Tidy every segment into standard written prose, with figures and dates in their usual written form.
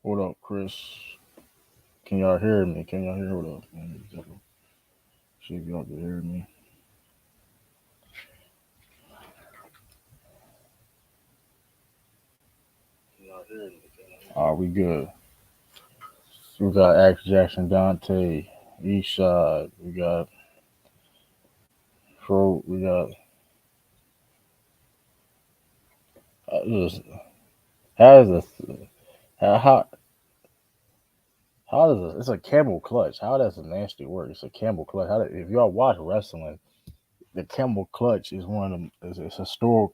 What up, Chris? Can y'all hear me? Can y'all hear? What up? See if y'all can hear me. We good. We got Axe Jackson, Dante, East Side. We got Fro. We got listen, how is this? How how does this? It's a camel clutch. How does a nasty work? It's a camel clutch. If y'all watch wrestling, the camel clutch is one of them. It's a historic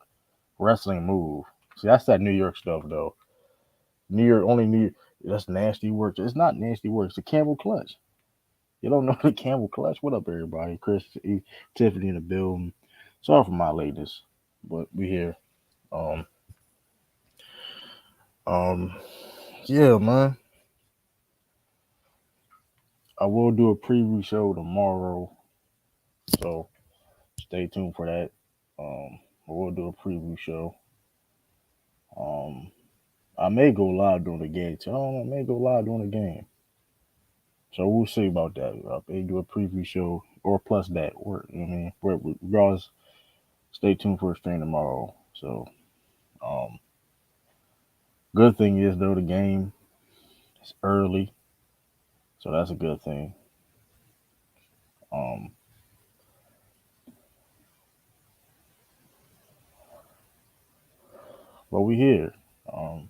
wrestling move. See, that's that New York stuff though. New York only New. That's nasty work. It's not nasty work. It's a camel clutch. You don't know the camel clutch? What up, everybody? Chris, Tiffany in the building. Sorry for my lateness, but we here. Um, um, yeah, man. I will do a preview show tomorrow, so stay tuned for that. I will do a preview show. Um, I may go live during the game too. I don't know. I may go live during the game, so we'll see about that. I may do a preview show or plus that. You know what I mean, regardless, stay tuned for a stream tomorrow. So, um, good thing is though the game is early, so that's a good thing. Um, but we here. Um,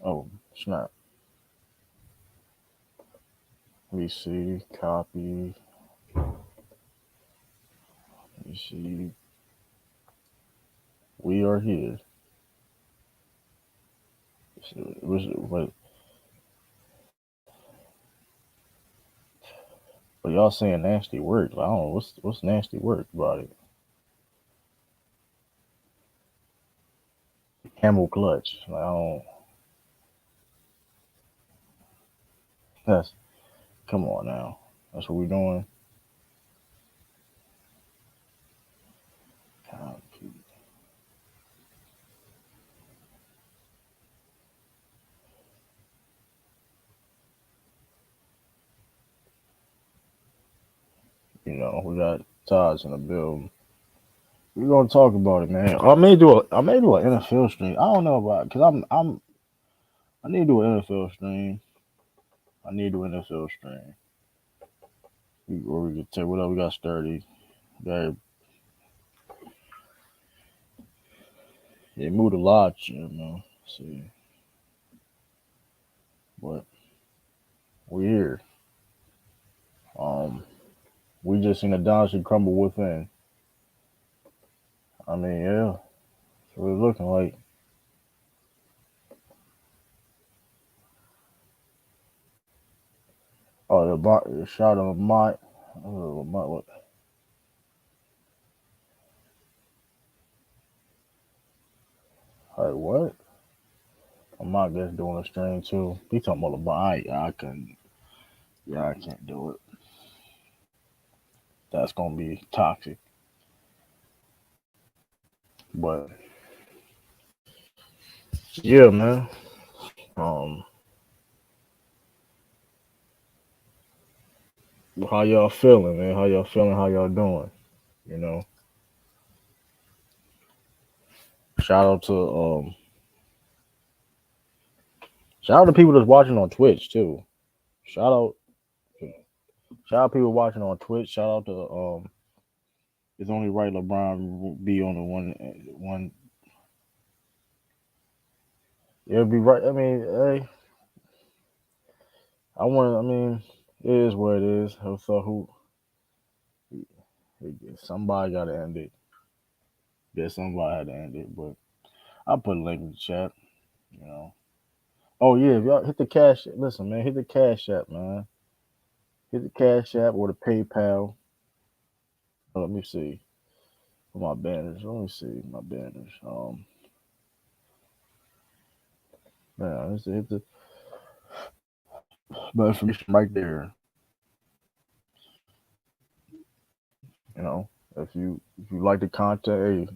oh snap! Let me see. Copy. Let me see. We are here. But y'all saying nasty words. I don't know what's nasty work about it. Camel clutch. Like, I don't. That's come on now. That's what we're doing. Copy. We got Todd's in the building. We're gonna talk about it, man. I may do an NFL stream. I don't know about because I need to do an NFL stream. I need to do an NFL stream. Or we could take whatever we got sturdy. They moved a lot, See, but we're here. Um, we just seen a dynasty crumble within. I mean, yeah, that's what it's looking like. Oh, the shot of Lamont. Oh, Lamont, what? Hey, what? Lamont gets doing a stream too. He talking about Lamont. I couldn't. Yeah, I can't do it. That's gonna be toxic. But yeah, man. Um, how y'all feeling, man? How y'all feeling? How y'all doing? You know, shout out to shout out to people that's watching on Twitch too. Shout out, shout out people watching on Twitch. Shout out to it's only right LeBron be on the one. It'll be right. I mean, hey, I want. I mean, it is what it is. So somebody got to end it. Yeah, somebody had to end it. But I'll put a link in the chat. You know. Oh yeah, if y'all hit the cash. Listen, man, hit the cash app, man. Hit the cash app or the PayPal. Let me see. My banners. Let me see my banners. Man, let's hit the information right there. You know, if you like the content, hey,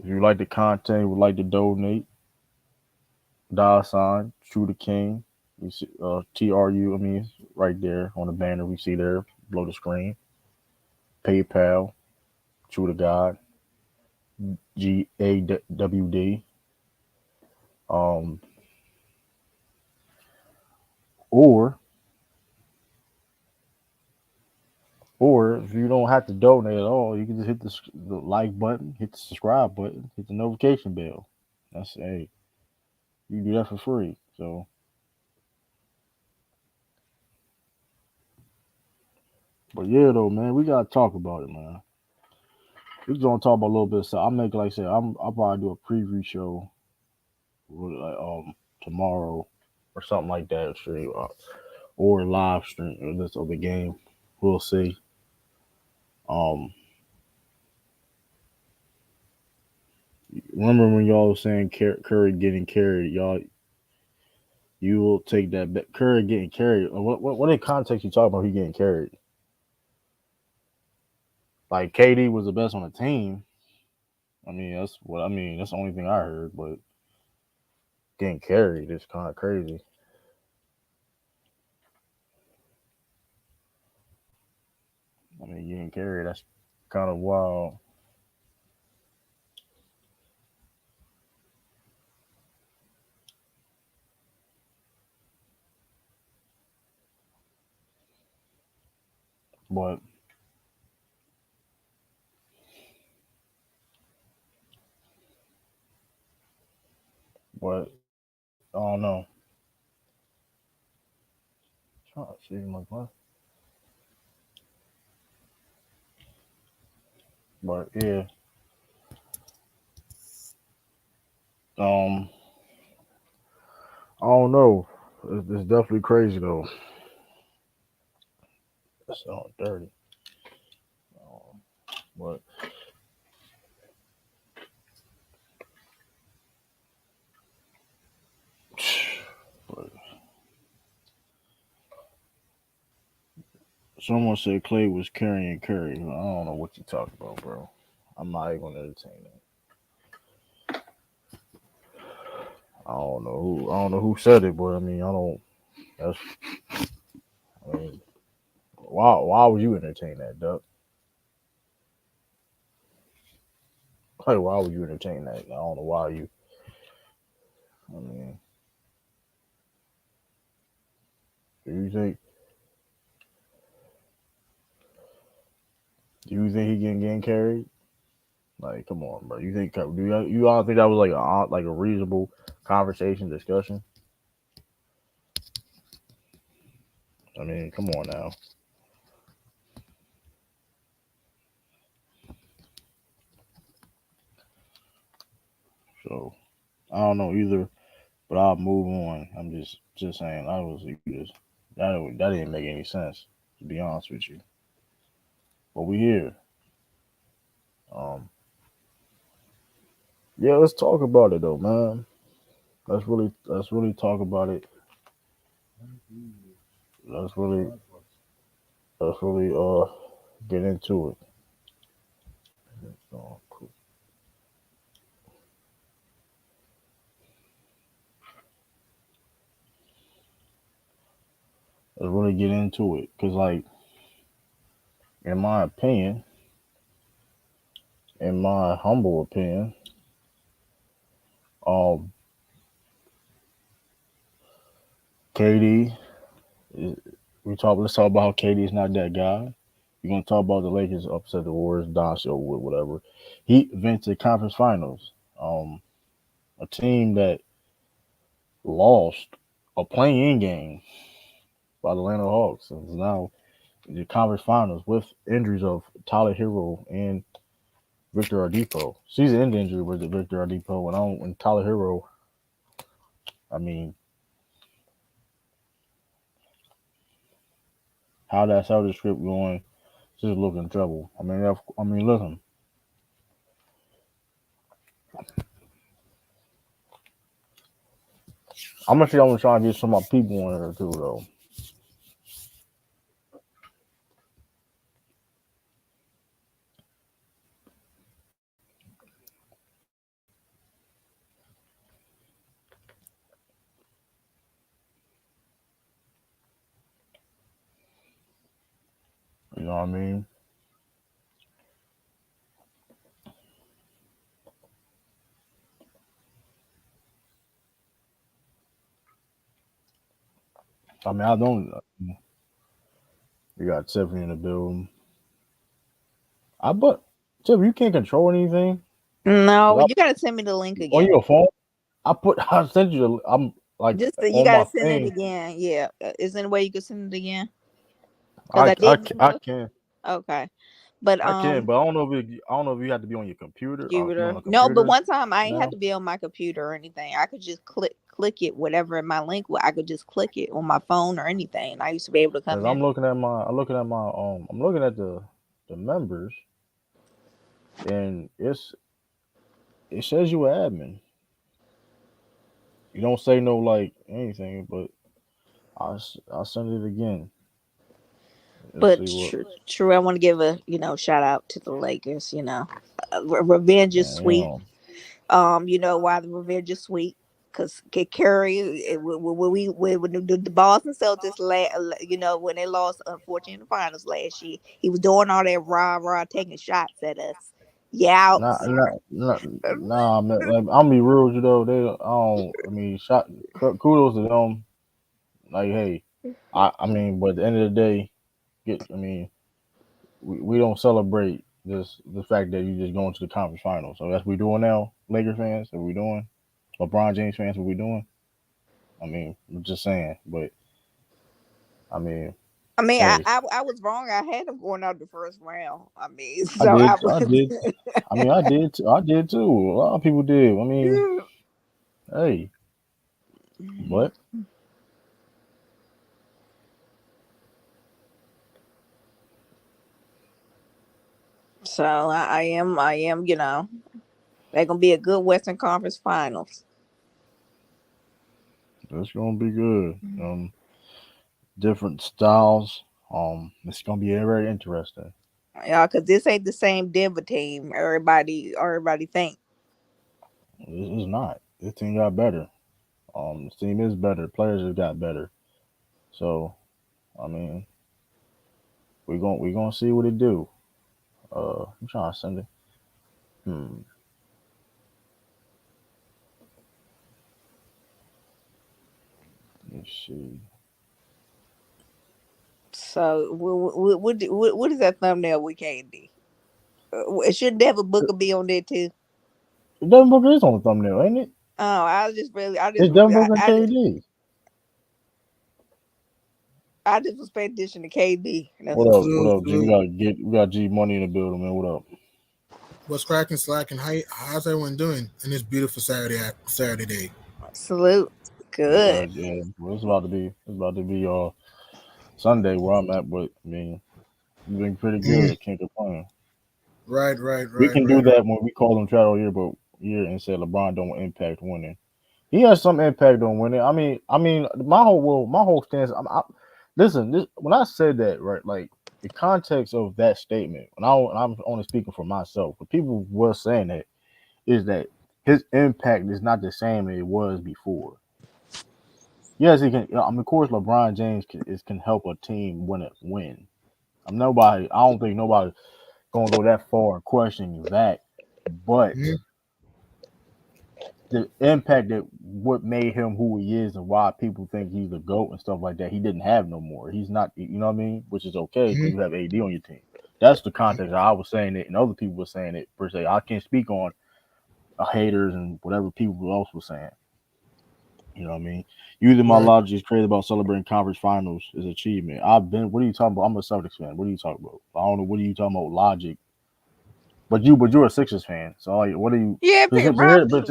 if you like the content, would like to donate, dollar sign, True the King. We see TRU. I mean, it's right there on the banner we see there below the screen. PayPal, True to God, GAWD. Um, or or if you don't have to donate at all, you can just hit the like button, hit the subscribe button, hit the notification bell. That's hey, you can do that for free. So, but yeah, though, man, we gotta talk about it, man. We gonna talk about a little bit. So I'll make like I said, I'll probably do a preview show like tomorrow or something like that, stream or live stream of this of the game. We'll see. Um, remember when y'all was saying Curry getting carried, y'all you will take that Curry getting carried. What in context you talking about? He getting carried? Like KD was the best on the team. I mean that's what I mean. That's the only thing I heard. But getting carried is kind of crazy. I mean getting carried that's kind of wild. But but I don't know. Trying to see my what? But yeah, um, I don't know. It's definitely crazy though. It's all dirty. Um, but but someone said Clay was carrying Curry. I don't know what you talking about, bro. I'm not even gonna entertain that. I don't know who said it, but I mean I don't. That's I mean why would you entertain that, Duck? Like why would you entertain that? I don't know why you. I mean, do you think do you think he getting carried? Like, come on, bro. You all think that was like a reasonable conversation discussion? I mean, come on now. So I don't know either, but I'll move on. I'm just saying I was just that didn't make any sense to be honest with you. But we here. Um, yeah, let's talk about it though, man. Let's really talk about it. Let's really let's really get into it. So, cool. Let's really get into it because like in my opinion, in my humble opinion, um, KD, we talk. Let's talk about how KD is not that guy. You're gonna talk about the Lakers upset the Warriors, Don show whatever. He went to the conference finals. A team that lost a playing game by the Atlanta Hawks and is now in the conference finals with injuries of Tyler Hero and Victor Oladipo. Season ending injury was the Victor Oladipo and Tyler Hero. I mean, how that Celtics script going? Just look in trouble. I mean, listen. I'm gonna try to get some of my people in here too, though. You know what I mean? I mean, I don't. You got Tiffany in the building. But Tiffany, you can't control anything. No, 'Cause you gotta send me the link on again. your phone, I sent you. I'm like Just you on my gotta send it thing. again. Yeah, is there any way you can send it again? Because I did I look. can. Okay, but I can, but I don't know if you have to be on your computer or if you're on computer. a No, but computer one time I ain't had now. to be on my computer or anything. I could just click it, whatever my link was. I could just click it on my phone or anything. I used to be able to Because come in. I'm looking at the members, and it says you an admin. You don't say no like anything, but I'll send it again. Let's But see what. true, I want to give a shout out to the Lakers. Revenge is Man, you sweet. know, You know why the revenge is sweet? Because Curry, when the Boston Celtics, when they lost, unfortunately, in the finals last year, he was doing all that rah, taking shots at us. Yeah. nah, nah, nah, nah man, like, I'm be real with you though. They, I don't. I mean, kudos to them. Like, hey, I mean, but at the end of the day, I mean, we don't celebrate the fact that you just going to the conference finals. So that's what we doing now, Lakers fans. What we doing? LeBron James fans, what we doing? I mean, I'm just saying. But I mean, I mean, hey, I was wrong. I had them going out the first round. I mean, I so I did, I was. did. I mean, I did too. A lot of people did. I mean, hey, but So I am. They're gonna be a good Western Conference Finals. it's gonna be good. Different styles. It's gonna be very interesting. Yeah, because this ain't the same Denver team. Everybody think. It's not. This team got better. This team is better. Players have got better. So I mean, we gonna see what it do. I'm trying to send it. Hmm. Let's see. So what is that thumbnail we can't do? Should Devin Booker be on there too? Devin Booker is on the thumbnail, ain't it? Oh, It's Devin Booker and KD. I just was paying attention to KD. That's What all. up? What Salute, up, G? salute. We got G Money in the building, man. What up? What's cracking, slacking? How's everyone doing in this beautiful Saturday day? Salute. Good. Yeah. Well, it's about to be Sunday where I'm at, but I mean, we've been pretty Mm, good. Can't complain. right, right, We right, can do right. that when we call them Shadow year, but year and say LeBron don't impact winning. He has some impact on winning. My whole stance. Listen, when I said that, right, like the context of that statement, when I'm only speaking for myself, but people were saying that is that his impact is not the same as it was before. Yes, he can. I mean, of course, LeBron James can help a team win. I don't think nobody gonna go that far in questioning that, but Mm, the impact that what made him who he is and why people think he's the GOAT and stuff like that, he didn't have no more. He's not, you know what I mean? Which is okay because mm, you have AD on your team. That's the context I was saying it, and other people were saying it per se. I can't speak on haters and whatever people else was saying. You know what I mean? Using my right. logic is crazy about celebrating conference finals is achievement. What are you talking about? I'm a Celtics fan. What are you talking about? I don't know. What are you talking about? Logic. But you're a Sixers fan, so like, what are you? Yeah, But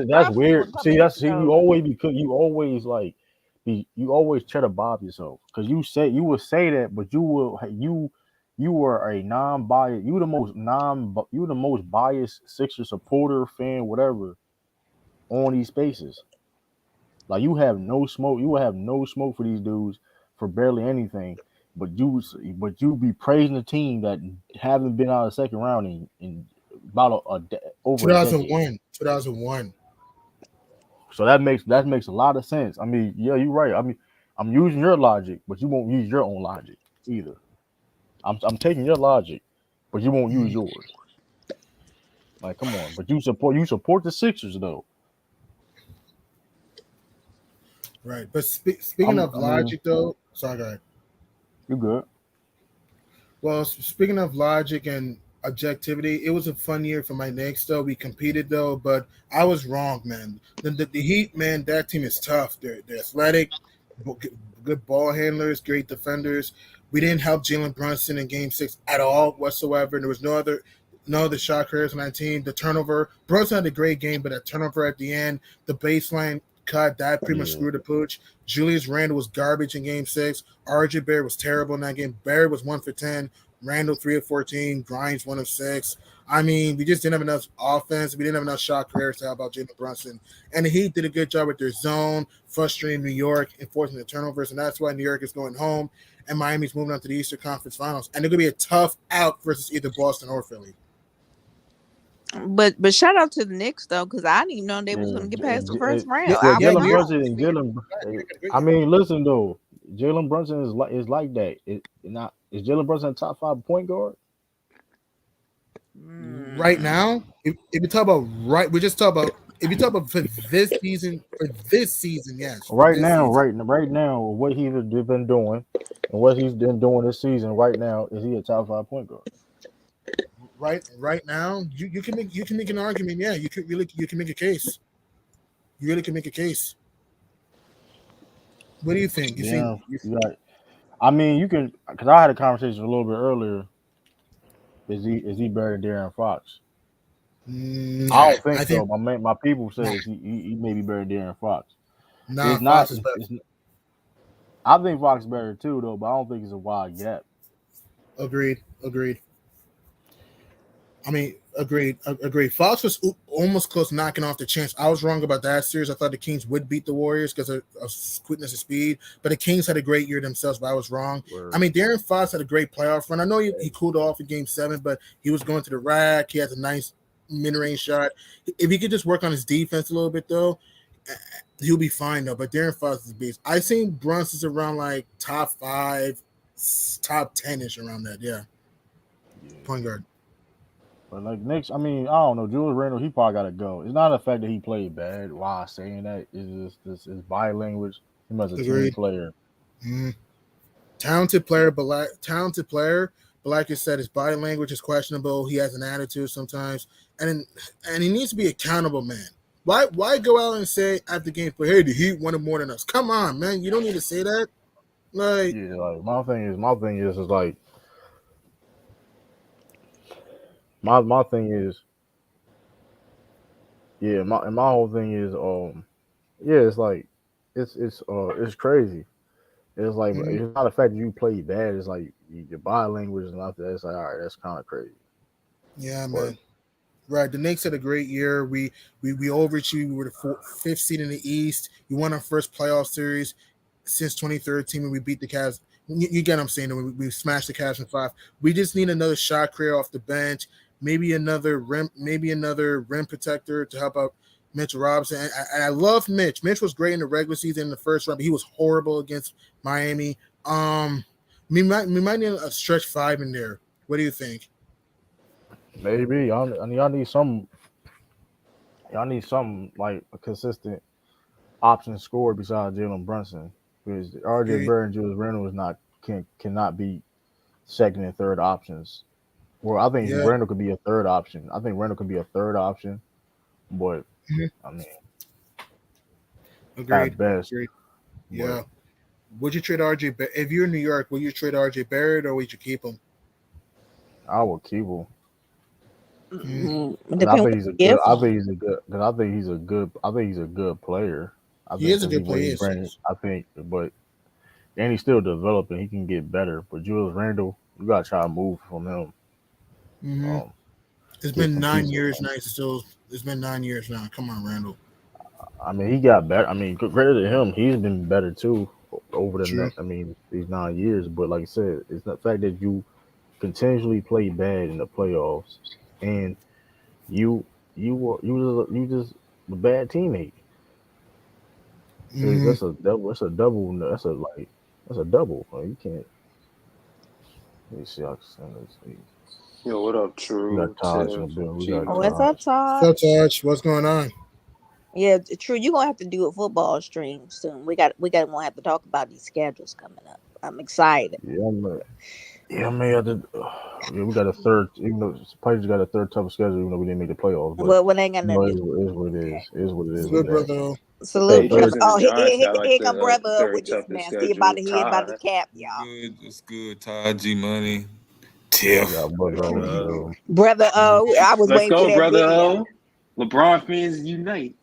that's Rob still weird. gonna come See, in. you always because you always like you always try to bob yourself because you will say that, but you were a non-biased. You the most biased Sixer supporter fan, whatever, on these spaces. Like you have no smoke. You will have no smoke for these dudes for barely anything. But you be praising a team that haven't been out of the second round in about over a decade. 2001, 2001. So that makes a lot of sense. I mean, yeah, you're right. I mean, I'm using your logic, but you won't use your own logic either. I'm taking your logic, but you won't use Mm, yours. Like, come on. But you support the Sixers though. right. But speaking of I mean, logic, though, sorry, go ahead. you good. Well, speaking of logic and objectivity, it was a fun year for my Knicks. Though we competed, though, but I was wrong, man. The Heat, man, that team is tough. They're athletic, good ball handlers, great defenders. We didn't help Jalen Brunson in Game 6 at all whatsoever. There was no other shot creators on that team. The turnover, Brunson had a great game, but that turnover at the end, the baseline cut, that pretty much Yeah, screwed the pooch. Julius Randle was garbage in Game 6. RJ Barrett was terrible in that game. Barrett was 1 for 10. Randall 3 of 14. Grimes 1 of 6. I mean, we just didn't have enough offense. We didn't have enough shot creators to help out Jalen Brunson. And the Heat did a good job with their zone, frustrating New York, enforcing the turnovers, and that's why New York is going home and Miami's moving on to the Eastern Conference Finals. And they're gonna be a tough out versus either Boston or Philly. But shout out to the Knicks though, because I didn't even know they was yeah. gonna get past the first Yeah, round. Well, I yeah, was Jalen New York wrong. Brunson had a and great year. Jalen. New York had a great I year. mean, listen though, Jalen Brunson is like that. Is Jalen Brunson a top five point guard? Right Mm. now, if you talk about we just talk about if you talk about for this season, yes, for Right this now, season. right now, what he's been doing and what he's been doing this season. Right now, is he a top five point guard? Right now, you can make an argument. Yeah, you can make a case. You really can make a case. What do you think? You think? Yeah, right. I mean, you can because I had a conversation a little bit earlier. Is he better than Darren Fox? I Nah, don't think I think so. My people nah, says he may be better than Darren Fox. nah. It's not. Fox is better. I think Fox is better too though, but I don't think it's a wide gap. Agreed. Agreed. I mean, agreed. Fox was almost close to knocking off the chance. I was wrong about that series. I thought the Kings would beat the Warriors because of quickness and speed, but the Kings had a great year themselves. But I was wrong. I Where mean, Darren Fox had a great playoff run. I know he cooled off in Game 7, but he was going to the rack. He has a nice mid-range shot. If he could just work on his defense a little bit, though, he'll be fine. Though. But Darren Fox is a beast. I seen Brunson's around like top 5, top 10ish around that. Yeah, yeah. point guard. But like Knicks, I mean, I don't know. Julius Randle, he probably got to go. It's not the fact that he played bad. Why saying that is just this is body language. He was a team Agreed. player. Mm. Talented player, but like I said, his body language is questionable. He has an attitude sometimes, and he needs to be accountable, man. Why go out and say after game play, hey, the Heat wanted more than us? Come on, man, you don't need to say that. Like, Yeah, like my thing is like my thing is yeah, my whole thing is yeah, it's like it's crazy. It's like mhm. it's not the fact that you play bad. It's like your body language and all that. It's like all right, that's kind of crazy. Yeah, But man. Right, the Knicks had a great year. We overachieved. We were the fifth seed in the East. We won our first playoff series since 2013 when we beat the Cavs. You get what I'm saying? We smashed the Cavs in 5. We just need another shot creator off the bench, maybe another rim protector to help out Mitchell Robinson. And I love Mitch. Mitch was great in the regular season in the first round, but he was horrible against Miami. We might need a stretch 5 in there. What do you think? maybe y'all need some like a consistent option scorer besides Jalen Brunson because R.J. Agreed. Barrett and Julius Randle is not cannot be second and third options. Well, I think Yeah. Randle could be a third option. I think Randle could be a third option, but Mhm. I mean at Agreed. best. Agreed. But Yeah. Would you trade RJ? If you're in New York, would you trade RJ Barrett or would you keep him? I would keep him. Mm, Cause I Depend think what he's a you good. get I for think he's a good. Cause I think he's a good. I think he's a good player. I he think is a because he good what player. he Yes, brings. yes. I think, but and he's still developing. He can get better. But Julius Randle, you gotta try to move from him. Mm-hmm. Um, It's get been some 9 years pieces. now. It's been 9 years now. Come on, Randall. I mean, he got better. I mean, credit to him. He's been better too over the. True. I mean, these 9 years. But like I said, it's the fact that you continuously play bad in the playoffs, and you you just a bad teammate. That's a double. That's a double. That's a double. Like, you can't. He sucks. And Yo, what up, we got True, Taj in the Tiff, bill. We G got What's Money? up, Taj. Todd? So, Touch, what's going on? Yeah, true. You're gonna have to do a football stream soon. We got gonna have to talk about these schedules coming up. I'm excited. Yeah, man. Yeah, man. Yeah, we got a third. Even though Pirates got a third toughest schedule, even though we didn't make the playoffs, but Well, they ain't got you know, nothing to do. it is what it is. It is what it is with Salute, that. brother. Hey, Salute, brother. third. Patriots and the Oh, Giants got like here come the brother up third with this toughest mess. He about schedule. to hear about the Tied. cap, What's y'all. good? What's good? Ty G Money, We Tiff. got brother What in the up? building. Brother O, I was Let's waiting for go, that brother video. O. LeBron fans unite.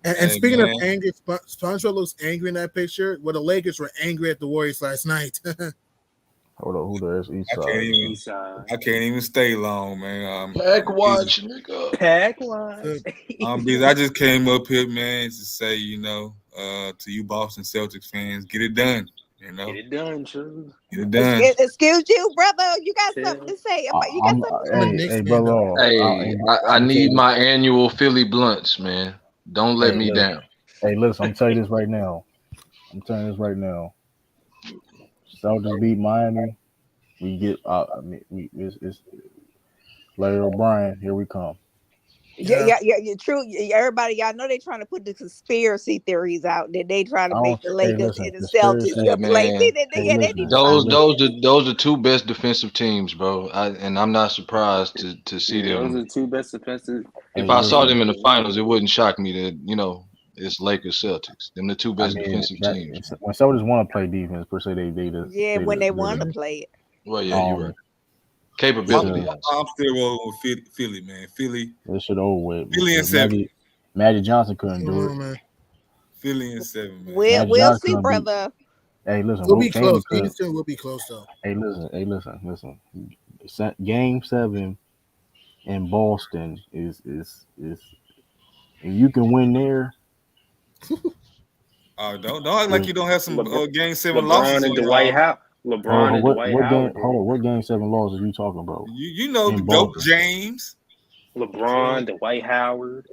And Hey speaking of man, anger, SpongeBob looks angry in that picture. Well, the Lakers were angry at the Warriors last night. Hold up, who there is East I can't Side, even. man? Eastside. I can't even stay long, man. Pack I'm busy. watch, nigga. Pack watch. So, I'm busy. I just came up here, man, to say, to you Boston Celtics fans, get it done. Get it done, True. Get it done. Excuse you, brother. You got something Tiff. to say I, about? You got I'm something to I'm a say? Knicks hey fan, brother. though. Hey, I I'm gonna tell need you. my annual Philly blunts, man. Don't let Hey, me listen. down. Hey, listen. I'm telling you this right now. I'm telling you this right now. Celtics beat Miami. We get. I mean, it's Larry O'Brien. Here we come. Yeah. Yeah. True. Everybody, y'all know they trying to put the conspiracy theories out. That they trying to I don't. make the Hey, Lakers listen. and the Celtics Conspiracy. Yeah, to play. man. Hey, Yeah, they need to listen. Hey, stop Those doing listen. those that. are those are two best defensive teams, bro. And I'm not surprised to see Yeah, those them. are two best defensive. If Hey, I saw listen. them in the finals, it wouldn't shock me that it's Lakers Celtics. Them the two I best mean, defensive teams. when Celtics want to play defense, per se, Yeah, when they want to the play it. Well, yeah, you're right. um this I'm, Capability, should I'd say. I'm still rolling with Philly, man. this should over with Philly and because seven. Magic Johnson couldn't do it. Oh, man. Philly and seven, man. We'll Magic we'll Johnson see, couldn't beat. brother. Hey, listen. We'll Wilt be Chamberlain close. couldn't. Houston will be close, though. Hey, listen. Hey, listen. Game 7 in Boston is if you can win there. Don't act like There's, you don't have some LeBron, game 7 losses LeBron and on Dwight y'all. Howard. LeBron and Dwight Howard hold did. on, what game 7 losses are you talking about You know the in GOAT Boston? James. LeBron, Dwight Howard.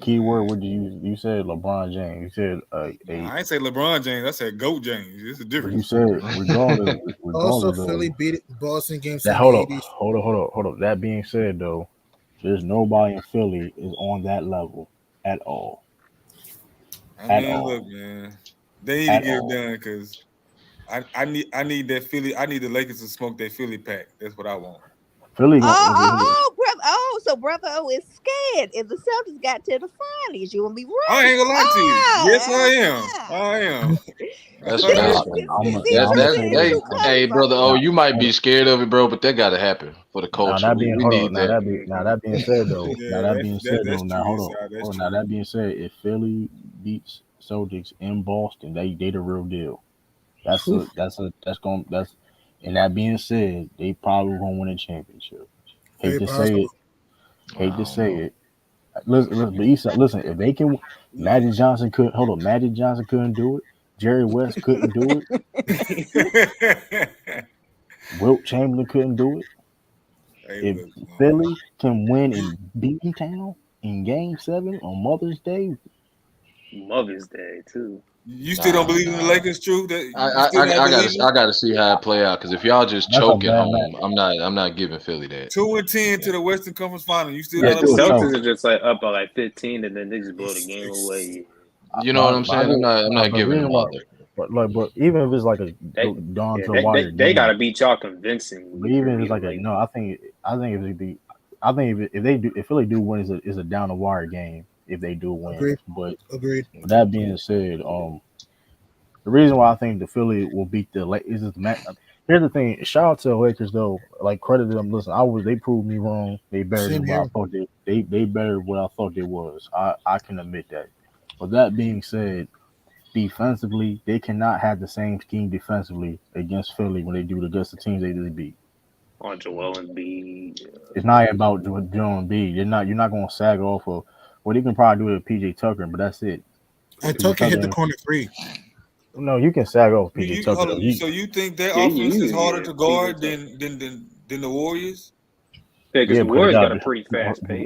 Keyword, what did you said LeBron James. You said Nah, I ain't say LeBron James. I said GOAT James. It's a but you difference. said Also, regardless Philly of beat Boston game that. 7 80s. Hold up. That being said, though, there's nobody in Philly is on that level at all, I at mean, look, all, man, they need to at get it all. done because I need that Philly. I need the Lakers to smoke that Philly pack. That's what I want. Philly going Brother. Oh, so brother O is scared. If the Celtics got to the finals, you gonna be I running. ain't gonna lie to you. Yes, I am. I am. That's See, that's see, that I'm gonna true, that say see, this. they true hey colors on brother. Oh, here. Now, you might hold be up. scared of it, bro, but that gotta happen for the Now culture. that We being we hold up. need that. Now that being said though. Yeah, that's Now true. hold Yes, on. that's Now true. that being said, if Philly beats Celtics in Boston, they the real deal. That's and that being said, they probably gonna win a championship. Hate Very to say possible. it. Hate to I don't say know. it. Listen, but Eastside, listen. If they can, Yeah. Magic Johnson couldn't. Hold on, Magic Johnson couldn't do it. Jerry West couldn't do it. Wilt Chamberlain couldn't do it. Hey, If look, man. Philly can win in Beatontown in Game 7 on Mother's Day, Mother's Day too. You still don't Nah, believe in the nah. Lakers, true? That I, you I still not I gotta believing? I gotta see how it play out because if y'all just that's a choke at bad home, match. I'm not giving Philly that. 2-10 to Yeah. the Western Conference Final. You still That's Yeah, not a the still believer? tough. Celtics are just like up by like 15, and then they just blow the game away. You know what I'm But I saying? I'm think, not I'm not but the giving reason them why, all that. but even if it's like a They, down yeah, to the they, wire they, they got to game, beat y'all but convincingly for even if me it's to like a like no, I think if they be, I think if they do, if Philly do win, is a down the wire game if they do win. Agreed. But Agreed. with that being said, the reason why I think the Philly will beat the Lakers is here's the thing. Shout out to the Lakers though. Like credit to them. Listen, they proved me wrong. They better Same than what I here. thought they better than what I thought they was. I can admit that. But that being said, defensively, they cannot have the same scheme defensively against Philly when they do it against the teams they beat. on Joel Embiid. It's not about Joe B. You're not going to sag off of. Well, they can probably do it with PJ Tucker, but that's it. And PJ Tucker hit the Tucker. corner three. No, you can sag off PJ Tucker Hold though. on. So you think their Yeah, offense is harder yeah, to PJ guard Tucker. than the Warriors? Yeah, because Yeah, the because they Warriors got got a pretty fast pace.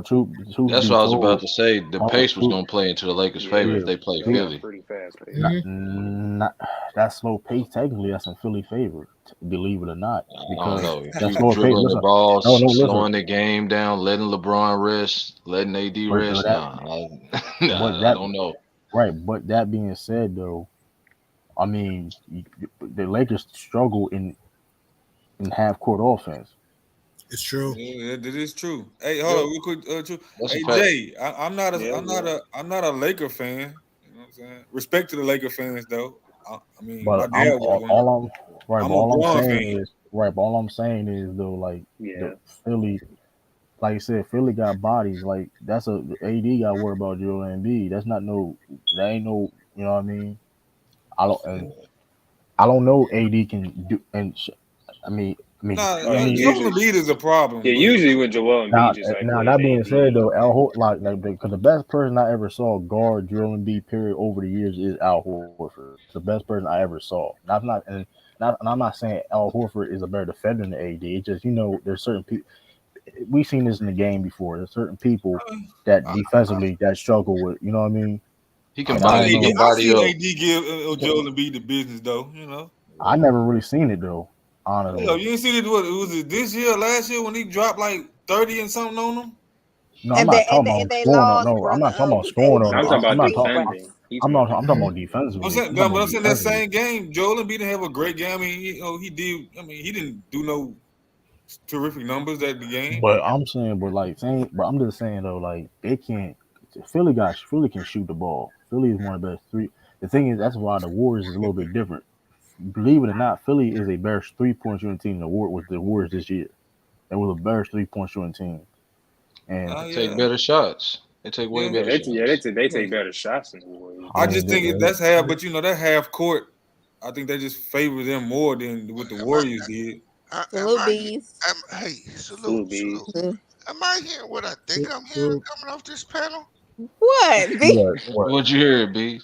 truth That's be what I was about told, to say. The pace was truth, gonna play into the Lakers' favor Yeah, if yeah, they play they truth, got a Philly. pretty fast pace. not, Mhm. not that slow pace. Technically, that's in Philly favor, believe it or not, I don't because know. If that you slower pace. dribbling the Listen, ball, no, no, listen, slowing the game down, letting LeBron rest, letting AD but rest, that, nah, but I that, don't know. right. But that being said, though, I mean, the Lakers struggle in half court offense. It's true. Yeah, that is true. Hey, hold Yeah, on, real quick. True. that's a Hey, fact. Jay, Yeah, yeah. I'm not a Laker fan. You know what I'm saying? Respect to the Laker fans, though. I mean, my But dad was one. all I'm right. I'm But a all I'm Braun saying fan. is right. But all I'm saying is though, like the Yeah. Philly, like you said, Philly got bodies. Like that's a AD got to worry about Joel Embiid. That's not no. That ain't no. You know what I mean? I don't. And I don't know. AD can do. I mean. I mean. Nah, I mean. Joel Usually, Embiid is a problem, yeah, but usually with Joel Embiid Now, just like now plays that being said, AD. though, like because the best person I ever saw guard Joel Embiid period over the years is Al Horford. It's the best person I ever saw. And I'm not saying Al Horford is a better defender than AD. It's just there's certain people we've seen this in the game before. There's certain people that I, defensively that struggle with. You know what I mean? He I can And I think body. don't He know. can I body seen up. AD give Joel Embiid the business, though. You know, I never really seen it though. hell, Honestly, you ain't seen it. What was it this year, last year when he dropped like 30 and something on them? no, I'm And not they talking and about they scoring. lost, No, I'm brother, not talking about because scoring. AD On. I'm talking missed I'm about not three talking. shots. defending. He's talking about I'm talking defending. about defensively. I'm I'm talking about saying that defensively. same game, Joel Embiid didn't have a great game. I mean, he did. I mean, he didn't do no terrific numbers at the game. But I'm saying, but I'm just saying though, like they can't. Philly can shoot the ball. Philly is one of the best three. The thing is, that's why the Warriors is a little bit different. Believe it or not, Philly is a better 3 point shooting team than the Warriors this year. It was a better 3 point shooting team, and Oh They take yeah, better shots. They take way yeah. Yeah, better shots. they Yeah. take better shots than the Warriors. I I mean, just think that's half, but that half court, I think they just favor them more than what the am I Warriors did. am Salute I bees. hey, Salute salute. Bees. Am I hearing what I think I'm hearing So, coming off this panel? What? B? what What'd you hear, B?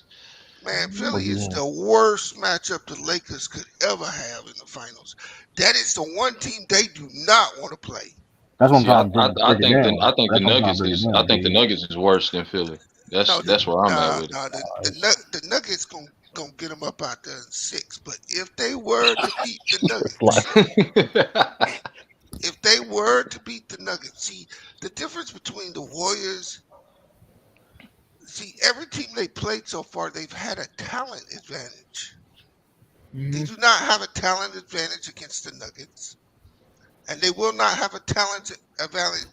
Man, what Philly you is want? the worst matchup the Lakers could ever have in the finals. That is the one team they do not want to play. That's what I'm See, trying to break it down. I think the That's what I'm trying to Nuggets break it is. I down, think the B. Nuggets is worse than Philly. No, That's where I'm at nah, with it. nah. It's The Nuggets gonna get them up out there in six. But if they were to beat the like Nuggets, if they were to beat the Nuggets, see the difference between the Warriors. See, every team they played so far, they've had a talent advantage. They mhm. do not have a talent advantage against the Nuggets, and they will not have a talent advantage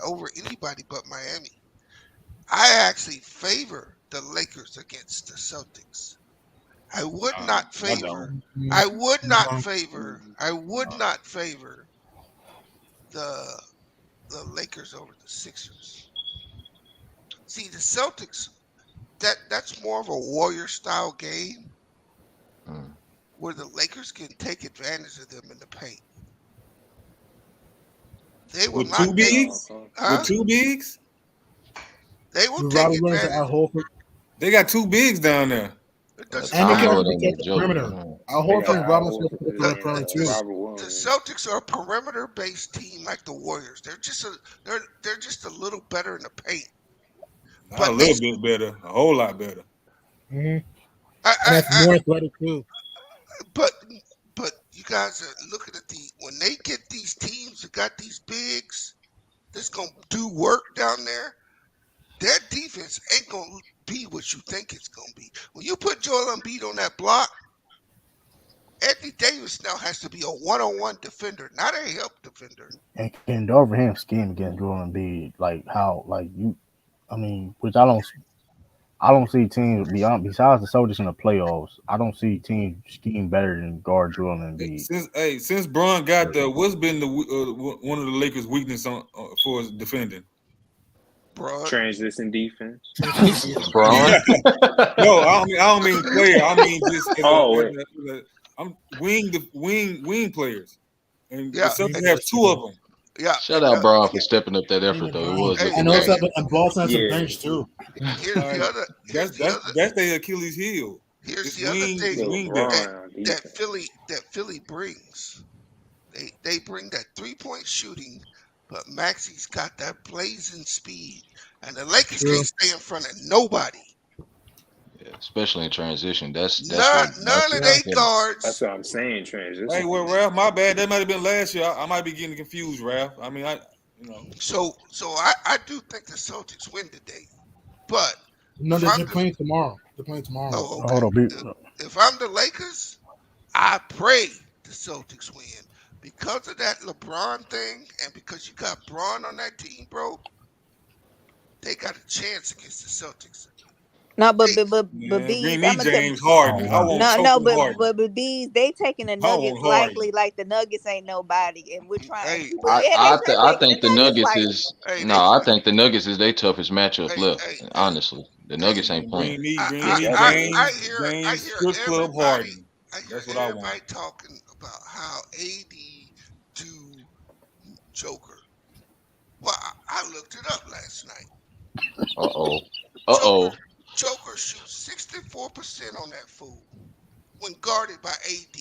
over anybody but Miami. I actually favor the Lakers against the Celtics. I would not I don't. favor. Mhm. No. I would not favor the Lakers over the Sixers. See, the Celtics that's more of a warrior style game Mm. where the Lakers can take advantage of them in the paint. They will With two not take, bigs, Okay. with huh? two bigs, They will With take Robert Williams and advantage. Al Horford, they got two bigs down there. It That doesn't and they can matter. also Howard ain't protect no the joke. perimeter. Mm. Al They got Horford and Al Robinson can protect Horford The, the the, perimeter and the, too. Robert the Williams. Celtics are a perimeter based team like the Warriors. They're just a little better in the paint. Not a But they little bit better, a whole lot better. Hmm. I, And I, that's more athletic too. but you guys are looking at when they get these teams that got these bigs that's gonna do work down there. Their defense ain't gonna be what you think it's gonna be. When you put Joel Embiid on that block, Anthony Davis now has to be a one-on-one defender, not a help defender. and can Darvin scheme against Joel Embiid like how like you. I mean, which I don't see teams beyond besides the Celtics in the playoffs. I don't see teams scheme better than guard Joel Embiid. Since Braun got there, what's been the one of the Lakers' weakness on for his defending? Bro, Transition defense. Transition. Braun. No, I don't mean player. I mean just Oh wait. I'm wing players, and the yeah, Mhm. Celtics have That's two true. of them. yeah. Shout out Braun for stepping up that Ain't effort it though. It Brown? was Hey, looking And also, hey, bad. and Boston has a Yeah. bench too. here's the Like other. Here's the other. that's their Achilles heel. Here's It's the other it's thing Yo, wing depth. that Braun on that defense. Philly that Philly brings. They bring that 3-point shooting, but Maxi's got that blazing speed, and the Lakers True. can't stay in front of nobody. Yeah, especially in transition. That's None that's of Yeah. they guards. That's what I'm saying. Transition. Hey, well, Ralph, my bad. That might have been last year. I might be getting confused, Ralph. I mean, So I do think the Celtics win today, but No, if they're I'm the, playing tomorrow. They're playing tomorrow. oh Hold okay, on, if I'm the Lakers, I pray the Celtics win because of that LeBron thing, and because you got Braun on that team, bro. They got a chance against the Celtics. No, They, but yeah, give bees. me I'm gonna tell. James Harden. I want No, no, choking Harden. but bees. They taking the I want Nuggets Harden. lightly, like the Nuggets ain't nobody, and we're trying. And hey, people, yeah, they try I taking think the the Nuggets Nuggets lightly. is hey, no. they, I think the Nuggets is their toughest matchup hey, left. hey, hey, Honestly, the hey. Nuggets ain't playing. Bring me I James hear Strip Club everybody. Harden. I hear That's what I everybody want. talking about how AD do Joker. Well, I looked it up last night. Uh oh. Joker Joker shoots 64% on that fool when guarded by AD.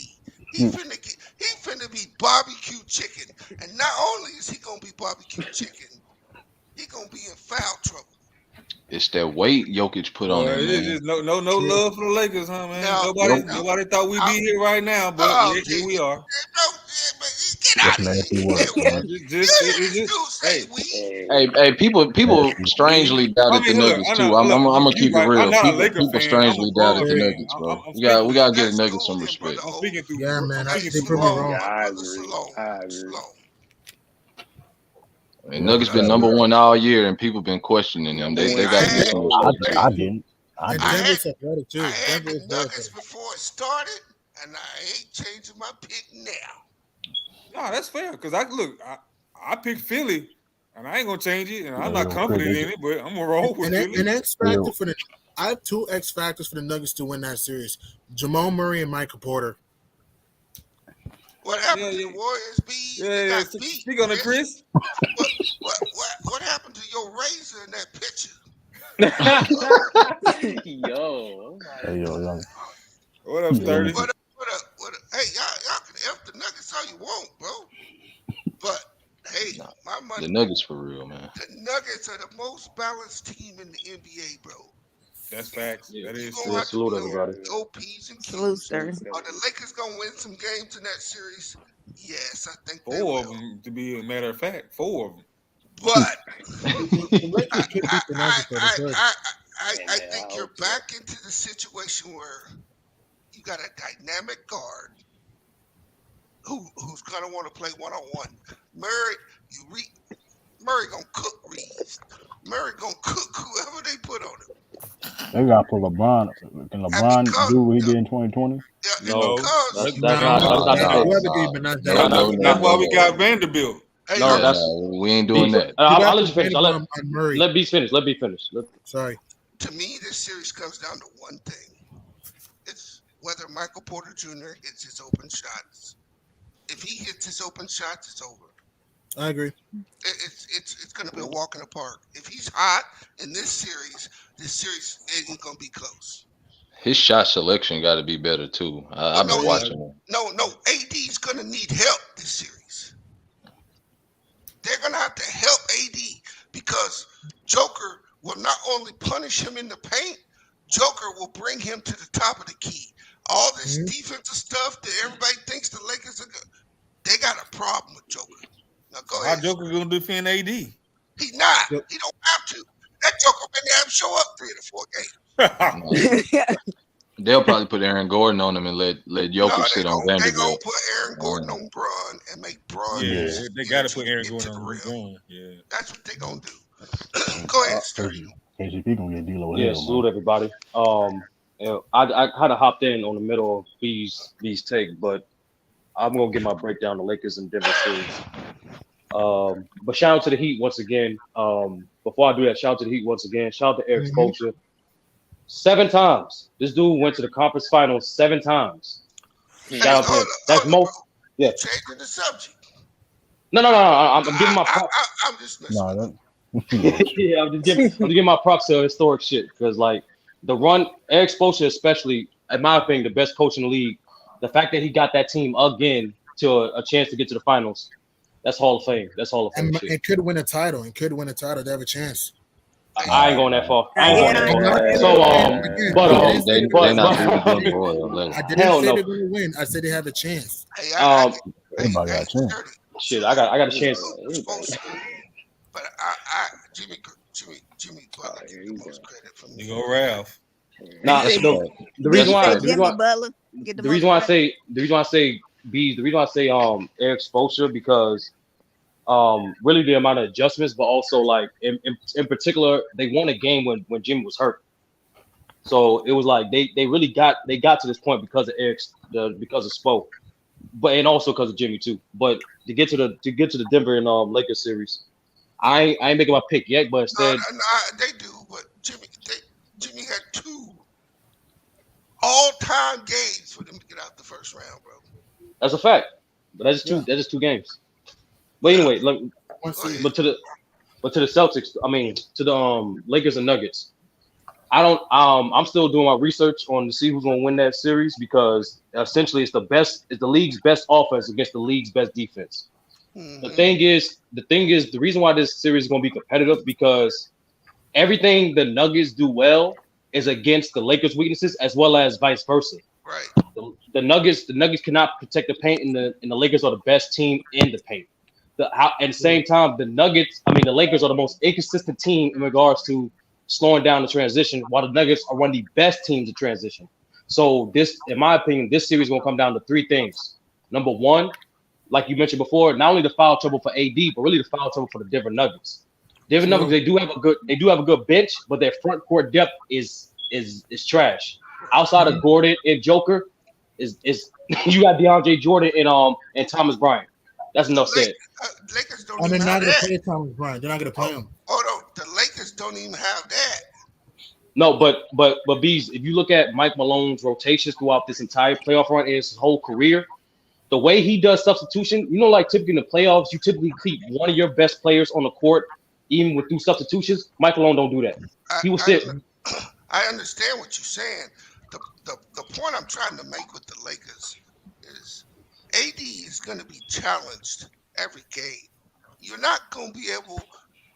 He finna be barbecue chicken, and not only is he gonna be barbecue chicken, he gonna be in foul trouble. It's that weight Jokic put on Well, him, it's man. just no love for the Lakers, huh, man? Now, Yo, now, Nobody thought we'd I, be here right now, but oh, here we are. no, but get That's out of here! nasty You work, can't. Yeah, man. just You hear it this just dude say hey. we? hey, people Nasty. strangely I doubted the mean, look, Nuggets too. I'm gonna you keep it right. I'm real. not a Laker People fan. I'm a strangely doubted Bron the fan. Nuggets, bro. I'm We got speaking. we gotta give the That's Nuggets some cool, then, brother respect. I'm O. speaking through. Yeah, man. I'm Hey, speaking They through prove me Bron. Salome, wrong. Yeah, my I brother agree. Salome, I agree. Salome. And Yeah, Nuggets for been Because number sure. one all year, and people been questioning them. Number They hey, one they got to I get had, center some over I, respect there. too. I hey, didn't. I And I didn't. had, Denver's athletic I too. had Denver the is very Nuggets athletic. before it started, and I ain't changing my pick now. No, that's fair. Because I picked Philly, and I ain't gonna change it, and I'm Yeah, not yo, Chris, confident in it, but I'm gonna roll with Philly. An X factor yo, for the. I have two X factors for the Nuggets to win that series: Jamal Murray and Michael Porter. What Yeah, happened to the yeah, Warriors? Bees, they yeah. got beat, Speak on it, Chris. Chris. What happened to your razor in that picture? Yo, hey, yo, What up, yo, Sturdy? Hey, y'all can F the Nuggets all you want, bro. But hey, Nah, my money, the Nuggets for real, man. the Nuggets are the most balanced team in the NBA, bro. That's facts. Yeah, That You is gonna yeah. true. have to Salute be everybody. on P's and Salute, Q's. sir. Are the Lakers gonna win some games in that series? Yes, I think they Four of will. them, to be a matter of fact. Four of them. But The I, Lakers could I, beat the I, Nuggets, though. They I, could. I, and I I think you're hope so. back into the situation where you got a dynamic guard who's gonna want to play 1-on-1. Murray, Murray gonna cook Reeves. Murray gonna cook whoever they put on him. they got for LeBron. Can And LeBron because do what he did in 2020? and No, No, because that's no, not No, that's not the he case. had to be, but not No, that. no, no, that's no, why we no. got Vanderbilt. hey, No, look, that's We ain't doing Beast. that. You I'll got let to you finish. Vanderbilt on Murray. Let Beast finish. Let Beast finish. Sorry. to me, this series comes down to one thing. It's whether Michael Porter Jr. hits his open shots. If he hits his open shots, it's over. I agree. It's going to be a walk in the park. If he's hot in this series ain't going to be close. His shot selection got to be better too. Well, I've no, been Yeah. watching him. no. AD's going to need help this series. They're going to have to help AD because Joker will not only punish him in the paint, Joker will bring him to the top of the key. All this defensive stuff that everybody thinks the Lakers are good, they got a problem with Joker. Now go How ahead. Joker gonna defend AD? He's not. Yep. He don't have to. That Joker been have him show up 3 to 4 games. No, they'll probably put Aaron Gordon on him and let No, Jokic sit on they gonna Vanderbilt. put Aaron Gordon on Braun and make Braun Yeah, use they his got to energy put to Aaron get Gordon to the on rim. LeBron. Yeah. That's what they gonna do. Go ahead, Sturdy. KCP gonna get D'Lo Yeah, Hill, salute man. everybody. I kind of hopped in on the middle of B's take, but I'm gonna give my breakdown to Lakers and Denver series. But shout out to the Heat once again. Before I do that, shout out to the Heat once again. Shout out to Eric Spoelstra. 7 times. This dude went to the conference finals 7 times. Hey, Shout out to him. That's hold up, bro. most. Yeah. You changing the subject. No. I'm giving my props. I'm just messing Nah, with that. Yeah, I'm just giving my props to historic shit because like the run, Eric Spoelstra especially, in my opinion, the best coach in the league. The fact that he got that team again to a chance to get to the finals, That's Hall of Fame. That's Hall of Fame and shit. it could win a title. And could win a title. They have a chance. I ain't going that far. I ain't Yeah, going that I ain't far. going that So far. Again, but I They didn't say they they're they gonna not win. beating Denver or I Atlanta. didn't hell say no. they're gonna win. I said they have a chance. Hey, Um, Anybody got a chance? Sturdy. shit, I got a chance. Who's old school? But Jimmy Butler here get you the go. most credit from You me. go Ralph. Nah, That's a fact. the That's reason a why Say fact. the reason Jimmy why Butler get the the most reason why I credit. say the reason why I say Bees, the reason why I say Eric Spoelstra because really the amount of adjustments, but also like in particular they won a game when Jimmy was hurt. So it was like they really got to this point because of because of Spo, but and also because of Jimmy too. But to get to the Denver and Lakers series, I ain't making my pick yet, but No, instead they do. But Jimmy had 2 all-time games for them to get out the first round, bro. that's a fact. But Yeah, that's just 2 games. But Well, anyway, one go ahead. seed. but to the Celtics, I mean to the Lakers and Nuggets. I don't. I'm still doing my research on to see who's going to win that series because essentially it's the league's best offense against the league's best defense. Mm-hmm. The reason why this series is going to be competitive because everything the Nuggets do well is against the Lakers' weaknesses as well as vice versa. Right. The Nuggets cannot protect the paint, and the Lakers are the best team in the paint. At the same time, the Lakers are the most inconsistent team in regards to slowing down the transition, while the Nuggets are one of the best teams to transition. So this, in my opinion, this series is going to come down to 3 things. Number one, like you mentioned before, not only the foul trouble for AD, but really the foul trouble for the Denver Nuggets. Denver Nuggets, True. they do have a good bench, but their front court depth is trash. Outside of Gordon and Joker, is you got DeAndre Jordan and Thomas Bryant. That's The enough said. Lakers don't And they're even have not gonna that. play Thomas Bryant. They're not gonna play Oh, him. no, the Lakers don't even have that. No, but Bees, if you look at Mike Malone's rotations throughout this entire playoff run and his whole career, the way he does substitution, like typically in the playoffs, you typically keep one of your best players on the court, even with through substitutions. Mike Malone don't do that. I, He will I, sit. I understand what you're saying. The point I'm trying to make with the Lakers is AD is going to be challenged every game. You're not going to be able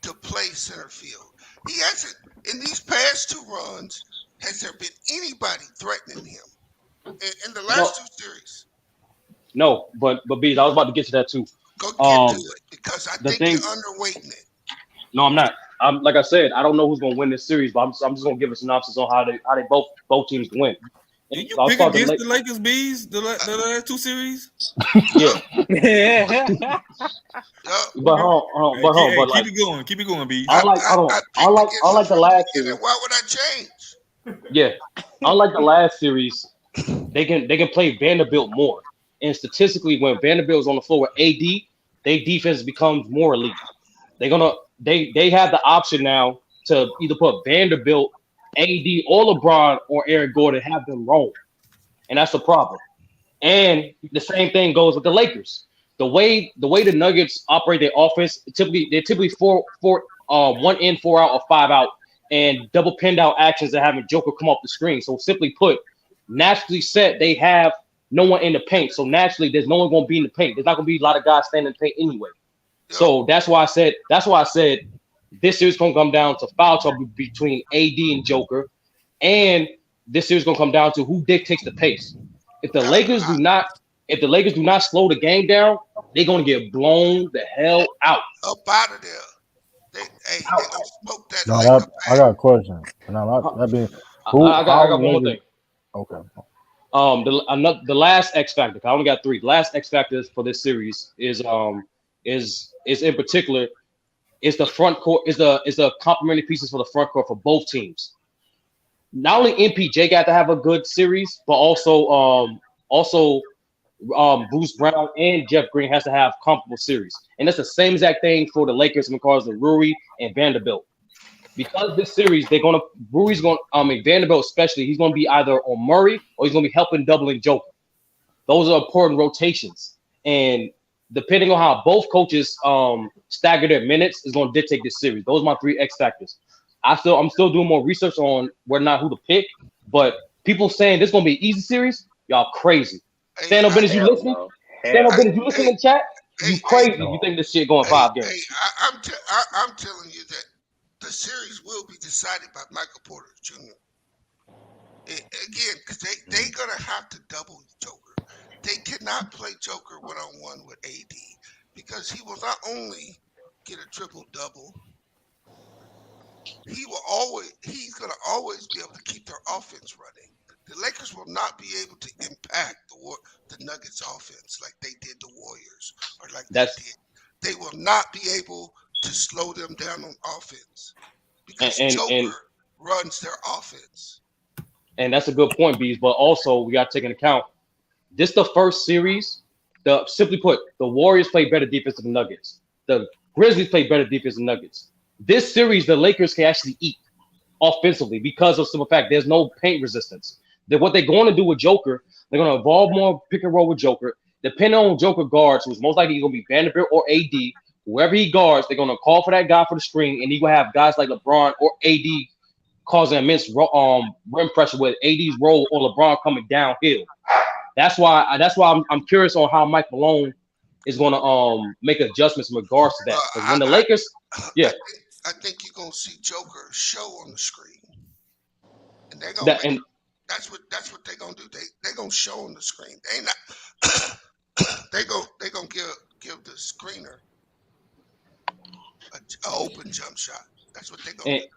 to play center field. He hasn't, in these past 2 runs, has there been anybody threatening him in the No, last 2 series? no, but Bees, I was about to get to that too. Go get to Um, it because I the think you're thing, underweighting it. no, I'm not. I'm like I said, I don't know who's gonna win this series, but I'm just gonna give a synopsis on how they both teams can win. Did you I'll pick start the against late. the Lakers bees the last 2 series? Yeah, Yup. but Hey, but keep like it going. Keep it going, bees. I picked against him unlike the from the last beginning. series. Why would I change? Yeah, unlike the last series, they can play Vanderbilt more. And statistically, when Vanderbilt is on the floor with AD, their defense becomes more elite. They're gonna they have the option now to either put Vanderbilt, AD, or LeBron or Eric Gordon, have them roll, and that's the problem. And the same thing goes with the Lakers. The way the Nuggets operate their offense, they're typically four 1 in, 4 out, or 5 out, and double pinned out actions that having Joker come off the screen. So simply put, naturally set, they have no one in the paint. So naturally, there's no one going to be in the paint. There's not going to be a lot of guys standing in the paint anyway. Yup. So that's why I said this series gonna come down to foul trouble between AD and Joker, and this series gonna come down to who dictates the pace. If the Lakers do not, if the Lakers do not slow the game down, they're gonna get blown the hell out. Up out of there. They gonna smoke that No, Laker I pack. got a question. Now that being I how got one more Lakers? thing. Okay, The last X factor. I only got 3. The last X factors for this series is in particular is the front court is the complementary pieces for the front court for both teams. Not only MPJ got to have a good series, but also Bruce Brown and Jeff Green has to have comparable series, and that's the same exact thing for the Lakers in regards to Rui and Vanderbilt. Because this series, Vanderbilt especially, he's gonna be either on Murray or he's gonna be helping doubling Joker. Those are important rotations, and depending on how both coaches stagger their minutes is going to dictate this series. Those are my 3 X factors. I'm still doing more research on whether or not who to pick, but people saying this is going to be an easy series, y'all crazy. Hey, Stand up, I, Bennett, you Hell listening? no. Stand up, Hell I, Bennett, you no. listening hey, in the chat? Hey, You hey, crazy? You think this shit going hey, 5 hey, games? I'm telling you that the series will be decided by Michael Porter Jr. Again, because they gonna have to double Joker. They cannot play Joker 1-on-1 with AD because he will not only get a triple double, he's gonna always be able to keep their offense running. The Lakers will not be able to impact the Nuggets offense like they did the Warriors or like they That's did. They will not be able to slow them down on offense because and Joker runs their offense. and that's a good point, Bees. But also we got to take into account this the first series. Simply put, the Warriors play better defense than the Nuggets. The Grizzlies play better defense than the Nuggets. This series, the Lakers can actually eat offensively because of simple fact there's no paint resistance. Then what they're going to do with Joker, they're going to evolve more pick and roll with Joker. Depending on Joker guards, who's most likely going to be Vanderbilt or AD, whoever he guards, they're going to call for that guy for the screen, and he's going to have guys like LeBron or AD causing immense rim pressure with AD's role or LeBron coming downhill. That's why I'm curious on how Mike Malone is going to make adjustments in regards to that. Because when the Lakers, yeah, I think you're gonna see Joker show on the screen, and they're gonna that make. and That's what they're gonna do. They gonna show on the screen. They not. they gonna give the screener a open jump shot. That's what they gonna and do.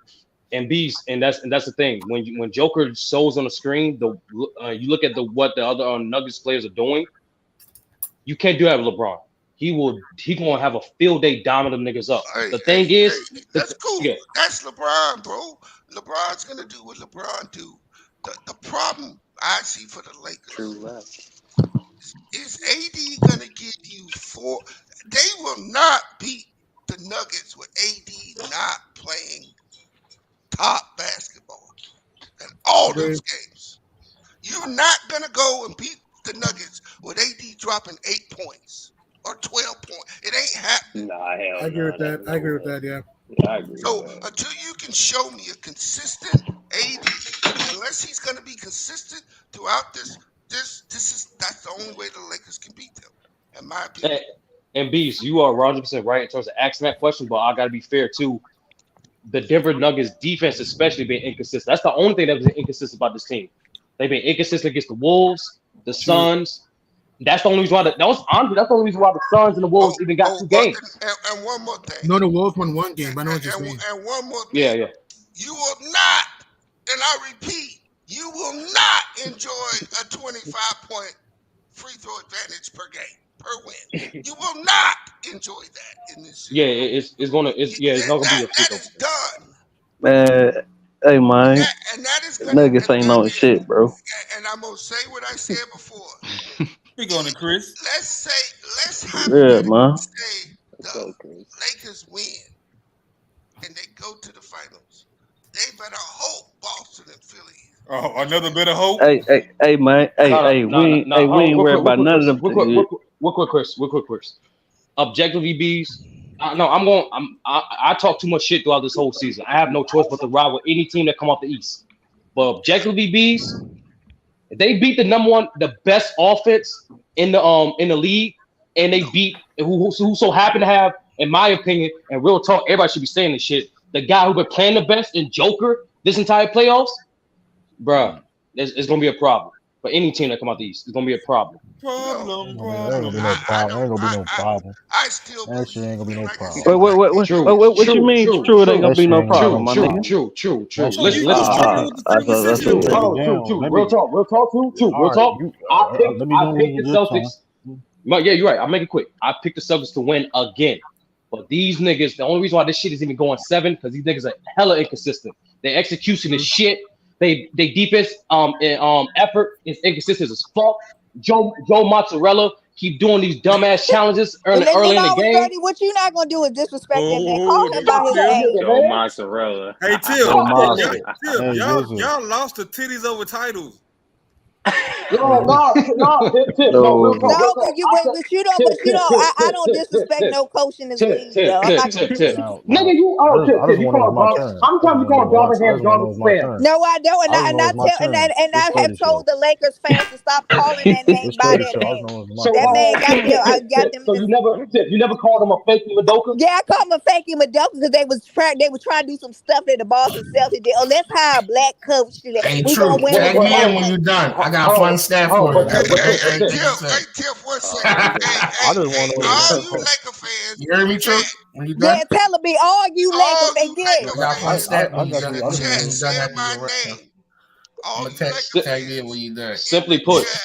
and Beast, and that's the thing. When Joker shows on the screen, you look at what the other Nuggets players are doing. You can't do that with LeBron. He gonna have a field day dominating them niggas up. The thing is, That's cool. yeah, That's LeBron, bro. LeBron's gonna do what LeBron do. The problem I see for the True Lakers that. is AD gonna give you four. They will not beat the Nuggets with AD not playing top basketball in all those games. You're not gonna go and beat the Nuggets with AD dropping 8 points or 12 points. It ain't happening. Nah, hell I agree nah. with that. That's I agree no with way. that. Yeah. Yeah, I agree So with that. until you can show me a consistent AD, unless he's gonna be consistent throughout that's the only way the Lakers can beat them, in my opinion. and Beast, you are 100% right in terms of asking that question, but I gotta be fair too. The Denver Nuggets defense, especially, being inconsistent. That's the only thing that was inconsistent about this team. They've been inconsistent against the Wolves, the True. Suns. That's the only reason why. That's the only reason why the Suns and the Wolves even got 2 games. And one more thing. No, the Wolves won one game. I know what you're saying. And one more thing. Yeah. You will not, and I repeat, you will not enjoy a 25-point free throw advantage per game, per win. You will not enjoy that in this series. Yeah, it's not gonna be a free That throw. is done. Man, hey man, And that is gonna Nuggets ain't on shit, bro. and I'm gonna say what I said before. Speak on it, Chris. Let's Yeah, man. say That's the okay. Lakers win and they go to the finals. They better hope Boston and Philly. Oh, another bit of hope. Hey, man. We ain't worried about none of them. Real quick, Chris. Objectively, B's. I talk too much shit throughout this whole season. I have no choice but to ride with any team that come off the East. But objectively, B's, if they beat the best offense in the league, and they beat who so happen to have, in my opinion, and real talk, everybody should be saying this shit. The guy who been playing the best in Joker this entire playoffs, bruh, it's gonna be a problem for any team that come out the East. It's gonna be a problem. There ain't gonna be no problem. Ain't gonna be no problem. I still That shit ain't gonna be no like I problem. said, What you mean? True, it ain't gonna be no True, problem, my nigga. True. That shit Listen, ain't You gonna just be no agree problem. with the 3 decision. True. Break it true. down. Real talk, real All talk. right, let me I know picked the when your time. Celtics. Yeah, you're right. I'll make it quick. I picked the Celtics to win again. But these niggas, the only reason why this shit is even going 7, because these niggas are hella inconsistent. Their execution is shit. They defense effort is inconsistent as fuck. Joe Mozzarella keep doing these dumbass challenges early in the game. Brady, what you not gonna do is disrespect that man. Oh, Call him by his name. Joe Mozzarella. Hey, Till, Monster. y'all Hey, listen. lost the titties over titles. No, real talk, real No, talk. I said, I don't disrespect no coach in this league, though. I'm not gonna do that. Nigga, Now, you, I just you want to know call it's my Bob, turn. how many times you call I Birmingham just want to know Donald's it's my fan? turn. No, I don't, I just want to know it's my turn. This I have Curtis show. told the Lakers fans to stop calling that This name by Curtis that show. I just name. know it's my So, That turn. man got them. so you never called him a fakey Madoka? Yeah, I called him a fakey Madoka because they were trying to do some stuff that the Boston Celtics did. Oh, let's hire a black coach. Hey, We gonna True. win with Tag a me black in when coach. you're done. I got a Hold fun on, stat hold for on, you Hey, after but hey, everything you Tiff, say. one second. Oh, he Hey, got. I just want to know what all it's you my turn. Laker fans, You hear me, True? chat. When you Yeah, done? tell me all you Lakers All fans. you Yeah, Laker I got a fun fans, stat I when you got done. you. I just chat, want When you to. done say after my your rant. name. I'm All gonna you Laker tag you in when fans you done. in simply the put, chat,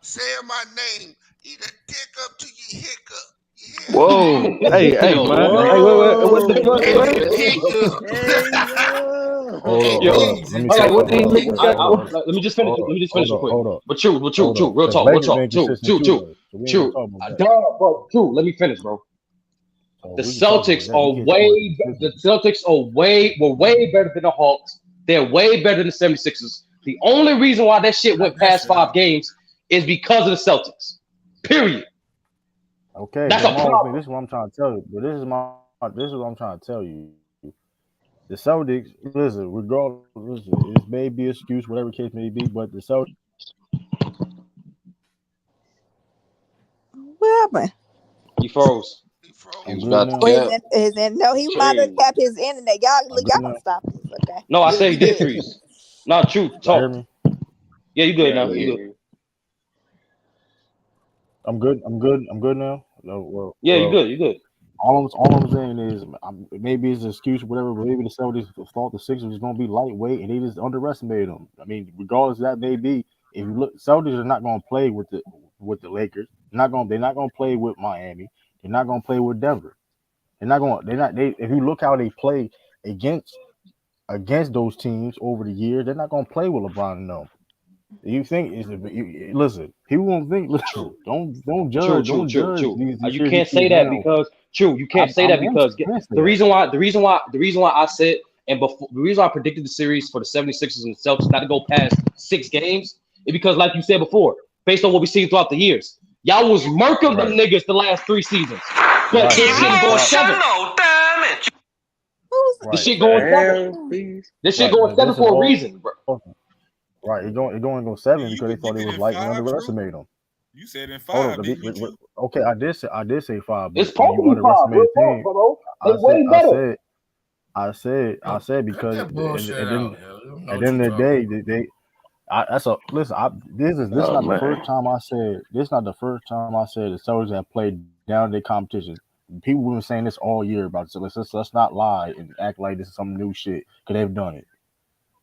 saying my name, either dick up to your hiccup. You hear me? Whoa. Hey, Yo, man. what? Hey, wait. What the Hey, fuck, man? hiccup. Hey yo. Hold Hey, up, yo, hold up. Beans, Let it me hold say on, take what, something. me Hold up, hiccup. let me just finish. hold Let up, me just finish hold real up, quick. hold up, But true, hold up. real Because talk, real Lakers talk, been consistent too, though. So we ain't gonna talk about that. True. Let me finish, bro. So The we can talk about Celtics that. are We can't talk about consistency. were way better than the Hawks. They're way better than the 76ers. The only reason why that shit Cut went that past shit 5 out. games is because of the Celtics. Period. Okay, That's but a my whole thing. problem. This is what I'm trying to tell you. But this is what I'm trying to tell you. The Celtics, listen, regardless, listen, it may be an excuse, whatever the case may be, but the Celtics. what happened? You froze. He He I'm was froze. good about to now. Or cap. no, he might have Crazy. capped his internet. I'm Y'all good gonna now. stop this, okay? No, I Yeah, said he we did good. freeze. Not true. Y'all hear Talk. me? Yeah, you good Yeah, now. we You hear good. you. I'm good. I'm good. I'm good now. No, Yeah, you good. You good. all I'm saying is maybe it's an excuse, whatever. But maybe the Celtics thought the Sixers was going to be lightweight, and they just underestimated them. I mean, regardless of that may be, if you look, Celtics are not going to play with the Lakers. They're not going to play with Miami. They're not going to play with Denver. They're not going. They're not. They If you look how they play against those teams over the years, they're not going to play with LeBron and them. You think is listen? People won't think. Listen, True. don't judge. Don't judge True. these You series you can't see say that now. because true. You can't say I that am because can't say the that. reason why I said and before the reason why I predicted the series for the 76ers and the Celtics not to go past 6 games is because, like you said before, based on what we've seen throughout the years, y'all was murking them Right, niggas the last 3 seasons. But right. this But shit the going problem, 7. Who's This right, shit going 7. Damn, please. This shit right. going But 7 this is for a all reason, bro. right. It don't go Yeah, seven you because they could thought give they it was in light and 5, True. underestimated them. You said in Hold on, 5, didn't you, True? okay. I did say five, It's but when supposed to you be 5. underestimate Real a talk, team, bro. They I said way I better. said I Yo, said cut because that bullshit and out, then yo. You know at what the you end of the talking day, about. that's a listen. This is Oh, not the man. first time I said this. Not the first time I said the Celtics have played down their competition. People have been saying this all year about it. So let's not lie and act like this is some new shit because they've done it.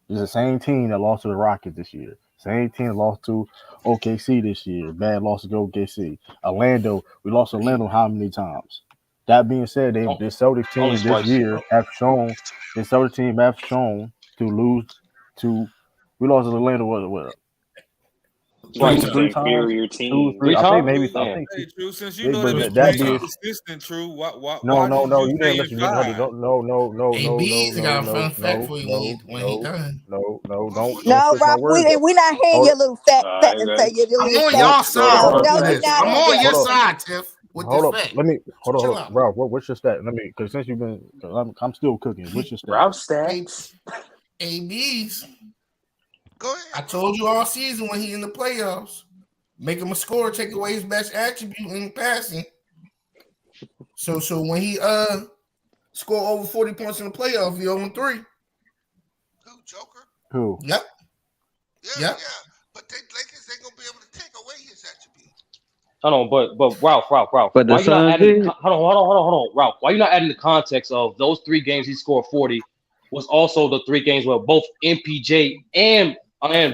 It's the same team that lost to the Rockets this year. Same team that lost to OKC this year. Bad loss to OKC. Orlando. We lost to Orlando how many times? That being said, this Celtics Only team this twice. year have shown this Celtics team have shown to lose to. We lost to Orlando what Three Twice. two, Against three times. an times, inferior two, team. three. 3 I think times? maybe I Damn. think Hey, two. True. Since you know But It this was man three that is being times. consistent, True, no, why no, did no. you You say didn't in listen. No, 5? Hey, Beans, I got a fun fact for you no. Don't no, switch my Rob? words up. We not hearing Hold your up, little fat, I your I'm little on fat. hold, y'all go to side No, with no, work, you're this. man. not. I'm We on just your hold up. side, Tiff, with this Hold up. fact. Let me So chill hold up, out. Ralph. What's your stat? Let me because since you've been, cause I'm still cooking. What's your stat? Ralph A- stats. ABs. Go I ahead, bro. told you all season when he in the playoffs, make him a scorer, take away his best attribute in passing. So when he score over 40 points in the playoff, he 0-3. Who, Joker? Who? Yep. Yeah, Yep. yeah. But they Lakers ain't gonna be able to take away his attribute. Hold on, but Ralph. But the Why you not Suns adding? did. Hold on, Ralph. Why you not adding the context of those 3 games he scored 40 was also the 3 games where both MPJ and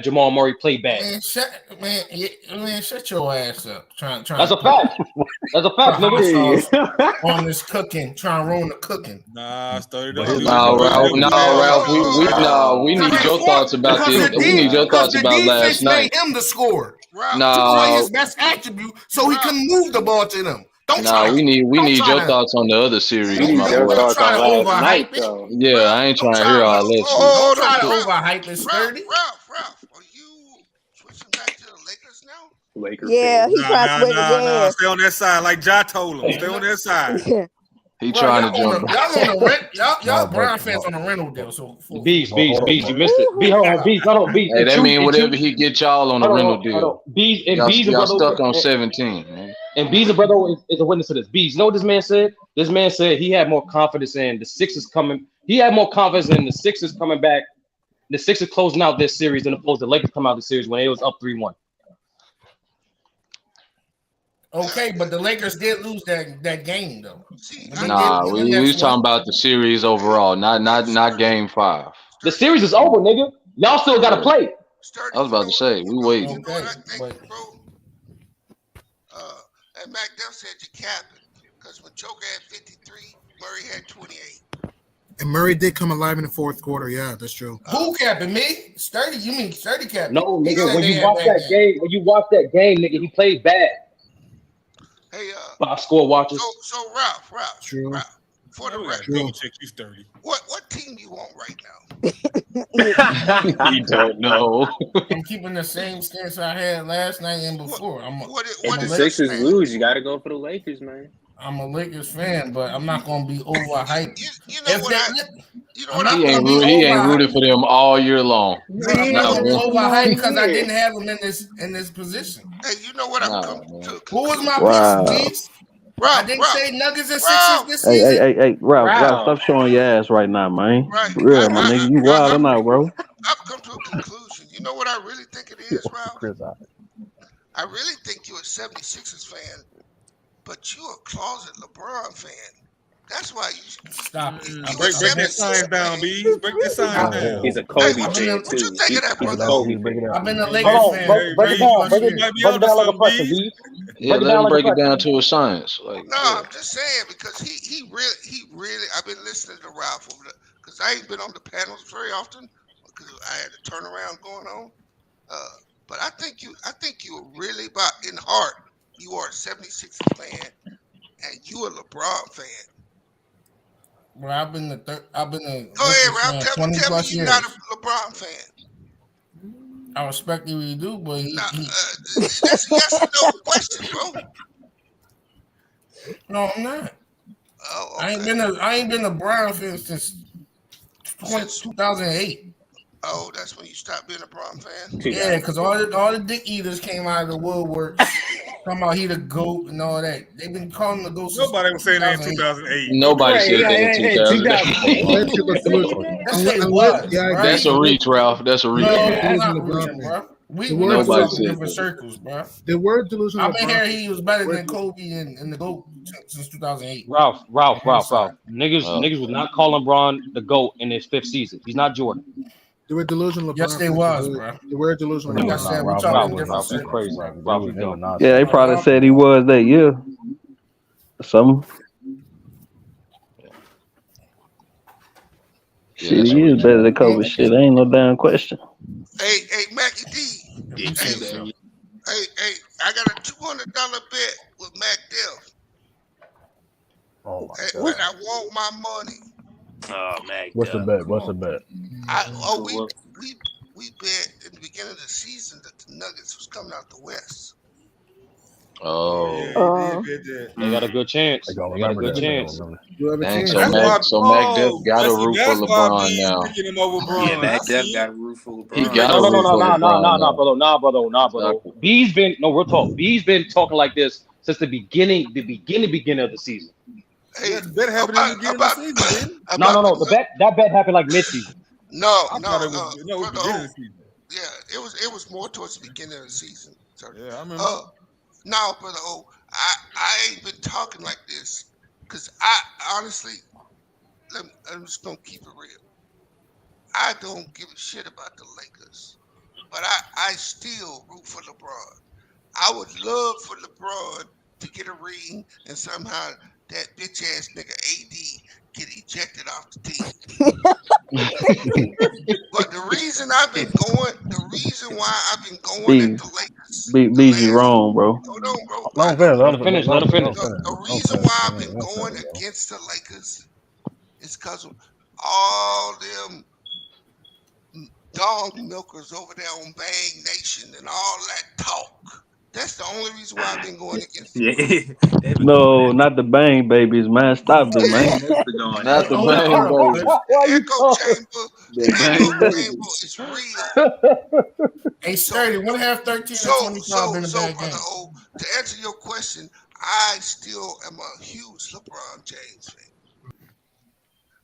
Jamal Murray played bad. Man, shut your ass up. Trying That's to a put fact. That's a the fact, hot nigga. Hey. sauce on this cooking, trying to ruin the cooking. Nah, Sturdy, But don't his do it. No, Don't do Ralph. that with No, the Whoa, Ralph. boys. whoa, We whoa, no. We Because need they your thoughts about because the. the We need your because thoughts the about last defense night. made him the scorer. Ralph, Took away No, his best attribute, so he Ralph, couldn't move the ball to them. no. We Don't need try your to thoughts on the other We series, hey, my need your boy. don't thoughts try on to last night, overhype it. though. Yeah, I Ralph, ain't Don't trying to try hear to all that shit. don't hold try on, to Ralph, overhype it, Sturdy. Ralph. Are you switching back to the Lakers Lakers now? Laker Yeah, fan. he Nah, tried to nah, swing it. nah, nah. Yeah. Stay on that side, like Ja told him. Stay on that side. He Bro, trying to y'all jump. on the rent. No, Y'all but Brown fans on a rental deal. So Bees, hold up, you but missed it. B, hold on, stop. Bees, no, no, Bees. Hey, In that truth, mean in truth, whatever he get y'all on the hold rental on, hold deal. on. Bees and Y'all, Bees and y'all brother, stuck on 17, man. and Bees and brother is a witness to this. Bees, you know what this man said? This man said he had more confidence in the Sixers coming. He had more confidence in the Sixers coming back. The Sixers closing out this series than opposed to the Lakers come out the series when it was up 3-1. Okay, but the Lakers did lose that game though. See, When I they think did Nah, win the we next was talking one. about the series hey, overall, not Sturdy, game 5. The Sturdy, series is over, nigga. Y'all still got to Yeah, play. I Sturdy. was about to say we waiting. You know what Okay, I think, but bro? And Mac Duff said you capping because when Joker had 53, Murray had 28. And Murray did come alive in the fourth quarter. Yeah, that's true. who capping me? Sturdy, you mean Sturdy capping? No, He nigga. said When they you had watch bad that games. game, nigga, he played bad. Hey, Box score watches. so Ralph, True. for the We gotta record, double check you, Sturdy. what team you on right now? He don't know. I'm keeping the same stance I had last night and before. If What the is your Sixers stand? lose, you got to go for the Lakers, man. I'm a Lakers fan, but I'm not gonna be overhyped. You know If what they, I I'm not gonna be He ain't overhyped. rooted for them all year long. Bro, I'm not Nah, gonna be man. overhyped because I didn't have them in this position. Hey, you know what I've come Nah, to man. a Who was conclusion. my picks, Wow. Beats? I Ralph, didn't say Nuggets and Sixers Ralph, this season. Hey, Ralph, Wow. stop showing your ass right now, man. right. For real, my nigga. You wilding out, bro. I've come to a conclusion. You know what I really think it is, Ralph? Chris, I really think you're a 76ers fan, but you're a closet LeBron fan. That's why Stop it. you a Break that 76ers sign down, fan. Bees. Break that sign Stop it. down. He's a Hey, Kobe I've been fan, a, what you too. think of that, He's a brother? Kobe break it fan. down. I've been a Hold Lakers on, fan break it for down, 30 plus You might years. be break it onto down like a something, person, Bees. B. Yeah, Break it let down him like a break it person. down to a science. Like, No, yeah. I'm just saying because he really. I've been listening to Ralph over because I ain't been on the panels very often because I had a turnaround going on. Uh, but I think you are really about in heart. You are a 76ers fan and you a LeBron fan. Bro, I've been a Go ahead, Lakers Ralph. fan 20 Tell me plus you're not years. a LeBron fan. I respect you, you do, but Now, he that's a yes or no question, bro. no, I'm not. Oh, I okay. ain't been a Brown fan since Since 2008. that's when you stopped being a Brown fan. Yeah, 2000. because all the dick eaters came out of the woodworks. Talking about he the GOAT and all that. They've been calling the GOAT since Nobody was saying that in 2008. 2008. Don't do Nobody that. Right, said yeah, that in yeah, 2008. Unless 2008. you're You a say delusional. that? Yes, they Unless, was, yeah, I bro. That's agree. a reach, Ralph. That's a reach. Unless No, you're a I'm delusional not LeBron reaching, fan. bro. The We word just Nobody talk in delusional. said different that. circles, bro. The word delusional I've been LeBron hearing fan. he was better Word, than Kobe and the GOAT since 2008. Ralph. On my side. Niggas was not calling Bron the GOAT in his 5th season. He's not Jordan. the word delusional Yes, LeBron they fan. was, bro. The word delusional Like I LeBran. said, we Ralph, talk they in was different not. You circles. crazy. Ralph, Ralph, you they were dumb. not Yeah, saying they that. probably said he was that year. Some Yeah, shit, that's a he is reach. better than Kobe. Okay. Shit, ain't no damn question. Hey, Mackie D. If you say so. Hey, I got a $200 bet with Mac Def, Oh my and god. I want my money. Oh, man, What's the bet? What's the bet? We bet in the beginning of the season that the Nuggets was coming out the West. Oh yeah, Oh, he did bet that. They got a good chance. They gonna They got a remember good that. They gonna chance. remember. You have a dang. chance. So That's why. Mac Def Oh, got to root for that's why LeBron B now. picking him over Yeah, Bron. I Mac Def see got it. to root for He LeBron. got No, to no, no, root no, for no, no, LeBron no, no, now. brother, nah, brother. Exactly. B's been no real talk. B's been talking like this since the beginning of the season. Hey, Yeah, the bet happened in the beginning of the season, didn't it? about No. the That bet happened like mid-season. no, I thought it was no, it was brother beginning O. of the season. Yeah, it was more towards the beginning of the season. So, Yeah, I remember. now, brother O, I ain't been talking like this because I honestly, I'm just gonna keep it real. I don't give a shit about the Lakers, but I still root for LeBron. I would love for LeBron to get a ring and somehow that bitch ass nigga AD get ejected off the team. But the reason why I've been going at B, the Lakers the B, you last wrong, bro. hold on, bro. Let him finish. Let him finish. Let him finish. The reason why I've been going against the Lakers is because of all them dog milkers over there on Bang Nation and all that talk. only reason why I've been going against Yeah, him. they been No, not the Bang Babies, man. Stop it, man. that's been going Not in. the Hold Bang on. Baby. Why you Echo talking? chamber, The the Bang echo Baby. chamber is real. Hey, So, Sturdy, when have 13 and 25 been a so, bad brother game? O, to answer your question, I still am a huge LeBron James fan.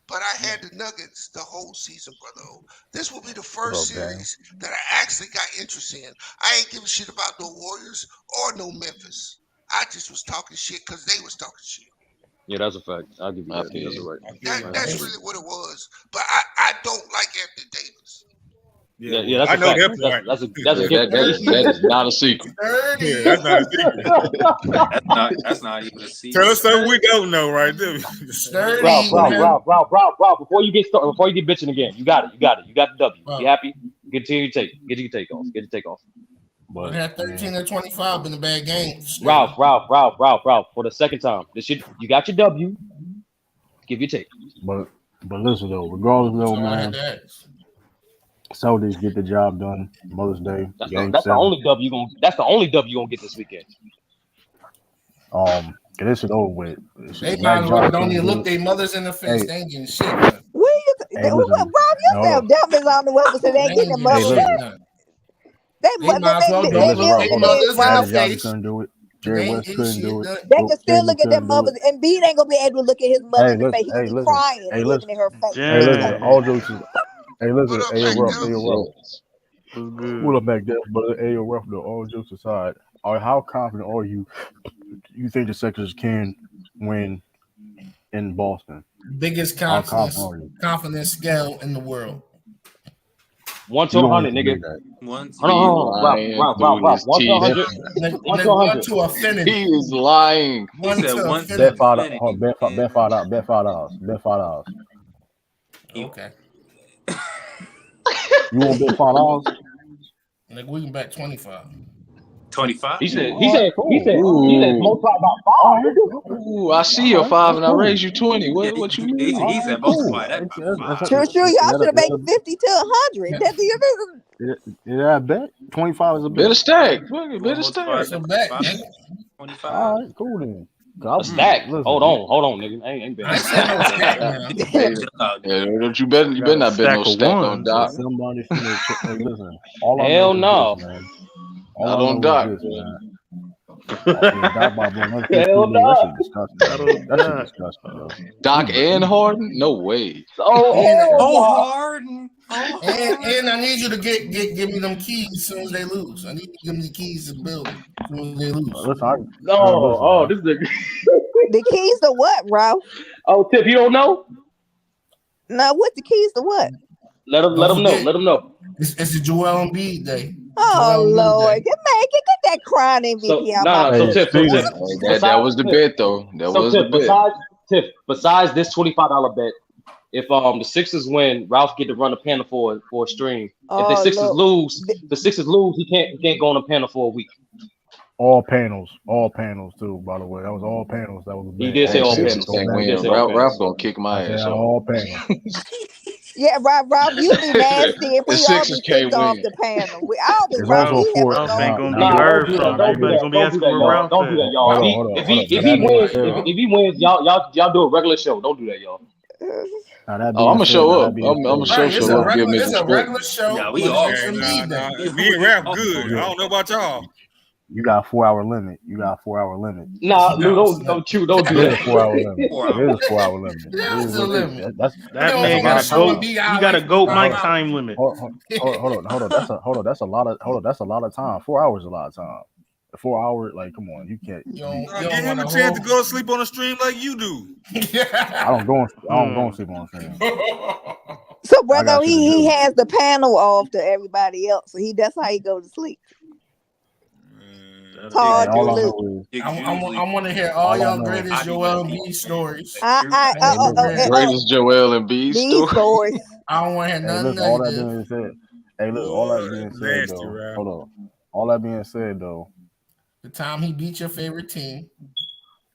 But I had the Nuggets the whole season, brother O. This will be the first Okay. series that I actually got interest in. I ain't giving shit about no Warriors or no Memphis. I just was talking shit because they was talking shit. Yeah, that's a fact. I'll give you I that. feel That's you. all right. I feel you. That's really what it was. But I don't like Anthony Davis. Yeah, Yeah, that's I a know fact. that part. That's a Yeah, given. that is not a secret. Yeah, 30. that's not a secret. That's not even a Tell secret. us something we don't know, right there. Sturdy, when have Ralph. Before you get started, before you get bitching again, you got it. You got the W. You happy? Get your take off. Get your take off. when But have 13 and 25 been a bad game? Ralph. For the second time, you got your W. Give your take. but listen though, regardless That's though, all I had man, to ask. Celtics get the job done. Mother's Day, Game That's the 7. only W you gonna get this weekend. Get this shit over with. They Mac might as well Jones don't couldn't even do look it. their mothers in the face. Hey, They ain't getting shit done. Where you hey, Rob, listen. you No, sound dumb as on the weapon, so they They ain't getting ain't the getting hey, mother. shit listen. done. They They might as well Hey, don't listen, look Rob. their Hold on. mothers in the Magic Johnson face. couldn't do it. 'Cause Jerry they ain't West getting couldn't do shit it. done. They Wilt can still Chamberlain look at their couldn't do mothers, it. and Embiid ain't gonna be able to look at his mother Hey, in the listen. face. He gonna Hey, be listen. crying Hey, and listen. looking at her face Hey, every listen. time. All jokes is. Hey, What listen. up, Ayo, Mac Ruff. Def? Ayo, Ruff. Jesus. What's What good? up, back there? But Ayo, Ruff. Though, all jokes aside, how confident are you? You think the Sixers can win in Boston? Biggest How confident are you? confidence scale in the world. 1 to You don't need 100, to nigga. do that. One, He two. lying through Ralph. his 1 to teeth. 100. Nigga, 1 to nigga, one 100. to He affinity. is lying. He One said to one to Bet affinity. $5. Hold on, infinity. bet And $5. Bet $5. Bet $5. he, Okay. You won't bet $5? Nigga, we can bet 25. 25. He said All right, cool. Ooh. multiply by All 5, right, nigga. Ooh, I see your all right, 5 that's and I cool. raised you 20. Yeah, What you he mean? All said right, cool. multiply that by True, 5. y'all should have made It's 50 to 100. That is that a bet? 25 is a Better bet. stack. You want Better to multiply stack. That's that a bet, by 5? nigga. 25. All right, cool then. A stack. Listen, Hold on, nigga. I ain't I betting ain't saying no Chill stack out. now. Hey, Chill out, yeah, nigga. don't you you better got not bet no Stack of stack on ones, Doc. nigga. somebody finna. Hey, listen. All I Hell know is this, no. man. All Not I on know is Doc, this, man. man. Yeah, Doc Bob on another Hell 15 nigga. That no. shit disgusting, Not bro. on That shit that. disgusting, bro. Doc and Harden? No way. And, Oh, Oh, Harden. Oh, and I Harden. need you to give me them keys as soon as they lose. I need you to give me the keys to the building as soon as they lose. Listen, listen, no. man. This nigga. the keys to what, Ralph? Oh, Tip, you don't know? No, what the keys to what? Let him Don't know. forget, Let him know. it's the Joel Embiid day. Oh Joel Embiid Lord, day. get that crying So MVP out my no. So Hey, face. Tip. Hey, that was the bet, though. That was the bet. Besides this $25 bet, if the Sixers win, Ralph get to run a panel for a stream. If the Oh Sixers Lord, lose, he can't go on a panel for a week. all panels too. By the way, that was all panels. That was He bad. did say All Hey, all panels. Sixers panels. Go can't back. He did win. say all Ralph panels. gonna kick I my said ass off. all panels. yeah, Rob, you be nasty if The we all Sixers be kicked can't off win. the panel. I don't think It's Rob also Ralph, we ever four. Ralph ain't known. gonna Now be Nah, this. don't heard do that. from. Now Don't do this. Everybody's that. gonna be Don't do asking that, where y'all. Ralph Don't do at. that, y'all. Hold on, hold on, If hold he on. if Now he that being wins, said, if he wins, y'all do a regular show. Don't do that, y'all. now that Oh, I'm being gonna said, show now up. that being I'm gonna said, Right, show up. Give it's niggas a respect. regular show, Yeah, we but off. it's Hey, Embiid day. me and Ralph Off. good. you I don't know about y'all. you got a 4 hour limit. You got a 4 hour limit. Nah, Lou, No, don't do It is a that. 4 hour limit. 4 It is hours. a 4 hour limit. It that is is a what it is. limit. That They That's a only man lot got gotta a of. show Hold goat. on. Embiid He got a highlights for goat Hold mic on. 5 time limit. Hold on. That's a lot of time. 4 hours is a lot of time. 4 hours, like, come on, you can't. You don't, Give him want a to chance to hold. go to sleep on the stream like you do. I don't go. I don't go Hmm. and sleep on stream. So, I brother, got shit to he do. has the panel off to everybody else, so that's how he go to sleep. That'll Hey, be Hard to all I good. lose. know is Chicks usually I want to hear all all I y'all know. greatest I be Joel letting Embiid stories. people true. I Hey, want to listen. hear. Greatest Joel Embiid These story. stories. I don't want to hear Hey, nothing listen. All that negative. being said, hey, look. All Boy, that being that's said, nasty, though. Ralph. Hold on. All that being said, though. The time he beat your favorite team.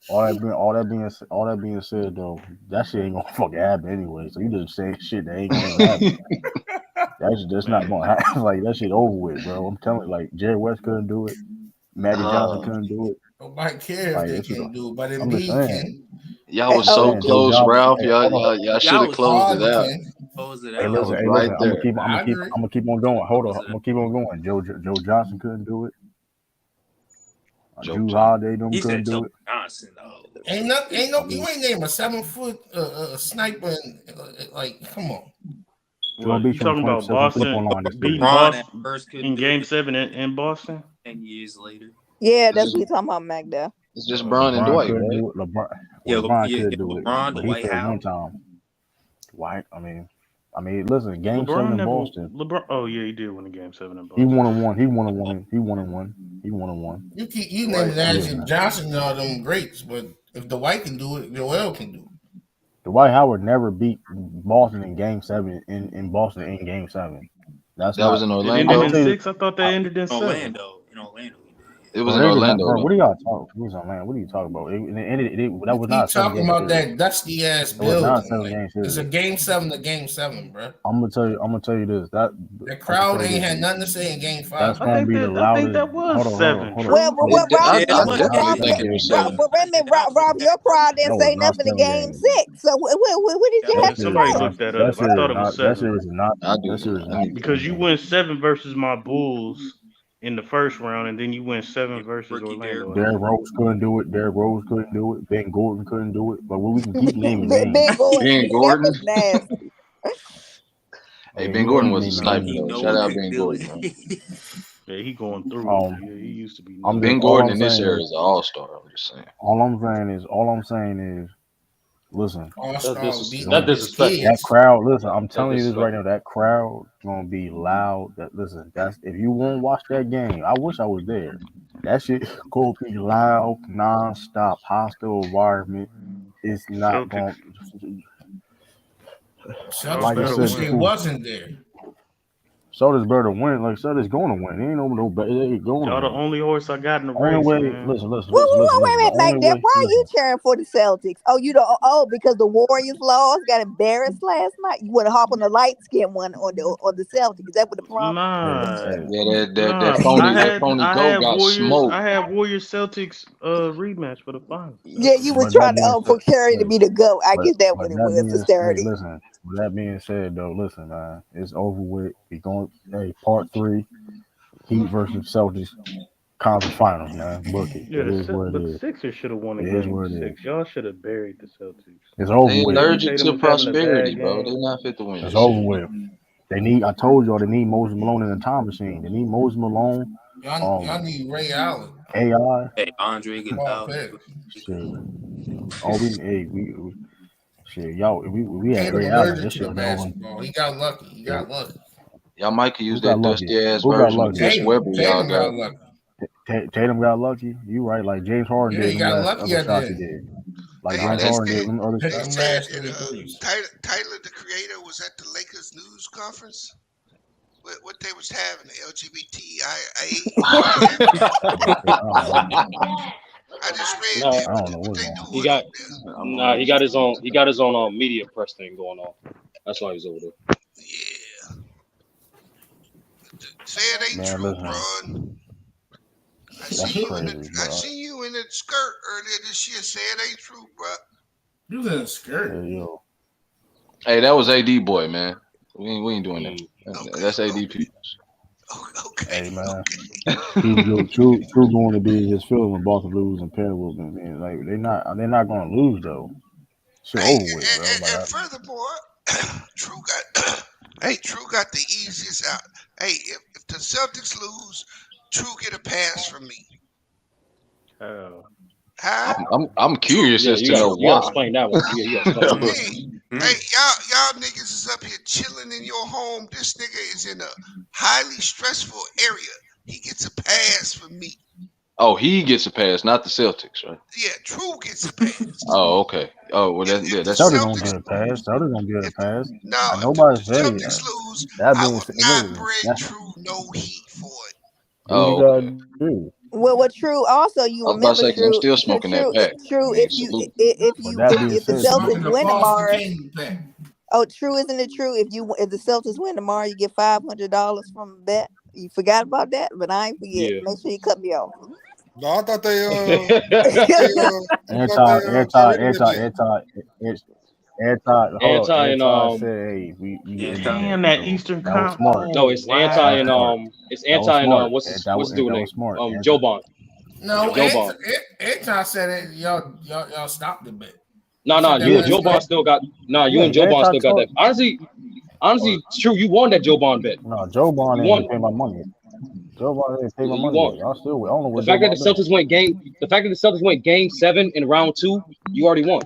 All that being said, though. That shit ain't gonna fucking happen anyway. So you just saying shit that ain't gonna happen. That's just not Man. gonna happen. Like that shit over with, bro. I'm telling you, like Jerry West couldn't do it. Magic Johnson Uh, couldn't do it. Nobody cares if Like they this is. can do it, but I'm just Embiid saying. can. y'all was I'm Oh, so saying Joe close, Johnson. Ralph. Hey, Y'all, hold on. y'all, y'all should Y'all have was closed it Harden out. can. close it Hey, Y'all out. listen. was Hey, right listen. there. I'm I gonna keep. agree. I'm gonna keep on going. Hold on. Close I'm it out. gonna keep on going. Joe Johnson couldn't do it. Joe Drew Johnson. Holiday them He couldn't said do Joe it. Johnson though. Ain't I no. You mean, ain't name a 7 foot sniper. Like, come on. Joel What Beach you from talking about? 27 flip Boston online this beating year. LeBron at Boston first couldn't in do Game it. 7 in Boston? 10 years later. yeah, It's that's just, what he talking about, Mac. There. it's just Oh, Bron and LeBron Dwight, couldn't right? do it. Yeah, LeBron yeah, could yeah. do it, LeBron, but he Dwight failed one Howard. time. Dwight. I mean, listen. Game seven LeBron in never. Boston. LeBron. Oh yeah, he did win the Game 7 in He Boston. won and one. He won and one. He won and one. He won and one. You Dwight name Howard. Magic Yeah. Johnson and all them greats, but if the white can do it, Joel can do it. Dwight Howard never beat Boston in Game 7 in Boston in Game 7. That's That was not. in It ended I'm gonna in Orlando. tell you. 6. I thought that I, ended in 7. In Orlando, he did. It was bro, in they did not. Orlando Bro, what though. are y'all talking? Who's on land? What are you talking about? That You was not keep a seven talking game about series. that dusty ass It was not a building. seven Like, game it's a series. Game 7 to Game 7, bro. I'm gonna tell you. I'm gonna tell you this. That I'm gonna crowd tell you ain't this. had nothing to say in Game That's 5, I gonna man. think be the that I think loudest. that was Hold on, hold on, 7. hold on. Well, True. Hold on. Yeah, I, Rob, it I That was was. not definitely Rob, Yeah, seven think yeah. it games. was seven. But wait a minute, That was Rob, that your crowd didn't That was say not nothing in seven Game games. 6. So what did yeah. you That have Yeah, to series somebody is say? not. looked that That up. I series thought is it was not. That 7. series is not. I That do. series is I not need to seven Because you look games. win 7 versus my Bulls in the first round, and then you win 7 Yeah, versus rookie Derrick Orlando, I Rose. Derrick think. Rose couldn't do it. Derrick Rose couldn't do it. Ben Gordon couldn't do it. But we can keep naming names. Ben Gordon, Ben that Gordon. was nasty. I Hey, mean, Ben we can Gordon keep was a naming Nah, sniper names. He though. know Shout he out couldn't Ben do Gordon, it. man. yeah, he going through it. Um, Yeah, he used to be I'm nasty. just Ben all Gordon I'm in this saying era is is an all-star. I'm just saying. all I'm saying is listen. All That's Star dis- beating that's up Gonna his disrespectful. that kids. crowd? Listen, I'm That's telling you this right now. disrespectful. That crowd gonna be loud. That listen. That's if you won't watch that game. I wish I was there. That shit gonna be loud, non-stop, hostile environment. It's not Celtics. going. Y'all Celtics Like I better better said wish they win. before, wasn't there. Soda's better win. Like Soda's going to win. It ain't no better. They ain't going to Y'all the win. only horse I got in the Only race, way. man. Wait a Listen. The minute, only Mac. That way. why are you Listen. cheering for the Celtics? Oh, you don't. Oh, because the Warriors lost, got embarrassed last night. You want to hop on the light skin one on the Celtics? Is that what the problem? Hey, Nah, hey, Yeah, nah. that phony I goat had got Warriors. smoked. I had Warriors Celtics rematch for the finals. That's Yeah, what you it was but was. that trying to being said, for Curry to hey, be the goat. I guess that but what it that was for being, hey, Saturday. listen. With that being said, though, listen, man, it's over with. We going. Hey, part 3, Heat versus Celtics conference finals, man. Book it. Yeah, It is what but it the is. Sixers should have won a It is game what it is. 6. Y'all should have buried the Celtics. It's over They with. Jason allergic Tatum to was having a prosperity, bad bro. They game. not fit to win It's this over shit. with. They need. I told y'all they need Moses Malone in the time machine. They need Moses Malone. Y'all need Ray Allen, AI. Hey, Andre Paul Iguodala. Pierce. Shit. All we shit. Y'all. We had Tatum Ray Allen. allergic This to shit the would been over. basketball. He got lucky. He Shit. got lucky. Y'all might could use Who got that lucky? dusty ass Who got version of lucky? Chris Webber y'all Tatum got. got lucky. Tatum got lucky. You right, like James Harden Yeah, did he them got last lucky other at the shots he end. did. Like Hey, Nah, James they that's Harden said did them other Hit they shots. them said last that 3 threes. Tyler the Creator was at the Lakers news conference. What they was having the LGBTIA I just read Nah, that. I don't know What what's they going on. he doing got over there? he got his own. He got his own media press thing going on. That's why he's over there. Yeah, say it ain't Man, true, listen, Bron. that's crazy, I bro. seen you in a skirt earlier this year. Say it ain't true, bro. You was in a skirt. Hey, yo, Hey, that was AD boy, man. We ain't doing that. Okay, That's AD people. okay, hey, man. okay. True going to be his feeling when Boston lose and Penn man. Like they're not going to lose though. Shit Hey, over with, bro. and furthermore, True got the easiest out. Hey, if the Celtics lose, True get a pass from me. Oh. Huh? I'm curious Yeah, as to know you got to why. explain that one. You got to explain that one. Hey, y'all niggas is up here chilling in your home. This nigga is in a highly stressful area. He gets a pass from me. Oh, he gets a pass, not the Celtics, right? Yeah, True gets a pass. Oh, okay. Oh, well, If the that's Celtics true. gonna get a pass. Celtics gonna get a pass. No, if Nobody the said it. Celtics lose, That I being will said, not listen, break that's True no heat for it. what you Oh, gotta okay. do. Well, True. Also, you I was about to remember say because I'm True, still smoking that pack. I True. mean, salute. But that being If the said, though, Celtics Smoking the win Boston tomorrow, Candy pack. oh, True, isn't it true? If the Celtics win tomorrow, you get $500 from a bet. You forgot about that, but I ain't forget. Yeah. Make sure you cut me off. No, I thought they Hold on. Anti and Anti said, "Hey, we Yeah, ended that, damn that so Eastern that was Con. smart. no, Oh it's anti That was and wow. smart. it's That was anti and smart. what's his dude That name? was smart. Joe Bond. No, Joe Bond. Anton said it. Y'all stopped a bit. No, He said that you and Yeah, last Joe Bond night. still got you yeah. and Joe Bond Anti still got that. talk. Honestly, true. You won that Joe Bond bet. No, Joe Bond You ain't even won. pay my money. Joe Bond ain't pay my You money won. yet. Y'all still, I don't know The where Joe fact that the Bond been. Celtics went game 7 in round 2, you already won.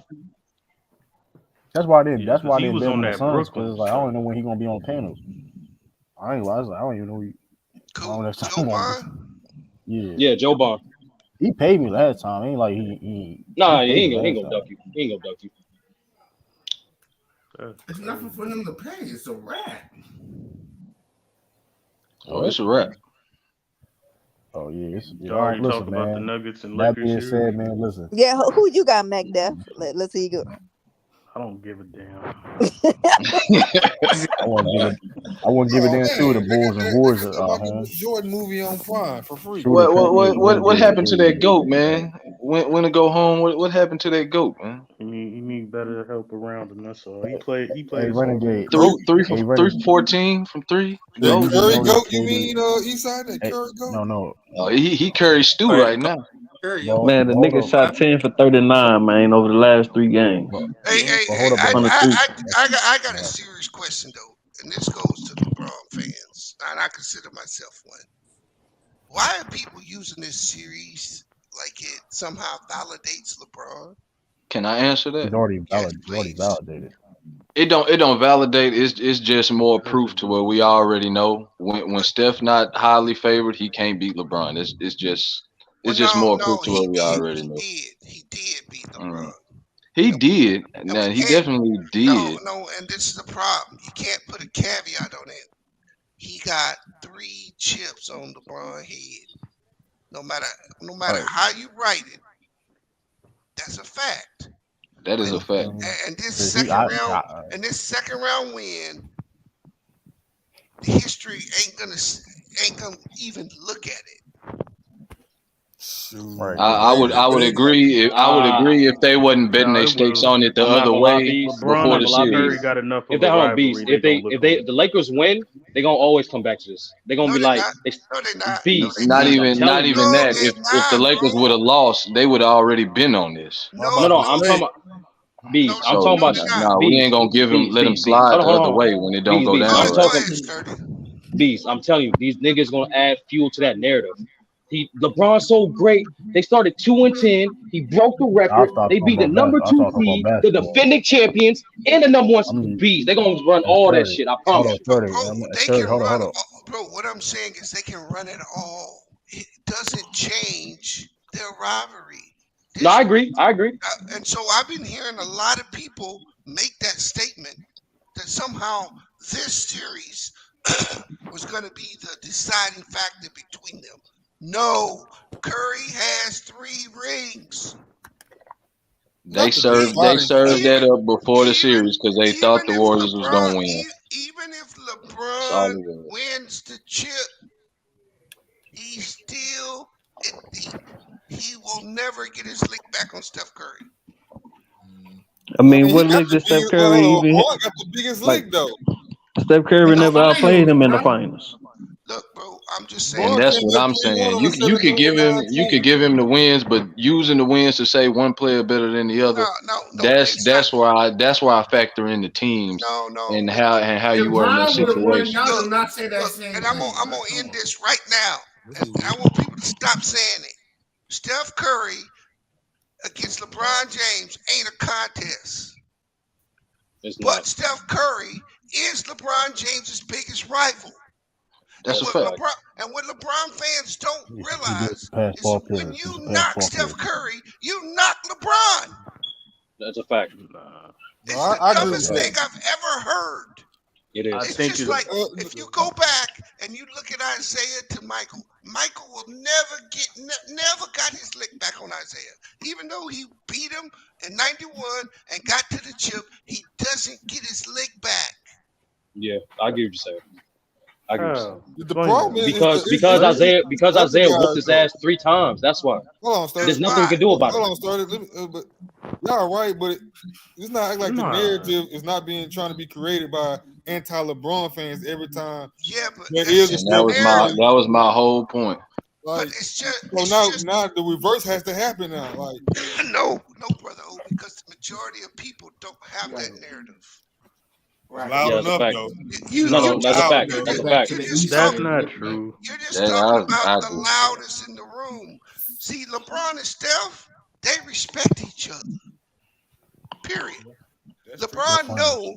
That's why I didn't. Yeah, That's because why I he didn't was bet on on the that Suns because Brooklyn it's like I don't show. know when he gonna be on panels. I ain't. I was like, I don't even know. I don't know if Joe I'm on. Bond? Yeah, Yeah, Joe Bond. he paid me last time. Ain't like he Nah, he paid me ain't last gonna time. duck you. He ain't gonna duck you. That's It's crazy. nothing for them to pay. It's a rat. Oh, it's a wrap. Oh yeah, You already listen, talked about the man. Nuggets and That Lakers being series. said, man, listen. Yeah, who you got, McDuff? Let's see you go. I don't give a damn. I want to give it. I want to give it Oh in man, too. The Bulls and they Warriors got are the Michael home. B. Jordan movie on Prime for free. True to What yeah, happened to that goat, man? When to go home? What happened to that goat, man? He need better help around him. That's all. He played Hey, his whole damn Renegade. career. Hey, Three Renegade. for 14 from 3. Yeah, That Goat. you do Curry know that goat, you KD. mean Eastside? That Hey, Curry goat? no. Oh, he carries Stu Hey, right now. Curry, But, Man, the but hold nigga up. shot 10 for 39, man, over the last 3 games. But, Hey, yeah. hey, but hey! hold up I, though. On the I, street. I got a serious question though, and this goes to LeBron fans, and I consider myself one. Why are people using this series like it somehow validates LeBron? Can I answer He's that? already Yes, valid. He's already please. validated. It don't validate. It's just more Yes, proof it to where do. we already know when Steph not highly favored, he can't beat LeBron. Well, It's just no, more no, proof to where we already he know. did, he did beat Mm. LeBron, He and we, did. and we Now he can't. definitely No, did. no, and this is the problem. You can't put a caveat on it. He got 3 chips on LeBron head. No matter, no matter Right. how you write it, that's a fact. That is And a fact. and this Cause he, second round, and this second round win, the history ain't gonna even look at it. Shoot, right. I would agree. I would agree if they wasn't betting No, their it stakes will. on it the I'm not other gonna lie, way Beast. LeBron I'm before not the and gonna lie, Curry Beast. series. got enough If of a they hold on, Beast, rivalry. They gonna look over. if the Lakers win, they gonna always come back to this. They're gonna No, be they're like, not. No, they're not. No, they're Beast, not. I'm telling you. Not even No, that. they're If the not, Lakers would bro. have lost, they would have already been on this. How No, No, about no, no, I'm they, talking about no, Beast. I'm So talking no, about they're not. no, we ain't gonna let him Beast. slide the other way when it don't go Beast. Go down I'm ahead, right. go talking ahead, Sturdy. Beast. I'm telling you, these niggas gonna add fuel to that narrative. LeBron's so great. They started 2-10. He broke the I'll record. stop They talking beat the about number I'll two start talking about seed, the basketball. defending champions, and the number one I'm beast. They're gonna run it's all that 30. shit. I Hold promise on, you. 30. Bro, they 30. can Hold on, run. hold on. Bro, what I'm saying is they can run it all. It doesn't change their rivalry. No, I This, agree. I agree. and so I've been hearing a lot of people make that statement that somehow this series was going to be the deciding factor between them. No, Curry has 3 rings. They not the served deciding that Even, factor. up before the even, series because they thought even the if Warriors was LeBron, gonna win. even if That's all LeBron it was. wins the chip, he still, he will never get his lick back on Steph Curry. I I mean, mean, he what got league the did Steph biggest. Well, Curry hold on, even hit? Boy got the biggest Like, lick though. Steph Curry In the never outplayed finals, him in the bro. finals. Look, bro, I'm just saying. And Boy that's can't what just I'm play one saying. on a 17 win You could team. give him the wins, but using the wins to say one player better than the other, No, it's not. that's why I factor in the teams No. and how If you were in that Brown would have won, situation. y'all do not say that same And I'm thing, gonna man. Come end on. this right now, and I want people to stop saying it. Steph Curry against LeBron James ain't a contest, It's but not. Steph Curry is LeBron James's biggest rival. That's That's a a fact. fact. What LeBron fans don't He did realize pass is Paul when Pierce. He you passed knock Paul Steph Pierce. Curry, you knock LeBron. That's a fact. Nah, No, It's the I agree with dumbest Yeah. thing that. I've ever heard. It I is. It's think just it. like if you go back and you look at Isaiah to Michael, Michael will never got his lick back on Isaiah. Even though he beat him in 91 and got to the chip, he doesn't get his lick back. Yeah, I get what you're saying. I give you some. The Explain problem that. Because other Isaiah whooped guys his though. ass 3 times. That's why. Hold on, And there's Sturdy. nothing we Why? can do about it. Hold on, Sturdy. Let me, but y'all right, but it's not like the Nah. narrative is not being trying to be created by anti-LeBron fans every time. Yeah, but There that's is a And just that the step was narrative. my whole point. But like it's just so now the reverse has to happen now. Like no, brother O, because the majority of people don't have that narrative. it's Right. loud Yeah, that's a enough fact. though. You No, you no, that's a just Loud fact. enough. That's a Back fact. to the just East That's talking. not again, man. true. You're just Dang, talking about I the agree. loudest in the room. See, LeBron and Steph, they respect each other. Period. That's true. LeBron know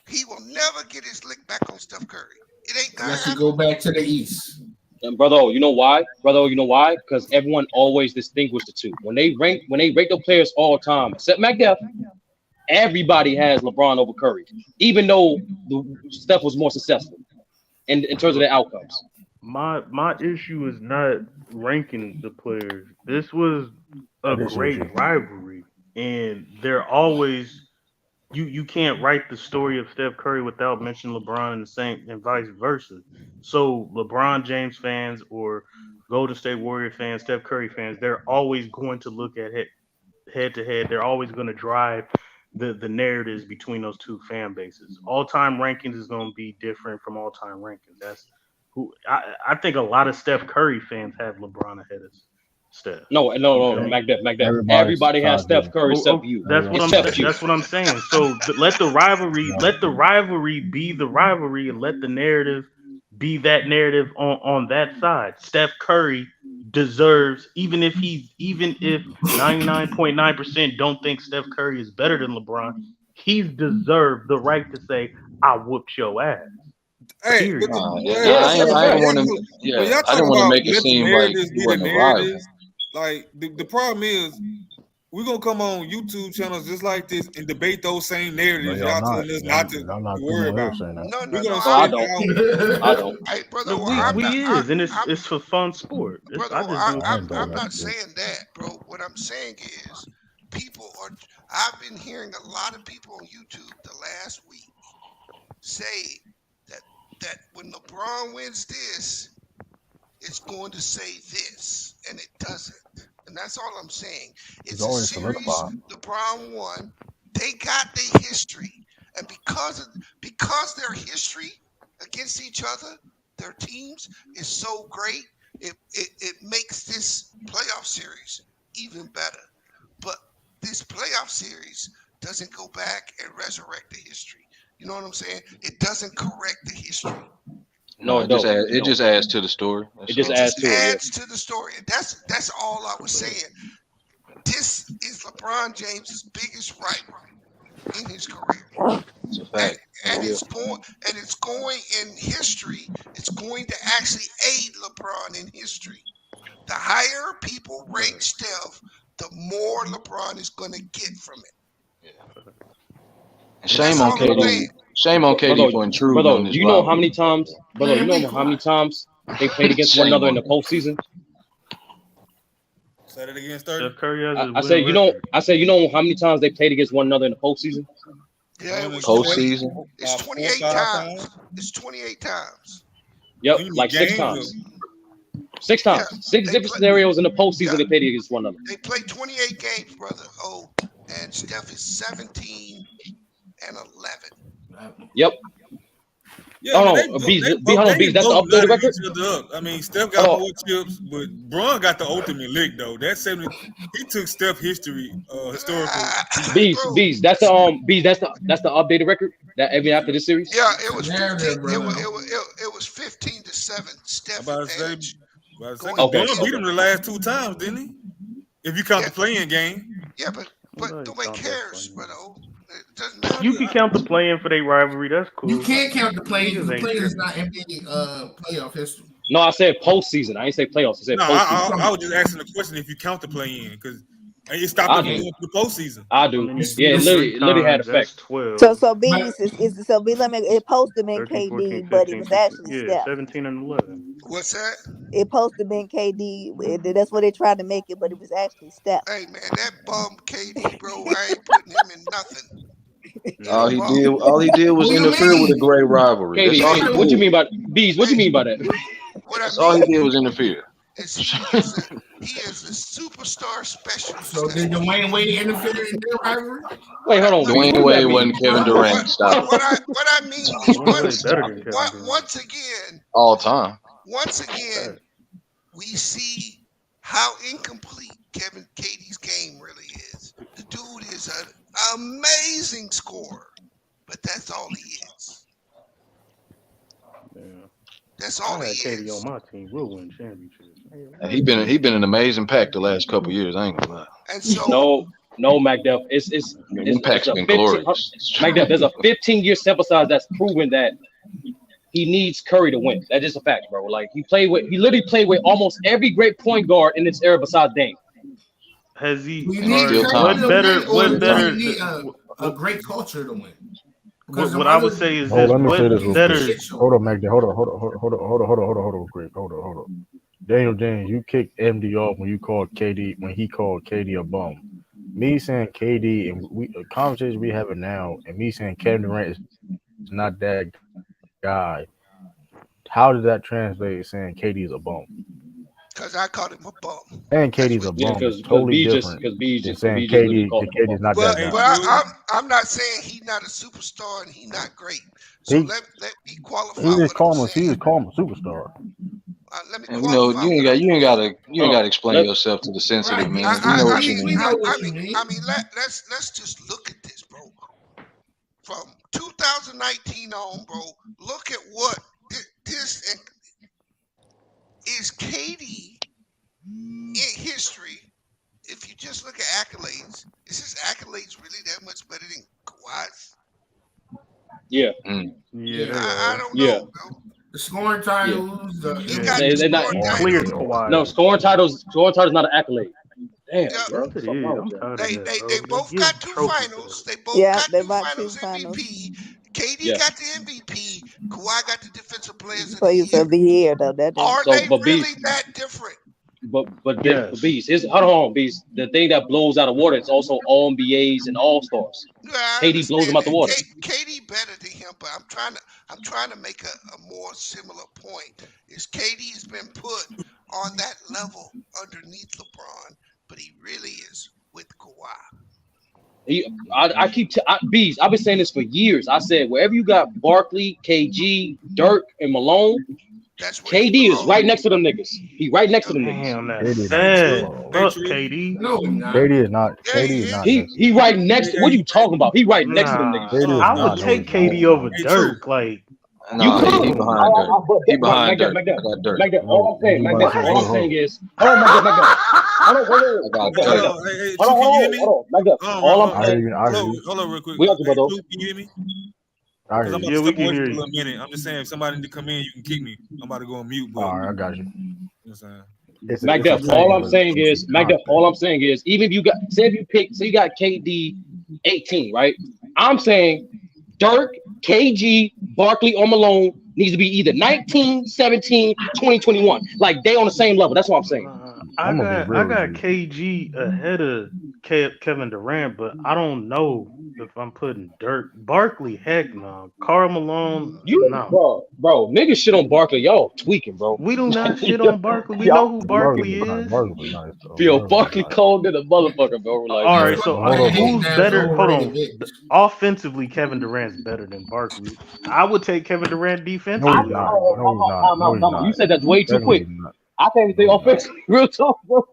he will never get his lick back on Steph Curry. It ain't gonna Unless you happen. go back to the East. And brother, you know why? Brother, you know why? Because everyone always distinguished the two. When they rate the players all the time, except McDuff, everybody has LeBron over Curry, even though Steph was more successful in terms of their outcomes. My issue is not ranking the players. This was a That is your great issue. rivalry, and they're always you can't write the story of Steph Curry without mentioning LeBron and the same and vice versa. So LeBron James fans or Golden State Warrior fans, Steph Curry fans, they're always going to look at head to head. They're always going to drive the narratives between those two fan bases. All time rankings is going to be different from all time rankings. That's who I think a lot of Steph Curry fans have LeBron ahead of Steph. No, You feel me? McDuff. Everybody's Everybody has trying to Steph Curry except you. That's what I'm Except saying. you. That's what I'm saying. So let the rivalry be the rivalry, and let the narrative be that narrative on that side. Steph Curry deserves, even if 99.9% don't think Steph Curry is better than LeBron, he's deserved the right to say, "I whooped your ass." Hey, but Period. Yeah, hey, that's a I didn't fact. want to. when Yeah, y'all I talk didn't want to about make it let the seem like narratives he be the wasn't a rival. narratives, like the problem is we're gonna come on YouTube channels just like this and debate those same No, narratives y'all y'all not. telling us not to Y'all not worry coming on about. here saying that. We're gonna No, I spend don't. out. I don't. Hey, brother, No, well, we I'm not. we is, and it's for fun sport. Brother, I just do it I for ain't doing I'm sport. that not shit. saying that, bro. What I'm saying is, people are. I've been hearing a lot of people on YouTube the last week say that when LeBron wins this, it's going to say this, and it doesn't. And that's all I'm saying. It's It's a already series. solidified. LeBron won. They got their history, and because their history against each other, their teams is so great. It makes this playoff series even better. But this playoff series doesn't go back and resurrect the history. You know what I'm saying? It doesn't correct the history. No, No, it don't. It it don't. just adds to the story. It That's just It all. adds just to it. Yeah. adds to the story. That's all I was saying. This is LeBron James's biggest rival in his career. It's a And fact. and Yeah. it's going in history. It's going to actually aid LeBron in history. The higher people rate Steph, the more LeBron is going to get from it. And And that's shame on all I'm KD. saying. Shame on KD Brother, for intruding on do this you know how rivalry. many times, brother? You Man, be know how many quiet. times they played against one Shame another in on the him. postseason? Say that again, Steph 30. Curry has a I winning said, record. you know how many times they played against one another in the postseason? Yeah, it Won was against that 20. Postseason. It's about 28 4 or 5 times. times. It's 28 times. Yep, When you mean like six games or times. Six Yeah, times. Six they different play. scenarios in the Yeah, postseason they played against one another. they played 28 games, brother. Oh, and Steph is 17 and 11. Yep. yeah, I Oh mean no, hold on, they Bees. That's the both updated lighting record. each other up. I mean, Steph got Hold on, more chips, but Bron got the ultimate lick though. That 70, he took Steph history, historical. Bro, Bees. That's the updated record that even after this series. yeah, It's it a was 15. narrative, brother. It was 15-7 I'm Steph about to say, advantage going because into Okay, Bron this. beat okay. him the last 2 times, didn't he? If you count Yeah, the playing game. yeah, but Nobody nobody count that cares, playing. brother. Oh, it doesn't matter. You can count the play-in for their rivalry. That's You cool. can't count the players Niggas because the ain't players is tripping. not NBA playoff history. No, I said postseason. I didn't say playoffs. I said No, postseason. I was just asking the question if you count the play in because it stopped I them from do. going to the postseason. I I do. mean, you It's, beat Yeah, it them it's three literally had times. effect. That's 12. So but Bees is so B let me it posted been 13, 14, KD, but it 15, was 16. actually Yeah, Steph. 17 and 11. What's that? It posted been KD. That's what they tried to make it, but it was actually Steph. Hey man, that bum KD, bro. I ain't putting him in nothing. All he did was What do you interfere with a mean? great rivalry. That's Katie, all he what you did. mean by bees? What you mean by that? What I That's all he mean did was interfere. is he is a superstar specialist. So That's did what he Dwayne is. Wade interfere in their rivalry? Wait, hold on, What, bees. Dwayne What does that Wade mean? wasn't Kevin Durant. Stop it. what I mean is Dwayne Wade better than Kevin Durant. once again, All time. we see how incomplete Kevin Katie's game really is. The dude is an amazing scorer, but that's all he is. Yeah. That's all I he had Katie is. on my team. We'll win championships. He been an amazing pack the last couple years. I ain't gonna lie. And so No, MacDuff. Them packs a been 15. glorious. MacDuff, there's a 15-year sample size that's proven that he needs Curry to win. That's just a fact, bro. Like he literally played with almost every great point guard in this era besides Dame. Has he? Do you And need still Curry time. to What win, or do you better? need a great culture to win? Because What I would say is Hold this: on, let me say what this real better? quick. Hold on, Magda. Hold on, quick. Hold on. Daniel James, you kicked MD off when he called KD a bum. Me saying KD and the conversation we having now, and me saying Kevin Durant is not that guy. How did that translate saying KD is a bum? because I called him a bum. Saying KD's a Yeah, bum is because totally B different just than saying literally called him a KD's bum. not But that but guy. I'm not saying he's not a superstar and he's not great. So He let me qualify he just what I'm call him he saying. just call him a superstar. Let me And qualify what I'm you ain't gotta Hold on. explain yourself to the sensitive Right. man. We know what you We mean. know what you mean. let's just look at this, bro. From 2019 on, bro, look at what this is. Katie in history. If you just look at accolades, is his accolades really that much better than Kawhi's? Yeah. Yeah, they I are. don't Yeah. know, bro. The scoring titles, He Yeah, got They're the not. scoring he titles. cleared Kawhi. No, scoring titles not an accolade. Damn, Yeah, bro. Yes, it Fuck is. wrong I'm with y'all? tired of that, they bro. They both give got two trophies for finals. that. They both Yeah, got they two about two finals finals. MVP. KD Yeah. got the MVP. Kawhi got the Defensive Players of the Players Year. of the year, though. That is. Are So, they but really bees, that different? Yes. bees. Hold on, bees. The thing that blows out of water is also all NBAs and All Stars. Yeah, I KD blows them understand out the that. water. KD better than him, but I'm trying to make a more similar point. Is KD has been put on that level underneath LeBron, but he really is with Kawhi. Bees. I've been saying this for years. I said wherever you got Barkley, KG, Dirk, and Malone, That's where he KD is right belongs. next to them niggas. He right next to them niggas. Damn, that's KD sad. not. Fuck KD. No, not. KD is not. Yeah, he KD is is. not next. He right next. What are you talking about? He right next to them Nah, niggas. KD is I would not. No, take he's not. KD over Hey, True. Dirk. Like, You Nah, could. he behind Dirk. He behind Dirk. I got Dirk. All I'm saying, Nobody said. all I'm saying is, hold on, Magda. Hold on, I got Hold Dirk. on. Hey, True, can you hear me? Hold on, Magda. All I'm I hear saying, you. I hear you. Hold on real quick. we got you, Hey, brother. True, can you hear me? I Because hear I'm about you. to yeah, we step can away hear for a you. little minute. I'm just saying, if somebody need to come in, you can kick me. I'm about to go on mute, but All right, I got you. you know what I'm saying? It's a Magda, thing, all I'm but saying is, Magda, content. all I'm saying is, even if you got, say if you pick, say you got KD 18, right? I'm saying Dirk, KG, Barkley, or Malone needs to be either 19, 17, 20, 21. Like they on the same level. That's what I'm saying. I I'm gonna be got real with you. KG ahead of Kevin Durant, but I don't know if I'm putting Dirk. Barkley, heck no. Karl Malone, no. Bro, niggas shit on Barkley. Y'all tweaking, bro. We do not shit on Barkley. We know Y'all, who Barkley Barkley is nice. is. Barkley nice though. feel Barkley Barkley nice. cold than a motherfucker, bro. Like, All Yeah, right, so hold on. who's That's better? Hold overrated, on. bitch. Offensively, Kevin Durant's better than Barkley. I would take Kevin Durant No, he's defensively. not. No, he's not. No, he's You not. said that's way too Definitely quick. not. I can't say No, he's not. offensively. Real talk, bro.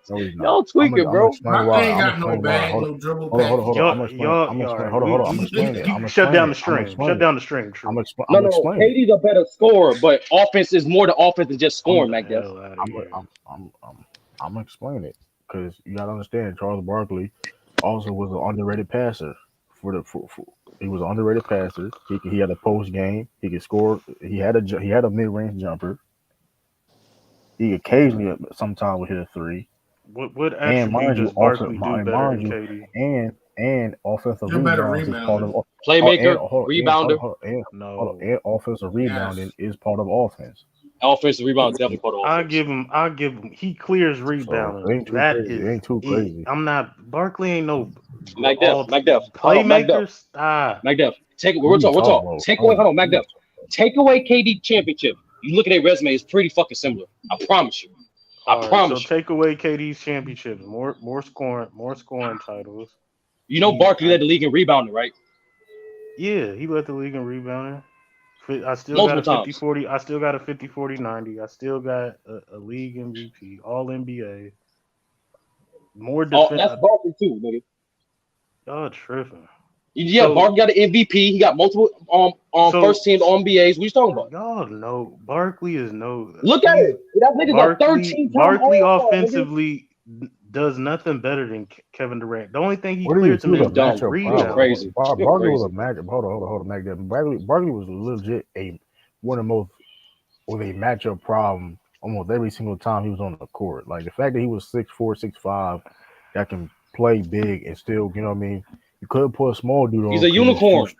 No, he's not. Y'all tweaking, I'm gonna bro. explain Barkley why. ain't I'm gonna got no explain why. bag, no dribble Hold on. package. I'm gonna explain. I'm gonna All explain. right. Hold on. I'm You, gonna explain it. you I'm can gonna shut explain down it. the I'm gonna stream. explain Shut it. down the stream. True. No, I'm explaining it. KD's a better scorer, but offense is more than offense than just Get scoring, the Mac Def. hell out of I'm here. I'm gonna explain it because you gotta understand. Charles Barkley also was an underrated passer. He was an underrated passer. He had a post game. He could score. He had a mid range jumper. He occasionally sometimes would hit a three. What And attribute mind you, does Barkley do better than KD? and offensive You're better rebounds is part rebounder. of Playmaker, rebounder. No. and offensive rebounding Yes. is part of offense. Offensive rebound is definitely part of offense. I'll give him. He clears So rebounding. it ain't too That crazy. is It ain't too it. crazy. I'm not. Barkley ain't no But all MacDuff. Hold on, MacDuff. playmakers, stop. MacDuff. What We're are you talking. talking about? Take away. Hold on, MacDuff. Take away KD championship. You look at their resume; it's pretty fucking similar. I promise you. All right, so take away KD's championships, more scoring titles. You know Barkley led the league in rebounding, right? Yeah, he led the league in rebounding. I still Multiple got a times. 50-40. I still got a 50-40-90. I still got a league MVP, all NBA. More defense. That's Barkley too, nigga. Y'all tripping. Yeah, Barkley got an MVP. He got multiple first team NBAs. What you talking about? Y'all know Barkley is no. Look at it. That nigga's a 13-time Barkley All-Star, offensively does nothing better than Kevin Durant. The only thing he What do you cleared to me do is to match up rebound. Crazy. Barkley was a matchup. Hold on, MacDuff. Barkley was legit one of the most with a matchup problem almost every single time he was on the court. Like the fact that he was 6'4", 6'5", that can play big and still, you know what I mean? You couldn't put a small dude on. He's a unicorn.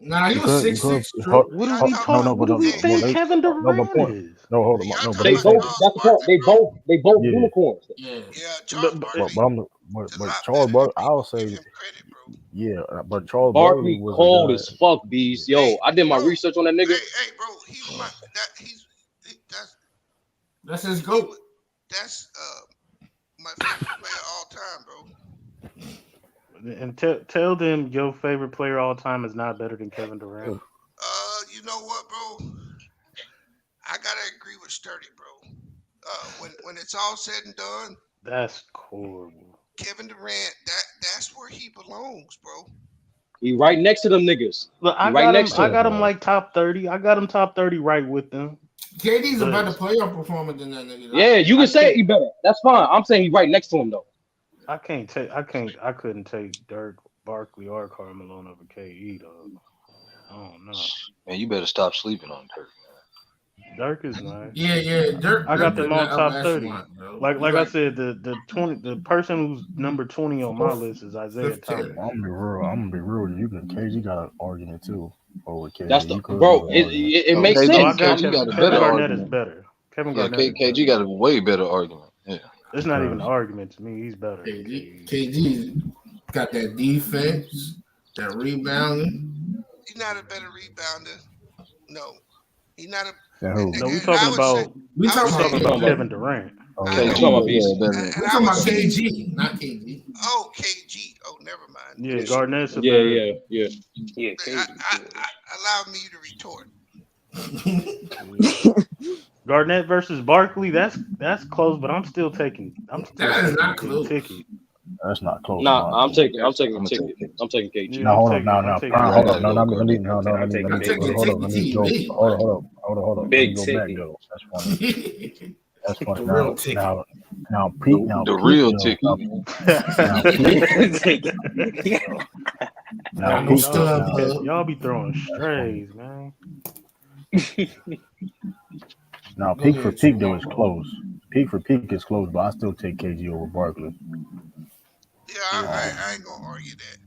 Nah, he was 6'6". What are we talking? What do we think Kevin Durant is? No, hold on. No, but they both. That's the point. They both unicorns. Yeah, Charles Barkley. But Charles Barkley, I'll say, yeah, but Charles Barkley was cold as fuck, bees. Yo, I did my research on that nigga. Hey, bro, that's his GOAT. That's my favorite player of all time, bro. And tell them your favorite player all time is not better than Kevin Durant. You know what, bro? I gotta agree with Sturdy, bro. When it's all said and done, that's horrible. Kevin Durant, that's where he belongs, bro. He right next to them niggas. Look, I got him like top 30. I got him top 30 right with them. KD's a better playoff performer than that nigga. Yeah, you can say he better. That's fine. I'm saying he's right next to him though. I couldn't take Dirk, Barkley, or Carmelo over KE though. I don't know. Man, you better stop sleeping on Dirk. Dirk is nice. Yeah. Dirk. I got them on top 30. Like right. I said, the person who's number 20 on my list is Isaiah Thomas. I'm gonna be real. You can KG got an argument too over KG. That's the bro. It makes KG, sense. KG got a Kevin better Garnett argument. is better. Kevin Yeah, Garnett. KG got a way better argument. Yeah. It's not even an argument to me. He's better. KG got that defense, that rebounding. He's not a better rebounder. No, he's not a. No, we talking about Kevin Durant. We're talking about KG, not KG. Oh, KG. Oh, never mind. Yeah, Garnett's a yeah. Allow me to retort. Garnett versus Barkley, that's close, but I'm still taking that is not close. Ticket. That's not close. Nah, I'm taking KG. No, hold on, no. Hold on, hold on. Big ticket. That's funny. That's funny. Now, Pete. Now, the real ticket. Y'all be throwing strays, man. Now, peak for peak though is close. Peak for peak is close, but I still take KG over Barkley. Yeah, I ain't gonna argue that.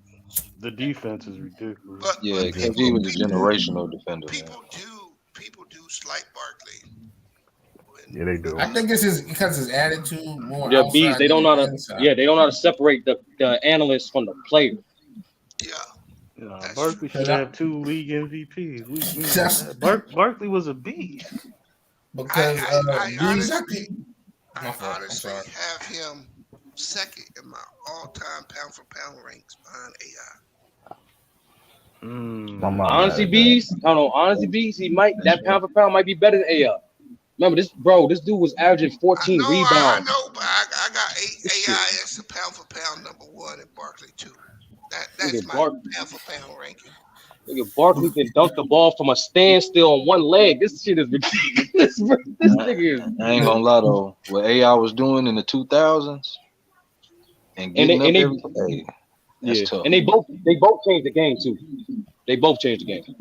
The defense is ridiculous. But KG was a generational defender. People do slight Barkley. Yeah, they do. I think it's because his attitude more. Yeah, bees. They don't know how to. Yeah, they don't know how to separate the analyst from the player. Yeah. Barkley should have 2 league MVPs. Barkley was a beast. Because I honestly have him second in my all-time pound-for-pound ranks behind AI. Honestly, bees. Honestly, bees. He might that pound for pound might be better than AI. Remember this, bro. This dude was averaging 14 rebounds. I know, but I got AI as the pound-for-pound number 1 and Barkley 2. That's my pound-for-pound ranking. Nigga, Barkley can dunk the ball from a standstill on one leg. This shit is ridiculous. This nigga is. I ain't gonna lie though. What AI was doing in the 2000s and getting up every day, that's tough. And they both changed the game too. They both changed the game.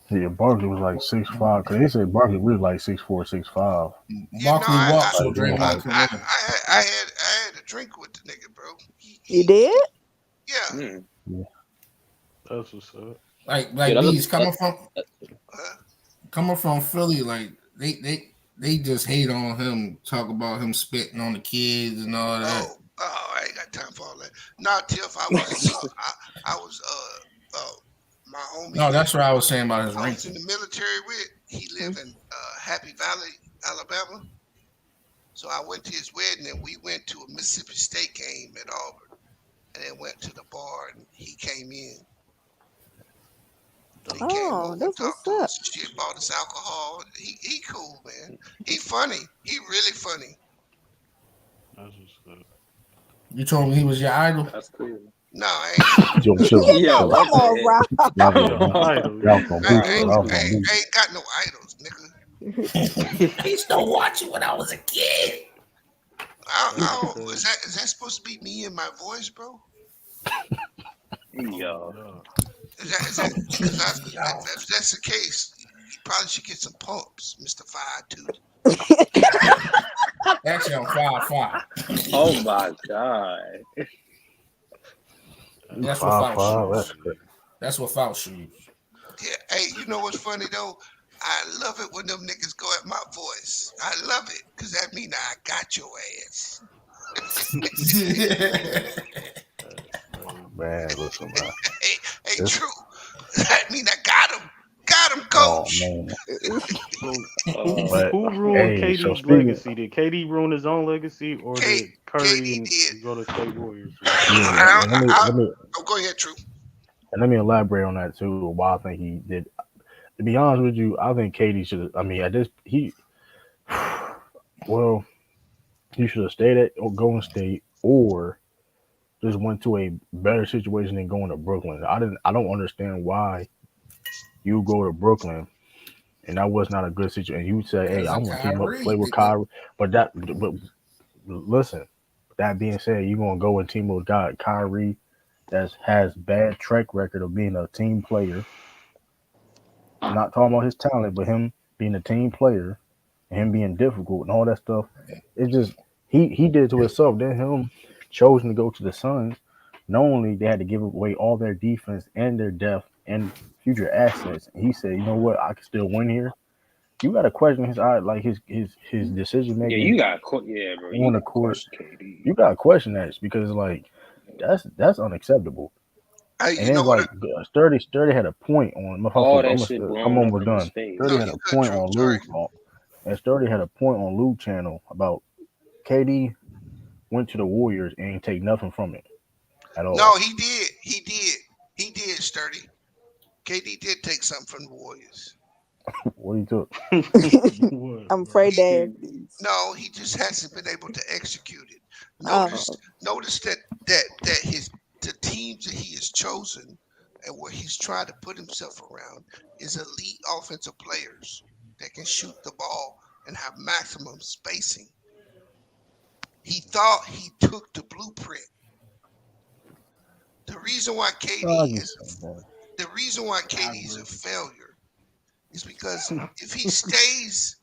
Yeah, Barkley was like 6'5", because they said Barkley really like 6'4", 6'5". Barkley walks so Draymond. I had a drink with the nigga, bro. You did? Yeah. That's what's up. Like these coming from Philly, like they just hate on him, talk about him spitting on the kids and all that. Oh, I ain't got time for all that. Not Tiff. I was my homie No, that that's what I was saying about his I was in ranking. the military with. He lived in Happy Valley, Alabama. So I went to his wedding, and we went to a Mississippi State game at Auburn, and then went to the bar, and he came in. He came Oh, over, that's talked what's to up. us, shit, bought us alcohol. He cool, man. He funny. He really funny. That's what's up. You told me he was your idol. That's cool. No, I ain't. Yo, chill, Yo, chill. Come what on, the Rob. Y'all Yo, gonna, idol. y'all gonna beat, I ain't, y'all I gonna ain't, beat. I ain't got no idols, nigga. I used to watch it when I was a kid. I don't, Okay. is that supposed to be me and my voice, bro? Oh my Yo. god. Is that because Yo. if that's the case, you probably should get some pumps, Mister 5'2". Actually, I'm 5'5". Oh my god. You That's without 5'5". That's shoes. crazy. That's without shoes. Yeah, hey, you know what's funny though? I love it when them niggas go at my voice. I love it because that mean I got your ass. Man, listen, man. Hey, This, true. That mean I got him. Got him, oh coach. man. So But who ruined hey, so KD's speaking, legacy? Did KD ruin his own legacy, or K, did Curry KD and did. the Golden State Warriors? yeah, and Oh, go ahead, true. let me elaborate on that too. Why I think he did. To be honest with you, I think Katie should. I mean, at this well, he should have stayed at Golden State or just went to a better situation than going to Brooklyn. I don't understand why you go to Brooklyn and that was not a good situation. You say, "Hey, Because I of want to team up, Kyrie, play with nigga. Kyrie," but listen. That being said, you gonna go and team with Kyrie that has bad track record of being a team player. Not talking about his talent, but him being a team player and him being difficult and all that stuff. It's just he did it to himself. Then him choosing to go to the Suns. Not only they had to give away all their defense and their depth and future assets, and he said, "You know what? I can still win here." You got to question his like his decision Yeah, making you got yeah, bro. You on the got court. question KD. You got to question that because like that's unacceptable. Hey, And you know then what? like Sturdy had a point on. All I'm that shit I'm blown up almost in his done. face. Sturdy No, had you a good, point true. on Sorry. Lou, and Sturdy had a point on Lou channel about KD went to the Warriors and ain't take nothing from it at No, all. he did. He did. He did, Sturdy. KD did take something from the Warriors. What he took? What, I'm bro? afraid to ask these. No, he just hasn't been able to execute it. Notice, Oh, notice that his the teams that he has chosen and where he's tried to put himself around is elite offensive players that can shoot the ball and have maximum spacing. He thought he took the blueprint. The reason why KD I is just the reason why I KD is agree. a failure is because if he stays,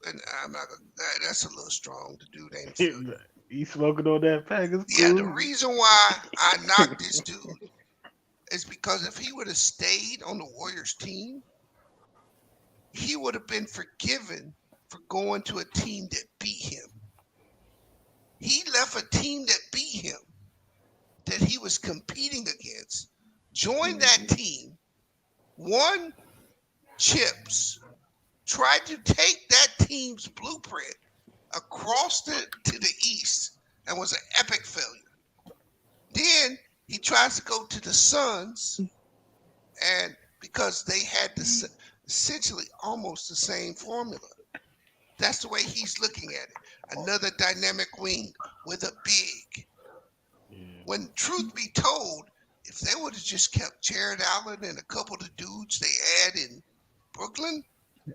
and I'm not gonna, that's a little strong. The dude ain't a failure. He smoking on that pack. It's Yeah, the cool. reason why I knocked this dude is because if he would have stayed on the Warriors team, he would have been forgiven for going to a team that beat him. He left a team that beat him, that he was competing against, joined that team, won chips, tried to take that team's blueprint across to the East, and was an epic failure. Then he tries to go to the Suns, and because they had essentially almost the same formula. That's the way he's looking at it. Another dynamic wing with a big. Yeah. When truth be told, if they would have just kept Jared Allen and a couple of the dudes they had in Brooklyn,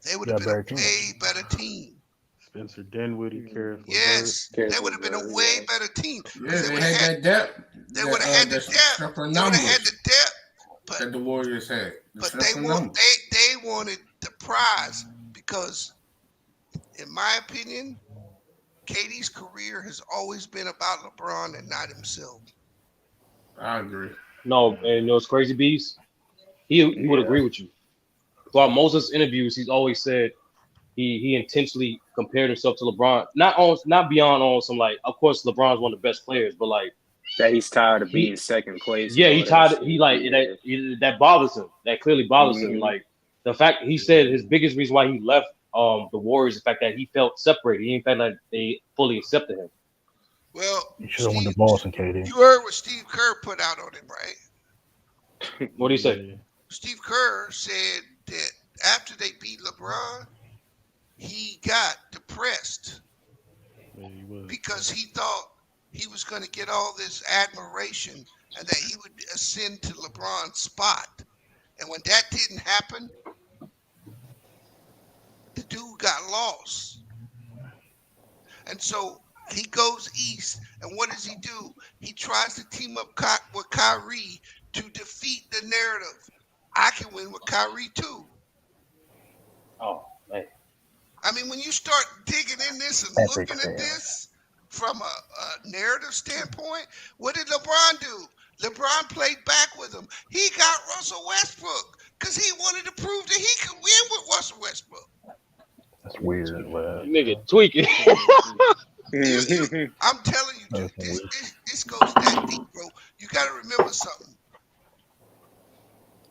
they would have got been a better team. way better team. Spencer Dinwiddie, Karis LeVert. Yes, they Karis would have been a LeVert, way yeah. better team Yeah, because they had that depth. they would have had the That depth. strength of They would have had numbers the depth, but that the Warriors had. The but strength of numbers. they wanted the prize because, in my opinion, KD's career has always been about LeBron and not himself. I agree. No, and you know it's crazy, beast. He would Yeah. agree with you. Throughout most of his interviews, he's always said he intentionally compared himself to LeBron. Not beyond on some like, of course LeBron's one of the best players, but like That he's tired of being he second place and yeah, all he that tied shit. he like Yeah. that bothers him. That clearly bothers him. hmm Like the fact he said his biggest reason why he left the Warriors, the fact that he felt separated. He didn't feel like they fully accepted him. Well, You should have won the Steve, Boston, KD. you heard what Steve Kerr put out on him, right? What do you say? Yeah. Steve Kerr said that after they beat LeBron, he got depressed Yeah, he was. because he thought he was going to get all this admiration and that he would ascend to LeBron's spot. And when that didn't happen, the dude got lost. And so he goes east, and what does he do? He tries to team up with Kyrie to defeat the narrative. I can win with Kyrie too. Oh man. I mean, when you start digging in this and Epic looking fail. at this from a narrative standpoint, what did LeBron do? LeBron played back with him. He got Russell Westbrook because he wanted to prove that he could win with Russell Westbrook. That's weird, man. Nigga tweaking. I'm telling you, dude, this goes that deep, bro. You got to remember something.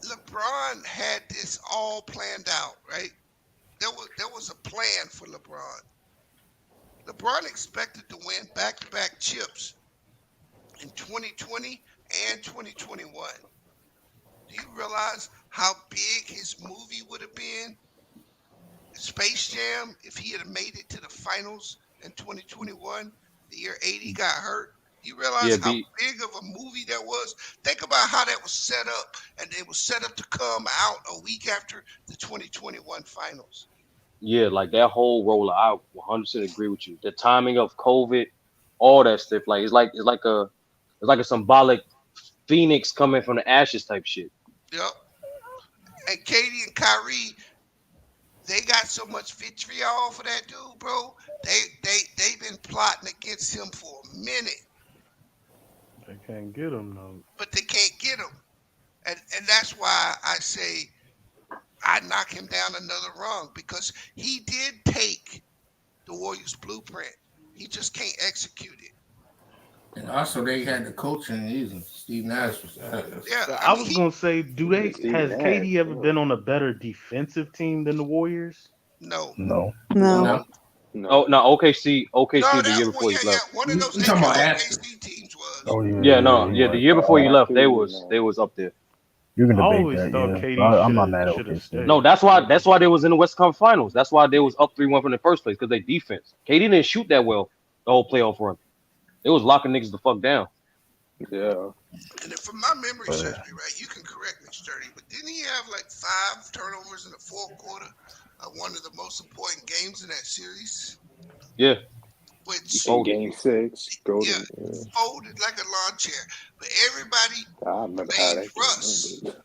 LeBron had this all planned out, right? There was a plan for LeBron. LeBron expected to win back-to-back chips in 2020 and 2021. Do you realize how big his movie would have been? Space Jam, if he had made it to the finals in 2021, the year 80 got hurt. You realize how big of a movie that was? Think about how that was set up, and it was set up to come out a week after the 2021 finals. Yeah, like that whole roller, I 100% agree with you. The timing of COVID, all that stuff, like it's like a symbolic phoenix coming from the ashes type shit. Yep. And Katie and Kyrie, they got so much vitriol for that dude, bro. They've been plotting against him for a minute. They can't get him though. But they can't get him. And that's why I say I knock him down another rung, because he did take the Warriors blueprint. He just can't execute it. And also, they had the coaching. Steve Nash was. Yeah, I was gonna say, has KD ever been on a better defensive team than the Warriors? No. No. No. Oh no, OKC No, the year before he left. one of those You talking about OKC teams was. Oh The year before he left, they was up there. You can I debate always that, thought yeah. KD But I'm not mad at should have OKC. stayed. No, that's why they was in the West Conference Finals. That's why they was up 3-1 from the first place, because they defense. KD didn't shoot that well the whole playoff run. They was locking niggas the fuck down. Yeah. And if my memory serves me right, you can correct me, Sturdy, but didn't he have like 5 turnovers in the fourth quarter of one of the most important games in that series? Yeah. Which Game 6, golden. folded like a lawn chair. But everybody I remember how that Russ. ended.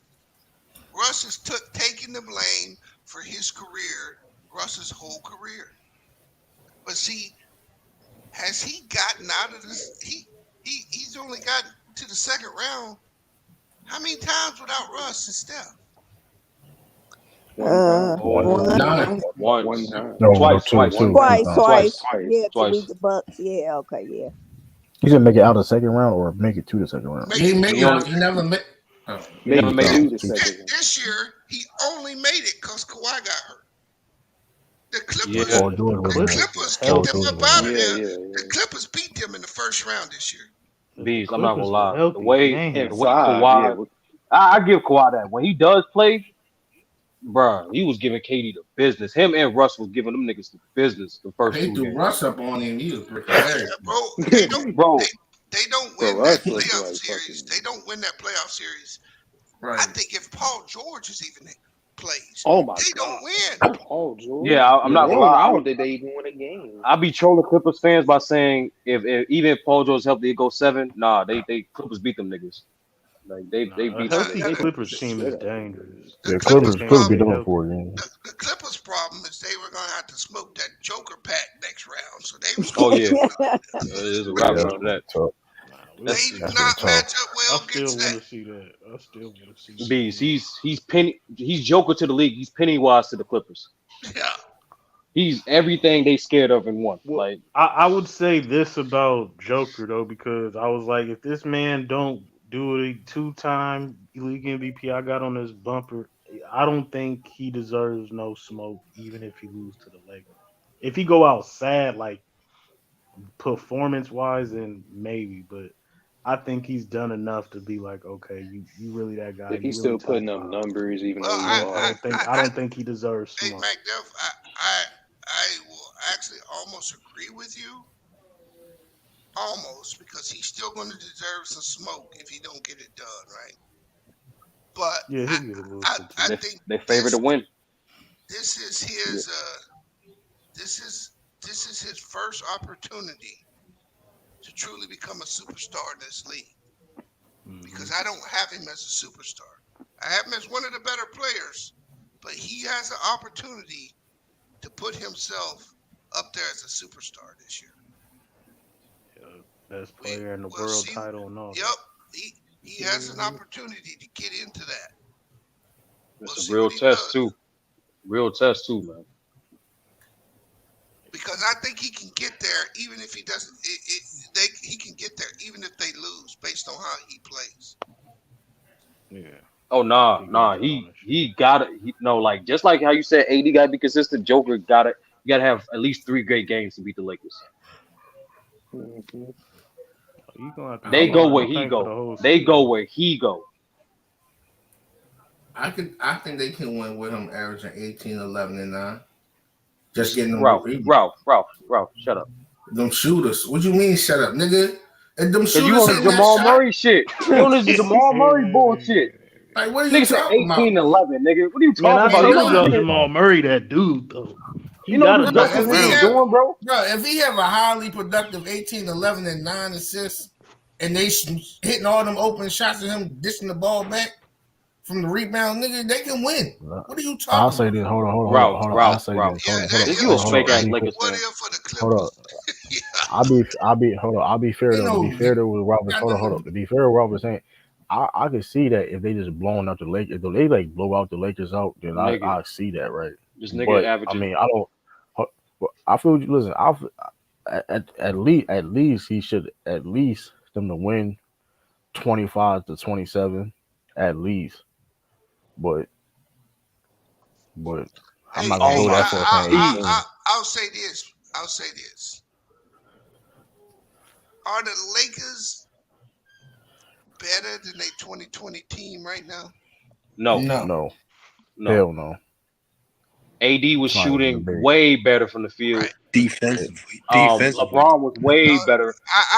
Russ is taking the blame for his career, Russ's whole career. But see, has he gotten out of this? He's only gotten to the second round. How many times without Russ and Steph? One time. No, Twice. Twice. Yeah, Twice. to beat the Bucks. Yeah, okay, yeah. He's gonna make it out of the second round or make it to the second round. He never made. He never made it. This year, he only made it because Kawhi got hurt. The Clippers, Yeah. the Clippers kept them up out of there. The Clippers beat them in the first round this year. Bees, I'm not gonna Clippers lie. were The way healthy. Kawhi, I give Kawhi that. When he does play, bro, he was giving KD the business. Him and Russ was giving them niggas the business the first They 2 threw games. Russ up on him. He was freaking Yeah, bro, they don't, Bro, they don't win Russ that was playoff like series. They don't win that playoff series. right. I think if Paul George is even plays, Oh my they God. don't win. Paul George. yeah, I'm not gonna I lie. don't think they even win a game. I be trolling Clippers fans by saying if even if Paul George healthy, it go 7. Nah, they Clippers beat them niggas. Like they A beat healthy them. Clippers team is dangerous. Yeah, Clippers Clippers be problem- done for again. The Clippers' problem is they were going to have to smoke that Joker pack next round. So they was Oh going yeah, there's a wrap up for that. So, they do that's not tough. match up I well still against want that. to see that. I still want to see that. Bees, he's Joker to the league. He's Pennywise to the Clippers. Yeah. He's everything they scared of in one. Well, Like I would say this about Joker though, because I was like, if this man don't do a 2-time league MVP, I got on his bumper. I don't think he deserves no smoke, even if he lose to the Lakers. If he go out sad, like performance wise, then maybe. But I think he's done enough to be like, okay, you really that guy, If you he's really still top putting up five. numbers, even Well, though he Yeah, lost, I don't think he deserves hey, smoke. McDuff, I will actually almost agree with you, almost, because he's still going to deserve some smoke if he don't get it done right. But Yeah, he'll get a little bit I too. think they favor to win. this is yeah. his this is this is his first opportunity to truly become a superstar in this league. Because I don't have him as a superstar. I have him as one of the better players, but he has an opportunity to put himself up there as a superstar this year. Yeah, best player in the We'll world see. title and all Yep, that. he has an opportunity to get into that. We'll It's a see real what he test does. too. Real test too, man. Because I think he can get there even if he doesn't. He can get there even if they lose based on how he plays. Yeah. Oh nah. He got it. No, like just like how you said, AD got to be consistent. Joker got it. You got to have at least 3 great games to beat the Lakers. Mhm. You gonna have to They do go all where that. he Think for the go. whole They season. go where he go. I think they can win with him averaging 18, 11, and 9. Just getting them rebounds. Ralph, shut up. Them shooters. What you mean shut up, nigga? And them Cause you shooters on the hitting that Jamal shot. Murray shit. You on this Jamal Murray bullshit. Like, what are you Nigga said talking about? 18-11, nigga. What are you Man, talking I about? Man, You told know y'all this nigga. Jamal Murray that dude though. He You know got this enough Russell if he Wilson around. have, doing, bro. bro, if he have a highly productive 18, 11, and 9 assists, and they hitting all them open shots and him dishing the ball back from the rebound, nigga, they can win. What are you I'll talking say about? this. Hold on, hold on, hold on, Ralph, hold on. I'll Ralph, say Ralph. this. Yeah, Hold on, hold that on, This you a hold on, hold fake on. ass illustrates Lakers what fan. if for the Hold Clippers. up. Hold on. I'll be fair Ain't though. To no be fair though with Robert, got hold on. nothing. To be fair with Robert saying, I can see that if they just blowing out the Lakers, if they like blow out the Lakers out, then Nigga. I see that, right? This nigga But I averaging mean, I don't. I feel. Listen, at least he should at least them to win 25-27, at least. But I'm Hey, not gonna oh go hey, my that far saying 18. I'll say this. I'll say this. Are the Lakers better than a 2020 team right now? no, No. No, no. hell no. AD was It's not even shooting debate. way better from the field. Right. Defensively, defensively. LeBron was way No, better.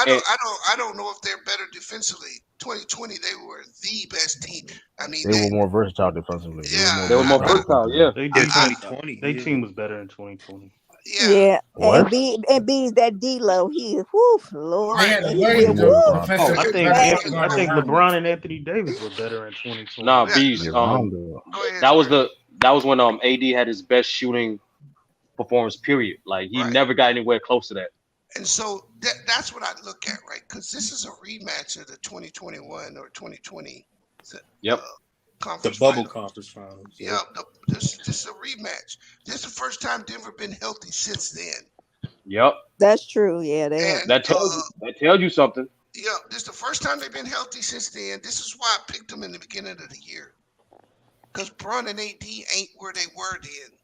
And I don't know if they're better defensively. 2020, they were the best team. I mean, They were more versatile defensively. They were more they were more versatile versatile, defensively. yeah. They Yeah, defense, 2020. they Yeah. team was better in 2020. yeah, Yeah, What? and B is that D-Lo. He, whoo, Lord, They right. had a he way will, He was the woo, Bron. defensive Oh, I And, think better man. point I guard think around him. LeBron and Anthony Davis were better in 2020. nah, yeah, bees. Yeah, Rondo. go ahead, That was Chris. when AD had his best shooting performance. Period. Like he Right. never got anywhere close to that. And so that's what I look at, right? Because this is a rematch of the 2021 or 2020 Yep. The conference bubble final. conference finals. Yep. Yeah, this is a rematch. This is the first time Denver been healthy since then. Yep. That's true. Yeah, they have. And That tells you something. yeah, this is the first time they've been healthy since then. This is why I picked them in the beginning of the year. Because Bron and AD ain't where they were then.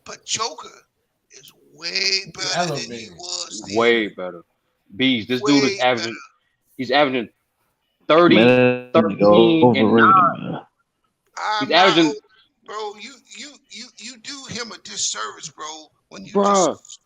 But Joker is way better than he Elevated. was then. Way better. Bees. This dude is Way better. averaging. He's averaging 30, Man, that nigga 13, and 9. overrated, man. I'm He's not, averaging, bro. You do him a disservice, bro. When you bruh. just,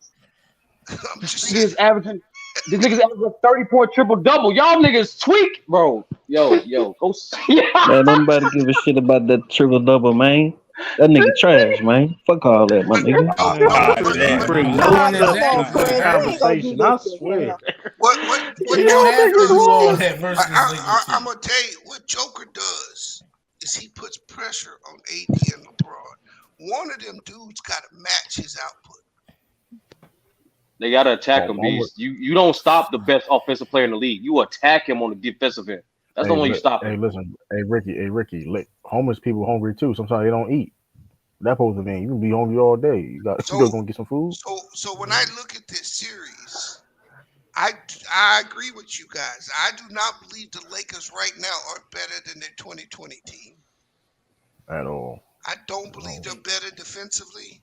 I'm just This nigga saying. is averaging. This nigga's averaging a 30-point triple double. Y'all niggas tweak, bro. Yo, go see. Man, nobody give a shit about that triple double, man. That nigga trash, man. Fuck all that, my nigga. No, Man, no, Chris, but you Damn. bring No no one is substance acting to the like Chris, that. we ain't gonna do conversation. I this to swear. him. what You don't Joker have to does? do all that versus this Lakers I'm team. gonna tell you what Joker does is he puts pressure on AD and LeBron. One of them dudes got to match his output. They gotta attack him, I'm with, bees. You don't stop the best offensive player in the league. You attack him on the defensive end. That's the only way you stop him. hey, listen, hey Ricky, homeless people hungry too. Sometimes they don't eat. That supposed to mean you can be hungry all day. You So, gonna get some food. so when I look at this series, I agree with you guys. I do not believe the Lakers right now are better than their 2020 team. At all. I don't believe they're better defensively.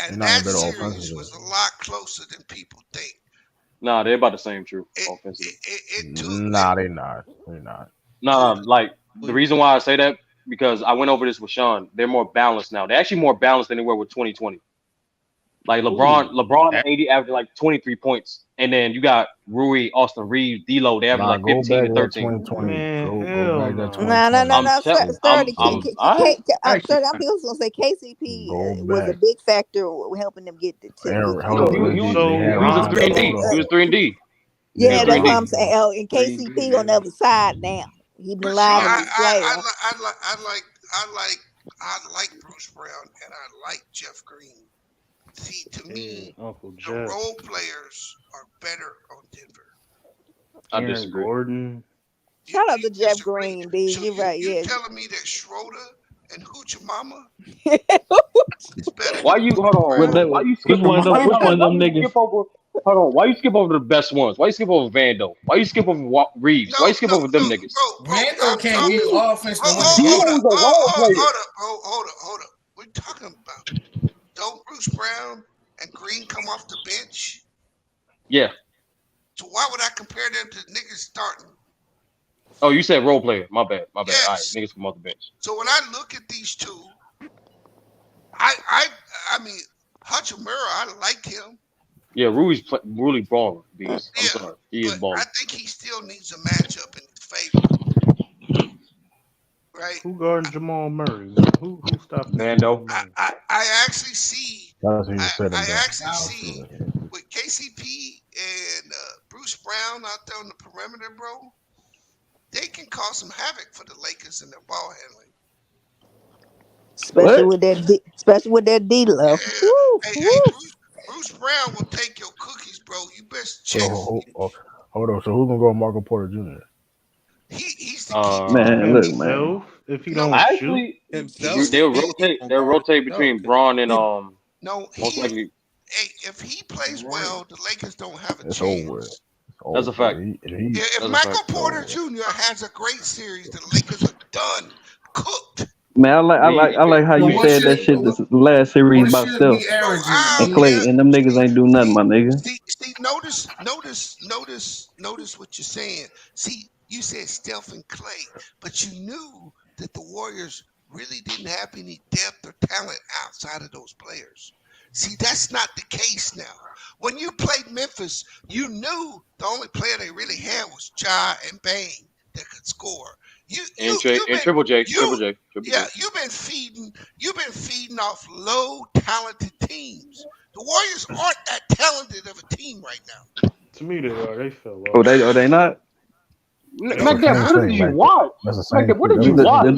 They're And not that even better series offensively. was a lot closer than people think. Nah, they're about the same. True, It offensively. took Nah, they not. They not. Nah, like the reason why I say that because I went over this with Sean. They're more balanced now. They're actually more balanced than they were with 2020. Like LeBron and AD averaged like 23 points, and then you got Rui, Austin Reeves, D'Lo. They average Nah, like go 15 back and to that 13. 2020. Man, Go hell back to that no. No, no, 2020. no, I'm no. telling. Sturdy, I Sturdy, I'm supposed to say Go KCP was a back. big factor helping them get to Hold No, on. They So had he was a Ron. 3 and Hold D. on. He was 3 and D. He was yeah, 3 that's and what D. I'm saying. Oh, and KCP on the other side now. He been But see, allowed to Uh, be player. I like Bruce Brown and I like Jeff Green. See, to yeah, me, Uncle the Jeff, role players are better on Denver. I Aaron disagree. Gordon. Shout out You to Jeff disagree? Green, B. So You're right. you Yeah. telling me that Schroeder and Hoochie Mama is better Why than you hold Bruce on? What Brown? that? Why you Which skip? one of them? Why Which hold one on? of Why them you niggas? skip over? Hold on. Why you skip over the best ones? Why you skip over Vando? Why you skip over Reeves? Why you skip over them niggas? Bro. Randall I'm can't talking. give offense to win a Hold game. up, D'Lo's a role player. hold up. We're talking about don't Bruce Brown and Green come off the bench? Yeah. So why would I compare them to niggas starting? Oh, you said role player. My bad. My bad. All right, Yes. niggas come off the bench. So when I look at these two, I mean Hachimura, I like him. Yeah, Rui's really balling. Beast. I'm Yeah, sorry, he is but I balling. think he still needs a matchup in his favor, right? Who guarding Jamal Murray, man? Who stopping Jamal Vando. Murray? I actually see That's what you said I him though. actually see with KCP and Bruce Brown out there on the perimeter, bro, they can cause some havoc for the Lakers in their ball handling. especially with that D love. Yeah. Woo, Hey, woo. Bruce Brown will take your cookies, bro. You best So check. hold on. So who's gonna go Marco Porter Jr.? He's the key. Man, look, man. Himself, if he No, don't I shoot. actually he's the they'll key. rotate. They'll rotate between Braun and No, most likely. Hey, if he plays well, the Lakers don't have a It's over. chance. That's a fact. If That's a Michael fact. Porter Jr. has a great series, the Lakers are done, cooked. Man, I like how So you what said that should shit this last series what about should Steph be Bro, averaging? and I don't Clay, care. and them niggas ain't do nothing, my nigga. See, notice what you're saying. See, you said Steph and Clay, but you knew that the Warriors really didn't have any depth or talent outside of those players. See, that's not the case now. When you played Memphis, you knew the only player they really had was Ja and Bane that could score. And Triple J. Yeah, you've been feeding off low talented teams. The Warriors aren't that talented of a team right now. To me, they are. They fell Oh, off. they not. No, McDad, what did you watch? That's the same McDad, what thing. did you watch?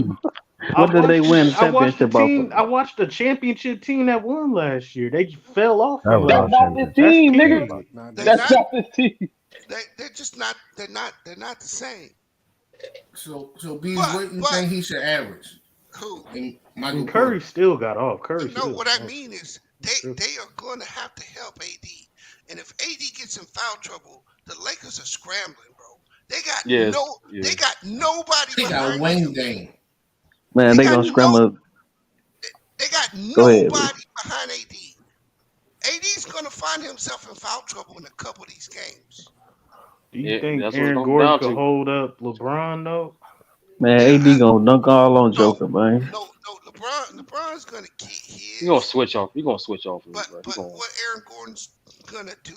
What did they win the I watched the championship off team. of? I watched the championship team that won last year. They fell off. That was That's our not this championship. team, nigga. Period. They're That's not. not this team. They're just not. They're not the same. So Bees, what do you think he should average? Who? And Michael And Curry Porter. still got off. Curry No, still. what I got off. mean is they are going to have to help AD. And if AD gets in foul trouble, the Lakers are scrambling, bro. They got they got nobody He got behind Wayne them. Dane. Man, they got gonna scramble. They got Go ahead, nobody behind AD. AD's going to find himself in foul trouble in a couple of these games. Do you think That's what it's Aaron gonna come Gordon down could to. hold up LeBron though? Man, AD gonna dunk all on Joker, man. No, LeBron's going to get He gonna his. switch off. He gonna switch off. But Bro. what Aaron Gordon's going to do,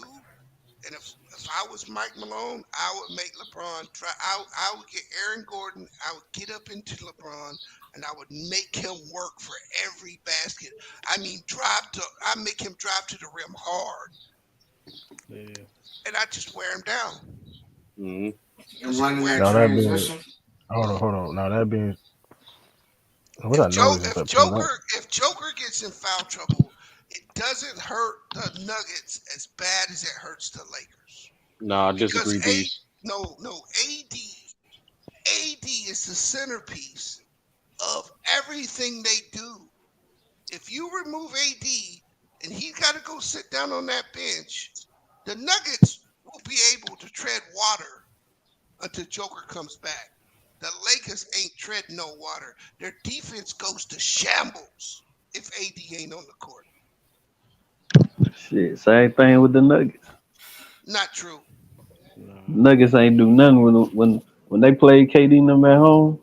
and if I was Mike Malone, I would make LeBron try. I would get Aaron Gordon. I would get up into LeBron, and I would make him work for every basket. I mean, I make him drive to the rim hard, Yeah. and I just wear him down. Mm-hmm. And running that Now that being, transition. hold on. Now that being, what I noticed is If Joker gets in foul trouble, it doesn't hurt the Nuggets as bad as it hurts the Lakers. Nah, I disagree, Beast. AD is the centerpiece of everything they do. If you remove AD and he's got to go sit down on that bench, the Nuggets will be able to tread water until Joker comes back. The Lakers ain't treading no water. Their defense goes to shambles if AD ain't on the court. Shit, same thing with the Nuggets. Not true. Nuggets ain't do nothing when they played KD them at home.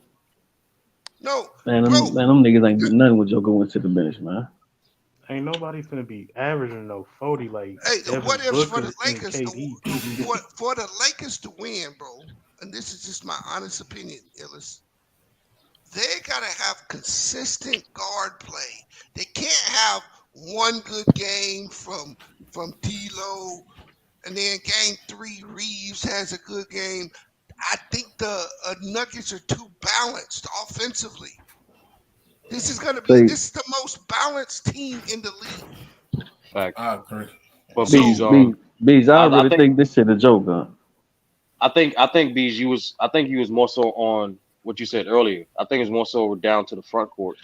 No, Man, bro. them niggas ain't do nothing when Joker went to the bench, man. Ain't nobody finna be averaging no 40 like Hey, the Devin what ifs for the Booker and Lakers, KD. for the Lakers to win, bro, and this is just my honest opinion, Illis, they gotta have consistent guard play. They can't have one good game from D'Lo, and then game 3 Reeves has a good game. I think the Nuggets are too balanced offensively. This is the most balanced team in the league. Fact. I agree. But Bees, I really think this shit a joke, huh? I think Bees, I think you was more so on what you said earlier. I think it's more so down to the front court.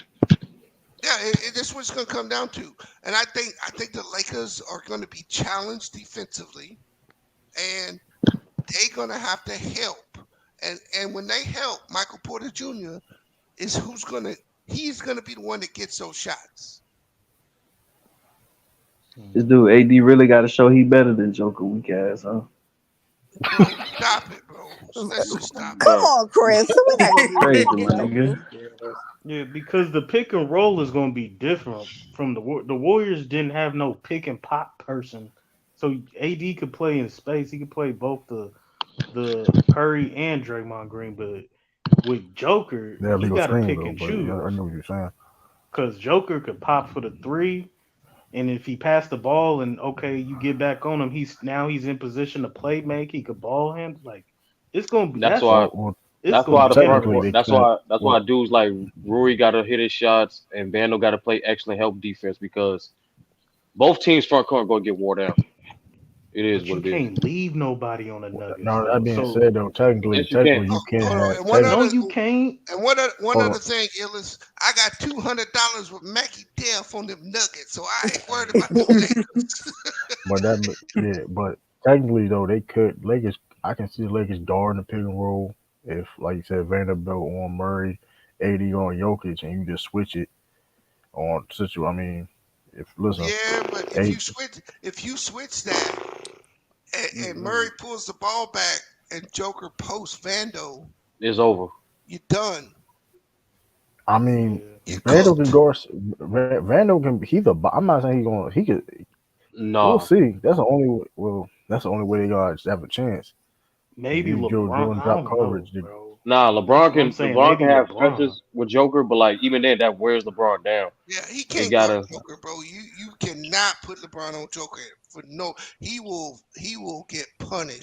Yeah, this is what it's going to come down to, and I think the Lakers are going to be challenged defensively, and they're going to have to help, and when they help, Michael Porter Jr. is he's going to be the one that gets those shots. This dude AD really got to show he better than Joker weak ass, huh? Bro, stop it, bro. Let's just stop it. Come on, Chris. We're not gonna be Crazy, doing my this, nigga. Joker. Yeah, because the pick and roll is going to be different from the Warriors. Didn't have no pick and pop person, so AD could play in space. He could play both the Curry and Draymond Green, but with Joker, They're he legal got to screens pick though, and but yeah, I choose. know what you're saying. Because Joker could pop for the three, and if he passed the ball and okay, you get back on him, he's in position to play make. He could ball him. Like it's gonna be That's why it's gonna be technically interesting. they couldn't. that's why dudes like Rory got to hit his shots and Vandal got to play excellent help defense because both teams front court going to get wore down. It is But what you it is. can't leave nobody on the Nuggets Now that though. being So said, though, technically Yes, you can. you can't Hold on. have And one no, other, you can't. and one hold other on. thing, Illis, I got $200 with Mackie Def on them Nuggets, so I ain't worried about the Lakers. But technically though, they could Lakers. I can see the Lakers guarding the pick and roll if, like you said, Vanderbilt on Murray, AD on Jokic, and you just switch it on situ. I mean, if listen, Yeah, but if eight, you switch that, and Murray pulls the ball back and Joker posts Vando, It's over. you're done. I mean, You're Vandal can cooked. guard. Vandal can. I'm not saying he's going. He could. We'll No. see. That's the only. Well, that's the only way they got to have a chance. Maybe You LeBron. doing I drop don't know, coverage. bro. Nah, That's what I'm saying. LeBron Maybe can have LeBron. stretches with Joker, but like even then that wears LeBron down. Yeah, he They can't guard gotta Joker, bro. You cannot put LeBron on Joker for no. He will get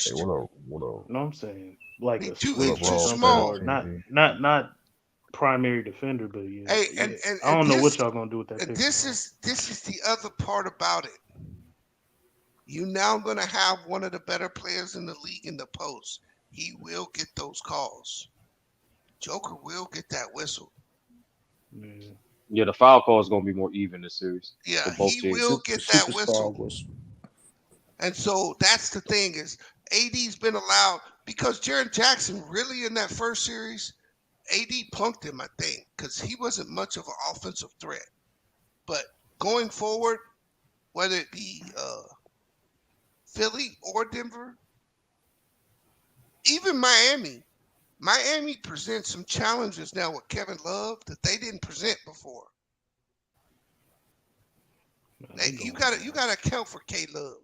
Hey, punished. what up? What up? No, I'm saying like He a too What he up, switch or too Raw? something, small. or not 17G. not not primary defender, but yeah, Hey, yeah. and I don't know what this y'all gonna do with that pick. this is the other part about it. You now gonna have one of the better players in the league in the post. He will get those calls. Joker will get that whistle. yeah, the foul call is gonna be more even this series Yeah, for both he teams. will get that whistle. was And so that's the thing is AD's been allowed because Jaren Jackson really in that first series, AD punked him, I think, because he wasn't much of an offensive threat. But going forward, whether it be Philly or Denver, even Miami presents some challenges now with Kevin Love that they didn't present before. You gotta account for K Love.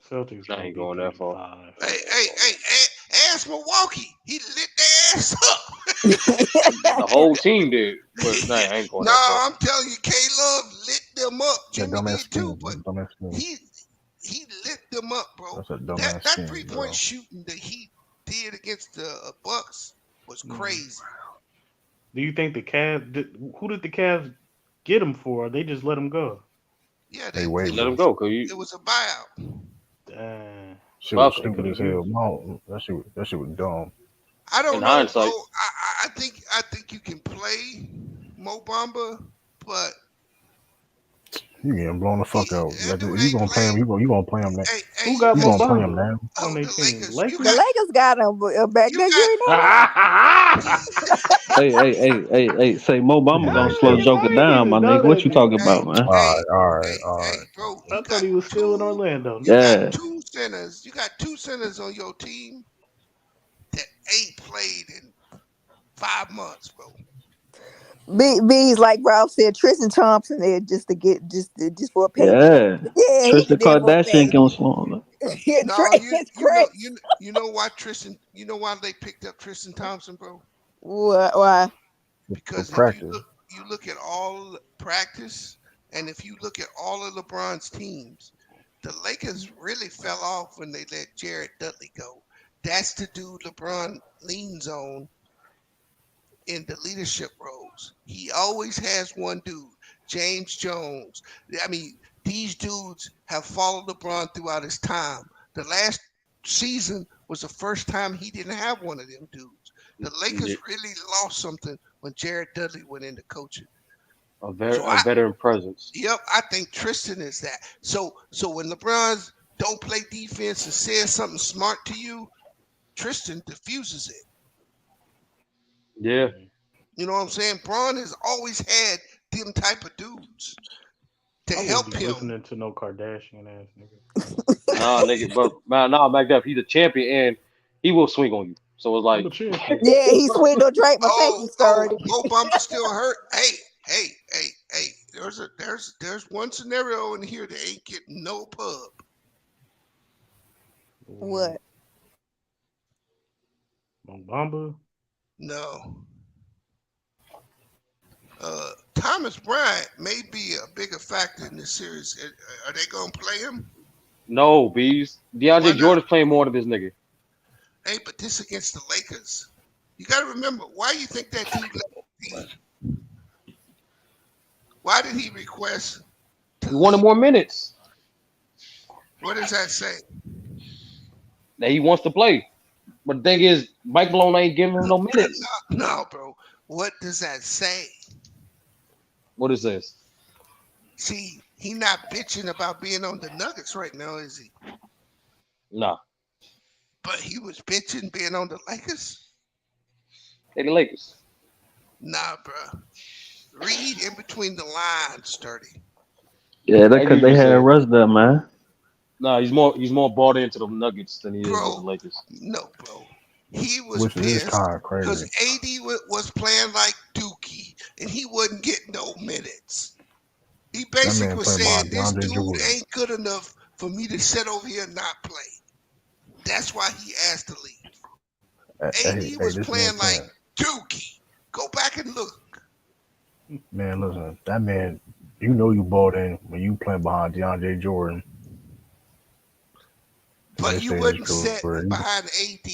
Celtics I gonna ain't be going that far. 3-5. Hey, ask Milwaukee. He lit their ass up. The whole team did, but nah, I ain't going No, that far. I'm telling you, K Love lit them up. That Jimmy dumbass did too, scheme. but Dumbass scheme. he lit them up, bro. That's a dumbass That scheme, 3-point bro. shooting that he did against the Bucks was crazy. Do you think the Cavs? Who did the Cavs get him for? Or they just let him go? Yeah, They they waived Let him him. go, cause it was a buyout. Shit was Fuck 'em. They could stupid have as hell. used. No, that shit was dumb. I don't In know, bro. hindsight, I think you can play play Mo Bamba, but You getting blown the fuck out. that dude You ain't gonna play him? playing. You gonna play him now? Hey, Who you got You got Mo gonna play him Bamba now? on their the team? Lakers. Lakers. The Lakers got him back You there. got You ain't know that? Hey, say Mo Bamba How gonna the slow niggas? Joker I ain't down, my even know nigga. What that you talking nigga. hey, about, man? All hey, right, all right, hey, all hey, right. bro. I thought he was still in Orlando. You got Yeah. two centers. You got two centers on your team that ain't played in 5 months, bro. B's like Ralph said, Tristan Thompson there just to get just for a paycheck. Yeah. Yeah, he Tristan there for a Kardashian paycheck. gonna slow him down. Yeah, No, Trey is crazy. you know why Tristan? You know why they picked up Tristan Thompson, bro? Why? For Because if practice. you look at all practice, and if you look at all of LeBron's teams, the Lakers really fell off when they let Jared Dudley go. That's the dude LeBron leans on in the leadership roles. He always has one dude, James Jones. I mean, these dudes have followed LeBron throughout his time. The last season was the first time he didn't have one of them dudes. The Lakers really lost something when Jared Dudley went into coaching. A So veteran presence. yep, I think Tristan is that. So when LeBron's don't play defense and says something smart to you, Tristan diffuses it. Yeah. You know what I'm saying? Braun has always had them type of dudes to I wouldn't help be him. listening to no Kardashian ass nigga. Nah, nigga, but man, back up. He's a champion and he will swing on you. So it's I'm like a champion. Yeah, he swing no Drake, but thank you, Sturdy. Mo Bamba still hurt. Hey. There's one scenario in here that ain't getting no pub. What? Mo Bamba? No. Thomas Bryant may be a bigger factor in this series. Are they gonna play him? no, bees. Why DeAndre not? Jordan's playing more than this nigga. Hey, but this against the Lakers. You got to remember, why you think that dude left the team? Why did he request to He wanted leave? more minutes. What does that say? That he wants to play. But the thing is, Mike Malone ain't giving him no minutes. No, bro. What does that say? What is this? See, he not bitching about being on the Nuggets right now, is he? Nah. But he was bitching being on the Lakers? They the Lakers. Nah, bro. Read in between the lines, Sturdy. Yeah, that As cause they usual had said. Russ there, man. Nah, he's more bought into the Nuggets than he is with the Bro, Lakers. no, bro. He was Which is pissed kind of because crazy. AD was playing like Dookie and he wasn't getting no minutes. He That basically man was playing saying, behind this DeAndre dude Jordan. ain't good enough for me to sit over here and not play. That's why he asked to leave. AD was This man playing like playing. Dookie. Go back and look. Man, listen, that man, you know you bought in when you playing behind DeAndre Jordan. But you Say his wouldn't sit career. behind AD.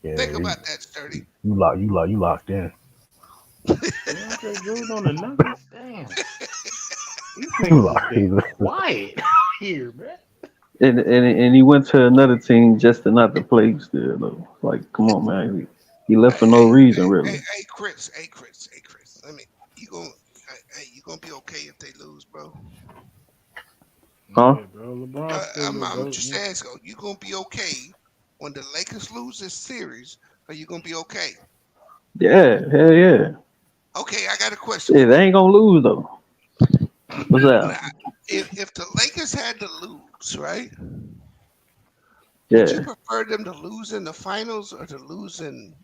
Yeah, Think about that, Sturdy. you locked in. DeAndre Jordan on the Nuggets? Damn. These You niggas is locked being in. quiet here, man. And he went to another team just to not to play still though. Like, come on, man. He left for no reason, really. Hey, Chris. I mean, you gonna be okay if they lose, bro. Huh? Yeah, bro. LeBron still the I'm GOAT. just asking, you gonna be okay when the Lakers lose this series? Are you gonna be okay? Yeah, hell yeah. Okay, I got a question. Yeah, they ain't gonna lose though. What's Now, that? if the Lakers had to lose, right? Would you Yeah. prefer them to lose in the finals or to lose in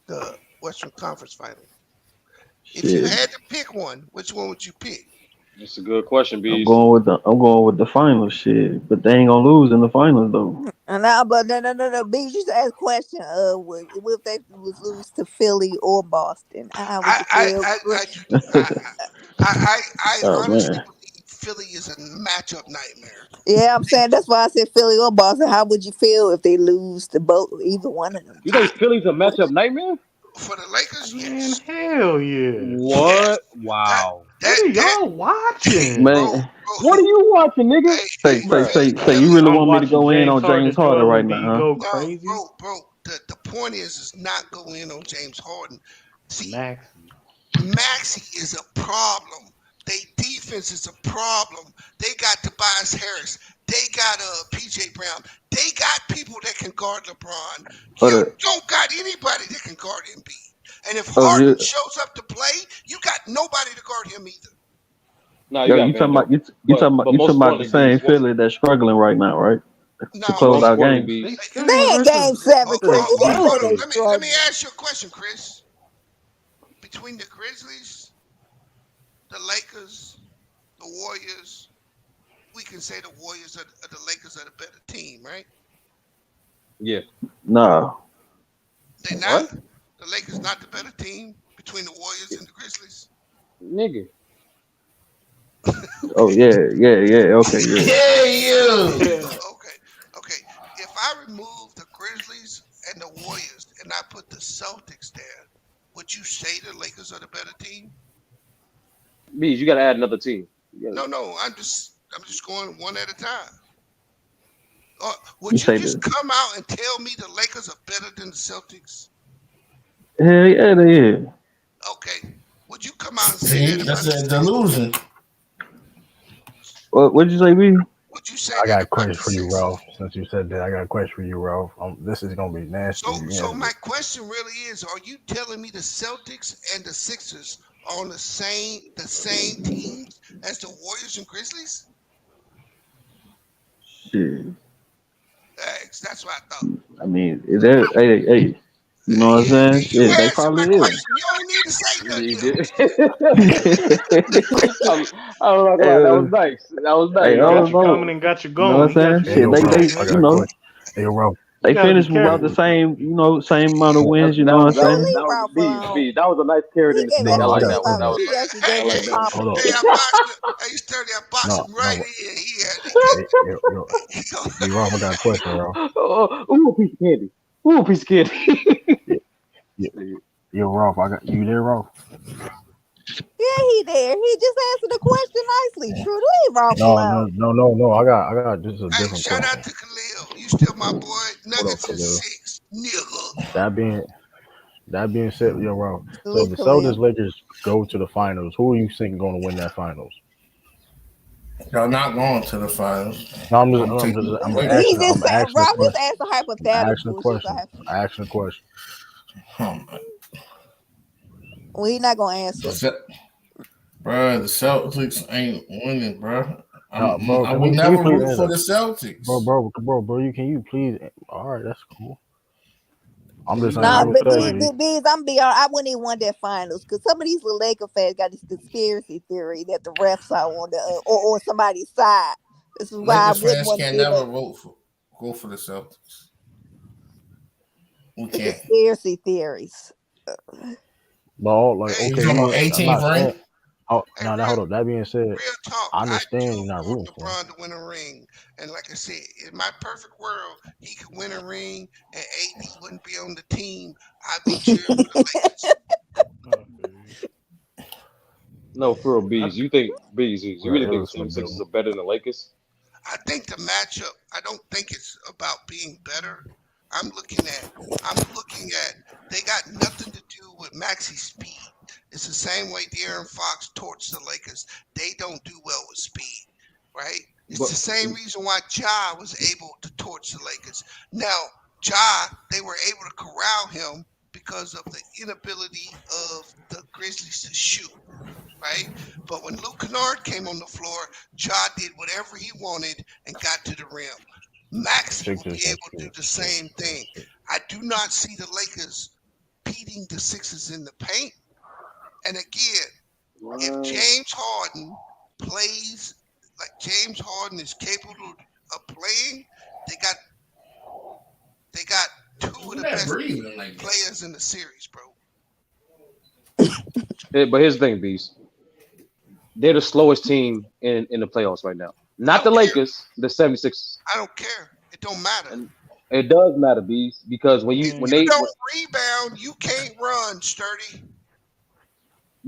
the Western Conference Finals? If you Shit. had to pick one, which one would you pick? That's a good question, I'm Bees. going with the finals shit. But they ain't gonna lose in the finals though. But no. B, you just ask a question. What if they was lose to Philly or Boston? How would you feel? I Oh honestly man. believe Philly is a matchup nightmare. Yeah, I'm saying that's why I said Philly or Boston. How would you feel if they lose to both, either one of them? You think Philly's a matchup nightmare? For the Lakers, Man, yes. hell yeah. Yes. What? Wow. What are y'all watching? Bro. Man. What are you watching, nigga? Say you Philly. really I'm want me to watching go in James on James Harden, Harden Joel right Embiid now, huh? go No, crazy. bro. The point is not go in on James Harden. See, Max. Maxey is a problem. They defense is a problem. They got Tobias Harris. They got PJ Brown. They got people that can guard LeBron. But You don't got anybody that can guard Embiid. And if oh, Harden shows up to play, you got nobody to guard him either. No, you yo, got you talking about Vanderbilt. you But talking most about the importantly, same Bees, Philly that's struggling right now, right? To No, close most out importantly, games. They Bees. struggling They in game versus 7, Chris. You can't hold say on. they Let me struggling. ask you a question, Chris. Between the Grizzlies, the Lakers, the Warriors, we can say the Warriors are the Lakers are the better team, right? Yeah. Nah. They not. What? The Lakers not the better team between the Warriors and the Grizzlies. Nigga. Oh yeah. Okay, yeah. Yeah, you. Okay. If I remove the Grizzlies and the Warriors and I put the Celtics there, would you say the Lakers are the better team? Bees, you got to add another team. No. I'm just going one at a time. Or You would you say just the come out and tell me the Lakers are better than the Celtics? hell yeah they is. Okay. Would you come out and say See, that if I that's a just said so? delusion. What'd you say, B? Would you say I that got a if I question for just you, said so? Ralph. Since you said that, I got a question for you, Ralph. This is gonna be nasty. So my question really is: are you telling me the Celtics and the Sixers are on the same teams as the Warriors and Grizzlies? Shit. That's what I thought. I mean, is that hey, you know what I'm saying? You Shit, they answered my probably is. question. You don't need to say nothing You else. did. I'm not gonna lie. That was nice. That was Hey, I nice. he got don't you coming know. and got you You know going. what He I'm got saying? you Hey, where yo, you Shit, they Ralph, fit, I you got man. a know question. Hey, yo, Ralph. they You got to be finished with about the careful. same same amount of That, wins. You know that, what that, I'm was- saying? Leave that was Ralph bees. alone. Bees. That was a nice carrot He in the gave stick. that I No, man like hold leave up, that one. out. hold That up, was He nice. actually I gave him like a that one. hold up. Hey, I compliment. boxed him. Hey, Sturdy, I boxed No, him no, right but in. He had hey, hey, Ralph, I got a question, Ralph. Ooh, a piece of candy. Ooh, a piece of candy. Yeah, yeah, yo, Ralph, I got you there, Ralph. Yeah, he there. He just answered the question nicely. True, leave Ralph No, no, alone. no, no, no. I got this is a Hey, different shout out question. to Khalil. You still my boy. Hold up, Nuggets is Khalil. 6, nigga. That being that being said, yo, Ralph. So if Salute the Celtics Khalil. Lakers go to the finals, who are you thinking going to win that finals? Y'all not going to the finals. No, I'm I'm taking just, the He Lakers. just said a Ralph just question. asked a I'm asking a hypothetical. It's just a question. I'm asking a question. Oh my. well, he not gonna answer. Bro, the Celtics ain't winning, bro. No, bro, I would can you never please root for answer? the Celtics. Bro, can you please? All right, that's cool. I'm So just you saying want Nah, him to but hypothetically. quit? I'm be honest, I wouldn't even want that finals because some of these little Laker fans got this conspiracy theory that the refs are on the or somebody's side. This is why I Lakers wouldn't fans want to can see never that. go for the Celtics. We The can't. conspiracy theories. Well, like Hey, You okay, talking about I'm 18th not saying. ring? Oh, hey, no, real hold up. That being said, real talk. I I do understand you're not want rooting for him. LeBron to win a ring. And like I said, in my perfect world, he could win a ring and AD wouldn't be on the team. I'd be cheering for the Lakers. No, for real, I, bees. You really It think was the for the 76ers are better than the Lakers? I think the matchup, I don't think it's about being better. I'm looking at they got nothing to do with Maxi's speed. It's the same way De'Aaron Fox torched the Lakers. They don't do well with speed, right? It's But the same reason why Ja was able to torch the Lakers. Now, Ja, they were able to corral him because of the inability of the Grizzlies to shoot, right? But when Luke Kennard came on the floor, Ja did whatever he wanted and got to the rim. Maxey will Sixers be and able to do the same thing. I do not see the Lakers beating the Sixers in the paint. And again, if James Harden plays like James Harden is capable of playing, they got two of Who's the that best breathing like that? players in the series, bro. but here's the thing, bees. They're the slowest team in the playoffs right now. I Not the don't care. Lakers, the 76ers. I don't care. It don't matter. And it does matter, bees, because If when you they don't rebound, you can't run, Sturdy.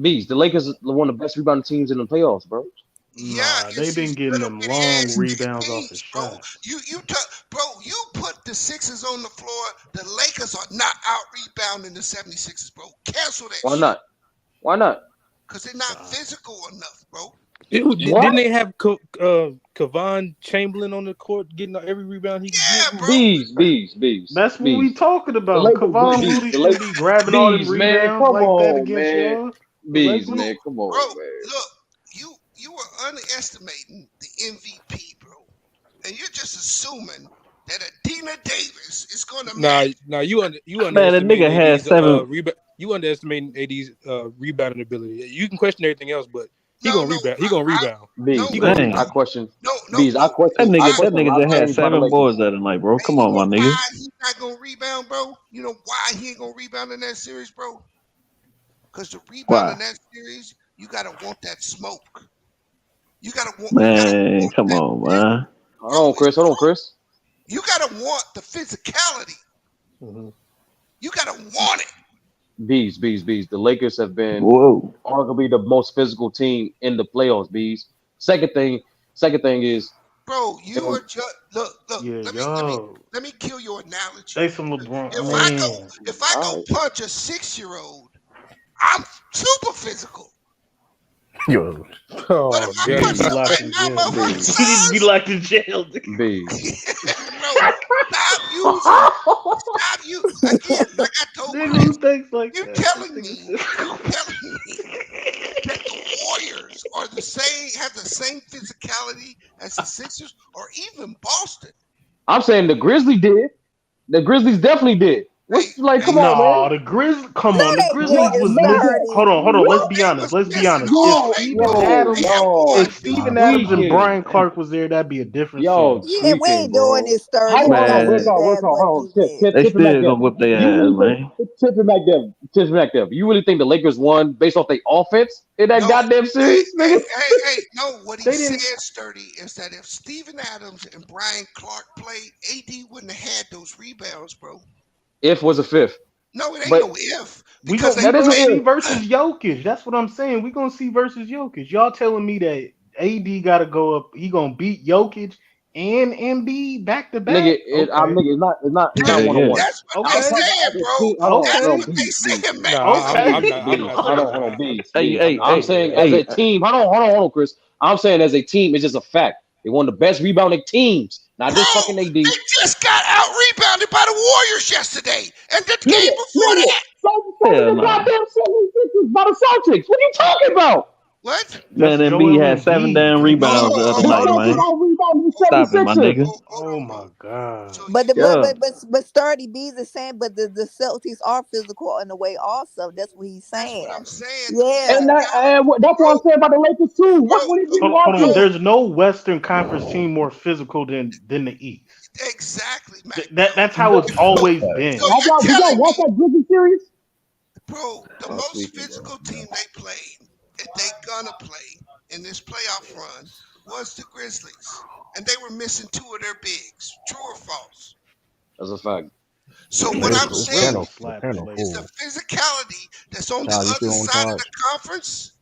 bees, the Lakers are one of the best rebounding teams in the playoffs, bro. Yeah, Nah, they it's been these getting little them bitty long ass rebounds off his teams, bro. shots. Bro, you put the Sixers on the floor. The Lakers are not out rebounding the 76ers, bro. Cancel that Why shit. not? Why not? Cause they're not physical enough, bro. What? Didn't they have Kevon Chamberlain on the court getting every rebound he could get? Yeah, bro. Bees. That's what we talking The about. Lakers, Kevon bees, Looney the shouldn't Lakers, be grabbing all them bees, man. rebounds Come like that on, against man. y'all. The Bees, Lakers. man. Come on, Bro, man. look, you were underestimating the MVP, bro. And you're just assuming that Adina Davis is gonna match. You Man, the nigga underestimating had AD's 7. rebound. You underestimating AD's rebounding ability. You can question everything else, but he No, gonna rebound. He gonna rebound. Bees, He gonna bees. Dang. I rebound. question. No. Bees. I That question. I nigga, that question a nigga lot just of had things about the 7 Lakers. boards that night, bro. Hey, Come you on, know my nigga. why he's not gonna rebound, bro? You know why he ain't gonna rebound in that series, bro? Because the rebound in Why? that series, you gotta want that smoke. You gotta want Man, come that, on, man. Hold on, Chris. you gotta want the physicality. Mhm. You gotta want it. Bees. The Lakers have been Whoa. arguably the most physical team in the playoffs. Bees. Second thing is, Bro, you and are just look. Yeah, Let y'all. me kill your analogy. They some LeBron. If I Man. go punch a 6-year-old, I'm super physical. Yo, But if Oh I He need damn! to punch be locked somebody in my jail. motherfucking bees, He need to be size, locked in jail. bees. bro, stop you again. Like I told Nigga Chris, who thinks like you that. This telling nigga me, said. that the Warriors are have the same physicality as the Sixers or even Boston. I'm saying the Grizzlies did. The Grizzlies definitely did. What's like? Come on, man. No, the Grizz. Come No, on, the they Grizzlies didn't, was missing. Sturdy. Hold on. Let's What? be They honest. was Let's be missing honest. all. They had one If dude. Steven nah, Adams and Tweaking. Brian Clark was there, that'd be a different Yo, series. Yeah, we tweaking, ain't doing bro. this, Sturdy. We know Real Steve Man, talk. Adams Hold wasn't on. do that. They Tip it back still there. gonna whip their You ass, really think, man. tip it back there. Tip it back there. You really think the Lakers won based off their offense in that No, goddamn series, nigga? no. What he they said, didn't. Sturdy, is that if Steven Adams and Brian Clark played, AD wouldn't have had those rebounds, bro. If was a fifth. No, it ain't But no if We because gon' they we that is gonna an played. see if. versus Jokic. That's what I'm saying. We gonna see versus Jokic. Y'all telling me that AD got to go up? He gonna beat Jokic and Embiid back to back? Okay, Nigga, it's Yeah, not one on yeah. one. That's what they I'm okay, talking about saying, as a bro. team. Hold That's okay, on, what they saying, man. okay. I'm not. I'm Hold not. on, Hey, bees. I'm hey, not I'm hey, with saying that. as a hey. team. Hold on, Chris. I'm saying as a team, it's just a fact. They one of the best rebounding teams, not Bro, just fucking AD. they just got out rebounded by the Warriors yesterday, and the game before Nigga, that. so Hell the no. goddamn 76ers by the Celtics. What are you talking about? What? Man, That's Embiid Joel had 7 Embiid. damn rebounds the other The night, Celtics man. out rebounding the Stop it, my 76ers. nigga. Hold Oh on, bro. my god. So But you, the Yeah. but Sturdy B's is saying, but the Celtics are physical in a way also. That's what he's that's what saying. I'm saying. The Yeah. That's what bro, I'm saying about the Lakers too. bro, What are you Hold on. watching? There's no Western Conference team more physical than the East. exactly, Mac. That's how it's always So been. you're Did y'all telling watch me, that Grizzlies series? bro, the Y'all most tweaking, bro. physical team they played, and they gonna play in this playoff run was the Grizzlies, and they were missing two of their bigs. True or false? That's a fact. So what it's, I'm The it's saying Grizzlies panel, the slap the panel is the full. Lakers. physicality that's on the Child, you other still on side of charge? the conference.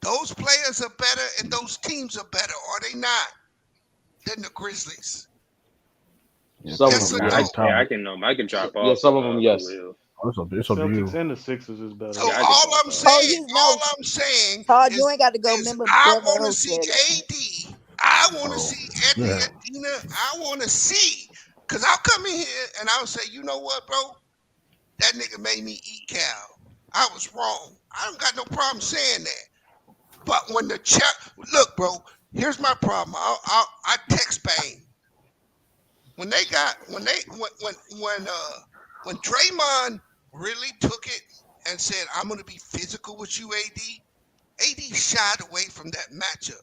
Those players are better, and those teams are better, are they not? Than the Grizzlies. Yeah, Some of Yes panel them, or full. no? Every yes. time. I can drop Yeah, off some of them, yes. Khalil. Oh, it's a Celtics view. and the Sixers is So better. Yeah, I can drop off. Oh, you know, all I'm saying Todd, you is ain't got to go. Remember, I Brother want to O see said it. AD. I want to Oh, see yeah. Anthony Adina. I want to see because I'll come in here and I'll say, you know what, bro? That nigga made me eat cow. I was wrong. I don't got no problem saying that. But when the look, bro, here's my problem. I text bang when they got when Draymond really took it and said, I'm gonna be physical with you, AD. AD shied away from that matchup.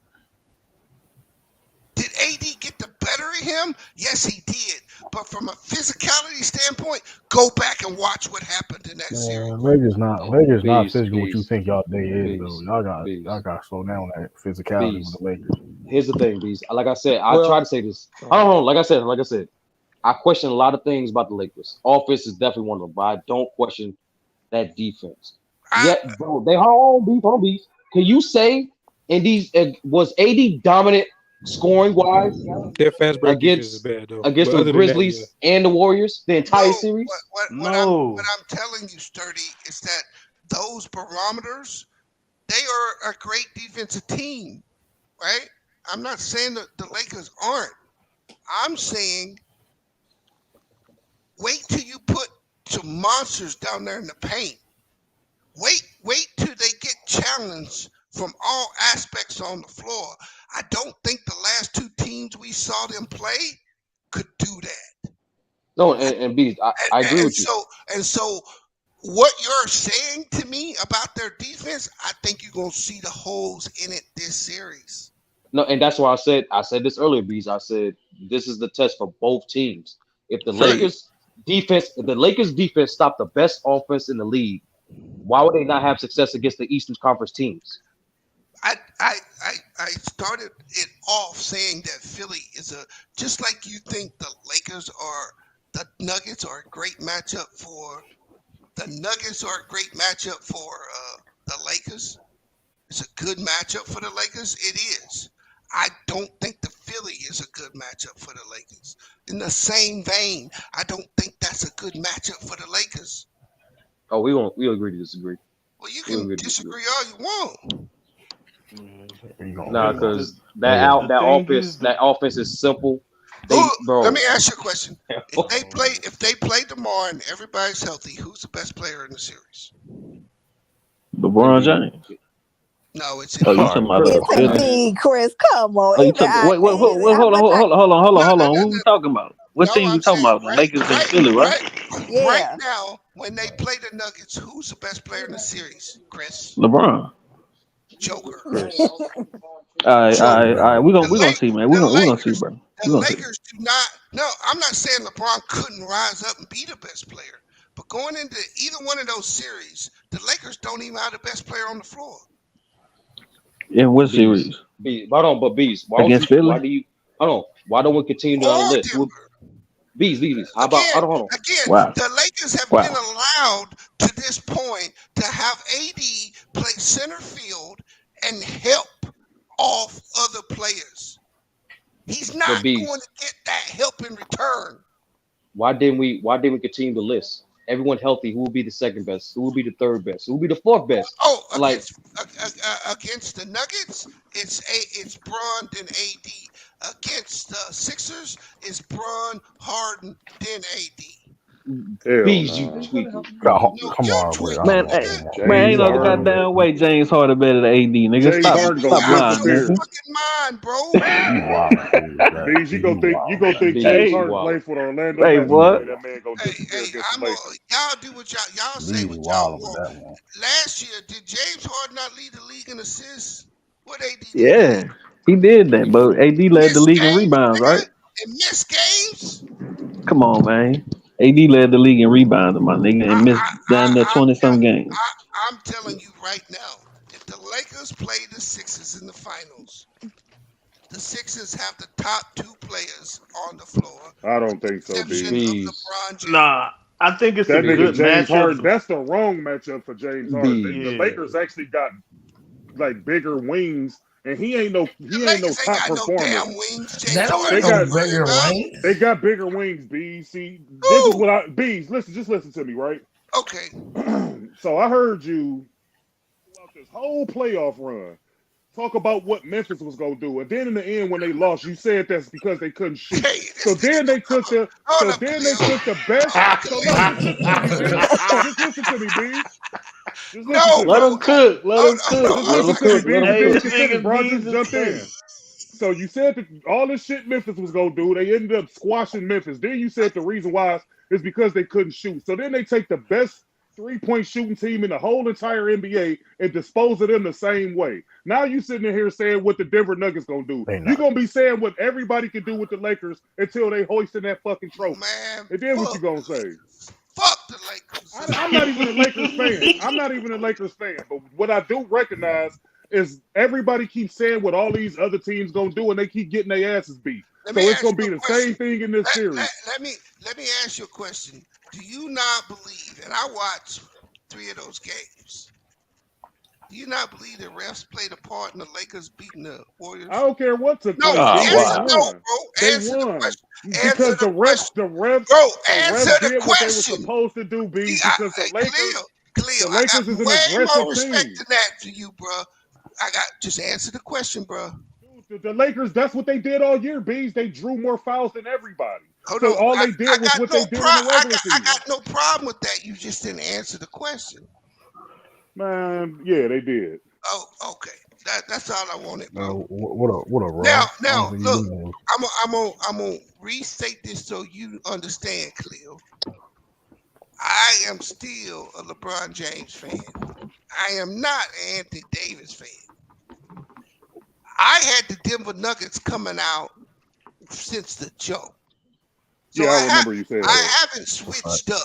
Did AD get the better of him? Yes, he did. But from a physicality standpoint, go back and watch what happened in that series. Man, Lakers not Bees, physical what you bees, think y'all day is though. bees, Y'all bees, got to slow down that physicality with bees. the Lakers. Here's the thing, bees. Like I said, I try Well, to say this. I don't know. Like I said. I question a lot of things about the Lakers. Offense is definitely one of them, but I don't question that defense. I, Yet, bro, hold on, beef. Can you say And these was AD dominant scoring wise Their fast break defense is against bad though. against But the other than that, yeah. Grizzlies and the Warriors the entire No, series? what I'm telling you, Sturdy, is that those barometers, they are a great defensive team, right? I'm not saying that the Lakers aren't. I'm saying wait till you put some monsters down there in the paint. Wait till they get challenged from all aspects on the floor. I don't think the last two teams we saw them play could do that. No, and B, I agree And with you. so what you're saying to me about their defense, I think you're gonna see the holes in it this series. No, and that's why I said this earlier, Bees. I said this is the test for both teams. If the Right. Lakers defense stopped the best offense in the league, why would they not have success against the Eastern Conference teams? I started it off saying that Philly is just like you think the Nuggets are a great matchup for the Lakers. It's a good matchup for the Lakers. It is. I don't think the Philly is a good matchup for the Lakers. In the same vein, I don't think that's a good matchup for the Lakers. Oh, we'll agree to disagree. Well, you can disagree all you want. Nah, because that offense is simple. Let me ask you a question. If they play tomorrow and everybody's healthy, who's the best player in the series? LeBron James. No, it's you talking about Embiid, Chris. Come on. Oh, you talking, wait, hold on. What we talking about? What team we talking about? The Lakers and Philly, right? Right now, when they play the Nuggets, who's the best player in the series, Chris? LeBron. Joker. All right. We're gonna see, man. We're gonna see, bro. The Lakers do not. No, I'm not saying LeBron couldn't rise up and be the best player, but going into either one of those series, the Lakers don't even have the best player on the floor. In what series? Hold on, but Bees, against Philly? Why don't we continue down the list? Bees. How about hold on? Again, the Lakers have been allowed to this point to have AD play center field and help off other players. He's not going to get that help in return. Why didn't we continue the list? Everyone healthy. Who will be the second best? Who will be the third best? Who will be the fourth best? Oh, against the Nuggets, it's Bron then AD. Against the Sixers, it's Bron, Harden, then AD. Bees, you tweaking. Come on, man. Ain't no goddamn way James Harden better than AD, nigga. Stop lying, man. Mind, bro. Bees, you gonna think James Harden played for the Orlando Magic? What? That man gonna disappear against the Lakers. Y'all do what y'all say what y'all want. Last year, did James Harden not lead the league in assists? What AD did? Yeah, he did that, but AD led the league in rebounds, right? And missed games? Come on, man. AD led the league in rebounds, my nigga, and missed down there 20-some games. I'm telling you right now, if the Lakers play the Sixers in the finals, the Sixers have the top two players on the floor. I don't think so, B. Nah, I think it's that a nigga good James matchup. Harden. That's the wrong matchup for James Harden. The Yeah. Lakers actually got like bigger wings, and he ain't no top performer. No damn wings, They got bigger wings, B. See, this is what B's. Just listen to me, right? Okay. So I heard you throughout this whole playoff run talk about what Memphis was gonna do, and then in the end, when they lost, you said that's because they couldn't shoot. So then they took the best. So just listen to me, B. Let him cook. Let him cook. Bro, just jump in. So you said that all this shit Memphis was gonna do, they ended up squashing Memphis. Then you said the reason why is because they couldn't shoot. So then they take the best 3-point shooting team in the whole entire NBA and dispose of them the same way. Now you sitting in here saying what the Denver Nuggets gonna do. You're gonna be saying what everybody can do with the Lakers until they hoisting that fucking trophy. Man, and then what you gonna say? Fuck the Lakers. I'm not even a Lakers fan. But what I do recognize is everybody keeps saying what all these other teams gonna do, and they keep getting their asses beat. So it's gonna be the same thing in this series. Let me ask you a question. Do you not believe? And I watched 3 of those games. Do you not believe the refs played a part in the Lakers beating the Warriors? I don't care what took No, place. answer They no, won. bro. They Answer the won question. Answer because the question, the bro. Answer refs the did what they were question. supposed to do. See, Bees because the Cleo, I Lakers got is an way more aggressive respect team. than that for you, bro. I got just answer the question, bro. Dude, the Lakers, that's what they did all year. Bees, they drew more fouls than everybody. Hold So on, all I they did was got what no they did in the regular I season. got no problem with that. You just didn't answer the question. Man, yeah, they did. Oh, okay. That's all I wanted, bro. What a Now, Raw. I don't think you look, lose. I'm gonna restate this so you understand, Cleo. I am still a LeBron James fan. I am not an Anthony Davis fan. I had the Denver Nuggets coming out since the jump. So Yeah, I remember you said I that. haven't switched up.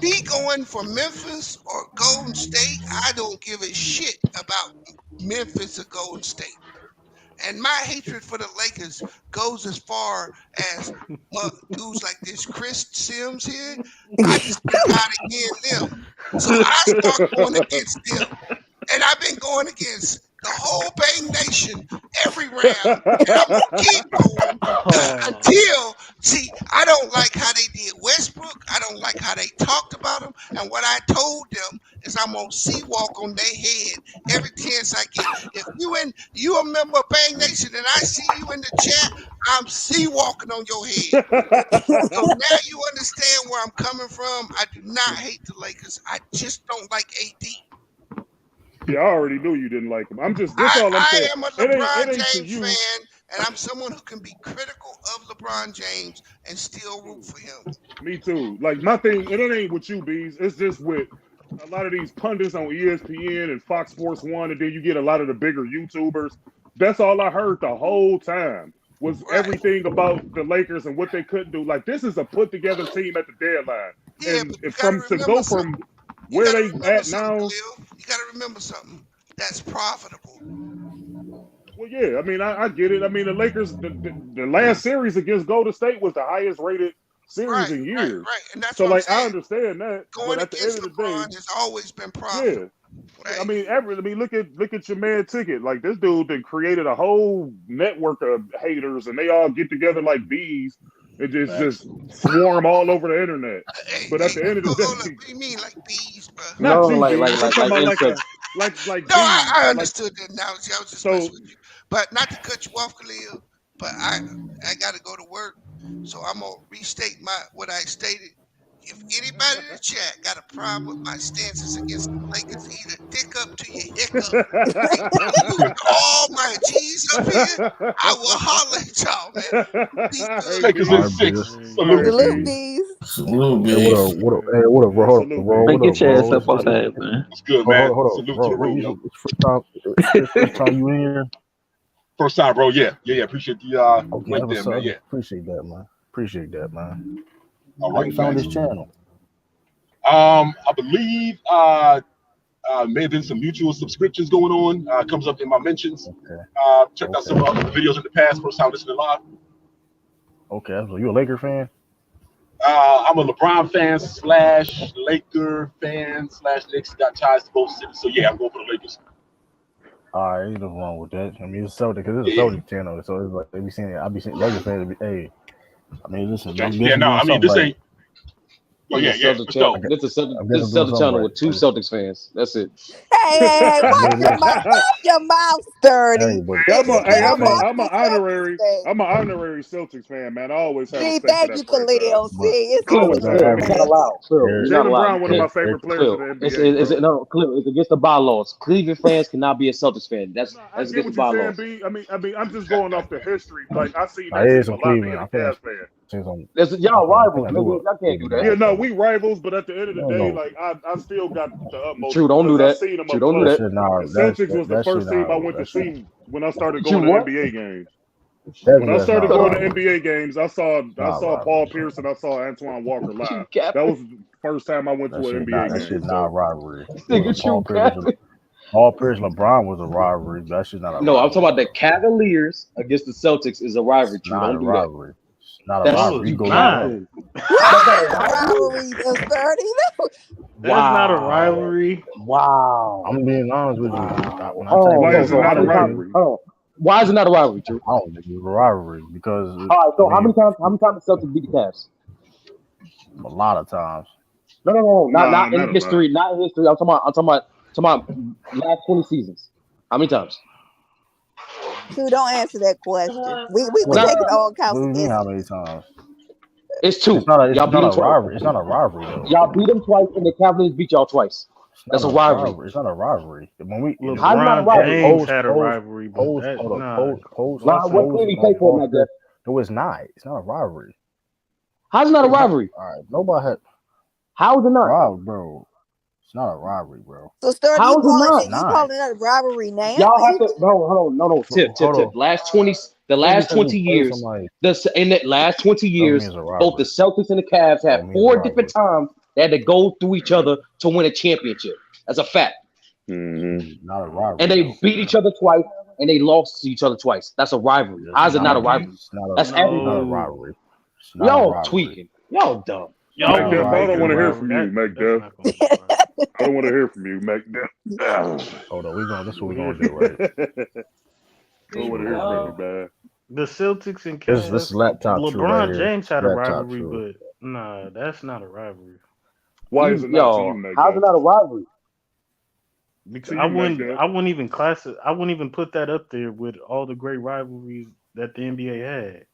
Me going for Memphis or Golden State, I don't give a shit about Memphis or Golden State. And my hatred for the Lakers goes as far as dudes like this Chris Sims here. I just be tired of hearing them. So I start going against them. And I've been going against the whole Bang Nation every round. And I'm going to keep going until, see, I don't like how they did Westbrook. I don't like how they talked about him. And what I told them is I'm going to sea-walk on their head every chance I get. If you a member of Bang Nation and I see you in the chat, I'm sea-walking on your head. So now you understand where I'm coming from. I do not hate the Lakers. I just don't like AD. Yeah, I already knew you didn't like him. I'm just this all I'm saying. I am a It LeBron ain't to James you. fan, and I'm someone who can be critical of LeBron James and still root for him. Me too. Like my thing, and it ain't with you, Bees. It's just with a lot of these pundits on ESPN and Fox Sports One, and then you get a lot of the bigger YouTubers. That's all I heard the whole time was everything about the Lakers and what they couldn't do. Like this is a put together team at the deadline, and to go from where they at now. You got to remember something. That's profitable. Well, yeah, I mean, I get it. I mean, the Lakers, the last series against Golden State was the highest rated series in years. Right. And that's so, what like, I'm saying. I understand that. Going But at the end against of the LeBron day, has always been profitable. yeah. I mean, look at your man Ticket. Like this dude that created a whole network of haters, and they all get together like bees and just swarm all over the internet. But at the end of the day, what do you mean like bees, bro? Not you, like bees. I'm talking about like no, bees. I understood that now. See, I was just messing with you. But not to cut you off, Khalil, but I got to go to work, so I'm gonna restate what I stated. If anybody in the chat got a problem with my stances against the Lakers, either dick up to your hiccup, use all my G's up here, I will holler at y'all, man. Lakers in 6. Salute bees. Salute, Hey, bees. what up, bro? Hold up, Man, get your ass up bro. out there, man. It's good, man. Hold Salute up, bro. to the room, yo. First time you in here? First time, bro. Yeah. Appreciate the link there, man. Yeah. Appreciate that, man. All How right, you found man. this channel? I believe may have been some mutual subscriptions going on. Comes up in my mentions. Okay. Checked out some videos in the past. First time listening live. Okay, so you a Laker fan? I'm a LeBron fan / Laker fan / Knicks. Got ties to both cities, so yeah, I'm going for the Lakers. All right, ain't nothing wrong with that. I mean, it's Celtic because it's a Celtic channel, so it's like they be seeing it. I be seeing Lakers fans. Hey, I mean, listen, I'm Yeah, no, I mean this ain't. Oh yeah, yeah. This is a Celtic channel with 2 Celtics fans. That's it. Hey, watch your mouth, sturdy. I'm an honorary Celtics fan, man. I always have respect Thank for you, that franchise. Khalil. See, it's Clear, you're not allowed. You're not Jaylen allowed. Brown, one of my favorite players in the NBA. No, Clear, it's against the bylaws. Cleveland fans cannot be a Celtics fan. That's I against get the what you're bylaws. saying, B. I mean, I'm just going off the history. Like I see I that is team from a lot being Cleveland. a Cavs fan. Y'all rivals, nigga. Y'all can't do that. Yeah, no, we rivals, but at the end of the day, like I still got the utmost. True, don't do that. I seen them True, up don't do close. that. The Celtics was the first team I went to see when I started going to NBA games. When I started going to NBA games, I saw Paul Pierce and I saw Antoine Walker live. That was the first time I went to an NBA game. That shit not a rivalry. Paul Pierce, LeBron was a rivalry. That shit not a rivalry. No, I'm talking about the Cavaliers against the Celtics is a rivalry. True, don't do that. It's not a No, rivalry. You it's can go look it not. up. That's not a A rivalry. rivalry, Sturdy. That's not a Wow. rivalry. Wow. I'm being honest with you. Wow. When I Hold type on. in Why is it So not how a many times? rivalry? Hold on. Why is it not a rivalry, Drew? I don't think it's a rivalry because All right. I So how many mean times? How many times the Celtics beat the Cavs? a lot of times. No. Not Nah, in not a lot. history. Not in history. I'm talking about last 20 seasons. How many times? True, don't answer that question. We It's will not. take it all What do you mean? How consequences. many times? It's It's two. not a. Y'all It's beat not them a twice. rivalry. It's not a rivalry though. Y'all beat them twice, and the Cavaliers beat y'all twice. It's That's not a a rivalry. rivalry. It's not a rivalry. When we How's it not a LeBron rivalry? James had a rivalry, but post, that hold up, nah. Nah, what Lawson. team he played for, pause Matt there. Jeff? No, it's not. It's not a rivalry. How's it not a It's not. rivalry? All right, nobody had. How is it not? Wow, bro. It's not a rivalry, bro. So, Sturdy, How is it not? you calling it a rivalry now? Y'all have to no. Tip. Hold on. The last 20 Just because we play years, somebody in the last 20 doesn't mean years, it's a both the rivalry. Celtics and the Cavs had Don't mean it's a 4 rivalry. different times they had to go through each other to win a championship. That's a fact. Not a rivalry. And they though. beat each other twice, and they lost to each other twice. That's a rivalry. How's it not a rivalry? It's not a. That's It's not a everything. rivalry. It's not a Y'all rivalry. tweaking. Y'all dumb. Y'all Mac Not a Def, I don't rivalry. want to hear rivalry. from you, Mac That's Def. not gonna be a rivalry. I don't want to hear from you, Mac Def. Hold on. This is what we're gonna do, right? I don't want to hear from you, man. The Celtics and This Cavs. laptop true right LeBron here. James had a Laptop rivalry, true. but nah, that's not a rivalry. Why is it not to you, Mac how's it Def? not a rivalry? Because To I you, Mac wouldn't Def. I wouldn't even class it. I wouldn't even put that up there with all the great rivalries that the NBA had.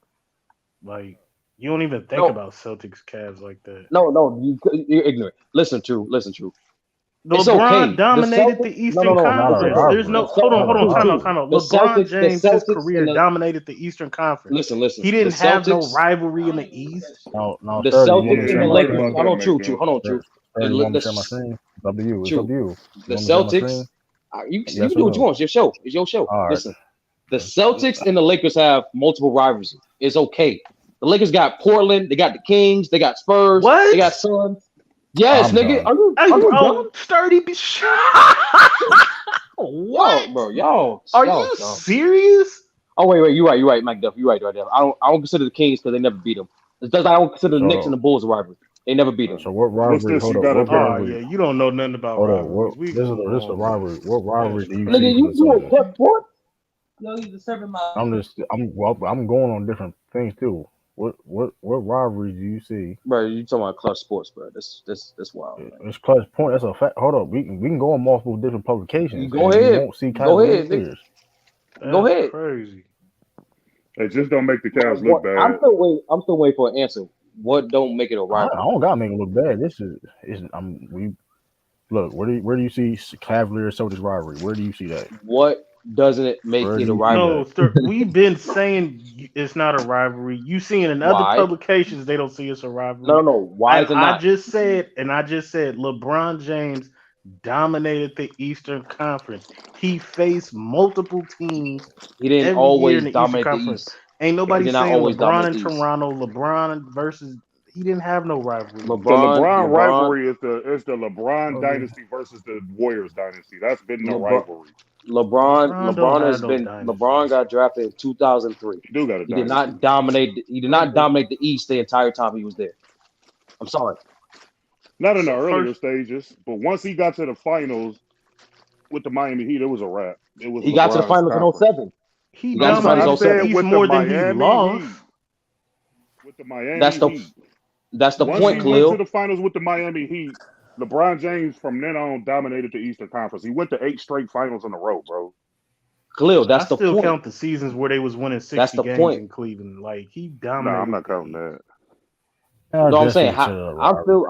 Like you don't even think No. about Celtics Cavs like that. No, you're ignorant. Listen, True. It's LeBron okay. dominated the No, Eastern no. Not a Listen, Conference. bro. There's no rivalry. hold on, Not a time rivalry. out. The LeBron Celtics, James, his career and the dominated the Eastern Conference. listen. He The didn't have no Celtics, rivalry in the East. No, the 30. You want me Celtics to Yeah, and share the you my right Lakers. screen? about Hold that, on, Mac True. Def. Hold on, True. You want me to share my The screen? It's up to you. It's up to you. You the want me to share my Celtics. screen? You Yes can or do what you no? want. It's your show. It's your show. All right. Listen, the Celtics and the Lakers have multiple rivalries. It's okay. The Lakers got Portland. They got the Kings. They got Spurs. What? They got Suns. Yes, I'm nigga. done. Hey, Are you bro, dumb? sturdy. What? Y'all Are you dumb. serious? Oh wait. You're right, Mike Duff. You're right. I don't consider the Kings because they never beat them. It's just I don't consider the Knicks and So, the Bulls a rivalry. They never beat them. so what What's rivalry? this? Hold You up. got What up there? Oh yeah, rivalry? you don't know nothing about Hold up. rivalries. We This is gonna a go on, rivalry. What rivalry That's do you Nigga, see crazy. for the you Celtics? kept what? I'm going on different things too. What rivalry do you see? Bro, you talking about Clutch Sports, bro? This wild, man. It's clutch point. That's a fact. Hold up. We can go on multiple different You publications go and you ahead. won't see Go ahead, nigga. Cavaliers. Go That's ahead. crazy. Hey, just don't make the Cavs look What? bad. I'm still waiting for an answer. What don't make it a I rivalry? don't gotta make it look bad. This is we look. Where do you see Cavaliers Celtics rivalry? Where do you see that? What doesn't it make Where it do a you see No, rivalry? that? sir, we've been saying it's not a rivalry. You see in other Why? publications they don't see it's a rivalry. No. Why And is it not? I just said LeBron James dominated the Eastern Conference. He faced multiple teams He didn't every year in always the Eastern dominate the Conference. East. Ain't He nobody did not saying always LeBron dominate in the East. Toronto, LeBron versus he didn't have no rivalry with The them. LeBron LeBron, rivalry is the LeBron Okay. dynasty versus the Warriors dynasty. That's been the LeBron, rivalry. LeBron don't have no LeBron dynasty. got drafted in 2003. He do got a He did dynasty. not dominate. He did not Okay. dominate the East the entire time he was there. I'm sorry. Not in the So earlier first stages, but once he got to the finals with the Miami Heat, it was a wrap. It was He got to the LeBron's finals in conference. '07. he He got to the I finals in dominated the said '07. East with the more than he Miami lost. Heat. With the Miami That's the Heat. Once point, he went to Khalil. the finals with the Miami Heat, LeBron James from then on dominated the Eastern Conference. He went to 8 straight finals in a row, bro. Khalil, I that's the still point. count the seasons where they was winning That's 60 the games point. in Cleveland. Like he Nah, I'm dominated not the counting East. that. I No, I'm guess you saying consider it a rivalry.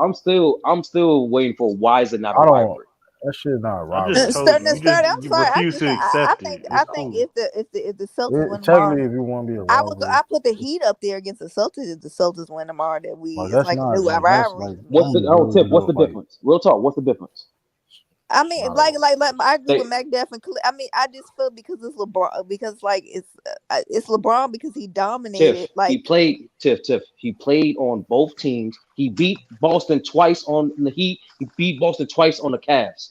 I'm still waiting for why is it not a I don't. rivalry? That shit not a I just rivalry. told you. You just I'm you sorry. refuse to accept it. I It's think cool. if the Celtics win Technically, tomorrow, if you want to be a rivalry, I put the Heat up there against the Celtics. If the Celtics win tomorrow, like it's that's like a not new like that's rivalry like to What's me. the Tip? What's the difference? Real talk. What's the difference? I mean, not like I agree with They McDuff and I mean, I just feel because it's LeBron because like it's LeBron because he dominated. Like Tiff. He played on both teams. He beat Boston twice on the Heat. He beat Boston twice on the Cavs.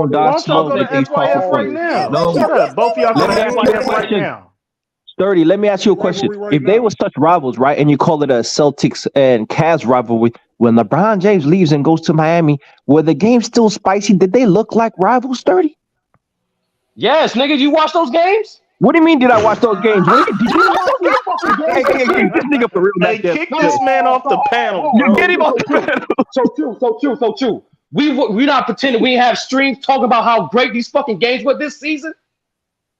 on, Why Doc. don't y'all Smoke go to that these talking SYF right points. now? No. Shut up. Both of y'all go Let to me ask you a SYF right question. now. Sturdy, let me ask you a question. Rivalry right If they now. were such rivals, right, and you call it a Celtics and Cavs rivalry, when LeBron James leaves and goes to Miami, were the games still spicy? Did they look like rivals, Sturdy? Yes, nigga, you watch those games? What do you mean? Did I watch those games? Did you watch those fucking games? Hey, kick this nigga for real, Hey, Mac. kick this man off the panel, You bro. get him off the panel. So true. We not pretending we have streams talking about how great these fucking games were this season.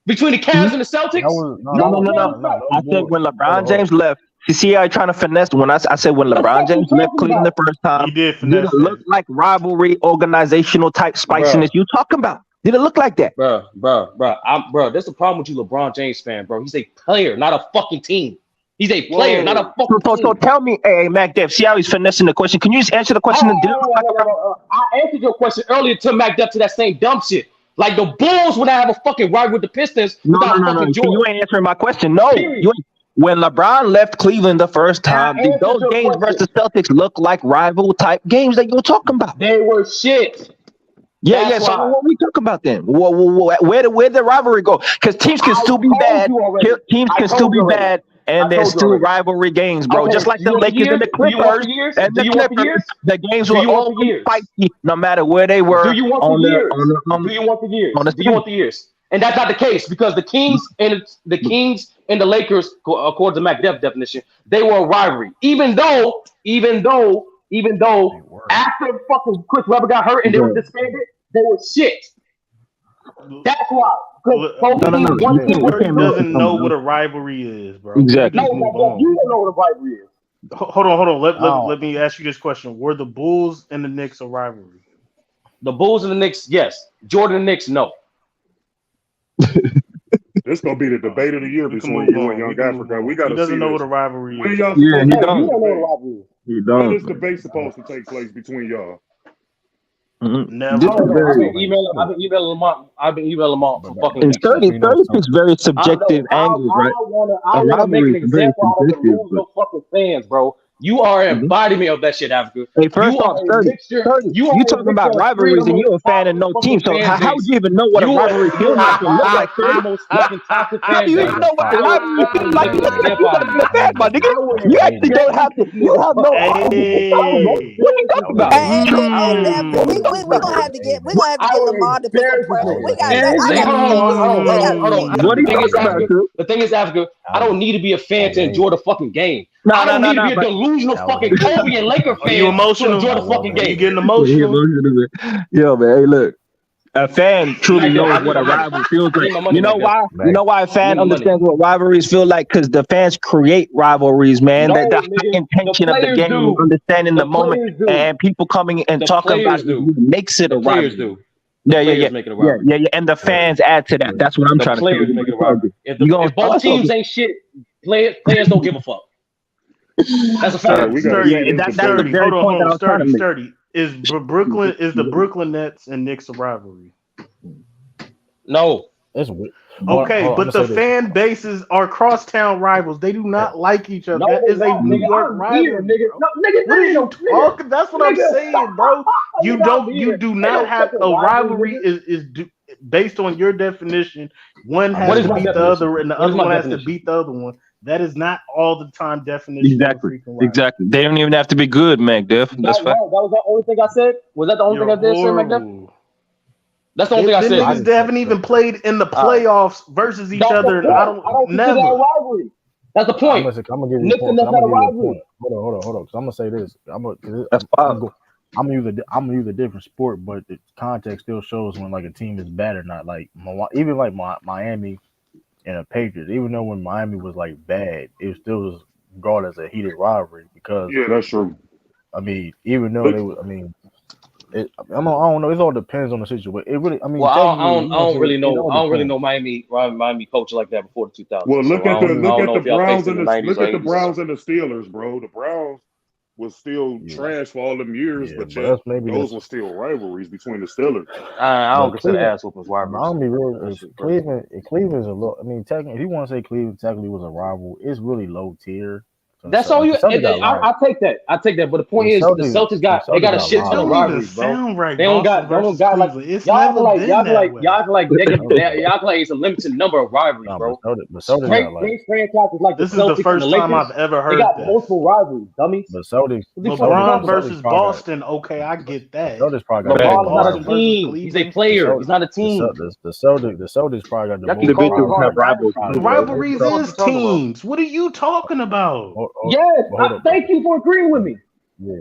between the Cavs and the Celtics? No. I said when LeBron James left. You see how I trying to finesse when I said when LeBron James left Cleveland the first time. He did Did it look like rivalry, organizational type spiciness you talking about? Did it look like that? Bro. That's the problem with you, LeBron James fan, bro. He's a player, not a fucking team. He's a player, not a fucking team. So tell me, hey, Mac Def, see how he's finessing the question? Can you just answer the question? I answered your question earlier to Mac Def to that same dumb shit. Like the Bulls would have a fucking rivalry with the Pistons without fucking Jordan. You ain't answering my question. No, when LeBron left Cleveland the first time, did those games versus Celtics look like rival type games that you were talking about? They were shit. Yeah. So what we talking about then? Where did the rivalry go? Because teams can still be bad. Teams can still be bad, and there's still rivalry games, bro. Just like the Lakers and the Clippers and the Clippers, the games were always spicy, no matter where they were. Do you want the years? Do you want the years? Do you want the years? And that's not the case because the Kings and the Lakers, according to Mac Def definition, they were a rivalry. Even though after fucking Chris Webber got hurt and they were disbanded, they were shit. That's why. He doesn't know what a rivalry is, bro. Exactly. No, you don't know what a rivalry is. Hold on. Let me ask you this question: were the Bulls and the Knicks a rivalry? The Bulls and the Knicks, yes. Jordan and the Knicks, no. This gonna be the debate of the year between you and Young Africa. We gotta. He doesn't see know this. what a rivalry is. He don't. You don't know what a rivalry is. He don't. When is the debate supposed to take place between y'all? Never. I've been emailing Lamont for fucking. And 36 very subjective angles, right? I want to make an example out of the rules of fucking fans, bro. You are an embodiment of that shit, Africa. Hey, first off, 30, you talking about rivalries and you're a fan of no team. So how would you even know what a rivalry feels like? How do you even know what a rivalry feels like? You a fan, my nigga. You actually don't have to. You have no. What are you talking about? We're gonna have to get Lamar to put some pressure. We got. What are you talking about? The thing is, Africa, I don't need to be a fan to enjoy the fucking game. I don't need to be a delusional fucking Kobe and Laker fan. Are you emotional? To enjoy the fucking game. You getting emotional? Yo, man, hey, look. A fan truly knows what a rivalry feels like. You know why? You know why a fan understands what rivalries feel like? Because the fans create rivalries, man. The high intention of the game, understanding the moment, and people coming and talking about it makes it a rivalry. Yeah. And the fans add to that. That's what I'm trying to say. Make it a rivalry. If both teams ain't shit, players don't give a fuck. That's a fact. That's the very point that I was trying to make. Sturdy. Is the Brooklyn Nets and Knicks a rivalry? No. Okay, but the fan bases are crosstown rivals. They do not like each other. That is a New York rivalry. That's what I'm saying, bro. You do not have a rivalry is based on your definition. One has to beat the other, and the other one has to beat the other one. That is not all the time definition. Exactly. They don't even have to be good, Mac Def. That's fine. That was the only thing I said. Was that the only thing I did, sir, Mac Def? That's the only thing I said. Niggas haven't even played in the playoffs versus each other. I don't never. That's the point. I'm gonna give you a point. Hold on. Because I'm gonna say this. I'm gonna use a different sport, but the context still shows when like a team is bad or not. Like even like Miami and the Patriots, even though when Miami was like bad, it still was regarded as a heated rivalry because that's true. I mean, even though they, I don't know. It all depends on the situation. It really, I mean, I don't really know Miami coach like that before the 2000s. Well, look at the Browns and the Browns and the Steelers, bro. The Browns was still trash for all them years, but those were still rivalries between the Steelers. I don't consider ass whoopings rivalries. I'll be real. Cleveland's a low. I mean, technically, if you want to say Cleveland technically was a rival, it's really low tier. That's all you. I take that. But the point is, the Celtics got a shit ton of rivalries, bro. They don't got like y'all like it's a limited number of rivalries, bro. Great franchises like this is the first time I've ever heard. They got multiple rivalries, dummies. The Celtics, LeBron versus Boston. Okay, I get that. LeBron's not a team. He's a player. He's not a team. The Celtics probably got the most rivalries is teams. What are you talking about? Yes, thank you for agreeing with me. Yeah,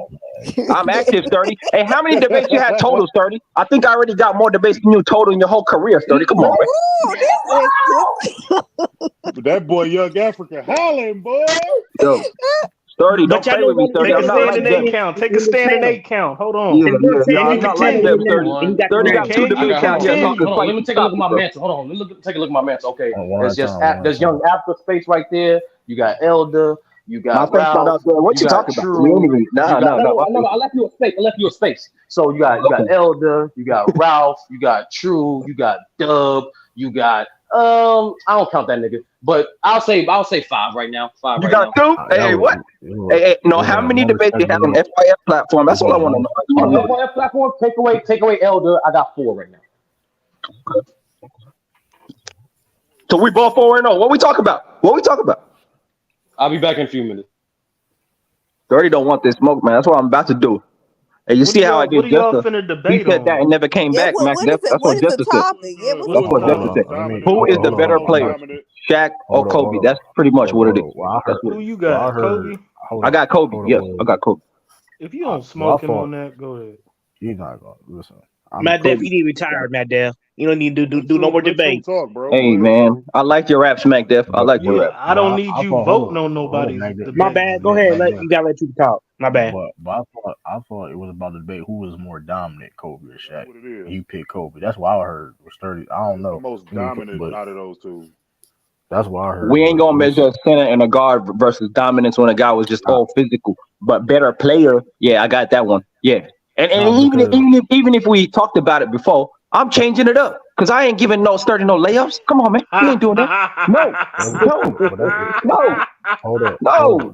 man. I'm active, 30. Hey, how many debates you had total, 30? I think I already got more debates than you total in your whole career, 30. Come on, man. Ooh, this is That boy, Young Africa, hollering, boy. Yo, 30, don't But y'all play know with me, what? 30. Take a I'm not stand like and eight them. count. Take a stand and eight count. Hold on. Yeah, I'm not like them, 30. He got 30 the got 2 10. I debates got out here hold talking on. Let spicy me take a look at topics, my bro. mantle. Hold on. Take a look at my mantle. Okay. One at There's a time. One at a there's time. young Africa space right there. You got Elder. You My got face not Ralph. out there. What You you got talking about? We don't True. even. You No, got no, no. My no. face. I left you a space. I left you a space. So you got Okay. Elder. You got Ralph. You got True. You got Dub. You got I don't count that nigga, but I'll say 5 right now. 5 You right got now. two? That Hey, was what? it was Hey, no. it was How a many most debates you have on segmented FYF platform? it That's was all I a want to most know. On How the many? FYF platform, take away Elder. I got 4 right now. So we both 4-0. What we talking about? What we talking about? I'll be back in a few minutes. Dirty don't want this smoke, man. That's what I'm about to do. And you see how I What did are y'all Jester? finna He debate said that and on? never came Yeah, back, Mac. what is it? That's what What is the Jester said. topic? Yeah, what's What the is That's the what hold Jester on, topic? said. let me Who is hold the on, hold better on, hold player, on, Shaq or Kobe? That's pretty much what it is. Well, I That's heard, what Who it is. you well, I got, heard, Kobe? I got Kobe. hold on, Yes, I wait. got Kobe. If you don't Well, I smoking on thought that, go ahead. he's not gonna listen. I'm Matt Def, Kobe. you need to retire, Matt Def. You don't need to Let do no True more let True debates. talk, bro. Go Hey ahead, man, True. I like your raps, Mac Def. I like your Yeah, rap. I don't need I you thought voting on hold on, nobody's My debate. bad. Go ahead. You gotta let you talk. My bad. But I thought it was about the debate who was more dominant, Kobe or That's Shaq. what it is. You picked Kobe. That's what I heard was 30. I don't It's the know, most dominant but out of those two. that's what I heard. We ain't But gonna we'll measure see. a center and a guard versus dominance when a guy was just I, all physical. But better player, yeah, I got that one. Yeah. And not because even if we talked about it before, I'm changing it up. Cause I ain't giving no 30 no layups. Come on, man. We ain't doing that. No, no, but that no, hold on. no,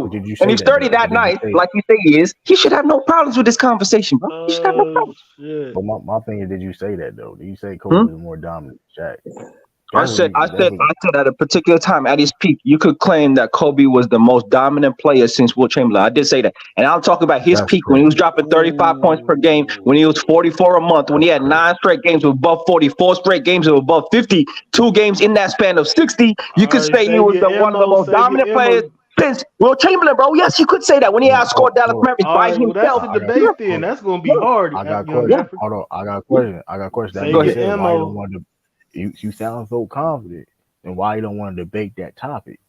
But no. did you And say if that 30 though? But that did you nice, say? like you say he is, he should have no problems with this conversation, bro. He should have no Oh problems. shit. But my thing is, did you say that though? Did you say Kobe Hmm? was more dominant than Shaq? I That's what said, you. I That's said, what. I said at a particular time at his peak, you could claim that Kobe was the most dominant player since Will Chamberlain. I did say that. And I'll talk about his That's peak when he was crazy. dropping 35 points per game, when he was 44 a month, when he That's had crazy. 9 straight games of above 40, 4 straight games of above 50, 2 games in that span of 60. You All could right, say he save was your one of the ammo. most Save your dominant players ammo. since Will Chamberlain, bro. Yes, you could say that when he No, outscored Dallas hold Mavericks All by right, well that's himself. the on. Yeah, debate then. That's gonna be yeah, hard, I got young question. yeah, African. Hold on. I got a yeah. question. I got a question. That Go Save being your ahead. said, why you don't ammo. want to? You sound so confident, and why you don't want to debate that topic?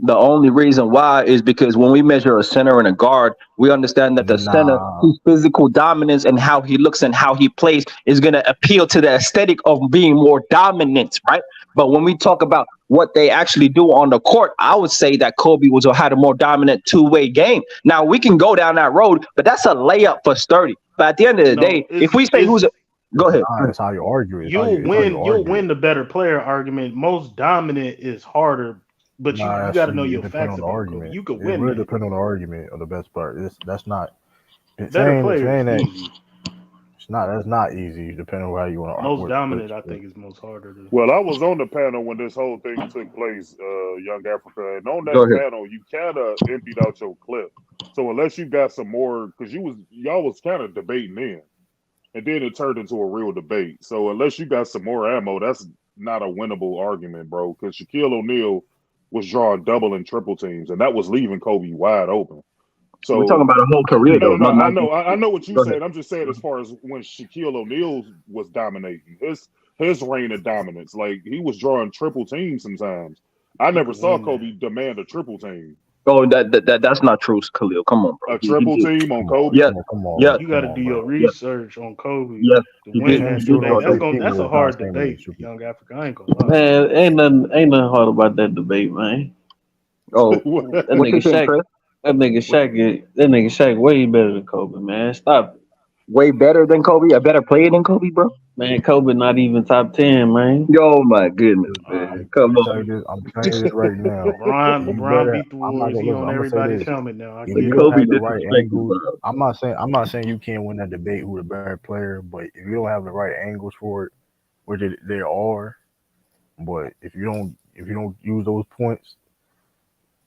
The only reason why is because when we measure a center and a guard, we understand that the center, Nah, his physical dominance and how he looks and how he plays is going to appeal to the aesthetic of being more dominant, right? But when we talk about what they actually do on the court, I would say that Kobe was had a more dominant two-way game. Now we can go down that road, but that's a layup for sturdy. But at the end of the No, day, if we say is who's a, go it's ahead. not. It's how you argue it. you'll It's how you win. You'll argue win it. the better player argument. Most dominant is harder, but you Nah, you that's got to know it your depends facts on the about Kobe. argument. You could It win really that. depends on the argument of the best part. That's not. Better It's player is saying that easy. it's not. That's not easy. Depending on how you want to Most work. dominant, I think, is most harder to. Well, I was on the panel when this whole thing took place, Young Africa, and on Go that ahead. panel, you kind of emptied out your clip. So unless you got some more, because y'all was kind of debating then, and then it turned into a real debate. So unless you got some more ammo, that's not a winnable argument, bro. Because Shaquille O'Neal was drawing double and triple teams, and that was leaving Kobe wide open. We're talking So about a whole career no, though, no, no. not I not know, just. I know what you Go ahead. saying. I'm just saying as far as when Shaquille O'Neal was dominating his reign of dominance, like he was drawing triple teams sometimes. I You never could saw win that. Kobe demand a triple team. Oh, that's not true, Khalil. Come on, bro. A He triple did. team on Come on, Yes, Kobe? come on, yes, bro. You got Come to do on, your bro. yes, research on Kobe yes. to He You win did. can't He that shoot did debate. draw on That's three double. going. That's people. a It's not the hard same way you debate, shoot young Africa. I ain't gonna lie. Man, ain't nothing hard about that debate, man. Oh, Mm. That what you nigga saying, Shaq, Chris? that nigga Shaq way better than Kobe, man. Stop it. Way better than Kobe? A better player than Kobe, bro? Man, Kobe not even top 10, man. Oh my goodness, man. Come tell you on. this. I'm telling you this right now. You LeBron better. beat the I'm not Warriors. gonna He listen. on I'm gonna say everybody's this. helmet now. I If get you it. don't Kobe have the right disrespected, angles, bro. I'm not saying you can't win that debate who the better player, but if you don't have the right angles for it, which they are, but if you don't use those points,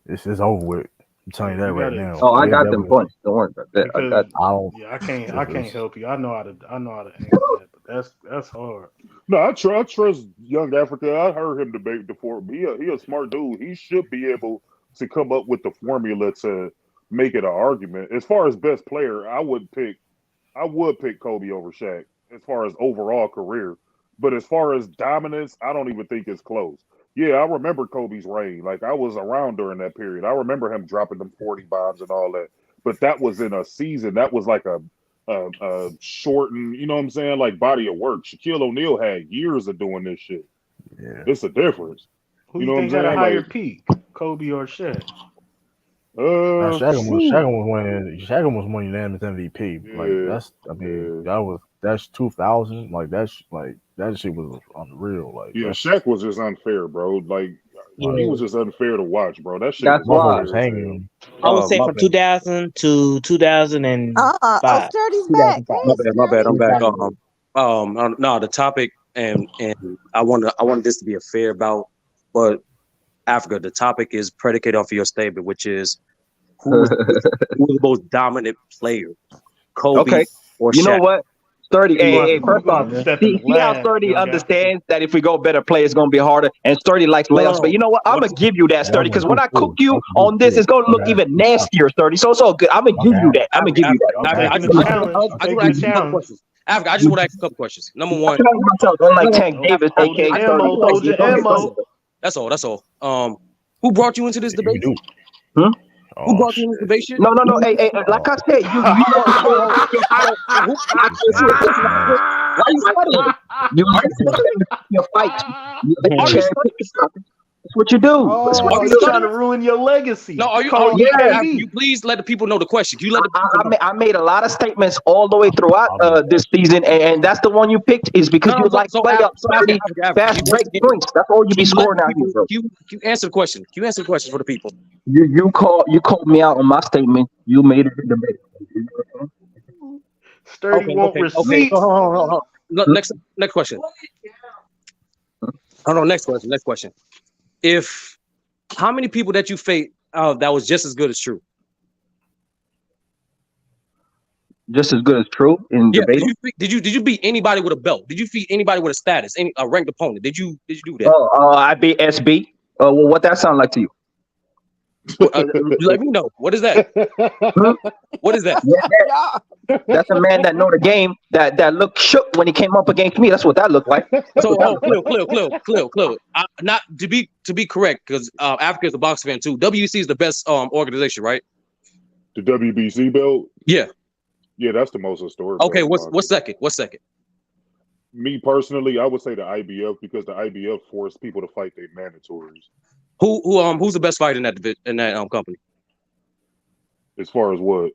this is over with. I'm telling Yeah, you that you right gotta now. Oh, I Cause explain got it that them was points. Don't worry about that. I because got. I don't. yeah, I This can't is help you. I know how to angle that, but that's hard. No, I trust Young Africa. I heard him debate before. He a smart dude. He should be able to come up with the formula to make it an argument. As far as best player, I would pick Kobe over Shaq as far as overall career. But as far as dominance, I don't even think it's close. Yeah, I remember Kobe's reign. Like I was around during that period. I remember him dropping them 40 bombs and all that. But that was in a season. That was like a shortened, you know what I'm saying, like body of work. Shaquille O'Neal had years of doing this shit. yeah. It's a difference. Who You you know what I'm think had a saying? higher Like, peak, Kobe or Shaq? Now shoot. Shaq was winning unanimous MVP. Like Yeah, yeah. that's 2000. Like that shit was unreal. Like Yeah, that's Shaq was just unfair, bro. Like he Yeah, was just unfair to watch, bro. That shit that's was why. motherfucker was unfair as hell. hanging. I would say My from bad. 2000 to 2005. Sturdy's back. 2005. My Hey, bad. My bad. I'm back. Sturdy. No, the topic and I wanted this to be a fair bout, but Africa, the topic is predicated off of your statement, which is who was the most dominant player, Kobe Okay. or You know Shaq? what? 30. You Hey, gonna have hey, to first off, step in the see how lab, 30 young Africa. understands that if we go better play, it's gonna be harder. And 30 likes No, no, layups. But no. you know what? I'm What? gonna give you that, Hey, I 30, because went when too I cook cool. you on this, it's gonna look even nastier, 30. So it's all good. I'm gonna give you that. I'm gonna give you that. I'm I taking the just challenge. I'm want to taking the ask you a couple challenge. questions. Africa, I just want to ask you a couple questions. Number I one, can have myself unlike no, Tank Davis, Hold your aka I just 30. ammo. want to ask Hold you. your Go ahead, go ammo. ahead. That's all. That's all. Who brought you into this You debate? do. Hmm? Who Oh brought you into shit. this debate shit? No, no, no. Hey, like I said, you Hold on, hold on, hold on. fight. Who? I This can nigga see is nuts. Why are you stuttering? you Why are you stuttering? your fight. You Are you cherry stuttering? pick something. That's what you do. That's what Are Oh, you you you do. trying to stuttering? ruin your legacy? No, are you? Calling Are me you? Yeah. Can you KD. please let the people know the question? Can you let the people know? I made a lot of statements all the way throughout I'll be this season, and that's the one you picked is because No, you no. like layups, So 30 Africa. fast break points. That's all you Can be you let scoring the out here, people? bro. Can you answer the question? Can you answer the question for the people? You called me out on my statement. You made it a debate. Sturdy want Okay. So, receipts. hold on. Next question. Hold on. Next question. Next question. If how many people that you faced that was just as good as true? Just as good as true in Yeah. debating. Did you beat anybody with a belt? Did you beat anybody with a status? A ranked opponent? Did you do that? I beat SB. Well, what that sound like to you? Let me know. What is that? Hmm? What is that? Yeah, that's a man that know the game. That looked shook when he came up against me. That's what that looked like. So, clear. Not to be correct, because Africa is a box fan too. WEC is the best organization, right? The WBC belt. Yeah. Yeah, that's the most historic Okay. belt. What's second? What's second? Me personally, I would say the IBF because the IBF forced people to fight their mandatories. Who's the best fighter in that company? As far as what?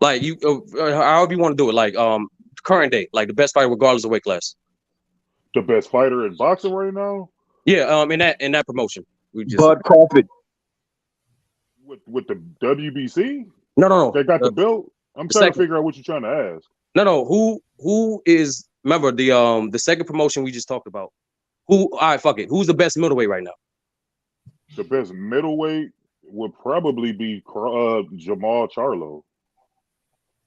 Like you, however you want to do it. Like current day, like the best fighter regardless of weight class. The best fighter in boxing right now? Yeah. In that promotion, Bud Crawford. With the WBC? No. They got the belt. I'm trying to figure out what you're trying to ask. No. Who is? Remember the second promotion we just talked about. Who? All right, fuck it. Who's the best middleweight right now? The best middleweight would probably be Jamal Charlo.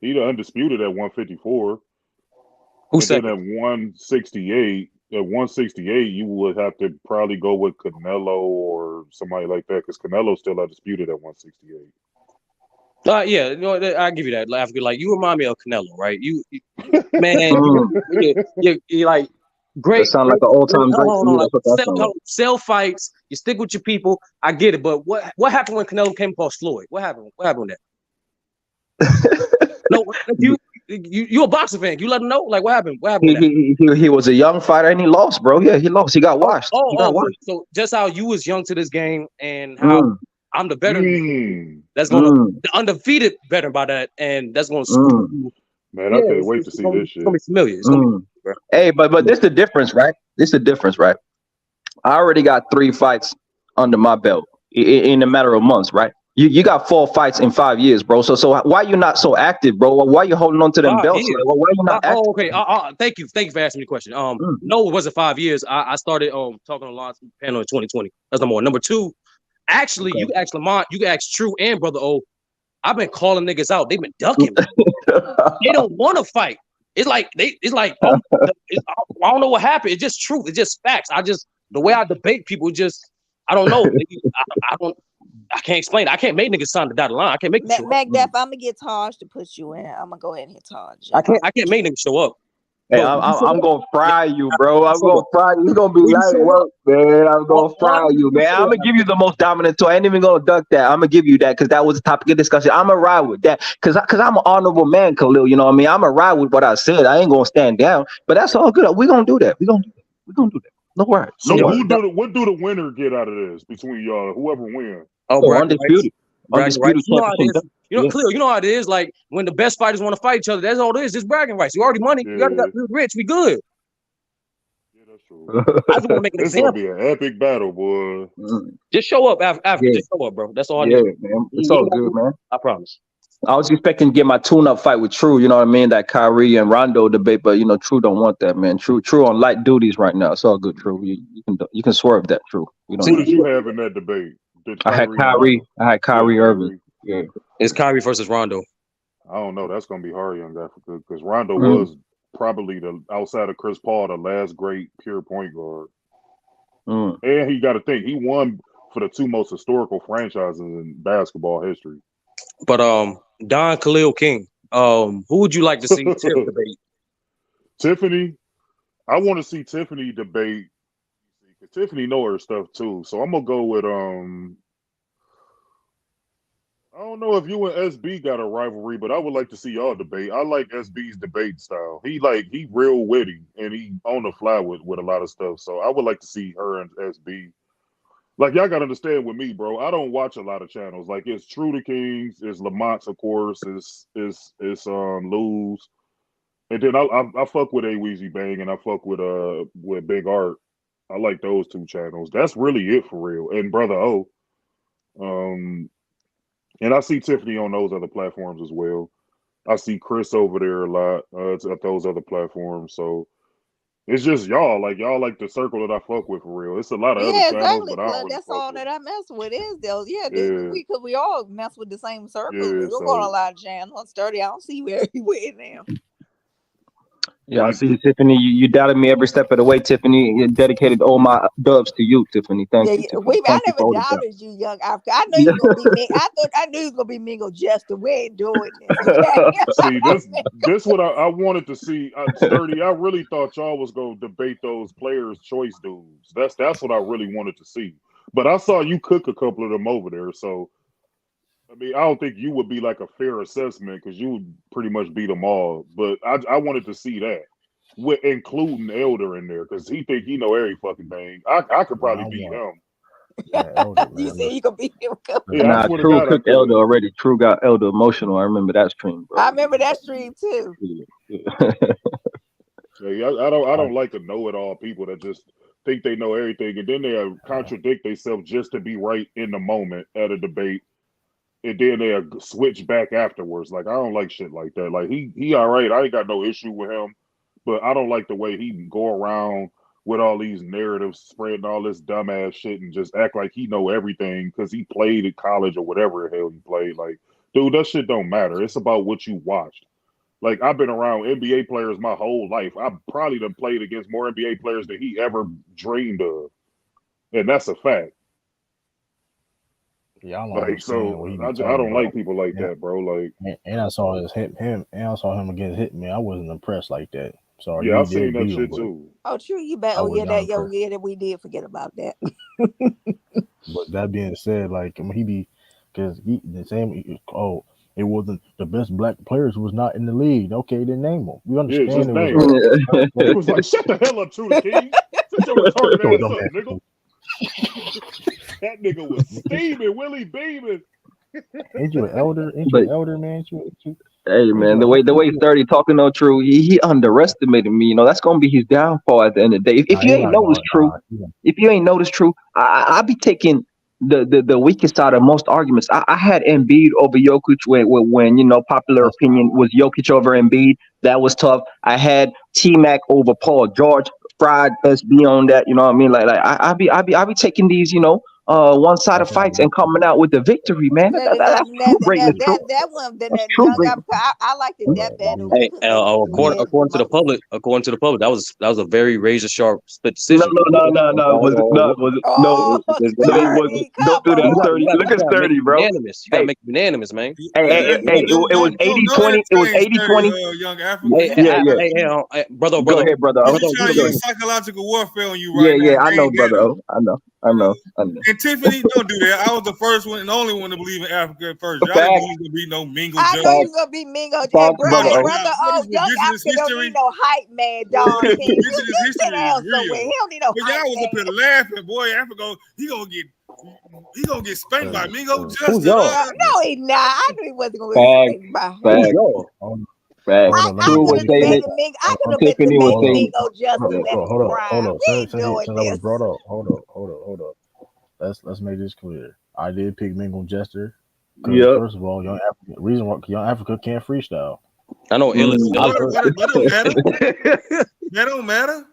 He's the undisputed at 154. Who's second? Then at 168, you would have to probably go with Canelo or somebody like that because Canelo's still undisputed at 168. Yeah, I'll give you that. Like you remind me of Canelo, right? Man, you like great. That sound like an all-time great to me. Like, That's what that sound like. sell fights. You stick with your people. I get it, but what happened when Canelo came across Floyd? What happened? What happened with that? No, you a boxing fan. You let him know. Like what happened? What happened? He was a young fighter and he lost, bro. Yeah, he lost. He got washed. He got washed. So just how you was young to this game and how I'm the veteran. That's the undefeated veteran by that, and that's gonna screw you. Man, I can't wait to see this shit. It's gonna be familiar. It's gonna be, hey, but this the difference, right? I already got 3 fights under my belt in a matter of months, right? You got 4 fights in 5 years, bro. So why you not so active, bro? Why you holding on to them belts? Like, why you not active? Oh, okay. Thank you for asking me the question. No, it wasn't 5 years. I started talking on the panel in 2020. That's number one. Number two, actually, you can ask Lamont, you can ask True and Brother O. I've been calling niggas out. They've been ducking me. They don't want to fight. It's like I don't know what happened. It's just truth. It's just facts. The way I debate people, I don't know. I can't explain it. I can't make niggas sign the dotted line. I can't make them show up. Macduff, I'm gonna get Taj to put you in. I'm gonna go ahead and hit Taj. I can't make niggas show up. Hey, I'm gonna fry you, bro. I'm gonna fry you. It's gonna be light work, man. I'm gonna fry you, man. I'm gonna give you the most dominant toy. I ain't even gonna duck that. I'm gonna give you that because that was a topic of discussion. I'm gonna ride with that because I'm an honorable man, Khalil. You know what I mean? I'm gonna ride with what I said. I ain't gonna stand down. But that's all good. We're gonna do that. We're gonna do that. No worries. So No what worries. do the winner get out of this between y'all? Whoever wins. Oh, Oh, bragging rights. undisputed. Bragging rights. Undisputed You know how it championship. is. You know, Yeah. Cleo, you know how it is. Like when the best fighters want to fight each other, that's all it is. Just bragging rights. You already money. Yeah. We already got rich. We good. Yeah, that's true. I just want to make an It's gonna example. be an epic battle, boy. Just show up after. Yeah. Just show up, bro. That's all I Yeah, need. man. It's You all ain't gotta good, do- man. I promise. I was expecting to get my tune-up fight with True, you know what I mean? That Kyrie and Rondo debate, but True don't want that, man. True on light duties right now. It's all good, True. You can swerve that, True. You don't Who need did you have in that debate? Did I had Kyrie and Rondo? I had Kyrie Irving. Yeah. It's Kyrie versus Rondo. I don't know. That's gonna be hard, young Africa, because Rondo Mm. was probably the outside of Chris Paul, the last great pure point guard. Mm. And he got to think he won for the two most historical franchises in basketball history. But Don Khalil King. Who would you like to see Tiff debate? Tiffany, I want to see Tiffany debate. Tiffany know her stuff too, so I'm gonna go with I don't know if you and SB got a rivalry, but I would like to see y'all debate. I like SB's debate style. He real witty and he on the fly with a lot of stuff. So I would like to see her and SB. Like y'all gotta understand with me, bro. I don't watch a lot of channels. Like it's True to Kings, it's Lamont's, of course, it's Lou's, and then I fuck with A Weezy Bang and I fuck with Big Art. I like those two channels. That's really it for real. And Brother O, and I see Tiffany on those other platforms as well. I see Chris over there a lot at those other platforms. So it's just y'all like the circle that I fuck with for real. It's a lot of other Yeah, channels, exactly. but I don't really That's fuck all with. that I mess with is those. Yeah, Yeah. because we all mess with the same circle. Yeah, We don't go on a so lot of channels. 30. I don't see where you went now. Yeah, I like see you, Tiffany. You doubted me every step of the way, Tiffany. You dedicated all my dubs to you, Tiffany. Thank you, Tiffany. I Thank you never for all the dubs. doubted you, young Africa. I knew you were gonna be me. I knew you was gonna be mingle just the way doing this. Okay. see this what I wanted to see. Sturdy, I really thought y'all was gonna debate those players' choice dudes. That's what I really wanted to see. But I saw you cook a couple of them over there, so I mean, I don't think you would be like a fair assessment because you would pretty much beat them all. But I wanted to see that, with including Elder in there because he think he know every fucking thing. I could probably beat him. Yeah, Elder, You man. said you gonna beat him. Yeah, I Nah, swear to True God, I cooked Elder could. already. True got Elder emotional. I remember that stream, bro. I remember that stream too. Yeah, I don't like to know it all people that just think they know everything and then they contradict themselves just to be right in the moment at a debate. And then they switch back afterwards. Like I don't like shit like that. Like he all right. I ain't got no issue with him, but I don't like the way he go around with all these narratives, spreading all this dumbass shit, and just act like he know everything because he played at college or whatever the hell he played. Like, dude, that shit don't matter. It's about what you watched. Like I've been around NBA players my whole life. I probably done played against more NBA players than he ever dreamed of, and that's a fact. Y'all don't Like understand so, what he be I talking don't about. like people like that, bro. Like. And I saw him, and I saw him against Hitman. I wasn't impressed like that. Sorry, Yeah, I he seen did that beat him, shit but too. Oh, true. You bet. I Oh was yeah, not impressed. that we did forget about that. But that being said, like I mean, he be because he the same. Oh, it wasn't the best black players was not in the league. Okay, then name them. We Yeah, understand just it was name like him. He was like, "Shut the hell up, True the King. Shut your retarded Yo, ass dumb up, ass nigga." fool. That nigga was steaming, Willie beaming. Ain't you an elder? Ain't you But an elder, man? hey, Ain't man, you the a way 30 talking though, True, he underestimated me. That's gonna be his downfall at the end of the day. If Nah, you he ain't not noticed, going. True, Nah, he not. if you ain't noticed, True, I be taking the weakest side of most arguments. I had Embiid over Jokic when popular That's opinion was Jokic over Embiid. That was tough. I had T Mac over Paul George. Fried SB on that. You know what I mean? Like I be taking these one sided that's fights and coming out with the victory, man. That's true greatness, True. That one, That's that true young greatness. Africa, I liked it that battle Hey, because yeah, according to the public, that was a very razor sharp split No, decision. no. It wasn't. No, it wasn't. No, oh, no, it wasn't. 30, Don't come do that, You got, you 30. on. got, Look you at got to make 30, it bro. unanimous. You got to Hey, make it unanimous, man. Don't It was entertain 80-20. young Hey, Africa. Yeah, yeah. brother, Go ahead, brother. He O. trying to Go use ahead. psychological warfare on you Yeah, right now. yeah. I I know, ain't get brother. him. O. I know. I know. And Tiffany, don't do that. I was the first one and the only one to believe in Africa at first. Y'all didn't Facts. believe there be no Mingo I know Justice. you was gonna be Mingo. And Facts, brother. What is Young indigenous Africa don't history? need no hype man, Boy, dog. You indigenous sit history is down somewhere. real. He don't need no But hype y'all was up man. here laughing, boy. Africa, he gonna get spanked by Mingo Who's Justice. y'all? No, he not. I knew he wasn't gonna Facts. get by. Who's Facts. y'all? Facts. I True could would have say that. debated Mingo. I could have been Tiffany would debating say. Mingo Justice at his Hold prime. up. We ain't doing Since I was this. brought up, hold up. Let's make this clear. I did pick Mingo Jester because Yep. first of all, Young Africa reason why Young Africa can't freestyle. I know Ellis. That don't matter. That don't matter.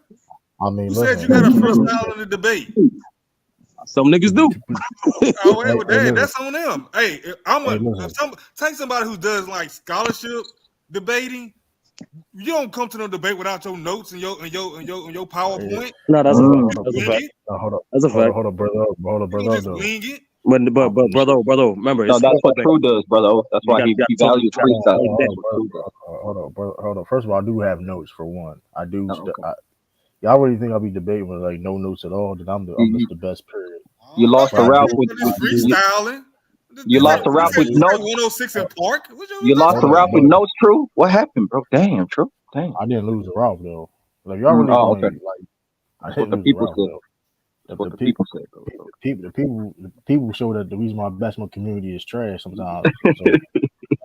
I mean, Who listen, said you got to freestyle in the debate? Some niggas do. Oh, well, listen. that's on them. Hey, listen. take somebody who does like scholarship debating. You don't come to no debate without your notes and your PowerPoint. No, that's a fact. Just That's a wing fact. it. That's a fact. Hold up, brother. You don't just wing it. But brother, remember, No, it's that's what debate. True does, brother. That's why he values freestyle. Hold up. First of all, I do have notes for one. I do. Oh, okay. Y'all really think I'll be debating with like no notes at all? Then I'm just the best. Period. You lost the Ralph with freestyling. You lost the Ralph with notes. 106 in Park. You lost the Ralph with notes. True. What happened, bro? Damn, True. Damn. I didn't lose the Ralph though. Like y'all really okay. like I That's what didn't the lose the people Ralph said. though. That's what the people said, bro. The people show that the reason my basketball community is trash sometimes. So that's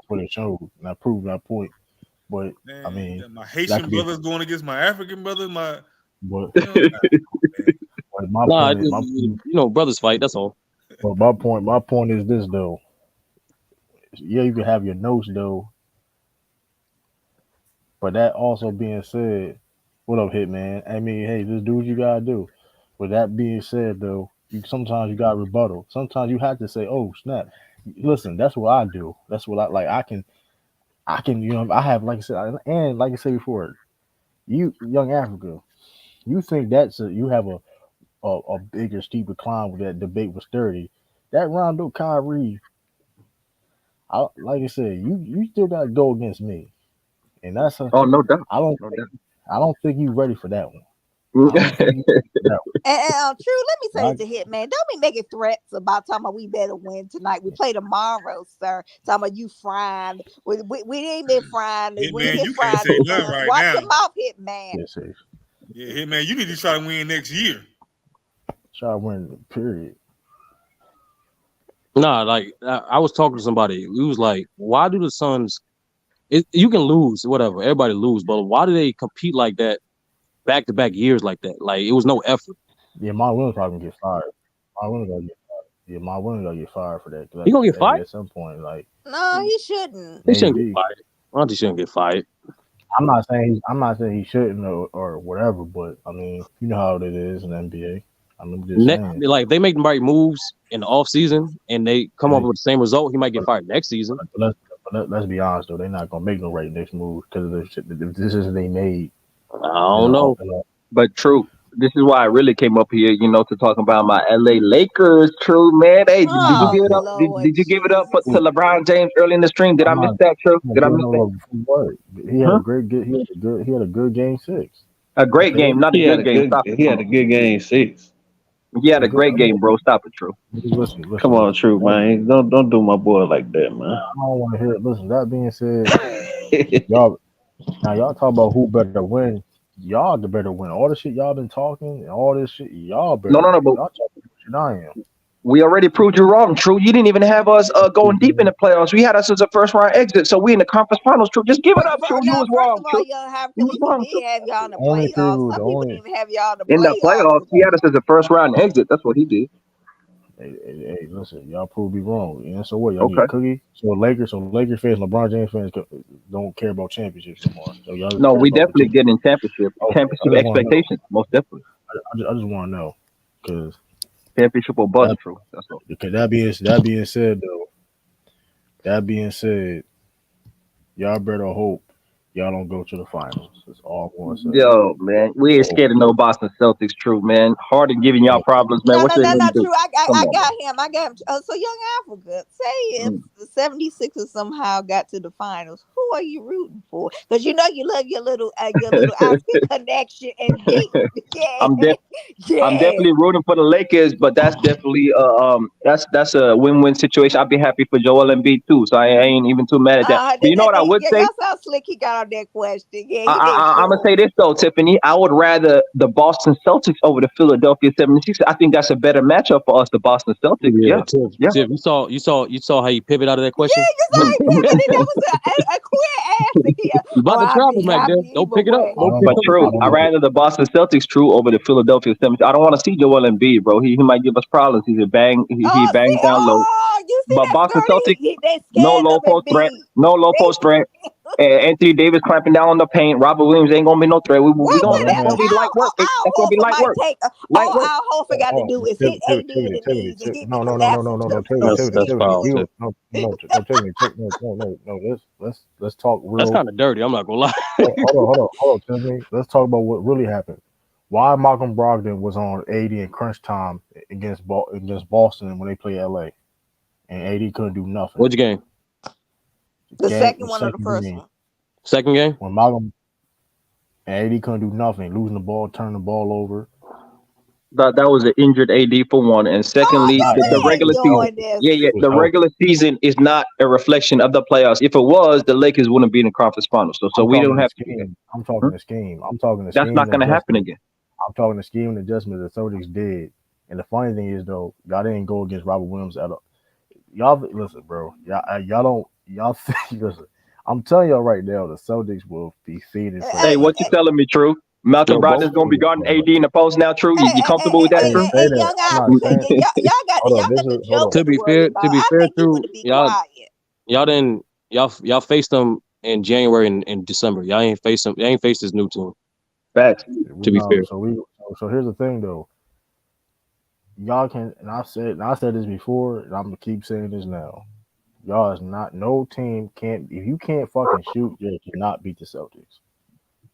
what it showed, and I proved that point. But Man, I mean, my Haitian brothers going against my African brothers. But Nah, brothers fight. That's all. But my point is this though. Yeah, you can have your notes though. But that also being said, what up, Hitman? I mean, hey, just do what you gotta do. With that being said, though, sometimes you got rebuttal. Sometimes you have to say, "Oh snap!" Listen, that's what I do. That's what I like. I can, I have like I said, and like I said before, you Young Africa, you think you have a bigger steeper climb with that debate with Sturdy. That Rondo Kyrie, like I said, you still got to go against me, and that's no doubt. I don't think you ready for that one. True, let me say it to Hitman. Don't be making threats about talking about we better win tonight. We play tomorrow, sir. Talking about you frying. We ain't been frying. We ain't been you frying. can't say nothing right Watch now. your mouth, Hitman. Yeah, Hitman, you need to try to win next year. Try to win, period. Nah, like I was talking to somebody. We was like, why do the Suns? You can lose, whatever. Everybody lose, but why do they compete like that, back to back years like that? Like it was no effort. Yeah, my winner probably gonna get fired. My winner gonna get fired. Yeah, my winner gonna get fired for that. He gonna get fired at some point. Like no, he shouldn't. He shouldn't get fired. Auntie shouldn't get fired. I'm not saying he shouldn't or whatever, but I mean, you know how it is in the NBA. I'm just saying. Like if they make the right moves in the off season and they come up with the same result, he might get fired next season. Let's be honest though, they're not gonna make no right next move because of the shit. If this is they made. I don't know. But True, this is why I really came up here, to talk about my LA Lakers. True, man. Hey, did you give it up? Did you give it up to LeBron James early in the stream? Did I miss that, True? Did I miss that? He had a great. He had a good game 6. A great game, not a good game. Stop it. He had a good game 6. He had a great game, bro. Stop it, True. Listen, Come on, True, man. Don't do my boy like that, man. I don't want to hear it. Listen, that being said, y'all talk about who better win. Y'all the better win. All the shit y'all been talking and all this shit, y'all better. No, but y'all talking shit I am. We already proved you wrong, True. You didn't even have us going deep in the playoffs. We had us as a first round exit, so we in the conference finals. True, just give it up, True. You was wrong, True. You was wrong. He have y'all in the playoffs. Some people didn't even have y'all in the playoffs. He had us as a first round exit. That's what he did. Hey, listen, y'all proved me wrong. And so what? Y'all need a cookie? So Lakers fans, LeBron James fans don't care about championships anymore. So y'all no, we definitely getting championship expectations, most definitely. I just want to know because championship or bust, True. That's all. Because that being said, though, y'all better hope y'all don't go to the finals. That's all I'm gonna say. Yo, man, we ain't So, scared of no Boston Celtics. True, man. Harden giving y'all so problems, man. No, What no, they that's gonna not do? true. I got, Come I on, got him. I got him. So, Young Africa, say if man. the 76ers somehow got to the finals, who are you rooting for? Because you know you love your little African connection and deep. Yeah, I'm def- I'm yeah. definitely rooting for the Lakers, but that's definitely that's a win-win situation. I'd be happy for Joel Embiid too, so I ain't even too mad at that. But you know what I would Yeah, say? y'all sound slick. He got on that question. Yeah, I, he did I'm gonna sure. say this though, Tiffany. I would rather the Boston Celtics over the Philadelphia 76ers. I think that's a better matchup for us, the Boston Celtics. Yeah, Yeah, yeah. Tiff, you saw how you pivot out of that question. Yeah, you saw he pivoted. That was a quick answer here. You Oh, about to travel back I'll there? be Don't either pick it up. way. I Don't don't pick But know. up. I true, don't I know. rather the Boston Celtics true over the Philadelphia 76ers. I don't want to see Joel Embiid, bro. He might give us problems. He's a bang. He Oh, see, bangs down low. you see But that Boston story? Celtics, They no scared low of it post threat, being. no low post threat. Anthony Davis clamping down on the paint. Robert Williams ain't gonna be no threat. Well, No, That's they gonna had. be light work. Al That's gonna be Horford light might work. take. Light All work. Al Horford got to do is hit AD in the knees, and he No, because no, no, no, that's no, a no, no, tough Tiffany, cookie. Tiffany, That's Tiffany. foul, Tiff. No, Tiffany, no. Let's talk That's real. kind of dirty. I'm not gonna lie. Hold on, Tiffany. Let's talk about what really happened. Why Malcolm Brogdon was on 80 in crunch time against Boston when they play LA, and AD couldn't do nothing. Which game? The second The one or the second first game one? Second game? when Malcolm and AD couldn't do nothing, losing the ball, turning the ball over. That was an injured AD for one, and Oh, secondly, Not you the been injured. regular He was season. enjoying healthy. this. Yeah. He was The healthy. regular season is not a reflection of the playoffs. If it was, the Lakers wouldn't be in the conference finals. So I'm we don't talking the have to do that. scheme. I'm talking the scheme. I'm talking the That's scheme not and going to happen adjustment. again. I'm talking the scheme and adjustment the Celtics did. And the funny thing is though, y'all didn't go against Robert Williams at all. Y'all listen, bro. Y'all don't y'all think listen. I'm telling y'all right now, the Celtics will be feeding for Hey, y'all. what you telling me, True? Malcolm Yo, Brogdon's both. going to be guarding AD in the post now, True? You comfortable with I that, didn't True? say that. Young I'm not Africa, saying. Hold on. y'all This got the is hold on. Joker to worry To about. be I fair, think you True, need to be y'all quiet. y'all didn't y'all faced them in January and December. Y'all ain't faced them. Y'all ain't faced this new team. Facts. We To be know. fair, So here's the thing though. Y'all can and I said this before, and I'm gonna keep saying this now. Y'all is not no team can't if you can't fucking shoot, you cannot beat the Celtics.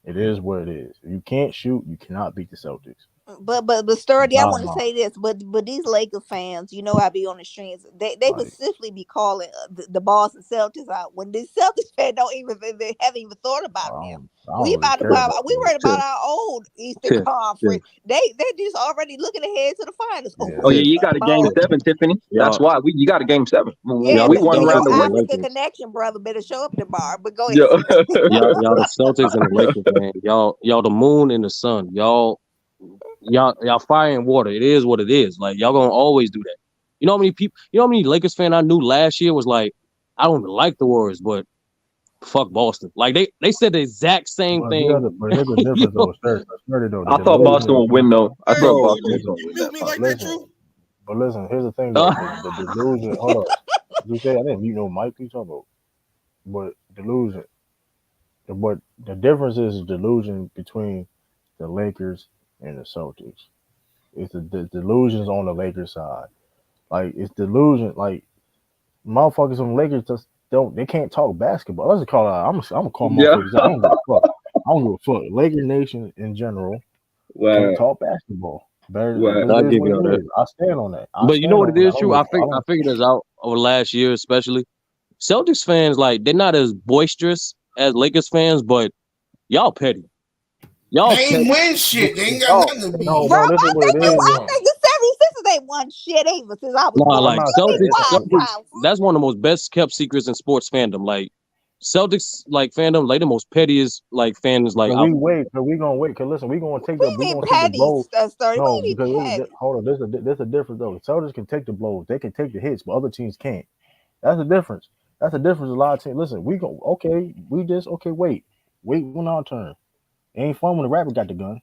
It is what it is. If you can't shoot, you cannot beat the Celtics. But Sturdy, I want Bottom to line. say this, but these Lakers fans, you know, I be on the streams. They Like specifically be calling the Boston Celtics out when the Celtics fans don't even they haven't even thought about them. I We don't really about to care about we that. worried about our old Eastern Tiff, Tiff, Conference. They just already looking ahead to the finals. Oh, Yeah. Oh, who yeah, Tiff, you got got the a game ball? Tiff. seven, Tiffany. That's Y'all why you got a game seven. Yeah, We the one your round Celtics and the away. African Lakers. connection, brother, better show up tomorrow. But go Yeah. ahead. Y'all the Celtics and the Lakers, man. Y'all the moon and the sun. Y'all fire and water. It is what it is. Like y'all gonna always do that. You know how many people? You know how many Lakers fan I knew last year was like, I don't even like the Warriors, but fuck Boston. Like they said the exact same thing. But here's the You difference know, though, Sturdy though. The I thought Boston delusion. would win, though. I Hey, thought bro. Boston was you going to win mute that me fight. like that, Listen, True? but listen. Here's the thing though. The delusion. Hold on. You say I didn't. You know, Mike. You talking about? But delusion. But the difference is delusion between the Lakers and the Celtics. It's the delusions on the Lakers side. Like it's delusion. Like motherfuckers on the Lakers just don't. They can't talk basketball. Let's call it. I'm gonna call Yeah. motherfuckers out. I don't give a fuck. I don't give a fuck. Laker Nation in general can't Wow. talk basketball. Better. Wow. It I'll is give what y'all it that. is. I stand on that. I But you know stand what on it that. is, true. I figured this out over last year, especially. Celtics fans, like they're not as boisterous as Lakers fans, but y'all petty. They Y'all ain't petty. win shit. They ain't got No, nothing to no, be. Bro, no. This is I what think it you. is, I though. think the 76ers ain't won shit either since I was Nah, I'm born. like not You be saying. Celtics, quiet, Celtics. Krause. That's one of the most best kept secrets in sports fandom. Like Celtics, like fandom, like the most pettiest like fans like But out we there. wait. But we gonna wait. Cause listen, We we ain't gonna take the petty, blow. Sturdy. No, We because ain't petty. hold on. There's a difference though. The Celtics can take the blows. They can take the hits, but other teams can't. That's the difference. That's the difference. A lot of teams. Listen, we go. Okay, we just okay. Wait when our turn. It ain't fun when the rabbit got the gun.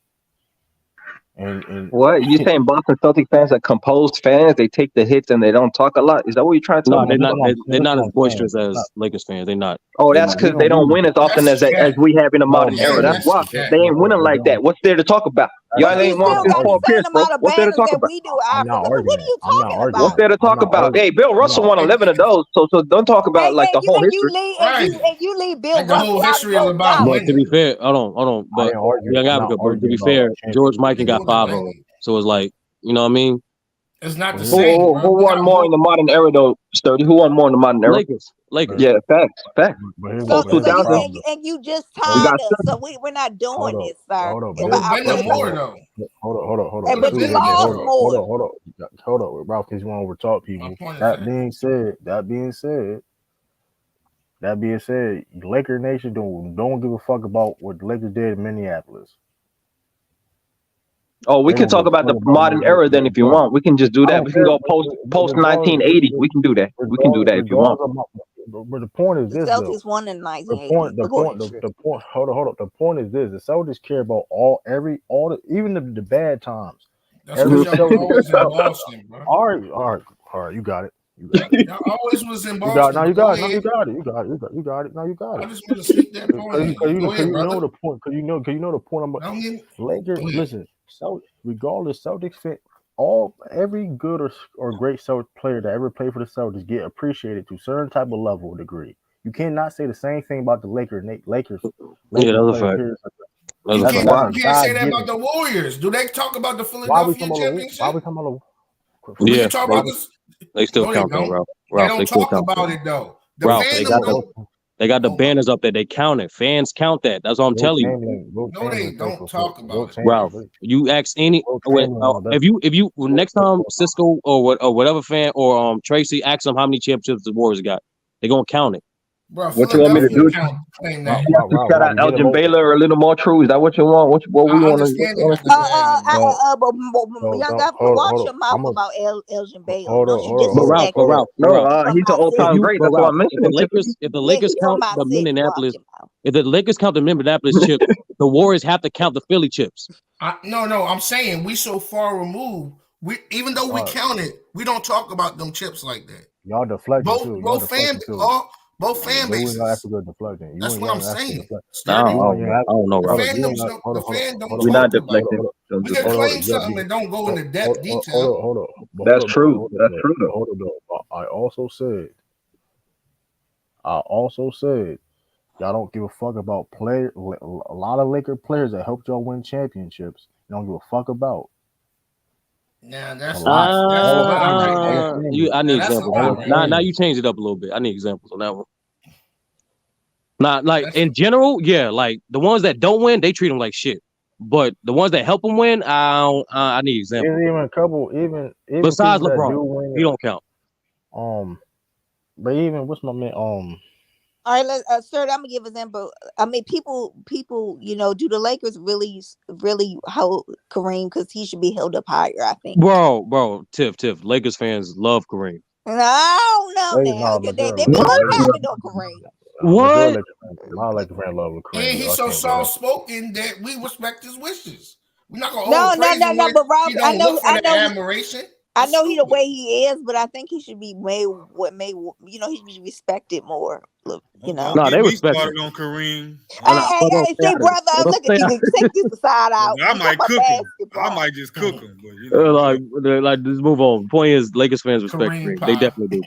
And What? You saying Boston Celtics fans are composed fans? They take the hits and they don't talk a lot? Is that what you're trying to tell No, me? they're no, not. that's what I'm They're saying. That's not what as I'm saying. boisterous Not, as Lakers fans. They're not. Oh, They're that's not. because they don't win as often That's as cat. we have in the no, modern era. Man, That's that's why cat. they ain't winning they like don't. that. What's there to talk about? Y'all But you ain't still marked this got the Paul same Pierce, bro. amount of What's there to banners talk that about? we do. I'm Alfred, not what are arguing. you I'm not talking arguing. What's about? there to I'm talk not about? arguing. Hey, Bill I'm Russell not. won 11 of those, so don't talk And, about like the whole history. you leave Bill Like the whole Russell out of history is your about dollars. But to be winning. fair, hold on. I But ain't arguing. Young I'm not Africa, but to arguing be about fair, George championship. Mikan They got supposed to 5 of win. them. So it's like, you know what I mean? It's not the Mhm. same, bro. Who We won got more more. in the modern era though, Sturdy? Who won more in the modern era? Lakers. Yeah, facts. So Post Here's so the you 2000, problem. and you just we Hold tied got up. us. So we're not doing Hold up. this, sir. Hold up. But But here's Who the been the but more question. though? Hold up. and Who but done you been Excuse me. this lost Hold though? up. Hold more. up. Hold up, Ralph, because you want to overtalk My people. point is That that. being said, Laker Nation don't give a fuck about what the Lakers did in Minneapolis. Oh, we They can don't give talk a about fuck the about modern era then if you bro. want. We can just do I that. don't We can care. go post Regardless, 1980. We can do that. We can do that if you want. but the point is The this though. Celtics won in The 1980. point, the But go point, ahead. the point. Hold up. The point is this: the Celtics care about even the bad times. That's Every because y'all was Celtics. always in Boston, bro. All right. You got it. You got it. Y'all always was in You got it. Boston, Now but you go got it. Now ahead. you got it. You got it. You got it. Now you got I it. just want to sneak that point in. Go Cause ahead, you know brother. the point. Cause you know the point. I'm Don't get Lakers. go ahead. Listen. So regardless, Celtics fit every good or great Celtics player that ever played for the Celtics get appreciated to a certain type of level or degree. You cannot say the same thing about the Lakers Yeah, that's a players. fact. Period. That's a fact. That's You a can't say God that about given. the Warriors. Do they talk about the Why we Philadelphia talking about? Why championship? we talking about? We Yeah, can talk they, about this. they still No, they count that, don't. Ralph. They Ralph, they don't still talk count that. about it though. The Ralph, fandom don't. they got the Oh, banners up there. They count it. Fans count that. That's what I'm Will telling you. no, they Chamberlain played don't for talk Will about it. Chamberlain. Ralph, you ask any Will Chamberlain one of the best. if you next time Cisco or whatever fan or Tracy asks them how many championships the Warriors got, they're gonna count it. Bro, What you want me to Philadelphia do? claim Wow, that. You have to shout out you get Elgin emotional. Baylor a little more true. Is that what you want? What we I want understand they to got the bag. Young No, Africa, watch hold your on. mouth about Elgin Baylor. Hold on, Don't you But Ralph, disrespect but him. Ralph, but No, Ralph, From he's my an if all-time city. you great. but That's why Ralph, I'm mentioning him. if the Yeah, Lakers he from count my the city. Watch Minneapolis, your mouth. if the Lakers count the Minneapolis chips, the Warriors have to count the Philly chips. No, I'm saying we so far removed. We even though we count it, we don't talk about them chips like that. Y'all deflecting too. Y'all deflecting too. Both fan But we ain't got bases. Africa deflecting. You That's and what I'm Young Africa saying. deflecting. Sturdy. I don't know, The Ralph. Hold up. You ain't fandoms got. don't. Hold The up. Hold up. fan don't Hold up. We're not talk about deflecting. it. Don't We do can that. Hold claim on. Yeah, something and don't go into depth detail. hold up. But That's true. That's though. true though. Hold up though. I also said y'all don't give a fuck about a lot of Laker players that helped y'all win championships. You don't give a fuck about Now a that's lot. that's a lie right there. I need Now that's a examples. lie right Now there. you change it up a little bit. I need examples on that one. Not like That's in general, yeah. Like the ones that don't win, they treat them like shit. But the ones that help them win, I need examples. Even a couple, even Besides people that LeBron, do win he don't count. But even what's my man? All right, sir. I'm gonna give an example. I mean, people, do the Lakers really hold Kareem because he should be held up higher? I think. Bro, Tiff, Lakers fans love Kareem. No, now they be co-capping on Kareem. What? My Laker fan love Kareem. And he's so soft spoken that we respect his wishes. We're not gonna overpraise him when But Rob, he don't look for the admiration. I know he the way he is, but I think he should be made. He should be respected more. Don't No, get they me respect him. started on Kareem. Hey, see, brother, look at you. Take this aside out. I We might talk about cook him. basketball. I might just cook him, but you know. like just move on. Point is, Lakers fans respect Kareem Kareem. They definitely do.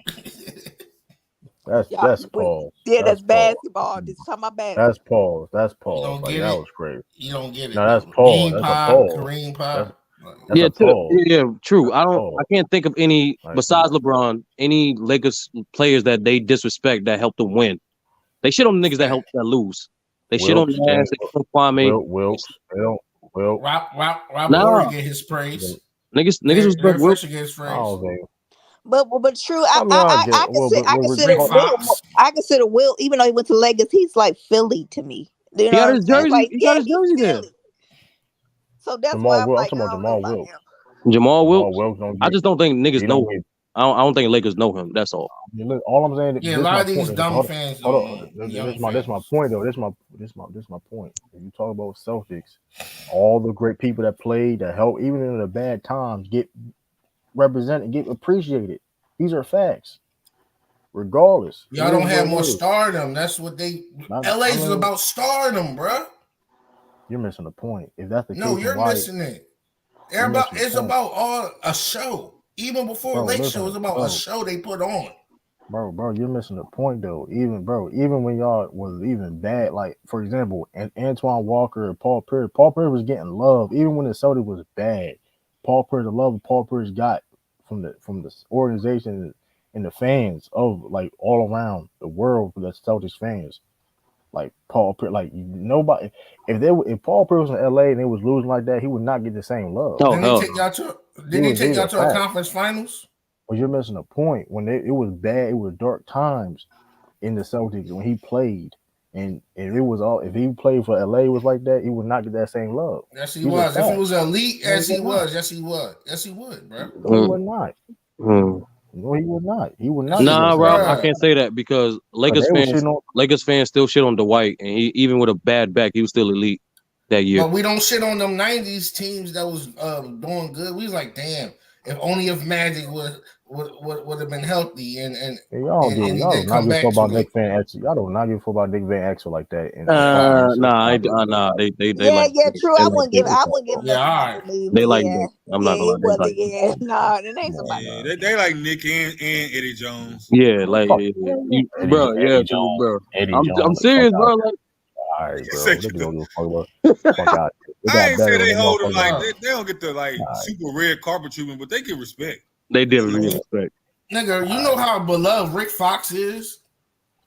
That's Paul. Yeah, that's basketball. This is talking about basketball. That's You Paul. don't Like get that it. was crazy. You don't get it. No, that's Though. Paul. Bean That's a pie, Paul. Kareem pie. That's a Paul. Yeah, true. That's Paul. I can't think of any Like, besides LeBron, any Lakers players that they disrespect that helped them win. They shit on the niggas that help that lose. They shit on Wilkes, Nash. They shit on Kwame. Wilkes. They don't. Wilkes. Robert Horry get his praise. Niggas respect Eric Wilkes. Fisher get his I praise. don't think. But true. I mean, I get it. I consider Rick Will. Fox. I consider Will, even though he went to Lakers, he's like Philly to me. You He know got what I'm his saying? jersey. Like, He got his he's jersey there. Philly. So that's Jamal why I'm Wilkes. like, I'm I talking don't know about about Wilkes. him. Jamal Wilkes. Don't I just don't think niggas he know don't him. I don't think Lakers know him. That's all. Look, all I'm saying. Yeah, a This lot my of these point. dumb fans don't know. This my point though. This my point. If you talk about Celtics, all the great people that played, that helped, even in the bad times, get represented, get appreciated. These are facts. Regardless, Y'all it don't is have what more it is. stardom. That's what they. I LA's is mean, about stardom, bruh. You're missing the point. If that's the No, case, then you're why missing it. you're Everybody, missing the it's point, about all a show. Even before bro? Lake Show, Listen, it's about a bro, show they put on. bro, you're missing the point though. Even when y'all was even bad, like for example, Antoine Walker and Paul Pierce was getting love even when the Celtics was bad. Paul Pierce, the love Paul Pierce got from the organization and the fans of like all around the world for the Celtics fans. Like Paul Pierce, like nobody. If Paul Pierce was in LA and they was losing like that, he would not get the same love. Oh Didn't he hell take no. y'all to? He Didn't he was take these y'all are to a facts. conference finals? But you're missing a point when it was bad. It was dark times in the Celtics when he played, and it was all. If he played for LA, it was like that. He would not get that same love. Yes, he These are was. If he facts. was elite, No, he as he would not. was, yes, he would. Yes, he would, bro. No, he would not. Mm. No, he would not. He would Yes, not get he, that Nah, same Rob, I love. bro. can't say that because But they was shitting on. Lakers fans still shit on Dwight, and he even with a bad back, he was still elite that year. But we don't shit on them '90s teams that was doing good. We was like, damn, if Magic would have been healthy Y'all and he do didn't not come give a fuck back too about Nick late. Van Exel. Y'all do not give a fuck about Nick Van Exel like that in five and six. Nah, they Yeah, like yeah, true. they I like wouldn't give Nick. I wouldn't give Yeah, nothing all to right. believe, They but like yeah, Nick. I'm yeah, not gonna lie, it they wasn't. like Yeah, nah, it ain't somebody. Yeah, they like Nick and Eddie Jones. yeah, like Fuck you, Eddie, bro, yeah, Eddie true, Jones. bro. Eddie I'm Jones. Fuck serious, out. bro. Like All right, bro. Second, Niggas don't give a fuck about. Fuck out. They I got ain't say better when they they hold them motherfuckers. like Bro, they don't get the like super red carpet treatment, but they get respect. they You definitely know? get respect. nigga, you know how beloved Rick Fox is?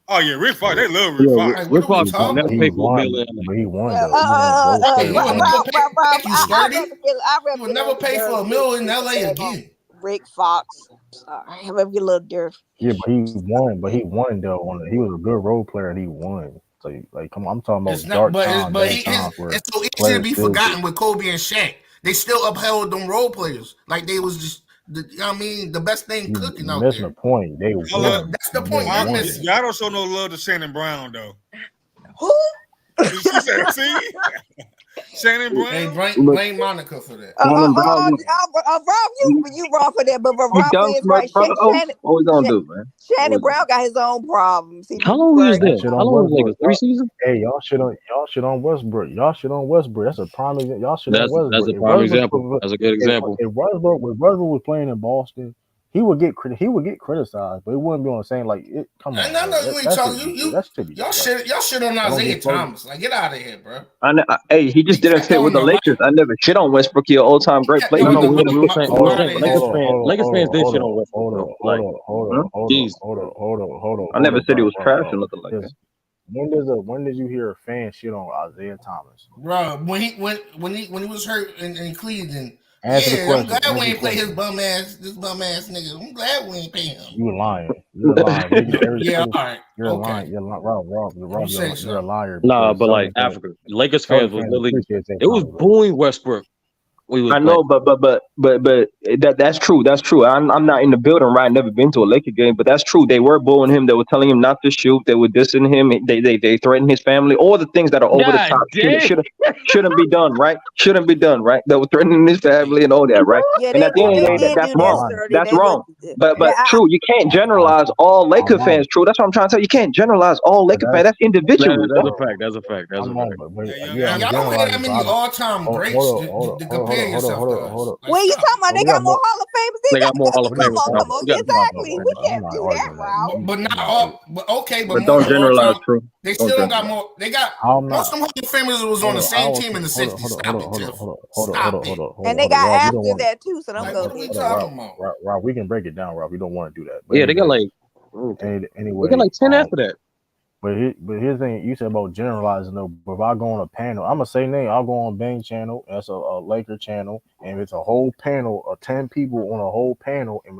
Oh yeah, Rick Fox. They love Rick Yeah, Fox. Like, what Rick are we Fox talking never He paid about? for a won, million. but he won Yeah, though. He won both He players. would And never pay. Thank you, I Sturdy. I'd He rather would get a never little pay for a dirty meal in than LA bag on again. Rick Fox. Sorry, I'd rather get a little dirty. yeah, but he won. But he won though. He was a good role player and he won. So like, come on, I'm talking It's about not, dark but time, bad times where it's so easy to players be still get. forgotten with Kobe and Shaq. They still upheld them role players like they was just, you know what I mean, the best thing You cooking out missing a there. point. They I love. won. That's the They point you're won. missing. Y'all don't show no love to Shannon Brown though. Who? She said, "See, Shannon Hey, Brown." Look, blame Monica for that. Shannon Brown, Rob, you wrong for that, but he Rob done is smirk right. brother. Oh, what we gonna do, man? What Shannon we gonna Brown got his own problems. He How needs to long is worry Y'all that? shit How on long is Westbrook. Lakers? 3 seasons? Hey, y'all shit on Westbrook. Y'all shit on Westbrook. That's a prime example. Y'all shit on That's Westbrook. a prime example. That's a good example. If Westbrook was playing in Boston, he would get criticized, but it wouldn't be on the same like it. Come And on, I bro. know you ain't That should talking. be that should be Y'all disgusting. shit on I don't Isaiah give a fuck. Thomas. Like, get out of here, bro. Hey, he just He didn't kept fit with throwing the the Lakers. I never shit on Westbrook. He an all-time great player. No, He no, just we didn't were fit. saying, Hold on, Lakers fans did shit on Westbrook, bro. Like, I never said he was trash or bro. nothing like that. When did you hear a fan shit on Isaiah Thomas? Bro, when he was hurt in Cleveland, Answer the yeah, I'm question. glad we Answer the ain't play question. this bum ass nigga. I'm glad we ain't pay him. You lying. You're lying. Yeah, all right. You're Okay. lying. You're lying. Rob, If you say you're a so. liar nah, because but like Africa, Lakers fans Celtics was fans literally, appreciate Zay it was Thomas, bro. booing Westbrook when he was I playing. know, but that's true. That's true. I'm not in the building, right? Never been to a Laker game, but that's true. They were booing him. They were telling him not to shoot. They were dissing him. They threatened his family. All the things that are over the God top damn. shouldn't be done, right? Shouldn't be done, right? They were threatening his family and all that, right? Yeah, And at the end of the they day, did that's do that, wrong. sir. That's They wrong. did. But I, true, you can't generalize all Laker fans. True, that's what I'm trying to tell you. You can't generalize all Laker fans. That's individuals. That's a fact. That's a fact. That's a I'm fact. wrong, but Hey, young yeah, And I'm y'all Africa. don't have that generalizing. many all-time greats to compare yourself to Hold us. up. Like, What are you stop talking it. about? But They we got got more more. Hall of Famers. They got more Hall of Come Famers. on, Rob. come on. You got I'm not, Exactly. We I'm can't not do that, arguing that. Rob. But not I'm not all. arguing. But okay, but But more don't of the generalize, all-time. true. They Don't still don't got generalize. more. They got How most not? of them Hall of Famers was on Hold the on. same team in the '60s. Stop it, Tiff. Stop it. And they Hold on. got Rob, we don't after want. that too, so don't Like, go what are there. we Hold on, talking about? Rob. We can break it down, Rob. We don't want to do that. But Yeah, they got anyway, like, they got anyway, like 10 after that. But here's the thing you said about generalizing though. But if I go on a panel, I'm gonna say name. I'll go on Bang channel. That's a Laker channel, and if it's a whole panel of 10 people on a whole panel, and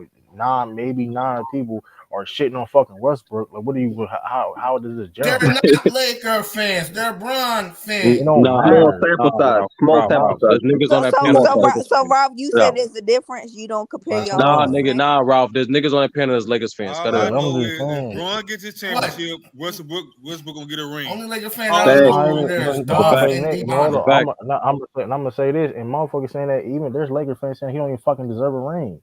maybe nine people are shitting on fucking Westbrook. Like, what do you? How does this They're generalize? not Laker fans. They're Bron It fans. don't Small matter. sample size. Small sample size. There's niggas on So that so panel Small that's so sample. Lakers so fans. Rob, you Yeah. said there's a difference. You don't compare But your hold Nah, Hall of on. nigga, Fame. nah, Ralph. There's niggas on that panel that's Lakers fans. All Cut it I out. I'm know just is if saying. Bron gets his What? championship, Westbrook gonna get a ring. Only Laker fan Hall I of know Fame. over there is But Dolph but and Nick, but hold D-Bonner. on. I'm gonna say this, and motherfuckers saying that even there's Laker fans saying he don't even fucking deserve a ring.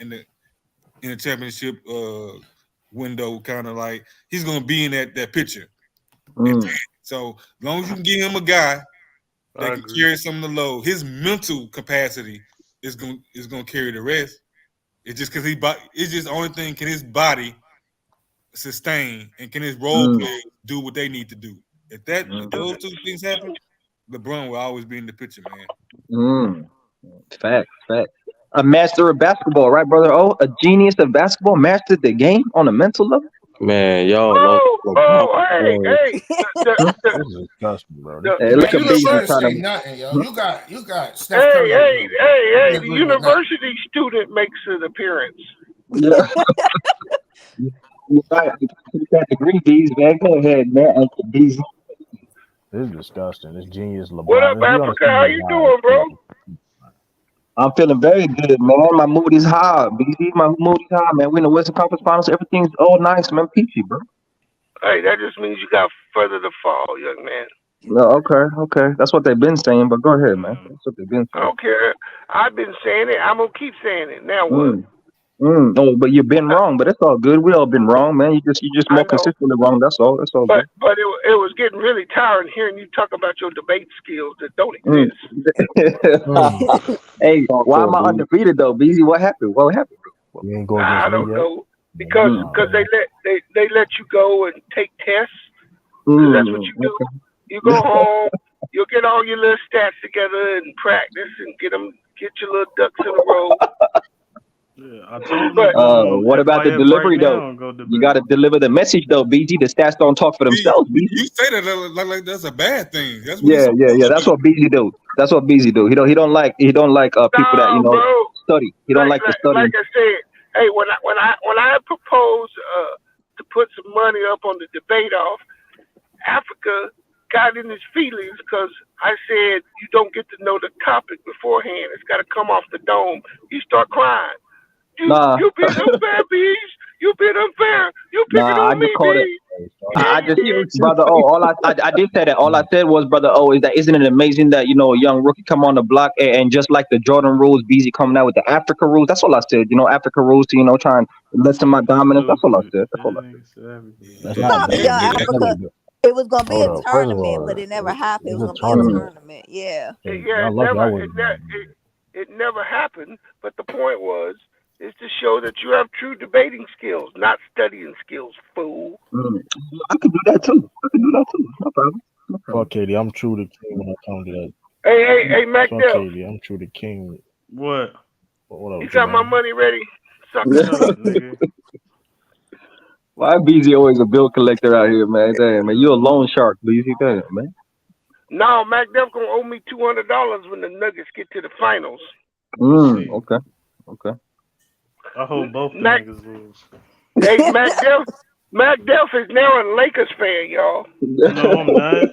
in the championship window, kind of like he's gonna be in that picture. So as long as you can give him a guy I that can agree. carry some of the load, his mental capacity is gonna carry the rest. It's just because it's just the only thing can his body sustain and can his role players do what they need to do. If those two things happen, LeBron will always be in the picture, man. Fact. A master of basketball, right, brother? Oh, a genius of basketball, mastered the game on a mental level. Man, y'all lost LeBron. Hey, This is disgusting, bro. This Hey, man, look at you ain't Beasley gotta trying say to. nothing, yo. You got Steph Curry. Hey, The university student makes an appearance. Yeah. You're right. You got degree, Bees, man. Go ahead, man. Uncle Beasley. This is disgusting. This genius LeBron. What up, If you Africa? understand How you LeBron, doing, bro? I'm feeling very good, man. My mood is high, BZ. My mood is high, man. We're in the Western Conference Finals. Everything's all nice, man. Peachy, bro. Hey, that just means you got further to fall, young man. No, okay. That's what they've been saying, but go ahead, man. That's what they've been I saying. don't care. I've been saying it. I'm gonna keep saying it. Now what? Oh, but you've been wrong, but it's all good. We all been wrong, man. You just I more know, consistently wrong. That's all. That's all good. but it was getting really tiring hearing you talk about your debate skills that don't Mm. exist. Hey, Talk why to am him, I dude. undefeated though, BZ? What happened? What happened? You ain't go I against me don't yet. know because they let you go and take tests. Because that's what you do. Okay. You go home, you'll get all your little stats together and practice and get your little ducks in a row. Yeah, I told him to But go on What about the FYF right delivery though? now and go You debate. got to deliver the message though, BG. The stats don't talk for themselves, BG. You say that like that's a bad thing. That's what it's Yeah. supposed to That's what BG do. That's what BG do. He don't like people that no, bro. study. He don't like to study. Like I said, hey, when I proposed to put some money up on the debate off, Africa got in his feelings because I said you don't get to know the topic beforehand. It's got to come off the dome. You start crying. You being unfair, Bees. You being unfair. You picking I on just me, called it. Bees. I just, brother. Oh, I did say that. All I said was, brother. Oh, is that isn't it amazing that a young rookie come on the block and just like the Jordan rules, BZ coming out with the Africa rules. That's all I said. Africa rules to try and lessen my dominance. That's all I said. That's all I said. That's It's not gonna be bad. Africa. It was gonna be Hold a up. First of tournament, but all, it never happened. It it's was a gonna be a tournament. tournament. Yeah. Yeah, Y'all lucky I wasn't. it never happened. But the point is to show that you have true debating skills, not studying skills, fool. I could do that too. No problem. Fuck Katie. I'm true to king when I come to that. Hey, Mac Fuck Dell. Katie. I'm true to king. What? What up, You got my money ready, sucker. Shut up, nigga. Why BZ always a bill collector out here, man? Damn, man, you a loan shark, BZ. Damn, man. No, Mac Dell gonna owe me $200 when the Nuggets get to the finals. Okay. I hope both the Mac- niggas lose. Hey, Mac Delph is now a Lakers fan, y'all. No, I'm not.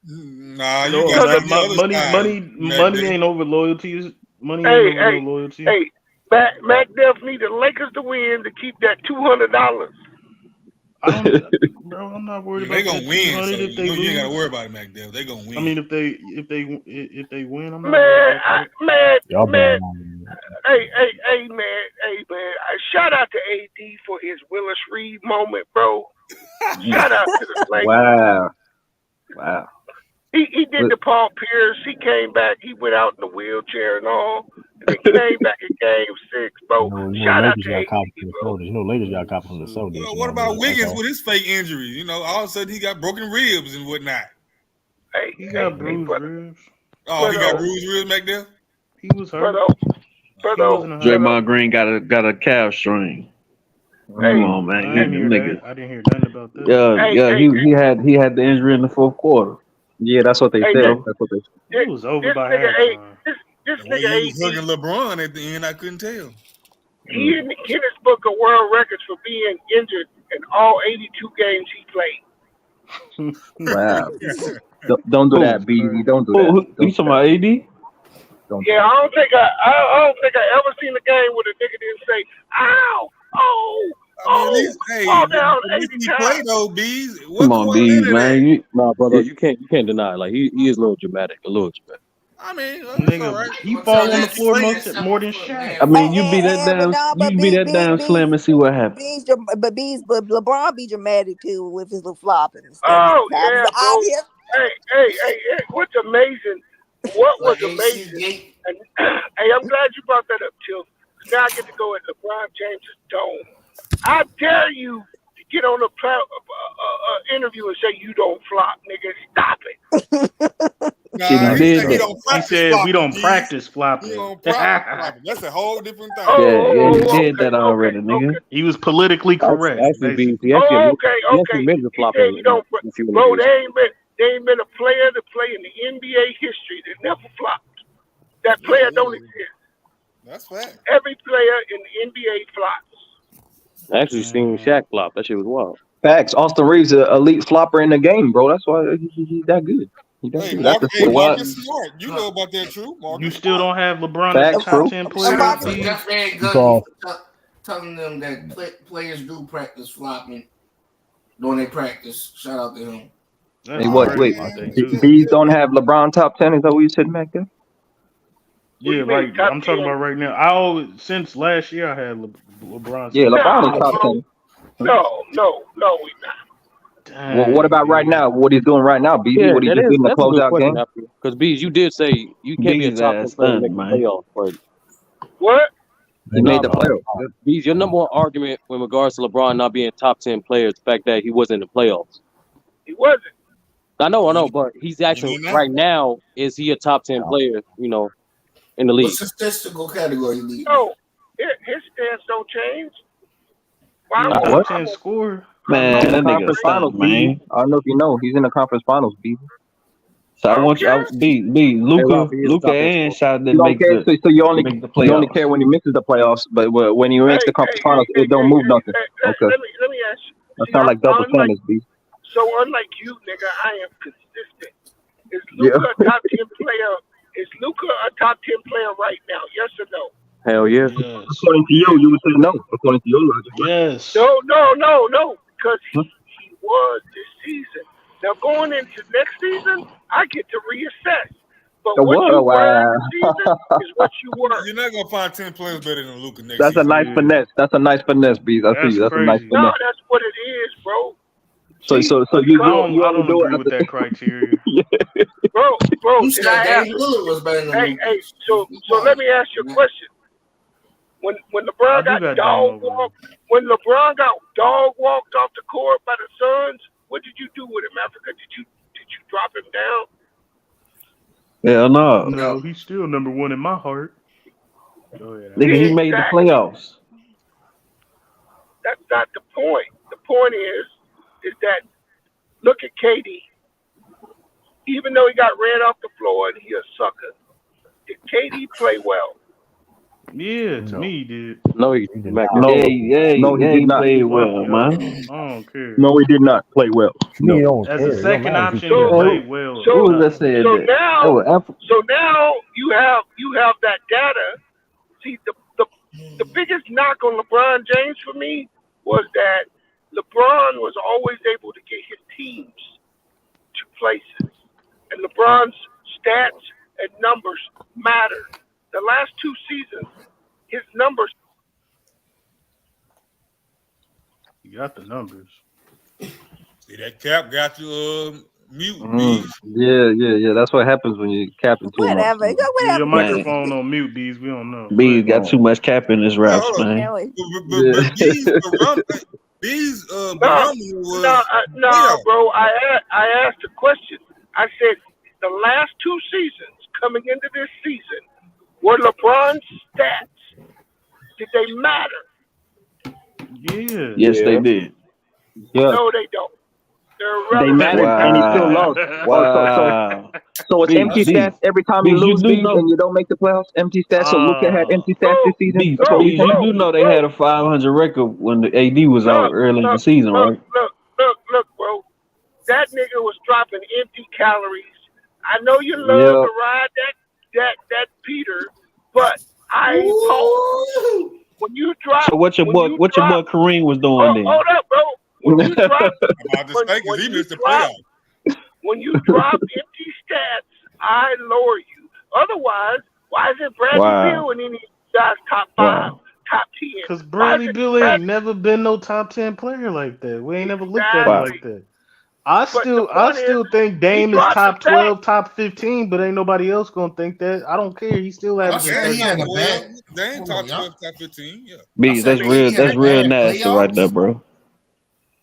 Nah, No, you got I'm not. Money ain't over loyalty. Money ain't over no loyalty. Hey, Mac Delph need the Lakers to win to keep that $200. Bro, I'm not worried They about gonna that win, so 200 if they you lose. ain't gotta worry about it, McDowell. They gonna win. I mean, if they win, I'm not worried about that. Man. Hey, man. Shout out to AD for his Willis Reed moment, bro. Shout out to the Lakers. Wow. He did the Paul Pierce. He came back. He went out in the wheelchair and all. And then came back in Game 6, bro. Shout out to AD, bro. Lakers got copied from the Celtics. What about Wiggins with his fake injuries? All of a sudden he got broken ribs and whatnot. Hey, he got bruised ribs. Oh, he got bruised ribs, McDowell? He was hurt. Draymond Green got a calf strain. Come on, man. I didn't hear nothing about that. He had the injury in the fourth quarter. Yeah, that's what they said. That's what they said. It was over by halftime. This When nigga he was hugging LeBron at the end, I couldn't tell. He in the Guinness Book of World Records for being injured in all 82 games he played. Wow. Don't do that, BZ. Don't do that. You talking about AD? Yeah, I don't think I ever seen a game where the nigga didn't say, "Ow, fall down 80 times." Though, Bees. Come on, Bees, man. Nah, brother, you can't deny. Like he is a little dramatic. I mean, it's all Nigga, right. he I'm gonna tell fall on the that floor slam more than foot, Shaq. man. I mean, you beat that But down, no, but you beat that down slam and see what happens. But LeBron be dramatic too with his little flopping and stuff Oh sometimes. yeah, But bro. obvious. Hey, what's amazing? What was Like AC amazing? Gate. And hey, I'm glad you brought that up, Till. Now I get to go at LeBron James' dome. I dare you to get on a interview and say you don't flop, nigga. Stop it. She Nah, done he did said he that. don't He practice said we flopping, don't G's. practice He flopping. don't practice flopping. That's a whole different thing. Yeah, he Oh, did that okay, already, nigga. He was politically correct, Actually, BS, basically. Oh, okay, he okay. admitted to He said flopping you don't, in a few bro. interviews. They ain't been a player to play in the NBA history that never flopped. That Yeah, player don't yeah. exist. That's fact. Every player in the NBA flops. I actually seen Shaq flop. That shit was wild. Facts. Austin Reeves, an elite flopper in the game, bro. That's why he's that good. He's that Hey, good. That's the So what? Marcus Smart. You know about that, true? You Marcus still Smart. don't have LeBron as a facts, top true. 10 Shout player, out to Bees? Jeff Van You Gundy call for telling them that players do practice flopping when they practice. Shout out to him. That's Hey, what? Wait, crazy that they do. Bees don't have LeBron top 10. Is that what you said back there? What do Yeah, you mean right. top I'm talking 10? about right now. I always, since last year, I had LeBron Yeah, top 10. LeBron is No, top bro. 10. No, we not. Well, what Dang, about right B. now? What he's doing right now, BZ? Yeah, What he just did in the that's a good closeout question game? after because Bees, you did say you can't be a Bees top 10 ass player and stunk, make the man. playoffs, but What? He nah, made the playoffs. Yep. Bees, your number one argument in regards to LeBron not being top 10 player is the fact that he wasn't in the playoffs. He wasn't. I know, but he's actually You know? right now. Is he a top 10 player? You know, in the What league. statistical category you lead? No, his stance don't change. Why Yeah, would top What? 10 score. Man, He's in the that nigga conference finals, stunk, BZ. man. I don't know if you know. He's in the conference finals, BZ. So I I don't want you, care. be Hey, Ralph, Luca, he is a top 10 and scorer. Shot You didn't don't care, so you only make the care playoffs. when he misses the playoffs, but when he makes the conference finals, it don't move nothing. Okay, Let me ask you. that See, sounds I'm like double unlike standards, B. unlike you, nigga. I am consistent. Is Yeah. Luca a top 10 player? Is Luca a top 10 player right now? Yes or no? Hell yeah. Yes. According to you would say no. According to your logic, right? Yes. No. Because he was this season. Now going into next season, I get to reassess. But The what what? you Oh, were wow. this season is what you were. You're not gonna find 10 players better than Luka next That's a season. nice Yeah. finesse. That's a nice finesse, B. I see That's you. That's a nice crazy. No, finesse. that's what it is, bro. So See, you I only don't do it agree at with the that criteria. yeah. bro, You did said I Dame ask? Lillard was better than Hey, Luka. so let me ask you a question. When I LeBron do got got Dame dog over him. walked, when LeBron got dog walked off the court by the Suns, what did you do with him, Africa? Did you drop him down? Hell no. No, he's still number one in my heart. Go ahead. Nigga, he made the Exactly. playoffs. That's not the point. The point is that look at KD. Even though he got ran off the floor and he a sucker, did KD play well? Yeah, to me he did. No, he did Mac not. No, did. he did he not. played Fuck well, y'all. man. I don't care. No, he did not play well. Me No. don't As care. a It don't second matter if he option, he played. played well. Who was that said So that? now, Oh, you have that data. See, the biggest knock on LeBron James for me was that LeBron was always able to get his teams to places, and LeBron's stats and numbers matter. The last two seasons, his numbers. You got the numbers. See, that cap got you mute, Bees. Yeah. That's what happens when you capping too much. Whatever. Man. Yeah, your Man. microphone on mute, Bees. We don't know. Bees got too much cap in his raps, Hold on. man. But Bees barometer was No, bro. I asked a question. I said the last two seasons coming into this season, were LeBron's stats, did they matter? Yeah. Yes, they did. Yeah. No, they don't. They're They irrelevant. mattered and he still Wow. lost. Wow. So it's empty stats every time you Bees, you lose, do Bees, know. and you don't make the playoffs. Empty stats. So Luka had empty stats this season. Bees, That's what we Bees, you saying. do know they had a 500 record when the AD was out early in the season, right? Look, bro. That nigga was dropping empty calories. I know you love to ride that Peter, but I ain't talking. When you drop, So what your boy Kareem was doing then? Hold up, bro. When you drop, he missed the playoffs. when you drop empty stats, I lower you. Otherwise, why isn't Bradley Wow. Beal in any guys top 5, top 10? Because Why Bradley isn't Beal ain't never been no top 10 player like that. We ain't never looked at him Wow. like that. I But the point is, still think he Dame is dropped the top sack. 12, top 15, but ain't nobody else gonna think that. I don't care. He still I averaging said he 30 had a points. bad. They ain't Hold on, top y'all. 12, top 15. Yeah. Bees, I said KD had that's a real bad nasty right there, playoffs. bro.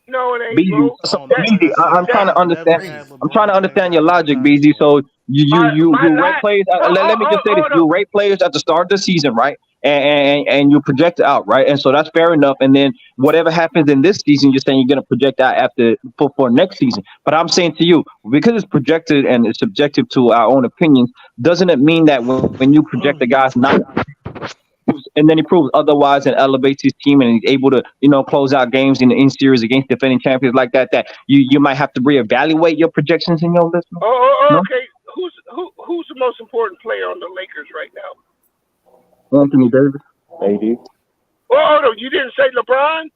No, it ain't, BZ, bro. so Oh no, like I BZ, said, I'm trying to I've never understand. had I'm trying to LeBron James understand your outside logic, top BZ. 12. So My you rate last. players. Let me just say this: Hold you on. rate players at the start of the season, right? And you project it out, right? And so that's fair enough. And then whatever happens in this season, you're saying you're going to project out after for next season. But I'm saying to you, because it's projected and it's subjective to our own opinions, doesn't it mean that when you project the guys not and then he proves otherwise and elevates his team and he's able to, close out games in series against defending champions like that, that you might have to reevaluate your projections in your list? No? Okay. Who's the most important player on the Lakers right now? Anthony Davis. AD. Oh, hold on. You didn't say LeBron?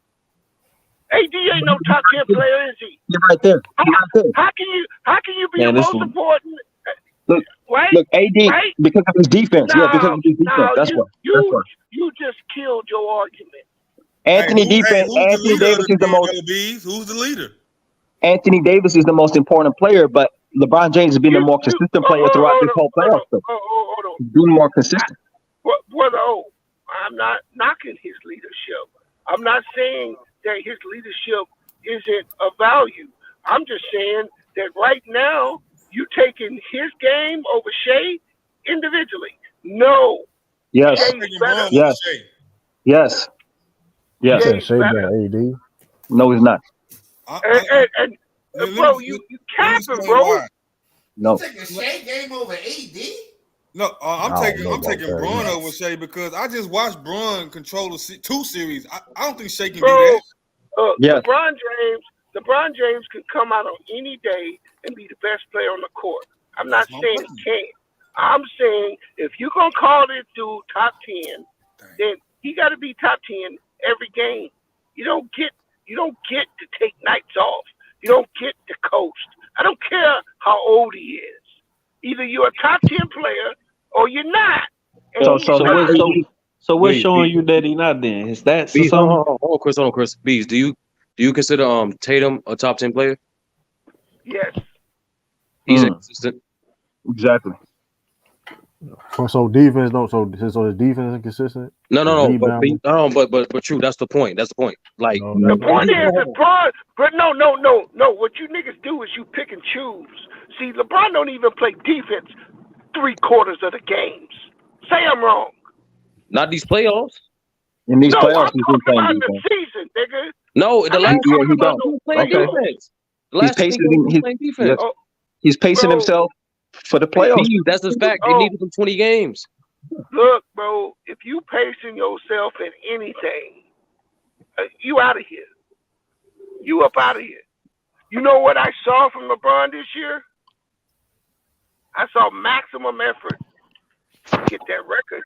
AD ain't no top 10 player, is he? You're right there. You're right there. How can you be Man, the this most important? Look, Right? look, AD, Right? because of his defense. Yeah, because of his defense. No, That's why. That's why. you just killed your argument. Anthony defense. Who's the Anthony leader of Davis the is the team, most. LBs? Who's the leader? Anthony Davis is the most important player, but LeBron James has been the more consistent player throughout this whole playoff stuff. Hold on. He's being more consistent. Brother O, I'm not knocking his leadership. I'm not saying that his leadership isn't of value. I'm just saying that right now you taking his game over Shea individually. No. Yes. Shea's better. Yes. Yes. You Yes. said Shea's Shea better. better AD. No, he's not. And bro, you capping, bro. No. Taking Shea game over AD? No, I'm I don't taking know about that. Braun Yeah. over Shea because I just watched Braun control two series. I don't think Shea can do Bro, that. Yes. LeBron James can come out on any day and be the best player on the court. I'm not saying he can't. I'm saying if you're gonna call this dude top 10, then he got to be top 10 every game. You don't get to take nights off. You don't get to coast. I don't care how old he is. Either you're a top 10 player or you're not. And So he's not. what's Wait, showing B, you that he not then? His stats or Bees, something? hold on, Chris. Bees, do you consider Tatum a top 10 player? Yes. He's inconsistent. Exactly. So defense don't. So his defense inconsistent. No, Rebounding. but true. That's the point. Like No, The that's not. point is LeBron, but no. What you niggas do is you pick and choose. See, LeBron don't even play defense 3/4 of the games. Say I'm wrong. not these playoffs. In these No, playoffs, I'm he's been talking playing about in the defense. season, nigga. No, the I'm last not Yeah, talking he about don't. no playing Okay. defense. The He's last 2 pacing. games he was playing defense. Yes. He's pacing bro. himself for the playoffs. Bees, that's a fact. They needed some 20 games. Look, bro. If you pacing yourself in anything, you out of here. You up out of here. You know what I saw from LeBron this year? I saw maximum effort to get that record.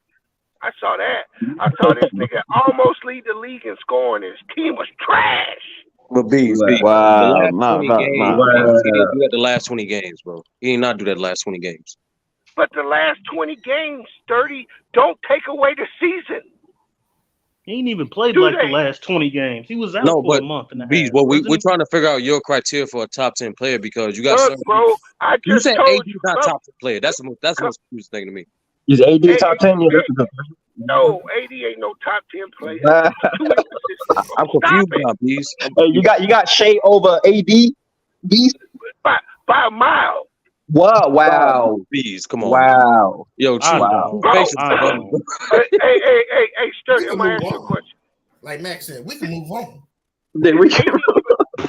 I saw that. I saw this nigga almost lead the league in scoring. His team was trash. But Bees, the Wow. last Nah. 20 games, he didn't do that the last 20 games, bro. He did not do that the last 20 games. But the last 20 games, 30, don't take away the season. He ain't even played Do like they? the last 20 games. He was out No, for a but month and a Bees, half. well, Wasn't we're he? trying to figure out your criteria for a top 10 player because you got Look, certain. bro, I You just said told AD's you. not Come, top 10 player. That's the most confusing thing to me. Is AD Hey, top 10? Yeah, hey, that's a good question. no, AD ain't no top 10 player. Too inconsistent. I'm Stop confused it. now, Bees. Hey, you got Shea over AD? Beast? By a mile. Wow. Bees, come on. Wow. Yo, I true. don't. Bro, Patience, I bro. don't. Hey, Sturdy, We I'm can going to move ask you a on. question. Like Max said, we can move on. Then we can.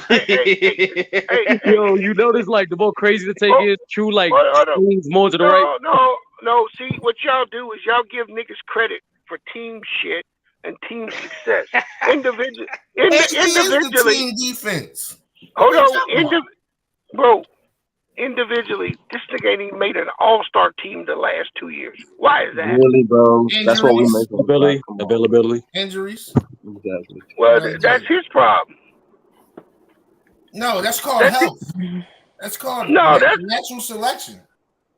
Hey, Yo, you know this like the more crazy to take is true like hold on. swings more to the right. No. See, what y'all do is y'all give niggas credit for team shit and team success. Individually. AD is the team defense. Hold on. Bro, individually, this nigga ain't even made an all-star team the last 2 years. Why is that? Really, bro? That's what we Injuries. make. Availability. Injuries. Exactly. Well, Right that's there. his problem. No, that's called health. That's called No, that's natural selection.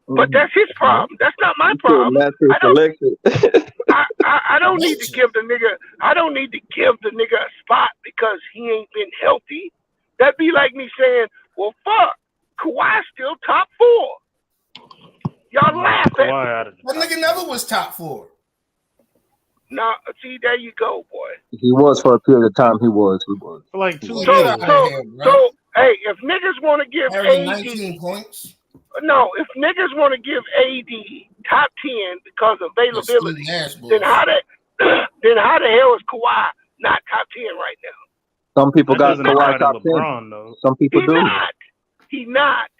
But that's his problem. That's not my problem. Natural selection. I don't need to give the nigga. I don't need to give the nigga a spot because he ain't been healthy. That'd be like me saying, "Well, fuck, Kawhi's still top 4." Y'all laugh at me. That nigga never was top 4. Nah, see, there you go, boy. He was for a period of time. He was. For like 2 years. So, hey, if niggas want to give Averaging AD 19 points. No, if niggas want to give AD top 10 because of availability, then how the hell is Kawhi not top 10 right now? Some people got Kawhi top 10. LeBron, though. Some people do. He not.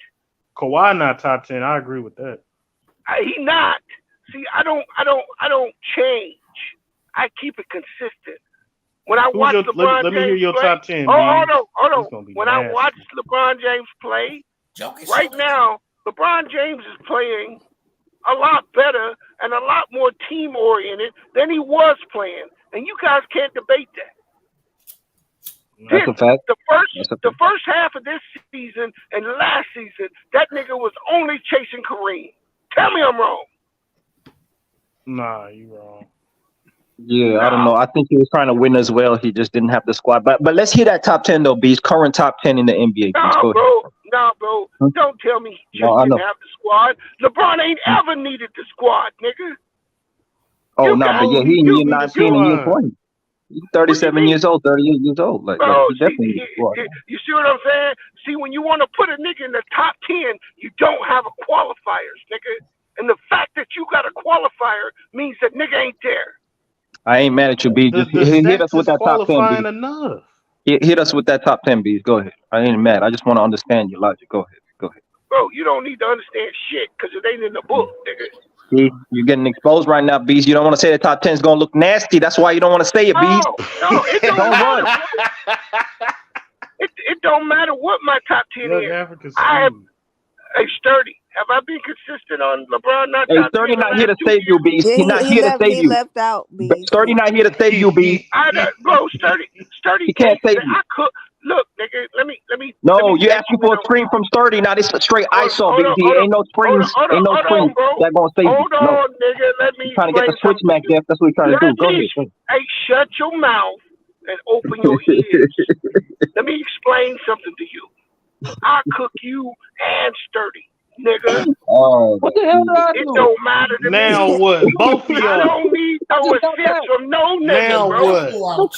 Kawhi not top 10. I agree with that. He not. See, I don't change. I keep it consistent. When I watch LeBron James let me hear your play, top 10. hold on. When I nasty. watch LeBron James play, right now, LeBron James is playing a lot better and a lot more team oriented than he was playing, and you guys can't debate that. That's a fact. The first half of this season and last season, that nigga was only chasing Kareem. Tell me I'm wrong. Nah, you wrong. Yeah, I don't know. I think he was trying to win as well. He just didn't have the squad. But let's hear that top 10 though, Beast. Current top 10 in the NBA. Nah, bro. Don't tell me he just didn't have the squad. LeBron ain't ever needed the squad, nigga. Oh no, but yeah, he in year 19 and year 20. He's 37 years old, 38 years old. Like Bro, he definitely needs the squad. You see what I'm saying? See, when you want to put a nigga in the top 10, you don't have a qualifiers, nigga. And the fact that you got a qualifier means that nigga ain't there. I ain't mad at you, B. Just hit us with that top 10. B. Enough. Hit us with that top 10, B. Go ahead. I ain't mad. I just want to understand your logic. Go ahead. Bro, you don't need to understand shit because it ain't in the book, nigga. See, you're getting exposed right now, Beast. You don't want to say the top 10 is gonna look nasty. That's why you don't want to say it, Beast. No, it don't Don't matter. run. It don't matter what my top 10 Look, is. Africa's I have Sturdy. Have I been consistent on LeBron not Hey, top 10? Sturdy not here to save you, Beast. He's not here to save you. left out, Beast. Sturdy not here to save you, Beast. Bro, Sturdy. He can't save you. I could look, nigga. Let me. No, you asking for a screen from Sturdy. Now this is straight ISO, Beast. Ain't no screens. Ain't no screens that gonna save you. Hold on, nigga. Let me Trying to get the explain switch match, Jeff. That's what he's trying to do. Go ahead. Hey, shut your mouth and open your ears. Let me explain something to you. I cook you and Sturdy, nigga. What the hell did I do? It don't matter to Now me. what? Both of y'all. I don't need no assist from no nigga, Now bro. what?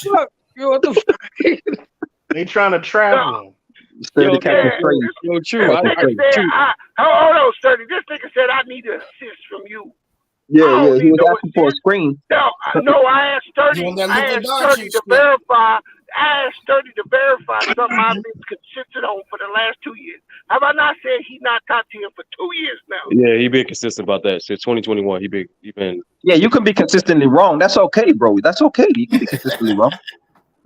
What the fuck? They trying to trap him. Sturdy catching straight. Yo, true. Hold on, Sturdy. This nigga said I need an assist from you. Yeah. He was asking for a screen. No, I asked Sturdy. I asked Sturdy to verify. I asked Sturdy to verify something I've been consistent on for the last 2 years. Have I not said he's not top 10 for 2 years now? Yeah, he been consistent about that since 2021. He been. Yeah, you can be consistently wrong. That's okay, bro. That's okay. You can be consistently wrong.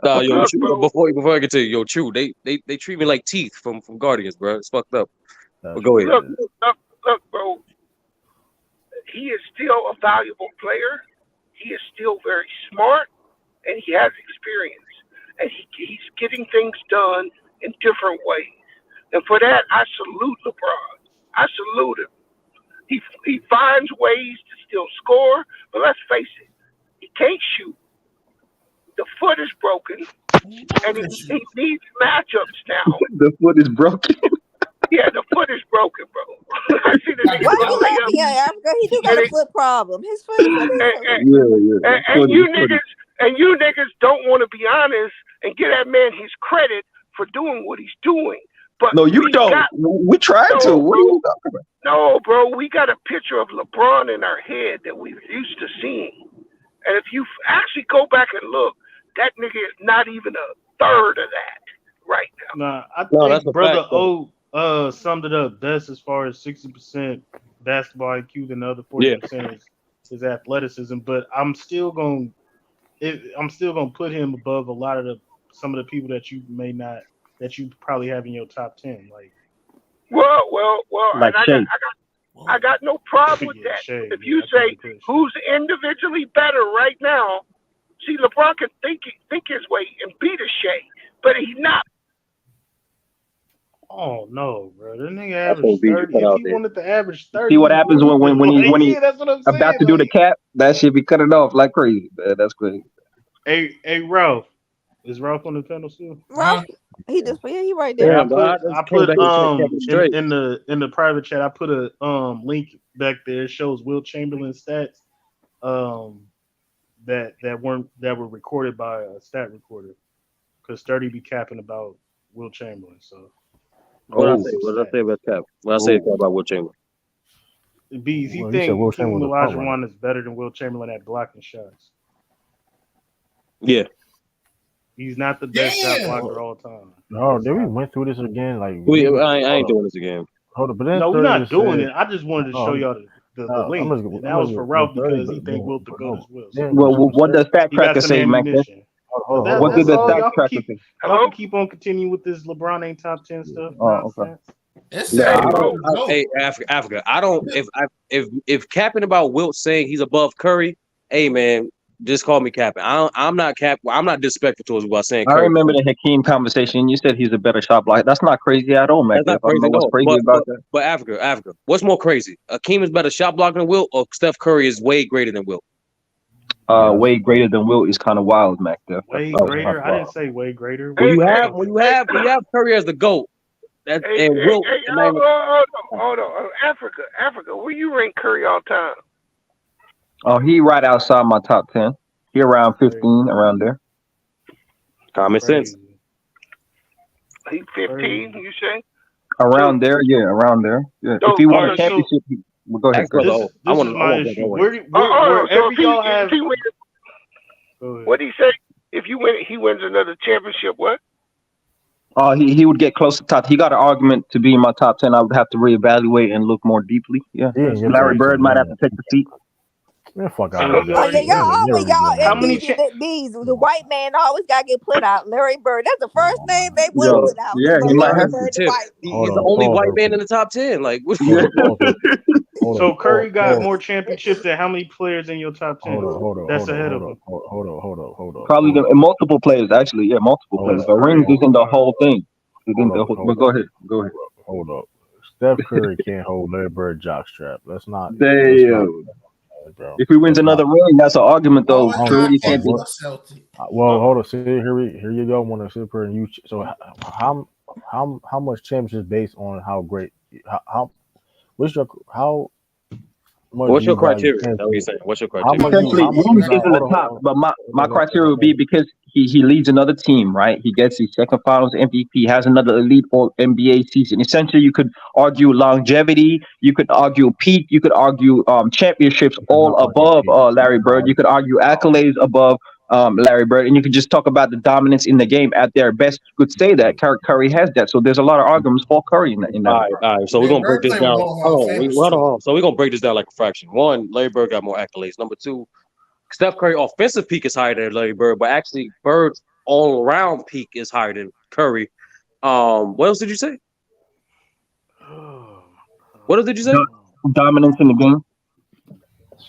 Nah, yo, True, before I get to you, yo, True, they treat me like teeth from Guardians, bro. It's fucked up. But go ahead. Look, bro. He is still a valuable player. He is still very smart, and he has experience. And he's getting things done in different ways. And for that, I salute LeBron. I salute him. He finds ways to still score, but let's face it, he can't shoot. The foot is broken, and he needs matchups now. The foot is broken. Yeah, the foot is broken, bro. I see the nigga Why you laughing at Africa? He do got a foot problem. His foot is and you niggas don't want to be honest and give that man his credit for doing what he's doing. But no, you don't. We tried to. What are you talking about? No, bro. We got a picture of LeBron in our head that we're used to seeing. And if you actually go back and look, that nigga is not even a third of that right now. Nah, I think Brother O summed it up best as far as 60% basketball IQ, then the other 40% is athleticism. But I'm still gonna put him above a lot of some of the people that you probably have in your top 10. Like, well, like and I got no problem with that. If you say who's individually better right now, see, LeBron can think his way and beat a Shea, but he's not. Oh no, bro. That nigga That's what averaged BG 30. put If out he there. wanted to average See 30, what he happens would have been. when he Like, yeah, that's what I'm about saying. to do the Like, cap? That shit be cutting off like crazy. Man. That's crazy. hey, Ralph. Is Ralph on the panel still? Ralph, he just he right Hey, there. Damn, but I I just came put back and checked Kevin straight. in the private chat, I put a link back there. It shows Will Chamberlain stats that were recorded by a stat recorder. Because 30 be capping about Will Chamberlain. So What I got say? some What I stats. say about Cap? What I say about Will Chamberlain? Bees, you Well, you said Will think Hakeem Chamberlain was a front runner. Olajuwon is better than Will Chamberlain at blocking shots? Yeah. He's not the best shot blocker all time. No, did we went through this again? Like I ain't doing this again. Hold up, but then No, we're 30 not just doing said, it. I just wanted to show y'all the I'm link. just, And I'm that was just, for but Ralph 30, because he think Wilt the GOAT as well. then, Well, what does Stat He got Tracker some say, Mac? ammunition. Hold on. What did That's the all. Stat Y'all can Tracker keep say? y'all can keep on continuing with this LeBron ain't top 10 stuff nonsense. No, I don't. no. Hey, Africa. I don't. If capping about Wilt saying he's above Curry, hey man, just call me capping. I'm not cap. I'm not disrespectful towards by saying I Curry. remember the Hakeem conversation. You said he's a better shot blocker. That's not crazy at all, Mac. That's not I don't know crazy, what's no. crazy about that. But Africa. What's more crazy? Akeem is better shot blocking than Wilt, or Steph Curry is way greater than Wilt? Way greater than Wilt is kind of wild, Mac. Way greater. I didn't say way greater. When you have Curry as the GOAT, and Wilt. Hold on. Africa, where you rank Curry all time? Oh, he right outside my top 10. He around 15, around there. Common sense. He 15, you say? Around there, yeah, around there. Yeah. If he won a championship, well, go ahead. This is my issue. Wherever y'all have. What did he say? If you win, he wins another championship. What? He would get close to top. He got an argument to be in my top 10. I would have to reevaluate and look more deeply. Yeah, Larry Bird might have to take the seat. Man, fuck So out of we here. Oh yeah, y'all always How many these the white man always gotta get put out. Larry Bird. That's the first name they would put out. Yeah, he might have Larry to. Bird, the white. He's the only white man in the top 10. Like, what? So Curry got more championships than how many players in your top 10? That's ahead of him. Hold on. Probably multiple players, actually. Yeah, multiple players. But rings isn't the whole thing. But go ahead. Hold up. Steph Curry can't hold Larry Bird jockstrap. That's not. Damn. Bro. If he wins another ring, that's an argument, though. Well, Well, hold on. See, here you go. Want to sit here and you. So how much championship based on how great? How what's your how? What's your criteria? That's what you're saying. What's your criteria? Essentially, rings isn't the top, but my criteria would be because he leads another team, right? He gets his second Finals MVP, has another elite All NBA season. Essentially, you could argue longevity, you could argue peak, you could argue championships all above Larry Bird. You could argue accolades above Larry Bird, and you could just talk about the dominance in the game at their best. You could say that Curry has that. So there's a lot of arguments for Curry in that. All right. So we're gonna break this down. Hold on. So we're gonna break this down like a fraction. One, Larry Bird got more accolades. Number two, Steph Curry offensive peak is higher than Larry Bird, but actually Bird's all around peak is higher than Curry. What else did you say? What else did you say? Dominance in the game.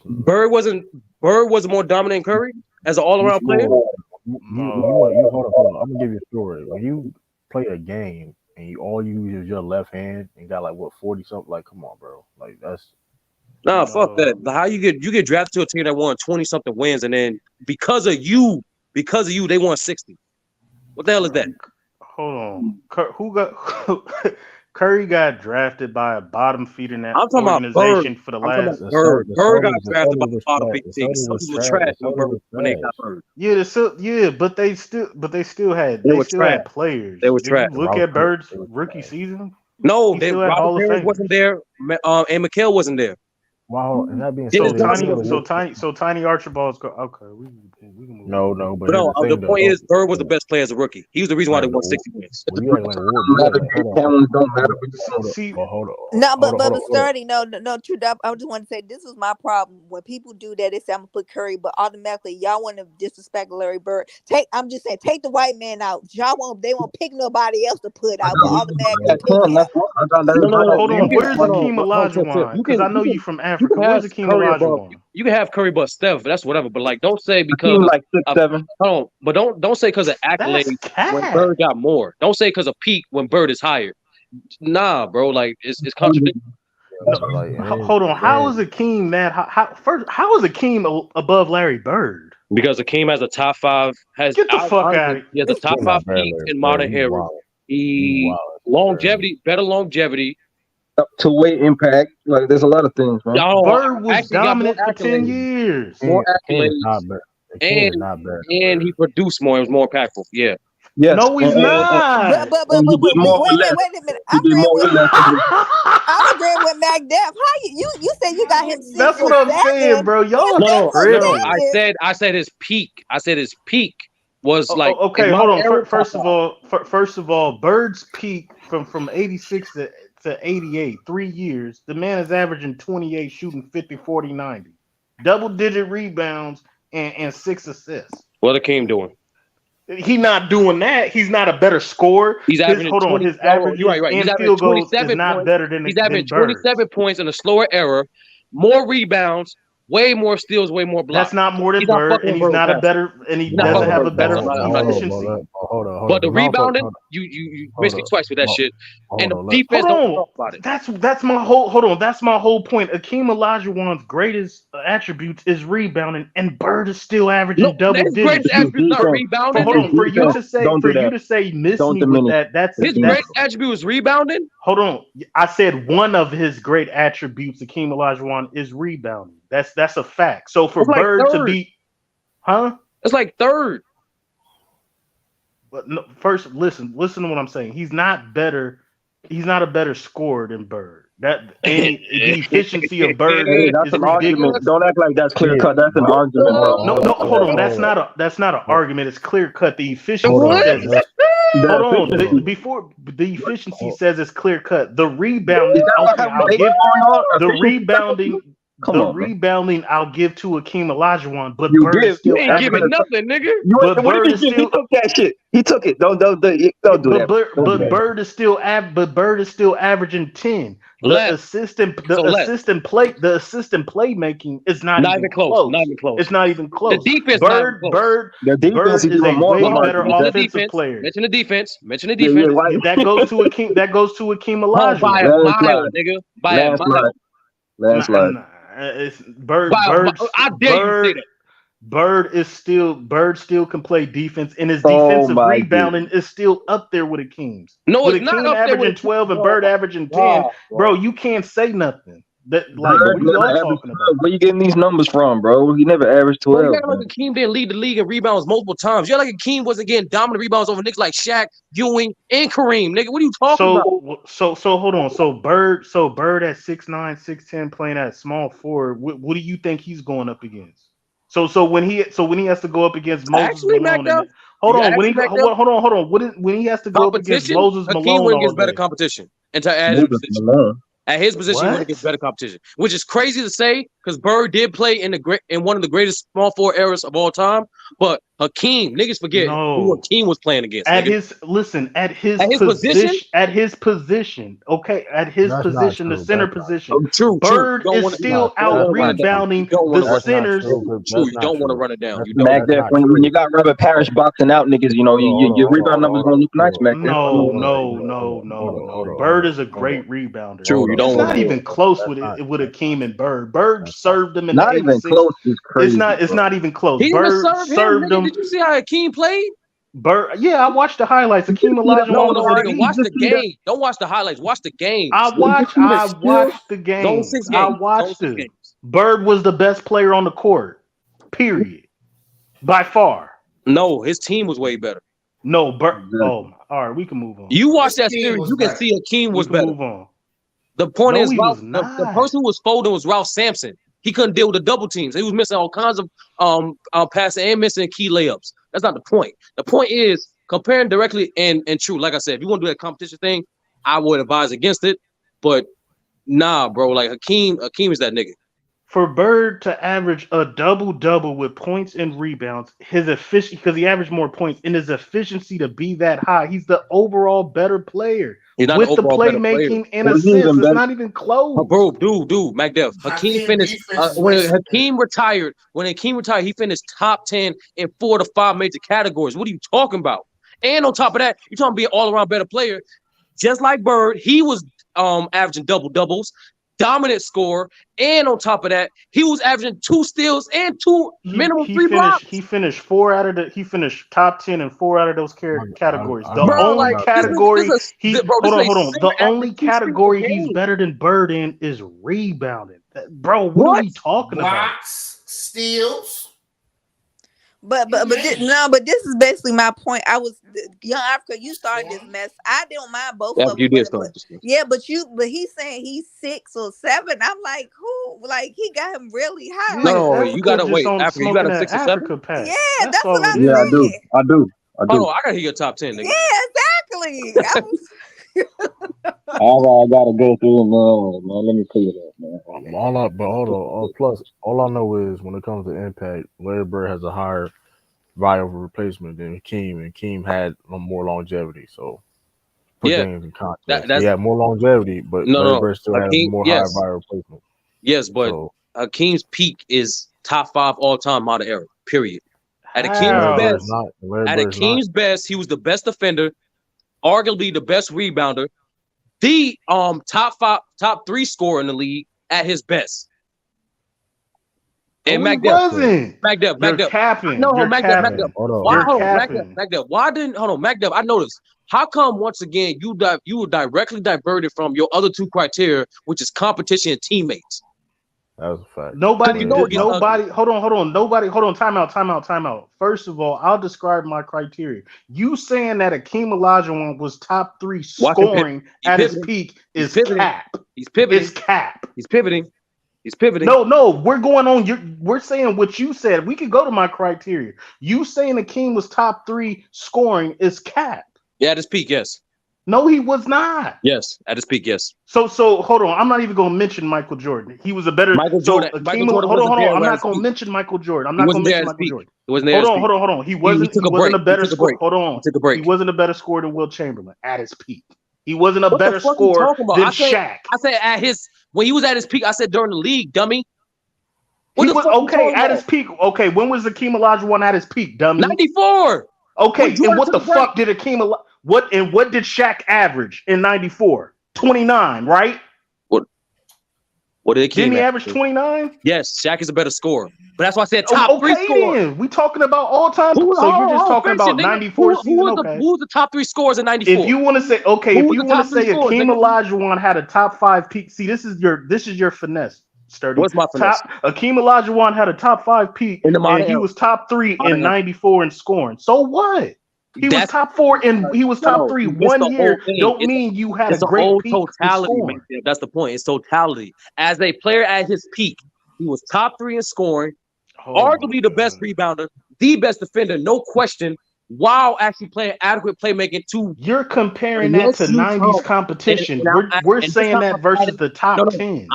Bird was more dominant than Curry as an all-around player. You hold on. I'm gonna give you a story. When you play a game and all you use is your left hand and got like 40 something, like come on, bro. Like that's Nah, fuck that. How you get drafted to a team that won 20 something wins, and then because of you, they won 60. What the hell is that? Hold on. Curry got drafted by a bottom feeder in that I'm talking organization about for the last. Bird got drafted by a bottom feeder team. Celtics was trash when they got Bird. But they still had players. They were Did trash. you look at Bird's rookie season? No, He still had Robert Hall of Parrish Fame. wasn't there, and McHale wasn't there. Wow, and that being said, so Tiny Archibald's go. Okay, we can move. No, but the point is, Bird was the best player as a rookie. He was the reason why they won 60 wins. No, but Sturdy, no, true. I just want to say this is my problem. When people do that, they say I'm gonna put Curry, but automatically y'all want to disrespect Larry Bird. I'm just saying, take the white man out. They won't pick nobody else to put out, but automatically pick him. Hold on. Where's Hakeem Olajuwon? Because I know you from Africa. Where's Hakeem Olajuwon? You can have Curry, but Steph, that's whatever. But like, don't say because like 6'7". Hold on, but don't say because of accolades when Bird got more. Don't say because of peak when Bird is higher. Nah, bro. Like it's contradictory. No, like, Hold on. How is Akeem that? How is Akeem above Larry Bird? Because Akeem has a top 5. Get the fuck out of He has a top 5 peaks in modern era. He longevity, better longevity. Up to weight impact. Like there's a lot of things, man. Bird was actually got more dominant for 10 accolades. years. More King is accolades. not better. King is not better. And he produced more. It was more impactful. Yeah. Yes. No, he's not. But And he did more with less. wait a minute. He did more with less. I'm agreeing with Mac Def. How you said you got him 6 That's or what I'm 7? saying, bro. Y'all No. tripping. I said his peak. I said his peak was like. Okay, hold on. First of all, Bird's peak from 86 to 88, 3 years. The man is averaging 28, shooting 50, 40, 90, double-digit rebounds and 6 assists. What Akeem doing? He's not doing that. He's not a better scorer. He's averaging his average you're right. He's and averaging field goals 27 is not points. better than He's averaging than 27 points in a slower era, more rebounds, way more steals, way more blocks. That's not more than He's not Bird, fucking and he's with not a Bird better, and he doesn't have a better efficiency. Hold on. But the rebounding, you basically twice with that shit, and the defense. Don't talk about it. That's my whole. Hold on, that's my whole point. Akeem Olajuwon's greatest attributes is rebounding, and Bird is still averaging double digits. His greatest attribute is not rebounding. Hold on, for you to say miss me with that. That's his greatest attribute is rebounding. Hold on, I said one of his great attributes, Akeem Olajuwon, is rebounding. That's a fact. So for Bird to be, it's like third. But no, first, listen to what I'm saying. He's not better. He's not a better scorer than Bird. The efficiency of Bird that's is an ridiculous. argument. Don't act like that's clear cut. That's an argument, bro. No, hold on. That's not an argument. It's clear cut. The efficiency says. Hold on. Before the efficiency says it's clear cut. The rebounding, I'll give the rebounding. Rebounding, I'll give to Akeem Olajuwon, but Bird is still ain't giving nothing, nigga. But Bird is still. He took that shit. He took it. Don't do that. But Bird is still averaging 10. The assistant playmaking is not even close. Not even close. It's not even close. The defense. Bird is a way better offensive player. Mention the defense. That goes to Akeem. That goes to Akeem Olajuwon. By a mile, nigga. By a mile. Landslide. It's Bird. I dare you say that. Bird still can play defense, and his defensive rebounding is still up there with Akeem's. No, with it's not Akeem up there averaging with 12 and Bird averaging 10. Bro, you can't say nothing. That like what are y'all talking about? Where you getting these numbers from, bro? He never averaged 12. You got like Akeem didn't lead the league in rebounds multiple times. You got like Akeem wasn't getting dominant rebounds over niggas like Shaq, Ewing, and Kareem. Nigga, what are you talking about? So hold on. So Bird at 6'9", 6'10", playing at small forward. What do you think he's going up against? So when he has to go up against Moses Malone. Hold on. When he has to go up against Moses Malone, Akeem gets better competition. And to add his position. At his position, he gets better competition, which is crazy to say because Bird did play in one of the greatest small forward eras of all time. But Hakeem, niggas forget who Hakeem was playing against. At his position, the center position. Bird is still out rebounding the centers. True, you don't want to run it down. When you got Robert Parrish boxing out niggas, your rebound numbers gonna look nice, Mac. No. Bird is a great rebounder. True, you don't. It's not even close with Hakeem and Bird. Bird served him in not even close. Is crazy. It's not even close. He Bird served him. Did you see how Hakeem played? Bird, yeah, I watched the highlights. Hakeem Olajuwon. Watch the game. Don't watch the highlights. Watch the game. I watched the game. I watched it. Bird was the best player on the court. Period. By far. No, his team was way better. No, Bird. Oh, all right, we can move on. You watch that series, you can see Hakeem was better. Move on. The point is, the person who was folding was Ralph Sampson. He couldn't deal with the double teams. He was missing all kinds of passing and missing key layups. That's not the point. The point is comparing directly and true. Like I said, if you want to do that competition thing, I would advise against it. But nah, bro, like Hakeem is that nigga. For Bird to average a double-double with points and rebounds, his efficiency, because he averaged more points, and his efficiency to be that high, he's the overall better player. With the playmaking and assists, it's not even close. Bro, dude, McDuff. Hakeem finished when Hakeem retired. He finished top 10 in 4 to 5 major categories. What are you talking about? And on top of that, you're talking about being all-around better player. just like Bird, he was averaging double-doubles, dominant score, and on top of that, he was averaging 2 steals and 2 minimum 3 blocks. He finished 4 out of the. He finished top 10 in 4 out of those categories. The Bro, only like, category this is hold on. The average only 2 steals category a he's game. better than Bird in is rebounding. Bro, what are we talking Blocks, steals. But this is basically my point. I was Young Africa. You started this mess. I don't mind both Yeah, of you them. did start this. But he's saying he's 6 or 7. I'm like, who? Like he got him really high. No, you gotta wait. Africa, you got a 6 or 7? Pack. Yeah, that's what I'm Yeah, I do. saying. I do. Hold on, I gotta hear your top 10, nigga. Yeah, exactly. All right, I gotta go through them. Man, let me pull it up, man. Hold on. Plus, all I know is when it comes to impact, Larry Bird has a higher viable replacement than Hakeem, and Hakeem had more longevity. So, put things in context. He had more longevity, but Larry Bird still had a more high viable replacement. Yes, but Hakeem's peak is top 5 all time modern era. Period. At Hakeem's best, he was the best defender, arguably the best rebounder, the top 3 scorer in the league at his best. And Mac Dep. Capping. No, You're Mac capping. Dep. Why didn't Mac Dep? I noticed. How come once again you were directly diverted from your other 2 criteria, which is competition and teammates? That was a fact. Nobody. Hold on. Time out. First of all, I'll describe my criteria. You saying that Akeem Olajuwon was top 3 scoring at his peak is cap. He's pivoting. It's cap. He's pivoting. No, we're going on. We're saying what you said. We could go to my criteria. You saying Akeem was top 3 scoring is cap. Yeah, at his peak, yes. No, he was not. Yes, at his peak, yes. So hold on. I'm not even going to mention Michael Jordan. He was a better Michael Jordan. Hold on. I'm not going to mention Michael Jordan. I'm not going to mention Michael Jordan. Hold on. He wasn't a better scorer. Hold on. He wasn't a better scorer than Will Chamberlain at his peak. He wasn't a better scorer than Shaq. I said when he was at his peak. I said during the league, dummy. He was okay at his peak. Okay, when was Akeem Olajuwon at his peak, dummy? 94. Okay, and what the fuck did Akeem what did Shaq average in 94? 29, right? What did Akeem Didn't he average 29? Yes, Shaq is a better scorer. But that's why I said top 3 scorer. Then. We talking about all time. So you're just talking about 94 season. Who was the top 3 scorers in 94? If you want to say Akeem Olajuwon had a top 5 peak. See, this is your finesse. Sturdy. What's my finesse? Akeem Olajuwon had a top 5 peak, and he was top 3 in 94 in scoring. So what? He was top 4 and he was top 3 1 year. Don't mean you had a great peak. Totality, man. That's the point. It's totality. As a player at his peak, he was top 3 in scoring, arguably the best rebounder, the best defender, no question. While actually playing adequate playmaking too. You're comparing that to 90s competition. We're saying that versus the top 10.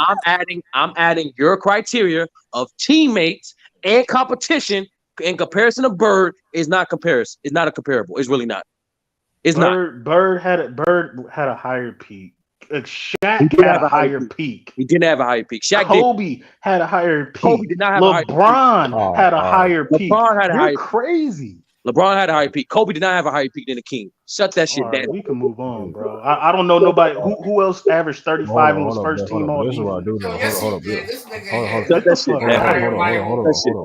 I'm adding your criteria of teammates and competition in comparison to Bird is not comparison. It's not a comparable. It's really not. It's not. Bird had a higher peak. Shaq had a higher peak. He didn't have a higher peak. Kobe had a higher peak. Kobe did not have a higher peak. LeBron had a higher peak. LeBron had a higher peak. Crazy. LeBron had a higher peak. Kobe did not have a higher peak than the King. Shut that shit down. We can move on, bro. I don't know nobody who else averaged 35 and was first team all year. Hold up. Shut that shit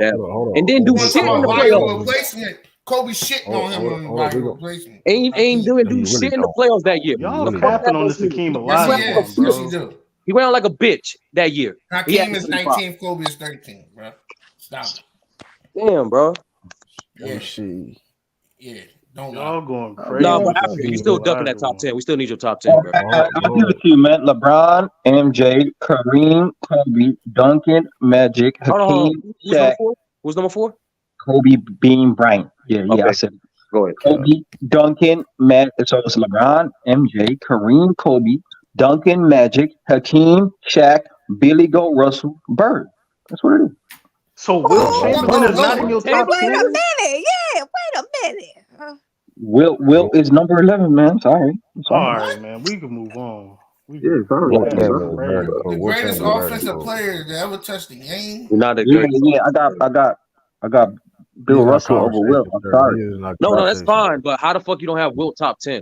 down. And then do shit in the playoffs. Kobe shitting on him on replacement. Ain't doing shit in the playoffs that year. Y'all capping on this Hakeem Olajuwon, bro. He went on like a bitch that year. Hakeem is 19, Kobe is 13, bro. Stop it. Damn, bro. Yeah. Yeah. Y'all going crazy. No, but after you still ducking that top 10. We still need your top 10, bro. I'll give it to you, man. LeBron, MJ, Kareem, Kobe, Duncan, Magic, Hakeem, Shaq. Who's number 4? Kobe Bean Bryant. Yeah, I said it. Go ahead. Kobe, Duncan, so it's LeBron, MJ, Kareem, Kobe, Duncan, Magic, Hakeem, Shaq, Billy Goat, Russell, Bird. That's what it is. So Will Chamberlain is not in your top 10? Wait a minute. Yeah, wait a minute. Will is number 11, man. Sorry. All right, man. We can move on. The greatest offensive player to ever touch the game. I got Bill Russell over Wilt. I'm sorry. No, that's fine. But how the fuck you don't have Wilt top 10?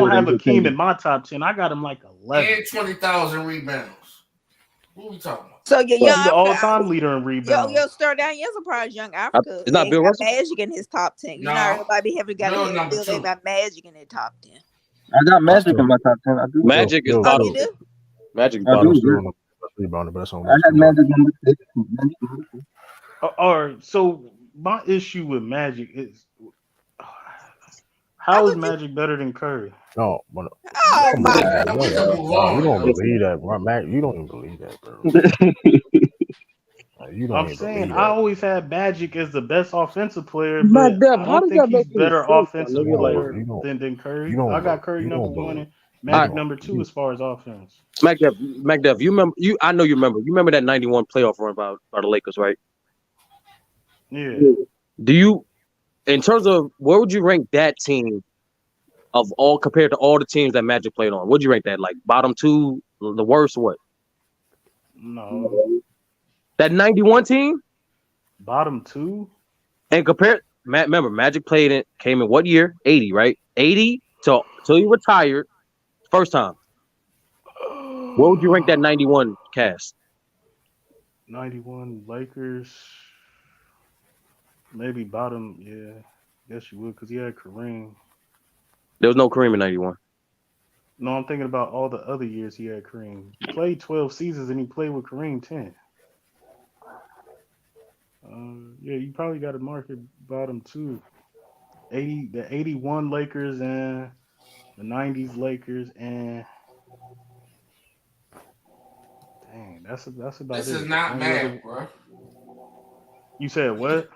don't have than Akeem Hakeem. in my top 10. I got him like 11. And 20,000 rebounds. What we talking about? So yeah, He's young the Africa, all-time leader in rebounds. Stir down. You're surprised young Africa It's not ain't Bill got Russell. Magic in his top 10. You know, No. everybody having got Bill to number feel they 2. got Magic in their top 10. I got I Magic still in my top 10. I do. Magic is Oh, you bottom. do? Magic I Bottom do. still Yeah. on the rebounder, but that's on I next got to Magic number 6. All right, so my issue with Magic is How is Magic better than Curry? No, but Oh come my on, god. man. We can move Bro, you on, don't yo. believe that, bro. Mac, you don't even believe that, bro. Like, you don't I'm even saying believe I that. always had Magic as the best offensive player, Mac but Dev, I how don't does think that he's make any better sense, my offensive nigga? You Like, don't, player than you Curry. I don't, got Curry you number don't one believe. and You Magic don't. number two as far as offense. Mac Dev, you remember? I know you remember. You remember that '91 playoff run by the Lakers, right? Yeah. Do you, in terms of where would you rank that team of all compared to all the teams that Magic played on? Would you rank that like bottom two, the worst? What No. that '91 team? Bottom two? And compare, remember Magic came in what year? '80, right? '80 till he retired first time. Where would you rank that '91 cast? 91 Lakers. Maybe bottom, yeah. Guess you would, because he had Kareem. There was no Kareem in '91. No, I'm thinking about all the other years he had Kareem. He played 12 seasons and he played with Kareem 10. Yeah, you probably got to mark it bottom two. The 81 Lakers and the 90s Lakers and dang, that's about This is it. not Only math, other bro. you said what?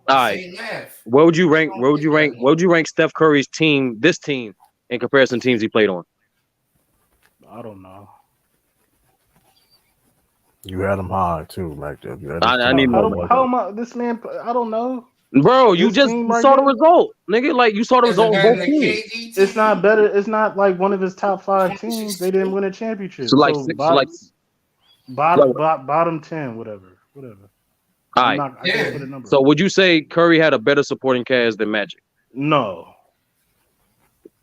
All This right. ain't math. Where would you You rank? don't Where would get you that rank? one. Where would you rank Steph Curry's team? This team in comparison to teams he played on. I don't know. You had him high too, Mac. You had his I team need more, high. man. How am I this man? I don't know. Bro, you This just team right saw the here. result, nigga. Like you saw the Is it result on better both than teams. KD It's not team? better. It's not like one of his top five teams. They didn't 2016? win a So championship. like So six, so like, bottom 10, whatever. all I'm right. not. I can't put a number So on it. would you say Curry had a better supporting cast than Magic? No.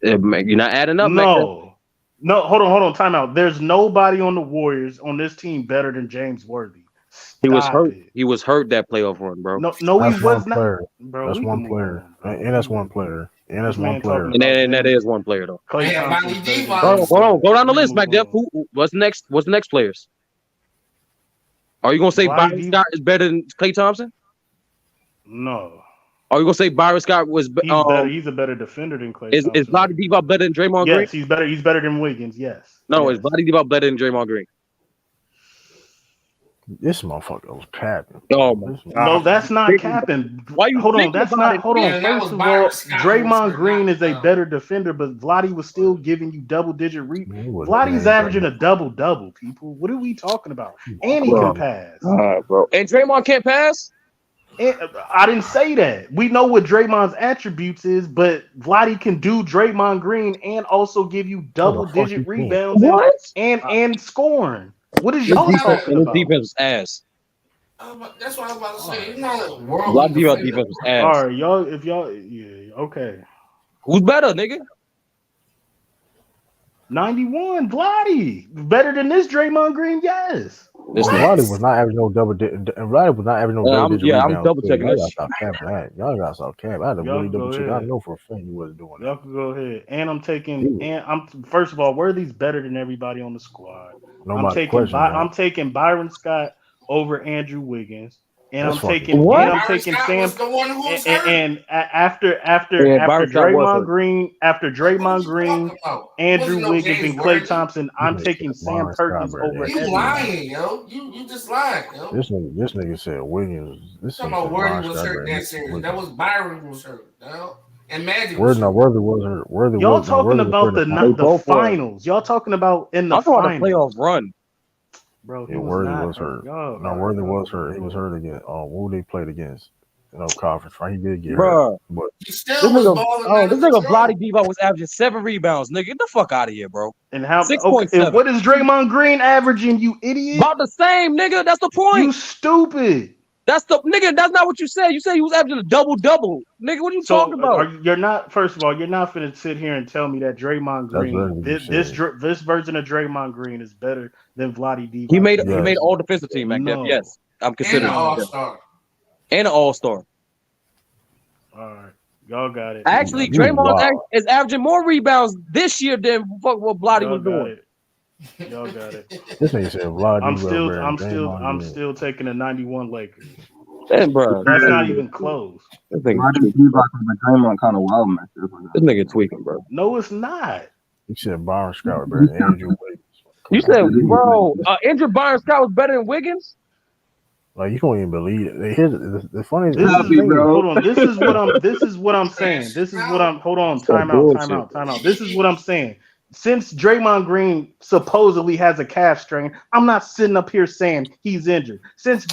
You're not adding up, Mac. No. Hold on. Time out. There's nobody on the Warriors on this team better than James Worthy. He was Stop hurt. it. He was hurt that playoff run, bro. No, he That's one was not. player. Bro, That's we one can move player. on, bro. And that's one player. And that's This one man talking player. about And that James. is one player though. Clay Yeah, Thompson Lonnie is better D than volume. James Hold on. Worthy. Go down the We can list, Mac move Dev. on. What's next? What's the next players? Are you gonna say Vlade Byron Scott is better than Klay Thompson? No. Are you gonna say Byron Scott was He's better. He's a better defender than Klay is Thompson. Vlade Divac better than Draymond Green? Yes, he's better. He's better than Wiggins. Yes. No, Yes. is Vlade Divac better than Draymond Green? This motherfucker was capping. Oh my No, that's not capping. Why you Hold on, thinking that's about not. it? Hold on. Yeah, that First was of all, Byron Scott who was Draymond hurt, Green not is a better defender, but Vlade was still giving you double-digit Man, he was Vladdy's man, averaging a double-double. People, what are we talking about? And he Bro. can pass. All right, bro. And Draymond can't pass? And, I didn't say that. We know what Draymond's attributes is, but Vladdy can do Draymond Green and also give you double-digit you can't. rebounds What? and scoring. What is His y'all defense, talking and his about? defense was ass. That's what I was about to say. He's not a world Vlade Divac defender. defense was All ass. right, y'all. If y'all, yeah, okay. Who's better, nigga? 91, Vladdy. Better than this Draymond Green, yes. This Vlade nigga. was not averaging no Vlade was not averaging no double digit I'm rebounds. double checking Y'all this. gotta stop capping that. Y'all gotta stop capping. I had to Y'all really can go double check. I ahead. know for a fact you wasn't doing Y'all that. can go ahead. And I'm He taking was- and I'm first of all, Worthy's better than everybody on the squad. Nobody question that. I'm taking Byron Scott over Andrew Wiggins. And That's I'm fucking taking What? and I'm Byron taking Scott Sam was the one who was hurt. and after Yeah, Byron Scott was hurt. After What are Draymond you Green, talking about? Andrew Wasn't no Wiggins James and Klay Worthy. Thompson, I'm This nigga taking said Sam Byron Scott Perkins better over than You everybody. lying, yo. You just lied, yo. this nigga said Wiggins. This Talking nigga about said Worthy Byron was Scott hurt better than that series. Wiggins. That was Byron who was hurt, yo. And Magic was hurt. Worthy was hurt. Y'all talking Worthy was about hurt the in They not the both were. finals. Y'all talking about in the I'm talking about the finals. playoff run. Bro, he Yeah, was Worthy not was hurt. Y'all, No, all right, Worthy y'all was can go hurt. He was ahead. hurt again. Who they played against? Conference, right? He did get hurt. Bruh. But He still was balling out This of nigga control. Vlade Divac was averaging 7 rebounds. Nigga, get the fuck out of here, bro. And how? Okay, 6.7. and what is Draymond Green averaging? You idiot! About the same, nigga. That's the You point. stupid. That's the nigga. That's not what you said. You said he was averaging a double. Nigga, what are you talking about? You're not. First of all, you're not finna sit here and tell me that Draymond that's Green, what you this version of Draymond Green is better than Vlade Divac. He made Yes. all defensive team, Mac. No. Yes, I'm And considering an that. all-star. And an all-star. All right, y'all got it. Actually, You Draymond wild. is averaging more rebounds this year than what Vlade Y'all was got doing. it. Y'all got it. This nigga said Vlade I'm was still better than Draymond Green. taking the 91 Lakers. bro. That's not even close. This nigga tweaking. This nigga tweaking, bro. No, it's not. You said Byron Scott was better than Andrew Wiggins. You said, bro, Andrew Byron Scott was better than Wiggins? Like you don't even believe it. Here's the funniest thing. Hold on. This is what I'm saying. Hold on. Time out. This is what I'm saying. Since Draymond Green supposedly has a calf strain, I'm not sitting up here saying he's injured. Since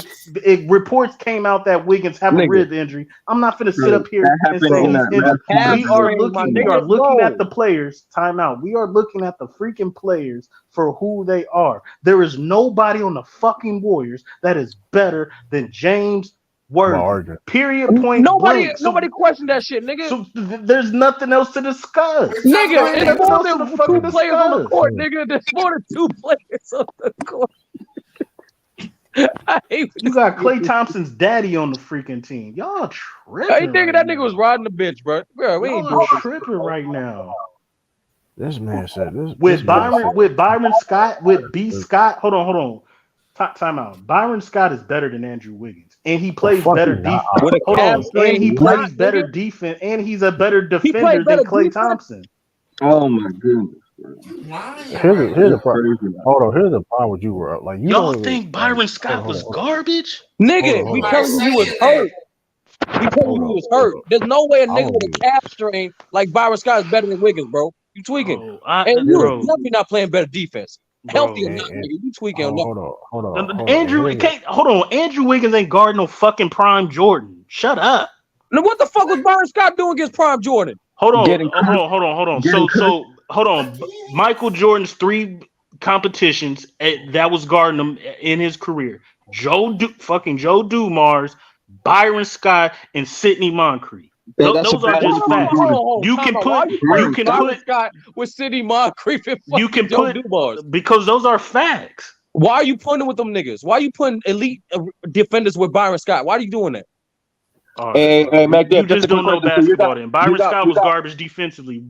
reports came out that Wiggins have a rib injury, I'm not going to sit up here and say he's injured. We are looking at the players. Time out. We are looking at the freaking players for who they are. There is nobody on the fucking Warriors that is better than James Worthy. Period. Point. Nobody blank. questioned that shit, nigga. So there's nothing else to discuss. Nigga, it's more than two players on the court, nigga. There's more than two players on the court. I hate you got Klay Thompson's daddy on the freaking team. Y'all tripping. I ain't thinking that nigga was riding the bench, bro. Bro, we ain't doing tripping right now. This man said this with Byron Scott, with B Scott. Hold on. Time out. Byron Scott is better than Andrew Wiggins, and he plays better defense. Hold on, and he plays better defense, and he's a better defender than Klay Thompson. Oh my goodness. Here's the problem. Hold on. Here's the problem with you, bro. Like y'all think Byron Scott was garbage? Nigga, we telling you he was hurt. We telling you he was hurt. There's no way a nigga with a calf strain like Byron Scott is better than Wiggins, bro. You tweaking. And you definitely not playing better defense. Healthy or not, nigga. You tweaking on nothing. Hold on. Andrew Wiggins ain't guarding no fucking Prime Jordan. Shut up. Now what the fuck was Byron Scott doing against Prime Jordan? Hold on. So hold on. Michael Jordan's 3 competitions that was guarding him in his career: Joe Dumars, Byron Scott, and Sidney Moncrief. Those are just facts. You can put Scott with Sidney Moncrief and you can Joe put Dumars. Because those are facts. Why are you putting with them niggas? Why are you putting elite defenders with Byron Scott? Why are you doing that? Hey, Mac, you just don't know basketball. Then Byron Scott was garbage defensively. We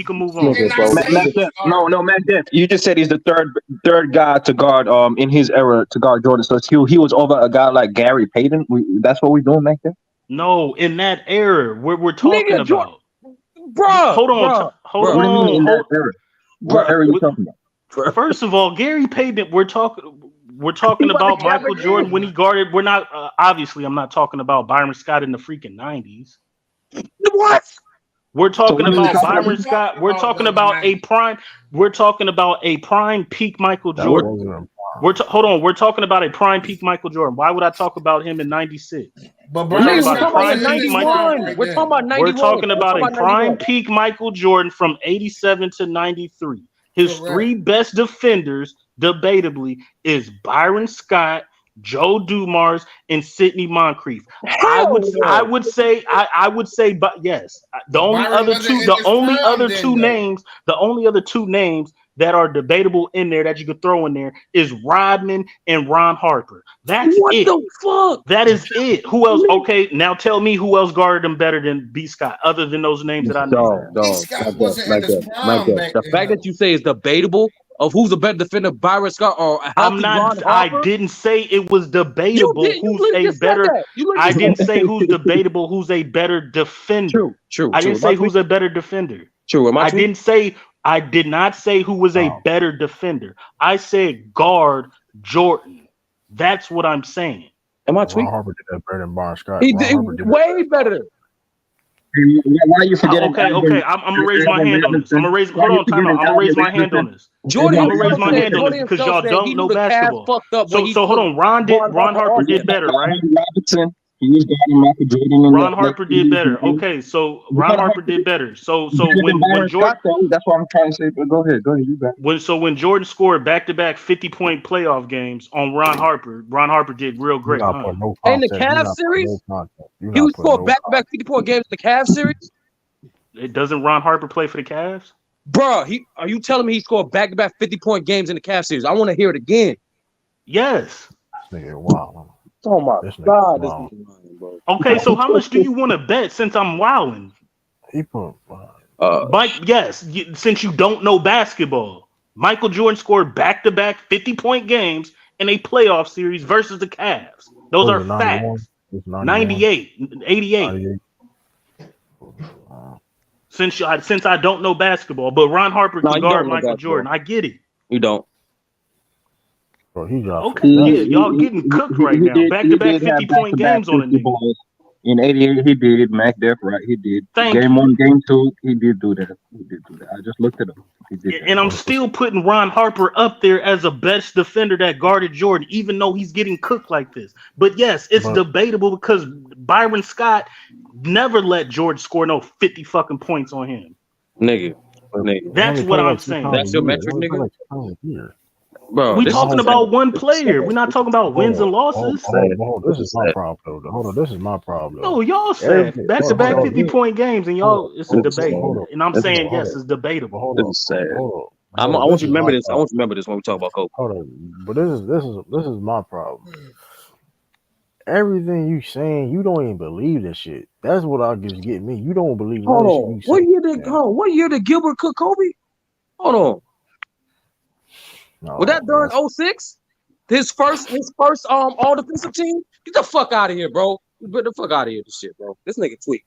can move on. Mac, you just said he's the third guy to guard in his era to guard Jordan. So he was over a guy like Gary Payton. That's what we're doing, Mac. No, in that era, we're talking about. Bro, hold on. What era are you talking about? First of all, Gary Payton, we're talking about Michael Jordan when he guarded. We're not obviously. I'm not talking about Byron Scott in the freaking 90s. What? We're talking about Byron Scott. We're talking about a prime. We're talking about a prime peak Michael Jordan. We're talking about a prime peak Michael Jordan. Why would I talk about him in '96? But we're talking about 91. We're talking about 91. We're talking about a prime peak Michael Jordan from '87 to '93. His 3 best defenders, debatably, is Byron Scott, Joe Dumars, and Sidney Moncrief. I would say, but yes, the only other two names that are debatable in there that you could throw in there is Rodman and Ron Harper. That's it. What the fuck? That is it. Who else? Okay, now tell me who else guarded them better than B. Scott, other than those names that I know. The fact that you say is debatable of who's a better defender, Byron Scott or I'm not. I didn't say it was debatable. I didn't say who's debatable. Who's a better defender? True. I didn't say who's a better defender. True. I did not say who was a better defender. I said guard Jordan. That's what I'm saying. Am I tweaking? Harper did that better than Byron Scott. He did way better. Why are you forgetting? Okay. I'm gonna raise my hand on this. I'm gonna raise my hand on this. Jordan, I'm gonna raise my hand on this because y'all don't know basketball. So hold on. Ron Harper did better, right? Ron Harper did better. Okay, so Ron Harper did better. So when Jordan, that's what I'm trying to say. But go ahead, you got it. When Jordan scored back-to-back 50-point playoff games on Ron Harper did real great. In the Cavs series, he was scored back-to-back 50-point games in the Cavs series. Doesn't Ron Harper play for the Cavs? Bro, are you telling me he scored back-to-back 50-point games in the Cavs series? I want to hear it again. Yes. Wow. Oh my God! This is lying, bro. Okay, so how much do you want to bet since I'm wilding? Mike, yes, since you don't know basketball, Michael Jordan scored back-to-back 50-point games in a playoff series versus the Cavs. Those What are was it, 91? facts. It's 91. 98, 88. 98. Since I don't know basketball, but Ron Harper No, can you guard don't know Michael basketball. Jordan. I get it. You don't. Bro, he got Okay, that. yeah, y'all getting cooked right now. Back to back 50-point games on a nigga. balls. In '88, he did. Mac Def, right? He did. Thank Game you. 1, Game 2, he did do that. He did do that. I just looked it up. He did that. And I'm still putting Ron Harper up there as a best defender that guarded Jordan, even though he's getting cooked like this. But yes, it's debatable because Byron Scott never let George score no 50 fucking points on him. Nigga. That's what I'm saying. That's your metric, nigga? Bro, we talking about one player. We're not talking about wins and losses. Hold on. This is my problem, though. Hold on. This is my problem. No, y'all said back-to-back 50-point games, and y'all, it's a debate. And I'm saying, yes, it's debatable. This is sad. I want you to remember this. I want you to remember this when we talk about Kobe. Hold on. But this is my problem. Everything you saying, you don't even believe this shit. That's what I just get me. You don't believe none of the shit you say. What year did Gilbert cook Kobe? Hold on. No, Was that during 06? His first all defensive team? Get the fuck out of here, bro. Get the fuck out of here, this shit, bro. This nigga tweak.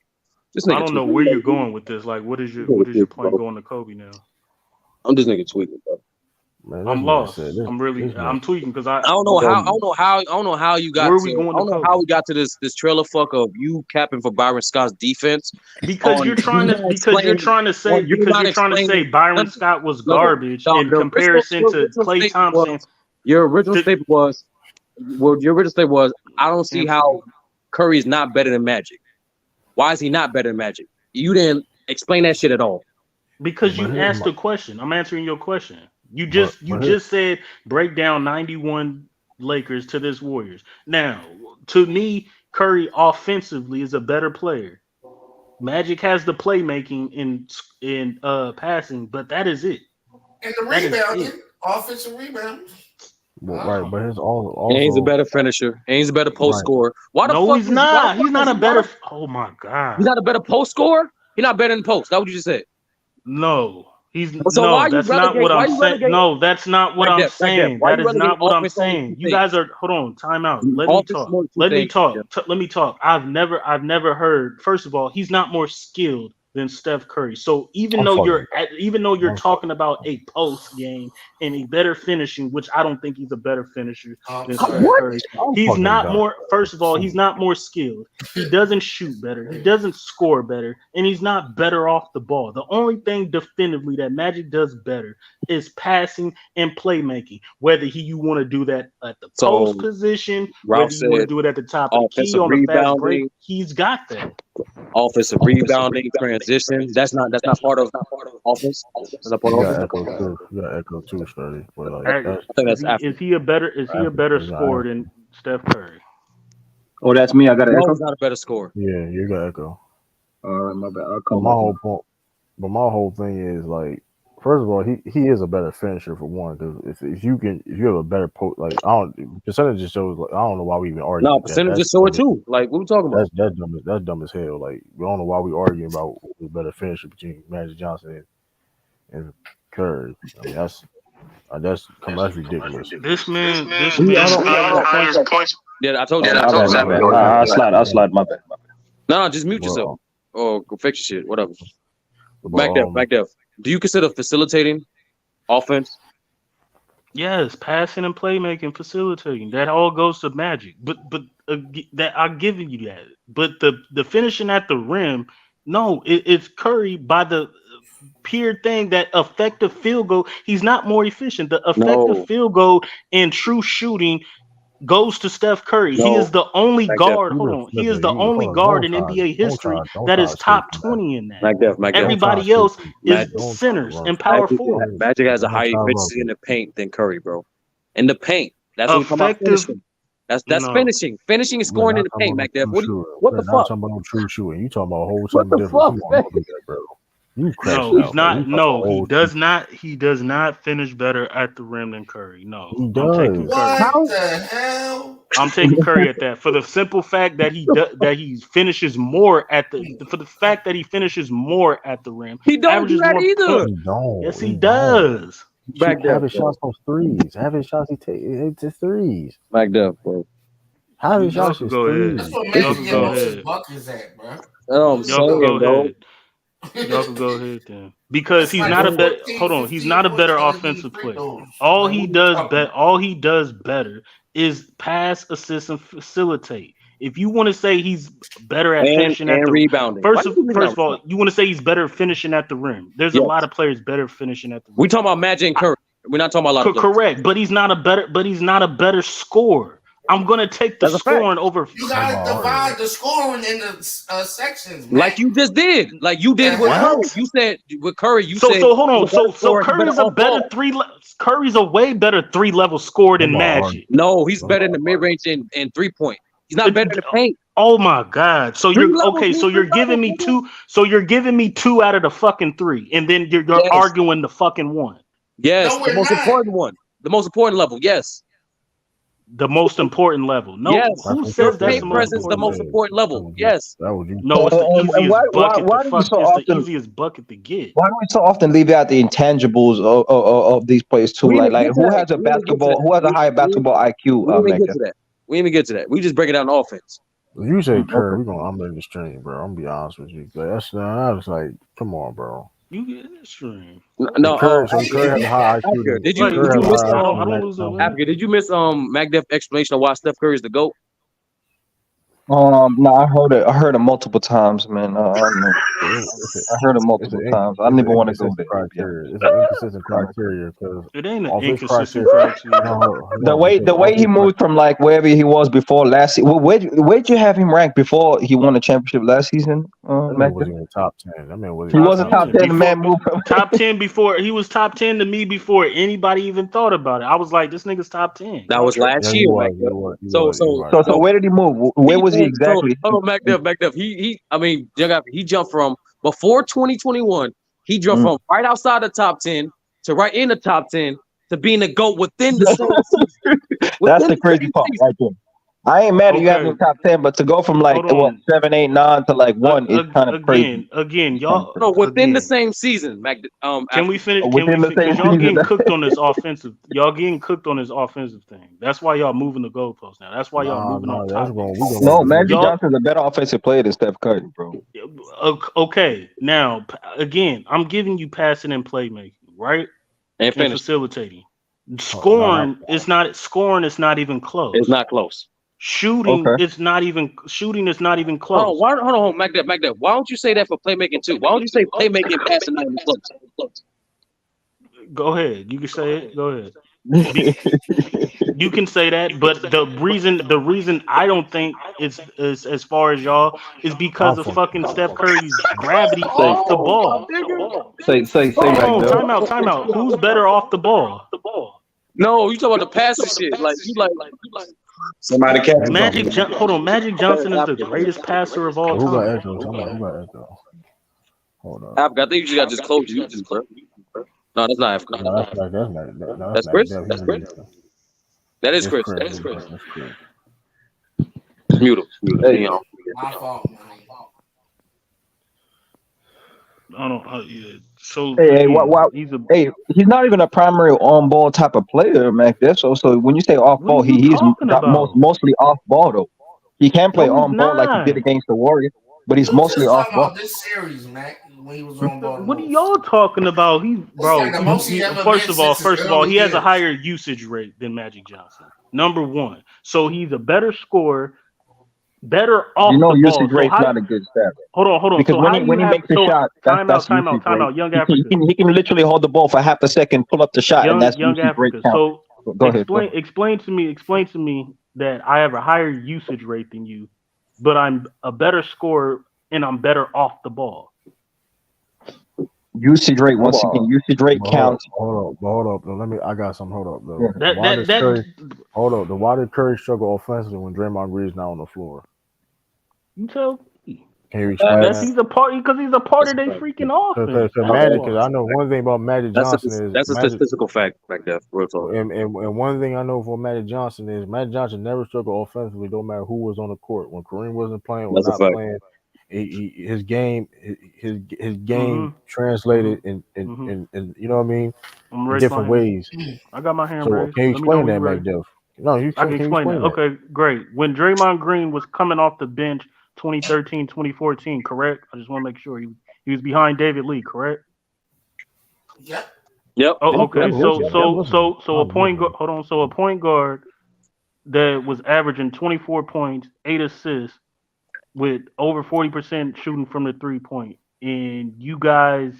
I don't know where you're going with this. Like, what is your point going to Kobe now? I'm just nigga tweaking, bro. Man, I'm lost. I'm tweaking because I don't know how you got. Where are we going? I don't know how we got to this trailer fuck of you capping for Byron Scott's defense. Because you're trying to say Byron Scott was garbage in comparison to Klay Thompson. Your original statement was I don't see how Curry is not better than Magic. Why is he not better than Magic? You didn't explain that shit at all. Because you asked a question. I'm answering your question. You just said break down 91 Lakers to this Warriors. Now, to me, Curry offensively is a better player. Magic has the playmaking in passing, but that is it. And the rebounding, offensive rebound. Right, but his also he's a better finisher. And he's a better post scorer. Why the fuck he's not? He's not a better. Oh my god. He's not a better post scorer. He's not better than post. That's what you just said. No. That's not what I'm saying. No, that's not what I'm saying. That is not what I'm saying. You guys are hold on, time out. Let me talk. I've never heard. First of all, he's not more skilled than Steph Curry. So even though you're talking about a post game and a better finishing, which I don't think he's a better finisher than Steph Curry. He's not more. First of all, he's not more skilled. He doesn't shoot better. He doesn't score better, and he's not better off the ball. The only thing definitively that Magic does better is passing and playmaking. Whether you want to do that at the post position, whether you want to do it at the top of the key on the fast break, he's got that. Offensive rebounding, transition. That's not part of offense. That's not part of offense. You got Echo too, Study. But like, I think that's is he a better scorer than Steph Curry? Oh, that's me. I got an Echo. He's not a better scorer. Yeah, you got Echo. All right, my bad. But my whole thing is like, first of all, he is a better finisher for one. Because if you have a better percentages shows like I don't know why we even argue. No, percentages show it too. Like what we talking about? That's dumb as hell. Like we don't know why we arguing about who's better finisher between Magic Johnson and Curry. I mean that's ridiculous. This man. Yeah, I told you. I'll slide. My bad. No, just mute yourself or go fix your shit. Whatever. Back there. Do you consider facilitating offense? Yes, passing and playmaking, facilitating. That all goes to Magic. But that I'm giving you that. But the finishing at the rim, no, it's Curry by the pure thing that effective field goal. He's not more efficient. The effective field goal and true shooting goes to Steph Curry. He is the only guard. Hold on. He is the only guard in NBA history that is top 20 in that. Everybody else is centers and power forward. Magic has a higher efficiency in the paint than Curry, bro. In the paint. That's what we're talking about. That's finishing. Finishing and scoring in the paint, MacDev. What the fuck? Talking about true shooting. You talking about a whole something different. No, he's not. No, he does not. He does not finish better at the rim than Curry. No, he does. What the hell? I'm taking Curry at that for the simple fact that he finishes more at the fact that he finishes more at the rim. He don't do that either. He don't. Yes, he does. Having shots on threes. Having shots he takes his threes. Back up, bro. How this Y'all y'all could shit go three? ahead. That's what Y'all Magic could and go Moses ahead. Buck is at, bro. I'm Y'all could saying, go bro. ahead. Y'all could go ahead then. Because That's he's like not a a better 14, hold on, he's 15 not a point better starting in the offensive free player. throws. All Like, he what are you does talking about? all he does better is pass, assist, and facilitate. If you want to say he's better at And finishing at the rebounding. Why first do you leave first out of all, rebounding? you want to say he's better finishing at the rim. There's a Yes. lot of players better finishing at the rim. We talking about Magic and Curry. We're not talking about a lot of players. Correct, but he's not a better scorer. I'm gonna take the That's a fact. scoring over. You gotta divide the scoring in the sections, man. Like you just did. Like you did with Curry. You said with Curry, you So said hold on. he's a better So scorer, he's better Curry's a off better ball. Curry's a way better 3-level scorer than Come on, Magic. No, he's better in the mid range and 3-point. He's not better in the paint. Oh my God! So 3 you're levels okay. mean So 3 you're giving levels, me nigga. two. So you're giving me 2 out of the fucking 3, and then you're Yes. arguing the fucking 1. Yes, No, the we're most not. important one. The most important level. Yes. The most important level. No, Yes. who That's what Your says you that's said. the paint most That's presence what the important you most level? said. important level. Yes. That was you. No, it's the And easiest bucket to why do we fuck. so It's the often easiest bucket to get. why do we so often leave out the intangibles of these players too? We didn't even Like get to who that. has a We didn't even get to that. basketball? Who has a high basketball IQ? We didn't even get Mega. to that. We didn't even get to that. We just break it down to offense. You say Curry, Okay. we gonna I'm in the stream, bro. I'm gonna be honest with you. But I was like, come on, bro. You get this stream. No, Curry has a high IQ Africa, than did Like you Curry has a miss high IQ I than don't Magic lose no Johnson. limit. Africa? Did you miss MacDuff explanation of why Steph Curry is the GOAT? No, I heard it. I heard it multiple times, man. I don't know. I heard it multiple times. I didn't even want to go there. Criteria. It's an inconsistent criteria because It ain't an off his inconsistent criteria. criteria. No, The no, because way off he his moved from like wherever he was before last season. Where'd you have him ranked before he won the championship last season? that man was Mecca? in the top 10. That man was He in the was a top top 10. 10. The man moved from Top 10 before he was top 10 to me before anybody even thought about it. I was like, this nigga's top 10. That Y'all was tripping. last Yeah, year, you was, MacDuff. you was, you So was, you so right. So where did he move? Where was he exactly? MacDuff. He jumped from before 2021. He jumped from right outside the top 10 to right in the top 10 to being the GOAT within the same season. That's the crazy part right there. I ain't mad at you having Okay, the top 10, but to go from like hold on. 7, 8, 9 to like 1 is kind of crazy. Again, It's kind of y'all. No, within the Again, same season, can we Africa. finish? Can we? within the Because same y'all season. getting cooked on this offensive. Y'all getting cooked on this offensive thing. That's why y'all moving the goalposts now. That's why y'all moving off That's topic. going. We gonna No, let the Magic niggas. Y'all Johnson's a better offensive player than Steph Curry, bro. okay? Now, again, I'm giving you passing and playmaking, right? And And finish. facilitating. No, Scoring is not even close. It's not close. Shooting Okay. is not even close. Hold on, MacDuff. Why don't you say that for playmaking too? Why don't you say playmaking and passing not even close? Go ahead. You can say it. Go ahead. You can say that, but the reason I don't think it's as far as y'all is because I'm of from. fucking Steph Curry's gravity off the ball. Say Hold back on, though. time out. Who's better off the ball? No, you talking about the passing shit. Like you like Somebody catch him. Hold on. Magic Johnson is the greatest passer of all Who got time. echo? Who got echo? Hold on. Africa. I think you just got to just close your YouTube, bro. No, that's not Africa. No, that's That's not Chris. That is Chris. That's Chris. Mute him. Hey, My fault, man. I don't. Yeah. So hey, again, he's a. he's not even a primary on ball type of player, Mac. So when you say off What are ball, you he's talking about? mostly off ball though. He can play No, he's on ball like he did not. against the Warriors, but he's We mostly just off talking ball. about this series, Mac, when he was on What are Baltimore. y'all talking about? It's like the most he ever been since his First of all, early he has a years. higher usage rate than Magic Johnson. Number one, so he's a better scorer, better You off know, the usage ball. So rate's how? not a good stat Hold on. because So how do you when he have? makes a So shot, time that's out, usage rate. Young He Africa, can literally hold the ball for half a second, pull up the shot, and that's young usage rate Africa. count. So Go ahead. explain to me that I have a higher usage rate than you, but I'm a better scorer and I'm better off the ball. Usage rate once again. Usage rate counts. Hold up. No, I got some. Hold up, though. Yeah. Hold up. Why did Curry struggle offensively when Draymond Green's not on the floor? You tell me. Can you explain that? He's a part because he's a part of their freaking offense. So Magic, because I know one thing about Magic Johnson is that's a Magic, statistical fact, MacDuff. Real talk. and one thing I know for Magic Johnson is Magic Johnson never struggled offensively, no matter who was on the court. When Kareem wasn't playing or That's a not fact. playing, his game translated in you know what I mean, I'm in raising different my hand. ways. I got my hand So raised. can you Let me know explain when that, you're ready. McDuff? No, I can can you explain that. explain that? Okay, great. When Draymond Green was coming off the bench 2013, 2014, correct? I just want to make sure he was behind David Lee, correct? Yep. Yep. Oh, I'm okay. listening. I'm listening. So a I'm point guard. listening. Hold on. So a point guard that was averaging 24 points, 8 assists, with over 40% shooting from the 3 point, and you guys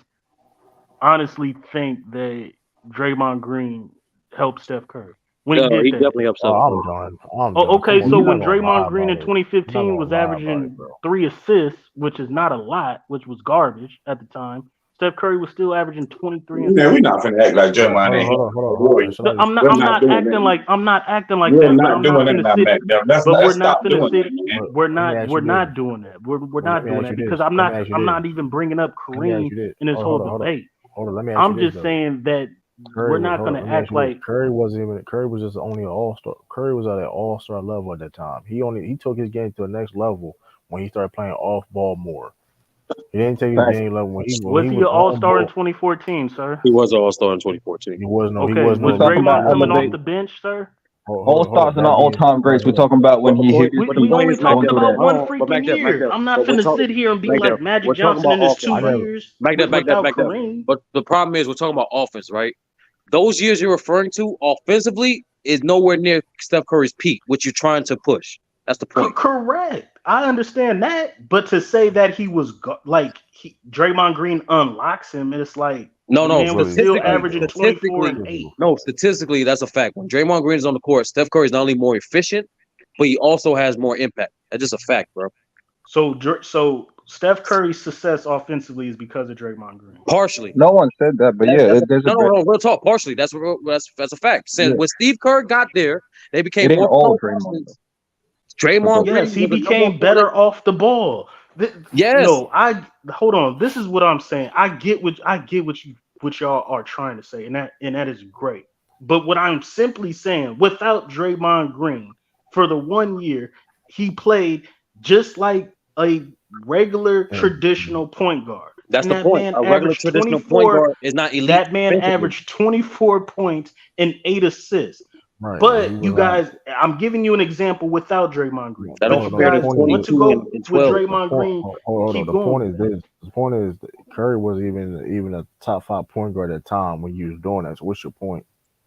honestly think that Draymond Green helped Steph Curry when he did He that? definitely helped Oh, Steph I'm Curry. done. I'm Oh, done. okay. Come on, So you're not when gonna lie Draymond Green about in it. You're not 2015 was gonna lie about it, averaging bro. 3 assists, which is not a lot, which was garbage at the time, Steph Curry was still averaging 23 and Man, we're 6. not finna act like Bro, Jeremiah ain't helping hold on. Warriors. Should I just? I'm not. We're I'm not not doing acting that. like. I'm not acting like We're that. But not I'm not doing that finna now, sit. Mac. Let's But we're let's not stop finna doing sit. that, man. But We're let me not. ask We're you this. not doing that. We're But let not me doing ask that you because this. I'm Let me not. ask you I'm this. not even bringing up Let me ask Kareem you this. in this whole Hold on. debate. Hold on. Let me ask you I'm this just though. saying that we're not Hold on. gonna Let me ask act you this. like. Curry wasn't even. Curry was just only an all star. Curry was at an all star level at that time. He took his game to the next level when he started playing off ball more. He didn't take his Facts. game level when Was he he was an All on Star in ball. 2014, sir? He was an All-Star in 2014. Okay. He Was was We're no talking elite. about Draymond That coming being off elevate. the bench, sir? All hold stars on. are not That all being time greats. We're hold on. talking about when But the he hit point, his but the We point only is, Mac talking Def, going through about that. one but freaking Mac Def, Mac year. Def, I'm not but finna sit here and be Mac Def, like Magic we're talking Johnson about in his offense, I 2 right? never. years Mac Def, Mac Def, without Mac Def. Kareem. But the problem is, we're talking about offense, right? Those years you're referring to offensively is nowhere near Steph Curry's peak, which you're trying to push. That's the point. Correct. I understand that, but to say that he was Draymond Green unlocks him, and it's like No, the no. man was Really, still I, averaging bro. 24 Statistically, and 8. no. Statistically, that's a fact. When Draymond Green is on the court, Steph Curry is not only more efficient, but he also has more impact. That's just a fact, bro. So Steph Curry's success offensively is because of Draymond Green. Partially. No one said that, but yeah, there's a No, bit. real talk. Partially. That's a fact. Since Yeah, when Steve Kerr got there, they it became ain't more all Draymond. offenses. Draymond Yes, Green he was the number one became scorer. better off the ball. Yes. No, I hold on. This is what I'm saying. I get what y'all are trying to say, and that is great. But what I'm simply saying, without Draymond Green, for the 1 year, he played just like a regular traditional point guard. That's And the that point. man A regular averaged traditional point 24. guard is not elite That man defensively. averaged 24 points and 8 assists. Right, but he But you was not. guys, I'm giving you an example without Draymond Green. That don't But you compare The to guys point want is, to 22 go and with 12. the Draymond point. Green. Hold on. Keep The going point with is that. this. The point is that Curry wasn't even a top 5 point guard at the time when you was doing that. So what's your point?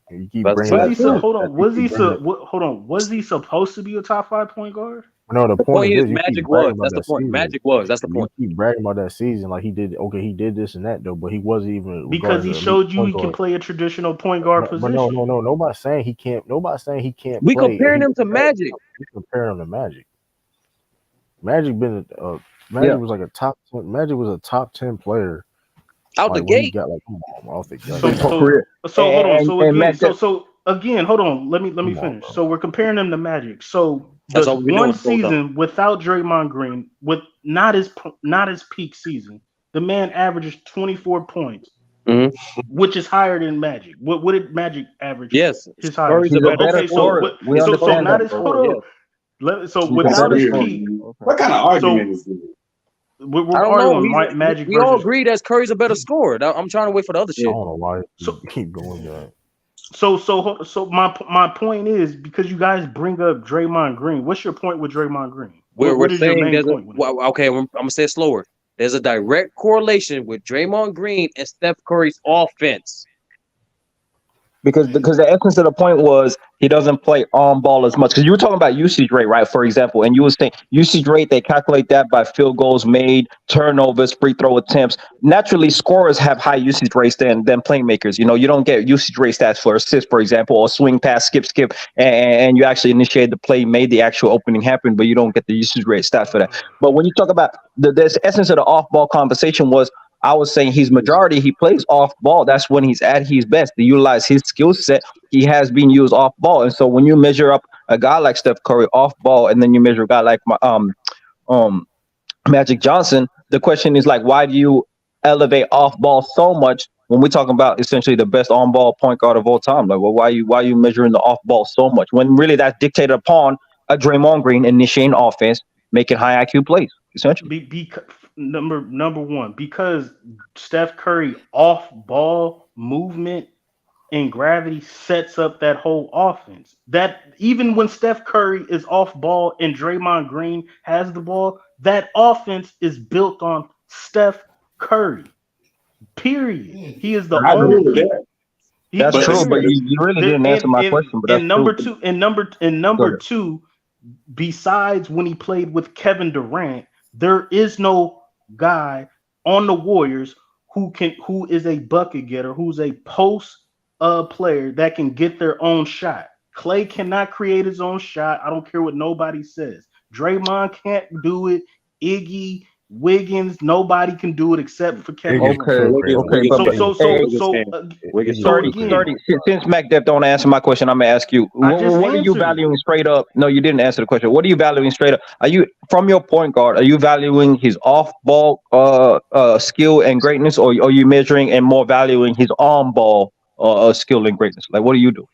You keep That's a bringing Was that. he fact. hold on? You Was keep he bringing that. hold on? Was he supposed to be a top 5 point guard? No, the The point point is is, this: you keep Magic bragging was. about That's the that point. season. Magic was. That's the You point. keep bragging about that season like he did. Okay, he did this and that though, but he wasn't even Because regarded he as an elite showed you point he can guard. play a traditional point guard But no, position. no, no. Nobody's saying he can't. Nobody's saying he can't We play. comparing He him to Magic. we comparing him to Magic. Magic been Yeah, Magic was like a top. Magic was a top 10 player. Out the Like when he gate. got like come on, off the So like for come on, so career. so hold on. So And again, Matt, so again, hold on. Let me come on, finish. bro. So we're comparing them to Magic. So That's the all we've been one doing this whole time. season without Draymond Green, with not his peak season, the man averages 24 points, hmm which is higher than Magic. What did Magic average Yes. his highest Curry's a he's a season? better better Okay, so scorer. scorer. what? We His So understand scoring is not that, his a bro. hold scorer, on. yes. So He's a I without better his disagree scorer. with peak, you. Okay. What kind of argument so is this? we're I don't know. arguing Magic We all versus. agree that Curry's a better scorer. I'm trying to wait for the other I shit. don't know why So you keep doing that. my point is because you guys bring up Draymond Green. What's your point with Draymond Green? We're What is your saying main there's a point with him? okay. I'm gonna say it slower. There's a direct correlation with Draymond Green and Steph Curry's offense. Because the essence of the point was he doesn't play on ball as much. Because you were talking about usage rate, right? For example, and you were saying usage rate, they calculate that by field goals made, turnovers, free throw attempts. Naturally, scorers have high usage rates than playmakers. You know, you don't get usage rate stats for assists, for example, or swing pass, skip, and you actually initiate the play, made the actual opening happen, but you don't get the usage rate stat for that. But when you talk about the essence of the off ball conversation was I was saying he's majority. He plays off ball. That's when he's at his best. To utilize his skill set, he has been used off ball. And so when you measure up a guy like Steph Curry off ball, and then you measure a guy like um Magic Johnson, the question is like, why do you elevate off ball so much when we're talking about essentially the best on ball point guard of all time? Like, well, why are you measuring the off ball so much when really that's dictated upon a Draymond Green initiating offense, making high IQ plays, essentially. Number one, because Steph Curry off ball movement and gravity sets up that whole offense. That even when Steph Curry is off ball and Draymond Green has the ball, that offense is built on Steph Curry. Period. He is the I agree only with that. That's true, but period. you really didn't answer my question. But that's And true. number two, besides when he played with Kevin Durant, there is no guy on the Warriors who is a bucket getter, who's a post player that can get their own shot. Clay cannot create his own shot. I don't care what nobody says. Draymond can't do it. Iggy, Wiggins, nobody can do it except for Kevin Durant. Since MacDev don't answer my question, I'm gonna ask you. What are you valuing straight up? No, you didn't answer the question. What are you valuing straight up? Are you from your point guard? Are you valuing his off ball skill and greatness, or are you measuring and more valuing his on ball skill and greatness? Like, what do you do?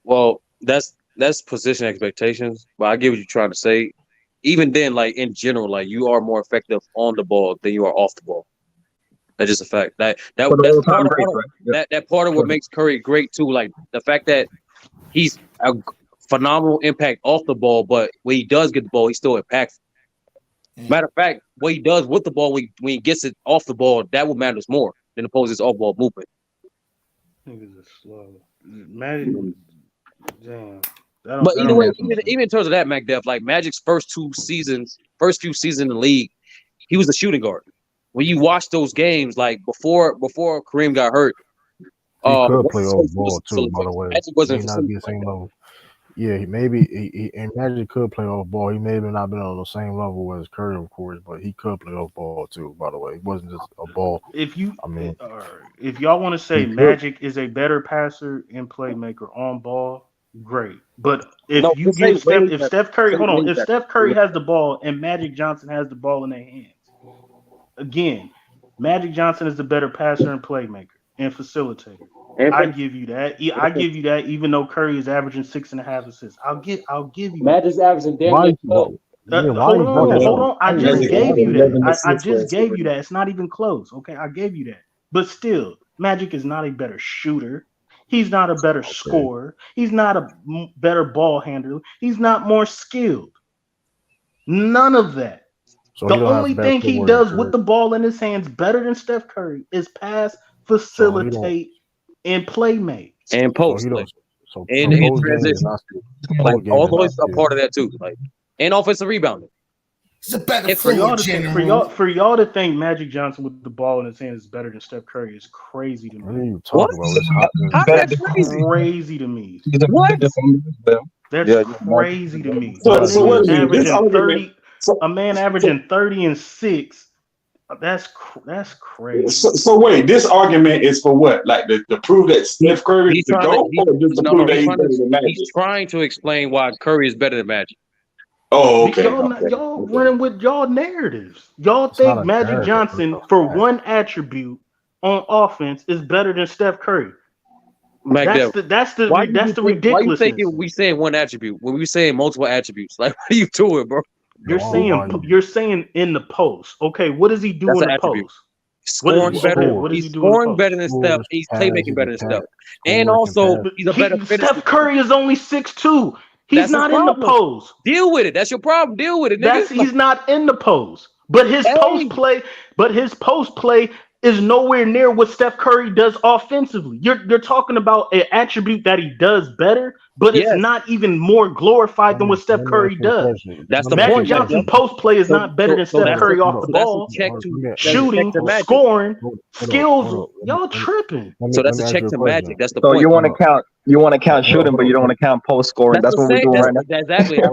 Well, that's position expectations, but I get what you're trying to say. Even then, like in general, like you are more effective on the ball than you are off the ball. That's just a fact. That's part of that part of what makes Curry great too. Like the fact that he's a phenomenal impact off the ball, but when he does get the ball, he's still impactful. Matter of fact, what he does with the ball when he gets it off the ball, that will matters more than opposed to his off ball movement. Niggas are slow. Magic, damn. But either way, even in terms of that, MacDef, like Magic's first few seasons in the league, he was a shooting guard. When you watch those games, like before Kareem got hurt, he could play off ball too. By the way, Magic wasn't may not be the same level. Yeah, he and Magic could play off ball. He may have not been on the same level as Curry, of course, but he could play off ball too. By the way, it wasn't just a ball. If y'all want to say Magic is a better passer and playmaker on ball, great. But if Steph Curry has the ball and Magic Johnson has the ball in their hands, again, Magic Johnson is the better passer and playmaker and facilitator. I give you that. I give you that. Even though Curry is averaging 6.5 assists, I'll give you. Magic's averaging damn near 12. Hold on. I just gave you that. I just gave you that. It's not even close. Okay, I gave you that. But still, Magic is not a better shooter. He's not a better scorer. He's not a better ball handler. He's not more skilled. None of that. So the only thing he does with the ball in his hands better than Steph Curry is pass, facilitate, and play make. And post. And transition. Like all those are part of that too. Like and offensive rebounding. It's a better for y'all to think Magic Johnson with the ball in his hands is better than Steph Curry is crazy to me. What are you talking about? How's that crazy? Crazy to me. What? That's crazy to me. A man averaging 30 and 6. That's crazy. So wait, this argument is for what? Like to prove that Steph Curry is the GOAT, or just to prove that he's better than Magic? He's trying to explain why Curry is better than Magic. Oh, okay. Y'all running with y'all narratives. Y'all think Magic Johnson for one attribute on offense is better than Steph Curry. That's the ridiculous. Why you thinking we saying one attribute when we saying multiple attributes? Like what are you doing, bro? You're saying in the post. Okay, what does he do in the post? Scoring better. He's scoring better than Steph. He's playmaking better than Steph. And also, he's a better finisher. Steph Curry is only 6'2". He's not in the post. Deal with it. That's your problem. Deal with it, nigga. He's not in the post. But his post play is nowhere near what Steph Curry does offensively. You're talking about an attribute that he does better, but it's not even more glorified than what Steph Curry does. That's the Magic point. Johnson post play is not better than Steph Curry off the ball. Shooting, scoring, skills. Y'all tripping. So that's a check to Magic. That's the so point. You want to count shooting, but you don't want to count post scoring. That's what we're doing right now. Exactly.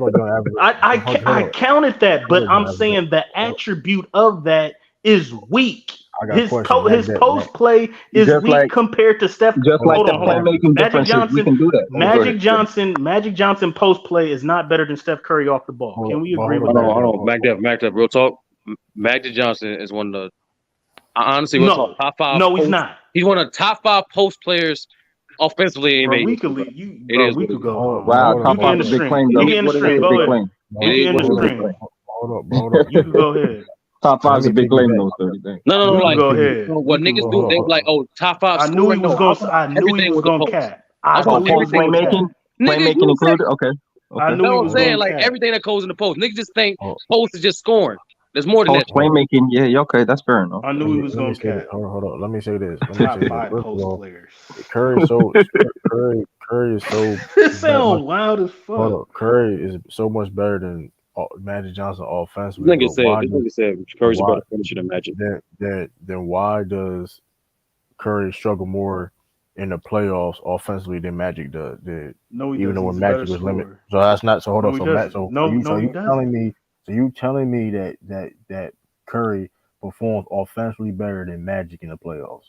I counted that, but I'm saying the attribute of that is weak. His post play is weak compared to Steph. Just like the playmaking differences, we can do that. Magic Johnson post play is not better than Steph Curry off the ball. Can we agree with that? Hold on, Mac Real talk. Magic Johnson is one of the honestly top 5. No, he's not. He's one of the top 5 post players offensively. We could go. Wow, top 5 is a big claim. You can end the stream. Go ahead. You can go ahead. Top Let five's a me big claim, piggyback. though. So You No. can Like go ahead. what You can niggas go do, they ahead. like, oh, top five I knew he scoring. was No, going. I knew he everything was was a going post. cat. I Oh, knew he was going cat. Nigga, playmaking you said. included. Okay. I knew That's he what I'm was saying. going Like cat. everything that goes in the post, niggas just think Oh, post is just scoring. There's more than Post that. playmaking. Yeah. Okay. That's fair enough. I knew he was let me going say this. cat. Hold on. Let me say this. Top 5 First of post all, players. Curry is so It much. sound wild as Hold fuck. on, Curry is so much better than Magic Johnson This offensively. nigga But said, Curry's a why better finisher than Magic. then why does Curry struggle more in the playoffs offensively than Magic does? No, he Even though doesn't. when He's a better Magic was limited, scorer. so that's not. So hold No, on. he So Matt. doesn't. So No, he you telling doesn't. me? So you telling me that Curry performs offensively better than Magic in the playoffs?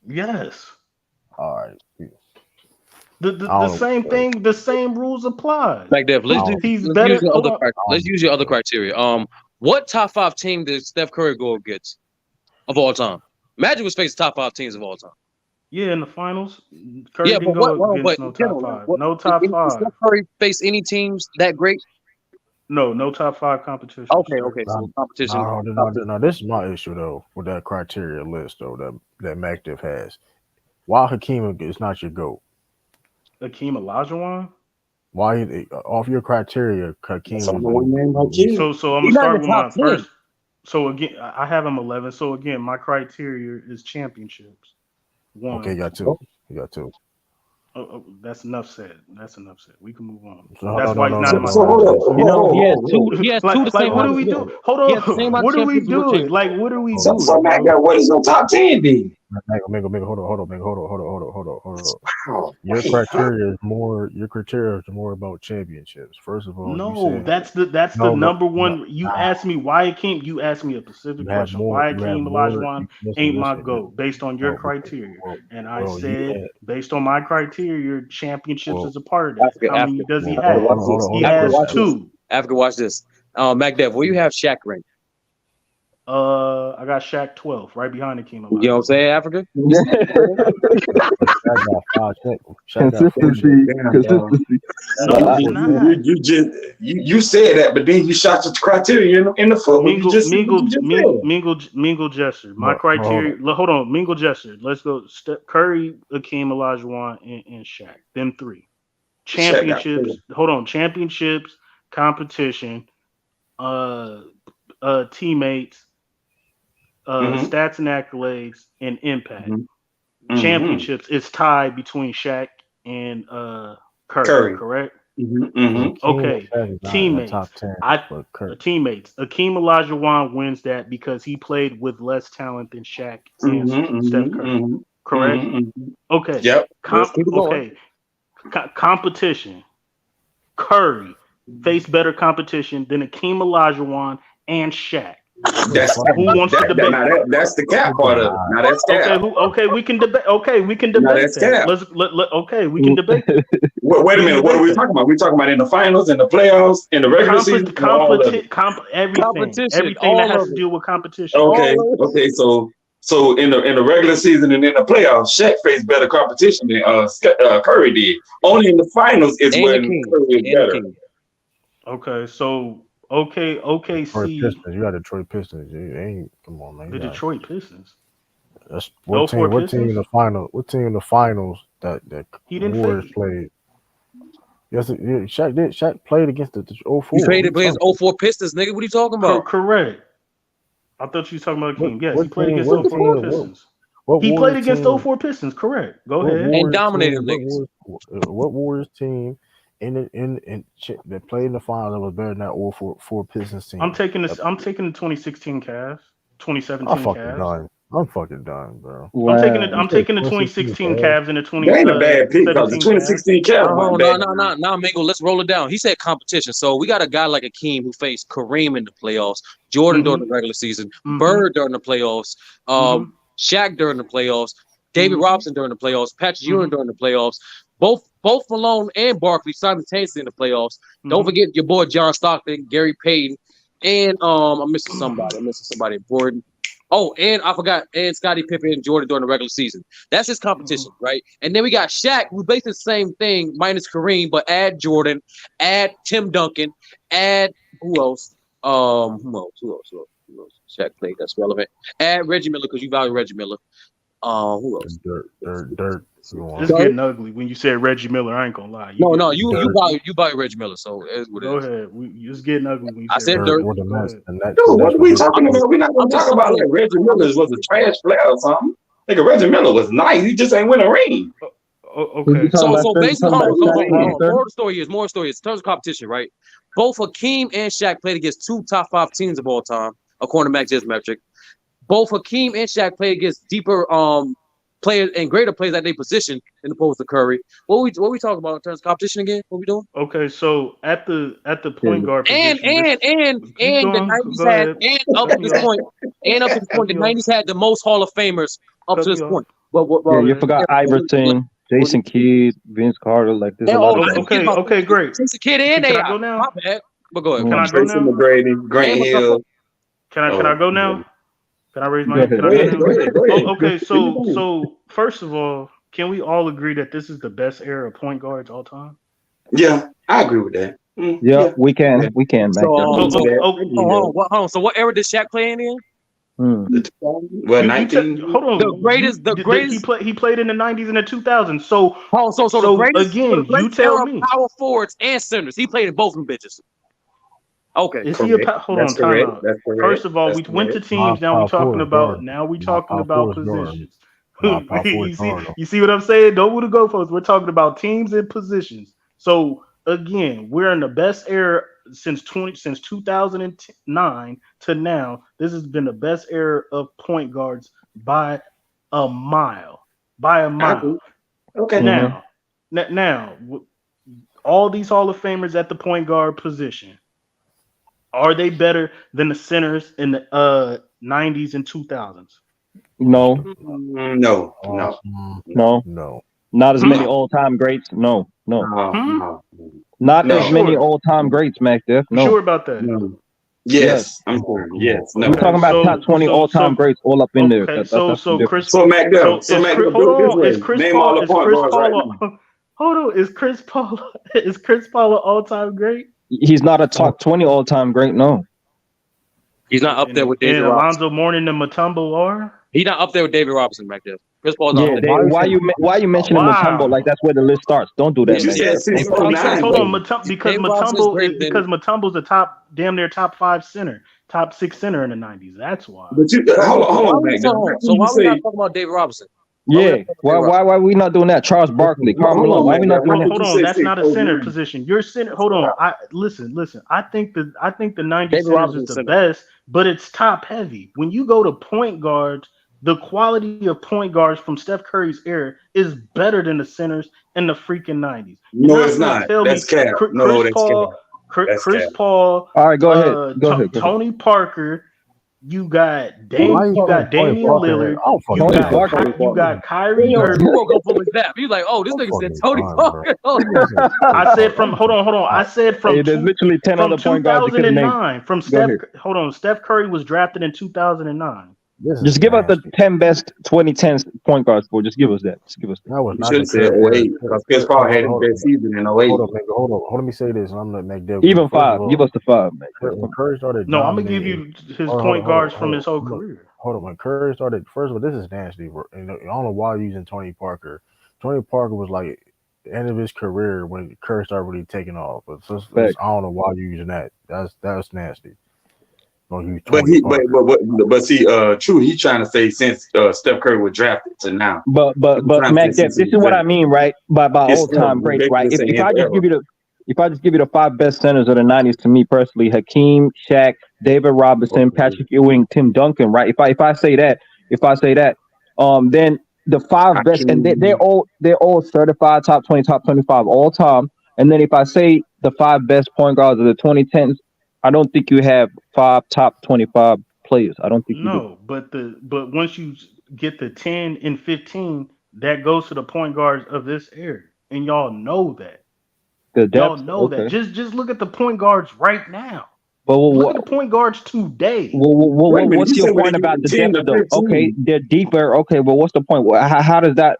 Yes. All right. The same thing. The same rules apply. Like that. Let's He's use better. your Hold other on. let's use your other criteria. What top 5 team did Steph Curry go against of all time? Magic was facing top 5 teams of all time. Yeah, in the finals, Curry Yeah, didn't but go against no in top general, 5. what No did top Steph 5. Curry face any teams that great? No top 5 competition. Okay, Sir. so competition. No, this is my issue though with that criteria list though that MacDiv has. Why Hakeem is not your GOAT? Akeem Olajuwon. Why off your criteria, Hakeem That's was only one name Hakeem. So I'm gonna He's not in start the with top my 10. first. So again, I have him 11. So again, my criteria is championships. One. Okay, you got two. You got two. That's enough said. We can move on. So, That's why he's not in my So top hold 10. on. You know, he has Hold two. He has Like, two the same what amount do of. we do? Hold He has the same on. amount of What are we championships as Will doing? Chamberlain. Like, what are we So doing, Mac bro? got what is your top 10 then? Hold on. Wow. Your criteria is more. Your criteria is more about championships. First of all, you No, said that's the no. number one. You asked me why Akeem. You asked me a specific You have question. more. Why You have Akeem more. Olajuwon ain't my Listen. GOAT based on your criteria? And I Well, you said, had. based on my criteria, championships Well, is a part of that. How many Africa. does he Africa, have? watch this. He Africa, has watch this. 2. Africa, watch this. MacDev, where you have Shaq ranked? I got Shaq 12, right behind Akeem Olajuwon. You know what I'm saying, Africa? Shaq got 5 Shaq got 4 Consistency. No, he's not. You just you said that, but then you shot your criteria in the foot. What you just said. Mingle Gesture. My criteria. Hold on, Mingle Gesture. Let's go. Curry, Akeem Olajuwon, and Shaq. Them 3. Championships. Hold on. Championships, competition, teammates, stats and accolades, and impact. Championships is tied between Shaq and Curry. Correct? Okay. Teammates. Teammates. Akeem Olajuwon wins that because he played with less talent than Shaq and Steph Curry. Correct? Okay. Yep. Okay. Competition. Curry faced better competition than Akeem Olajuwon and Shaq. Who wants to debate? That's the cap part of it. Now that's cap. Okay, we can debate. Okay, we can debate that's that. cap. Okay, we can debate that. Wait a minute. What are we talking about? We talking about in the finals, in the playoffs, in the regular season, everything that has to do with competition. Okay. So in the regular season and in the playoffs, Shaq faced better competition than Curry did. Only in the finals is when Curry is better. Okay, so OKC. Pistons. You got Detroit Pistons. You ain't. Come on, man. The Detroit Pistons. That's what team? What team in the final? What team in the finals that he didn't Warriors played? Yes, Shaq did. Shaq played against the 04. He played against 04 Pistons, nigga. What are you talking about? Correct. I thought you were talking about Akeem. Yes, he played against 04 Pistons. He played against 04 Pistons. Correct. Go ahead. And dominated niggas. What Warriors team that played in the finals that was better than that 04 Pistons team? I'm taking the 2016 Cavs. 2017 Cavs. I'm fucking done, bro. Wow. I'm taking the 2016 Cavs and the 2017 That ain't a bad pick because the 2016 Cavs. No, Mingo. Let's roll it down. He said competition. So we got a guy like Akeem who faced Kareem in the playoffs, Jordan during the regular season, Bird during the playoffs, Shaq during the playoffs, David Robinson during the playoffs, Patrick Ewing during the playoffs. Both Malone and Barkley simultaneously in the playoffs. Don't forget your boy John Stockton, Gary Payton, and I'm missing somebody important. Oh, and I forgot, and Scottie Pippen and Jordan during the regular season. That's his competition, right? And then we got Shaq, who basically the same thing, minus Kareem, but add Jordan, add Tim Duncan, add who else? Shaq played that's relevant. Add Reggie Miller because you value Reggie Miller. Who else? Dirt. It's getting ugly when you said Reggie Miller. I ain't gonna lie. No, you value Reggie Miller, so it's what it Go is. ahead. It's getting ugly when you I said Dirt. Dude, what are we talking about? We're not going to talk about like Reggie Miller was a trash player or something. Like Reggie Miller was nice. He just ain't win a ring. Okay. So basically, hold on. More of the story is in terms of competition, right? Both Hakeem and Shaq played against 2 top 5 teams of all time, according to Mac J's metric. Both Hakeem and Shaq played against deeper players and greater players at their position in opposed to Curry. What we talking about in terms of competition again? What we doing? Okay, so at the point guard position, and the 90s had up to this point, the 90s had the most Hall of Famers up to this point. Yeah, you forgot Iverson, Jason Kidd, Vince Carter. Like there's a lot of guys. Okay, great. Jason Kidd and Can AI. I go now? My bad. But go ahead. Can I go now? McGrady, Grant Hill. Can I go now? Can I raise my hand? Go ahead. Okay, so first of all, can we all agree that this is the best era of point guards all time? Yeah, I agree with that. Yeah, we can, man. So, hold on. So what era did Shaq play in? Well, 19. Hold on. The greatest. He played in the 90s and the 2000s. So the greatest, again, you tell me. Power forwards and centers. He played in both of them bitches. Okay. Is he hold on, time out. First of all, we went to teams. Now we're talking about. Positions. You see what I'm saying? Don't want to go, folks. We're talking about teams and positions. So again, we're in the best era since 2009 to now. This has been the best era of point guards by a mile. Okay. Now, all these Hall of Famers at the point guard position, are they better than the centers in the 90s and 2000s? No. Not as many all-time greats. No. Not as many all-time greats, Mac Def. No. Sure about that? Yes, I'm sure. Yes. We're talking about top 20 all-time greats all up in there. Okay, Chris. So Mac Def. Is Chris Paul an all-time great? He's not a top 20 all-time great. No. He's not up there with David Robinson. Alonzo Mourning and Mutombo are? He's not up there with David Robinson back there. Chris Paul's not there. Why you mentioning Mutombo like that's where the list starts? Don't do that, man. Hold on, because Mutombo's a damn near top 5 center, top 6 center in the 90s. That's why. But hold on, so why we not talking about David Robinson? Yeah, why are we not doing that? Charles Barkley, Karl Malone. Why are we not doing that? Hold on, that's not a center position. Your center. Hold on. Listen. I think the 90s centers is the best, but it's top heavy. When you go to point guards, the quality of point guards from Steph Curry's era is better than the centers in the freaking 90s. No, it's not. That's cap. No, that's cap. Chris Paul. All right, go ahead. Go ahead. Tony Parker. You got Damian Lillard. You got Kyrie Irving. You woke up from his nap. You like, oh, this nigga said Tony Parker. I said from hold on. I said from there's literally 10 other point guards. 2009. From Steph. Hold on. Steph Curry was drafted in 2009. Just give us the 10 best 2010s point guards for. Just give us that. You should have said 08 because Chris Paul had his best season in 08. Hold on. Let me say this. I'm gonna make that even 5. Give us the 5. When Curry started, no, I'm gonna give you his point guards from his whole career. Hold on. When Curry started, first of all, this is nasty. I don't know why you're using Tony Parker. Tony Parker was like the end of his career when Curry started really taking off. But I don't know why you're using that. That's nasty. But see, true. He's trying to say since Steph Curry was drafted to now. But Mac, this is what I mean, right? By all time greats, right? If I just give you the 5 best centers of the 90s, to me personally, Hakeem, Shaq, David Robinson, Patrick Ewing, Tim Duncan, right? If I say that, then the 5 best, and they're all certified top 20, top 25 all time. And then if I say the 5 best point guards of the 2010s. I don't think you have 5 top 25 players. I don't think you do. But once you get the 10 and 15, that goes to the point guards of this era, and y'all know that. Y'all know that. Just look at the point guards right now. But look at the point guards today. What's your point about the depth, though? Okay, they're deeper. Okay, but what's the point? How does that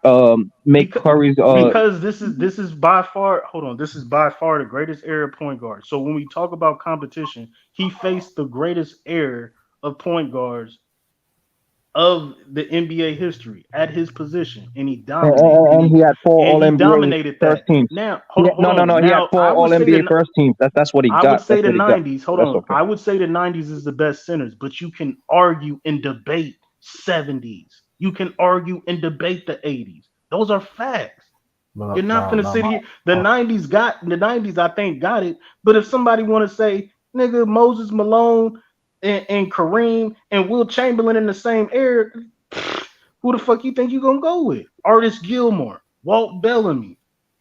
make Curry's? Because this is by far. Hold on, this is by far the greatest era point guard. So when we talk about competition, he faced the greatest era of point guards of the NBA history at his position, and he dominated. And he had 4 And All he NBA dominated first that. teams. Now, hold on. No. He had Now, 4 I All would say NBA that first teams. That's what he I got. would say That's the what he got. 90s. Hold That's on. okay. I would say the 90s is the best centers, but you can argue and debate 70s. You can argue and debate the 80s. Those are facts. You're not gonna sit here. The 90s, I think, got it. But if somebody want to say, nigga, Moses Malone and Kareem and Will Chamberlain in the same era, who the fuck you think you gonna go with? Artis Gilmore, Walt Bellamy,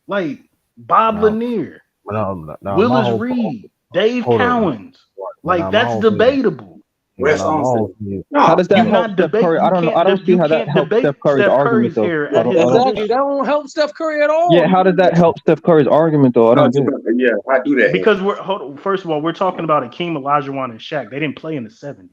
like Bob Lanier, Willis Reed, Dave Cowens. Like that's debatable. How does that You're help not Steph Curry? I don't see how that helps Steph Curry's argument though. Exactly. That won't help Steph Curry at all. Yeah, how does that help Steph Curry's argument though? I don't get it. Yeah, I do that. Because first of all, we're talking about Akeem Olajuwon and Shaq. They didn't play in the 70s.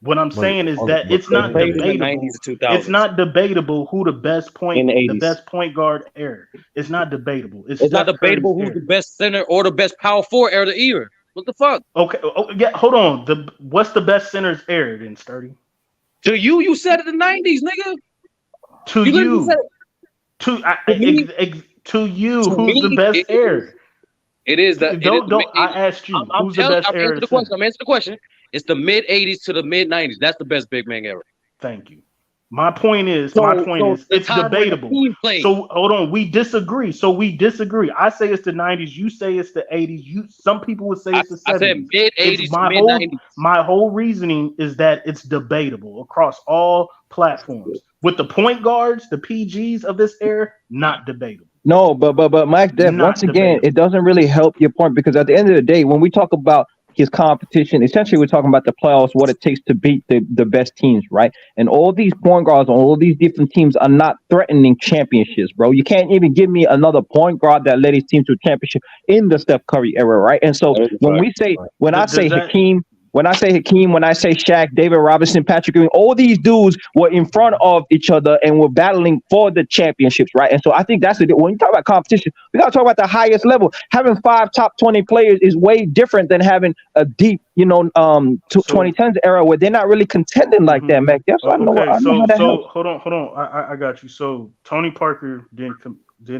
What I'm saying is that it's not debatable. It's not debatable who the best point guard era. It's not debatable. It's not debatable who's the best center or the best power forward era to either. What the fuck? Okay. Oh, yeah. Hold on. What's the best center's era then, Sturdy? To you said it the 90s, nigga. To you. To you, who's the best era? It is that. I asked you. Who's the best era? I'm answering the question. It's the mid 80s to the mid 90s. That's the best big man era. Thank you. My point is, it's debatable. So hold on, we disagree. I say it's the 90s. You say it's the 80s. Some people would say it's the 70s. I said mid 80s to mid 90s. My whole reasoning is that it's debatable across all platforms. With the point guards, the PGs of this era, not debatable. No, but Mike, once again, it doesn't really help your point because at the end of the day, when we talk about his competition, essentially we're talking about the playoffs, what it takes to beat the best teams, right? And all these point guards on all these different teams are not threatening championships, bro. You can't even give me another point guard that led his team to a championship in the Steph Curry era, right? And so when I say Hakeem, when I say Shaq, David Robinson, Patrick Ewing, all these dudes were in front of each other and were battling for the championships, right? And so I think that's when you talk about competition, we got to talk about the highest level. Having 5 top 20 players is way different than having a deep, 2010s era where they're not really contending like that, Mac. That's what I know. So hold on. I got you. So Tony Parker didn't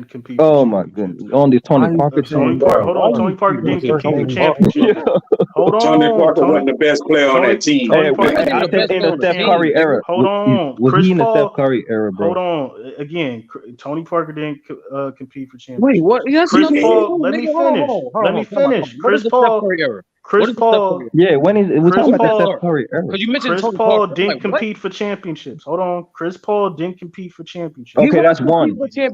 compete. Oh my goodness! On this Tony Parker team. Tony Parker didn't compete for championship. Hold on. Tony Parker wasn't the best player on that team. I said in the Steph Curry era. Hold on. Was he in the Steph Curry era, bro? Hold on. Again, Tony Parker didn't compete for championship. Wait, what? Chris Paul. Let me finish. Chris Paul. Yeah, when is we're talking about the Steph Curry era? Because you mentioned Chris Paul didn't compete for championships. Hold on. Chris Paul didn't compete for championships. Okay, that's one. Okay,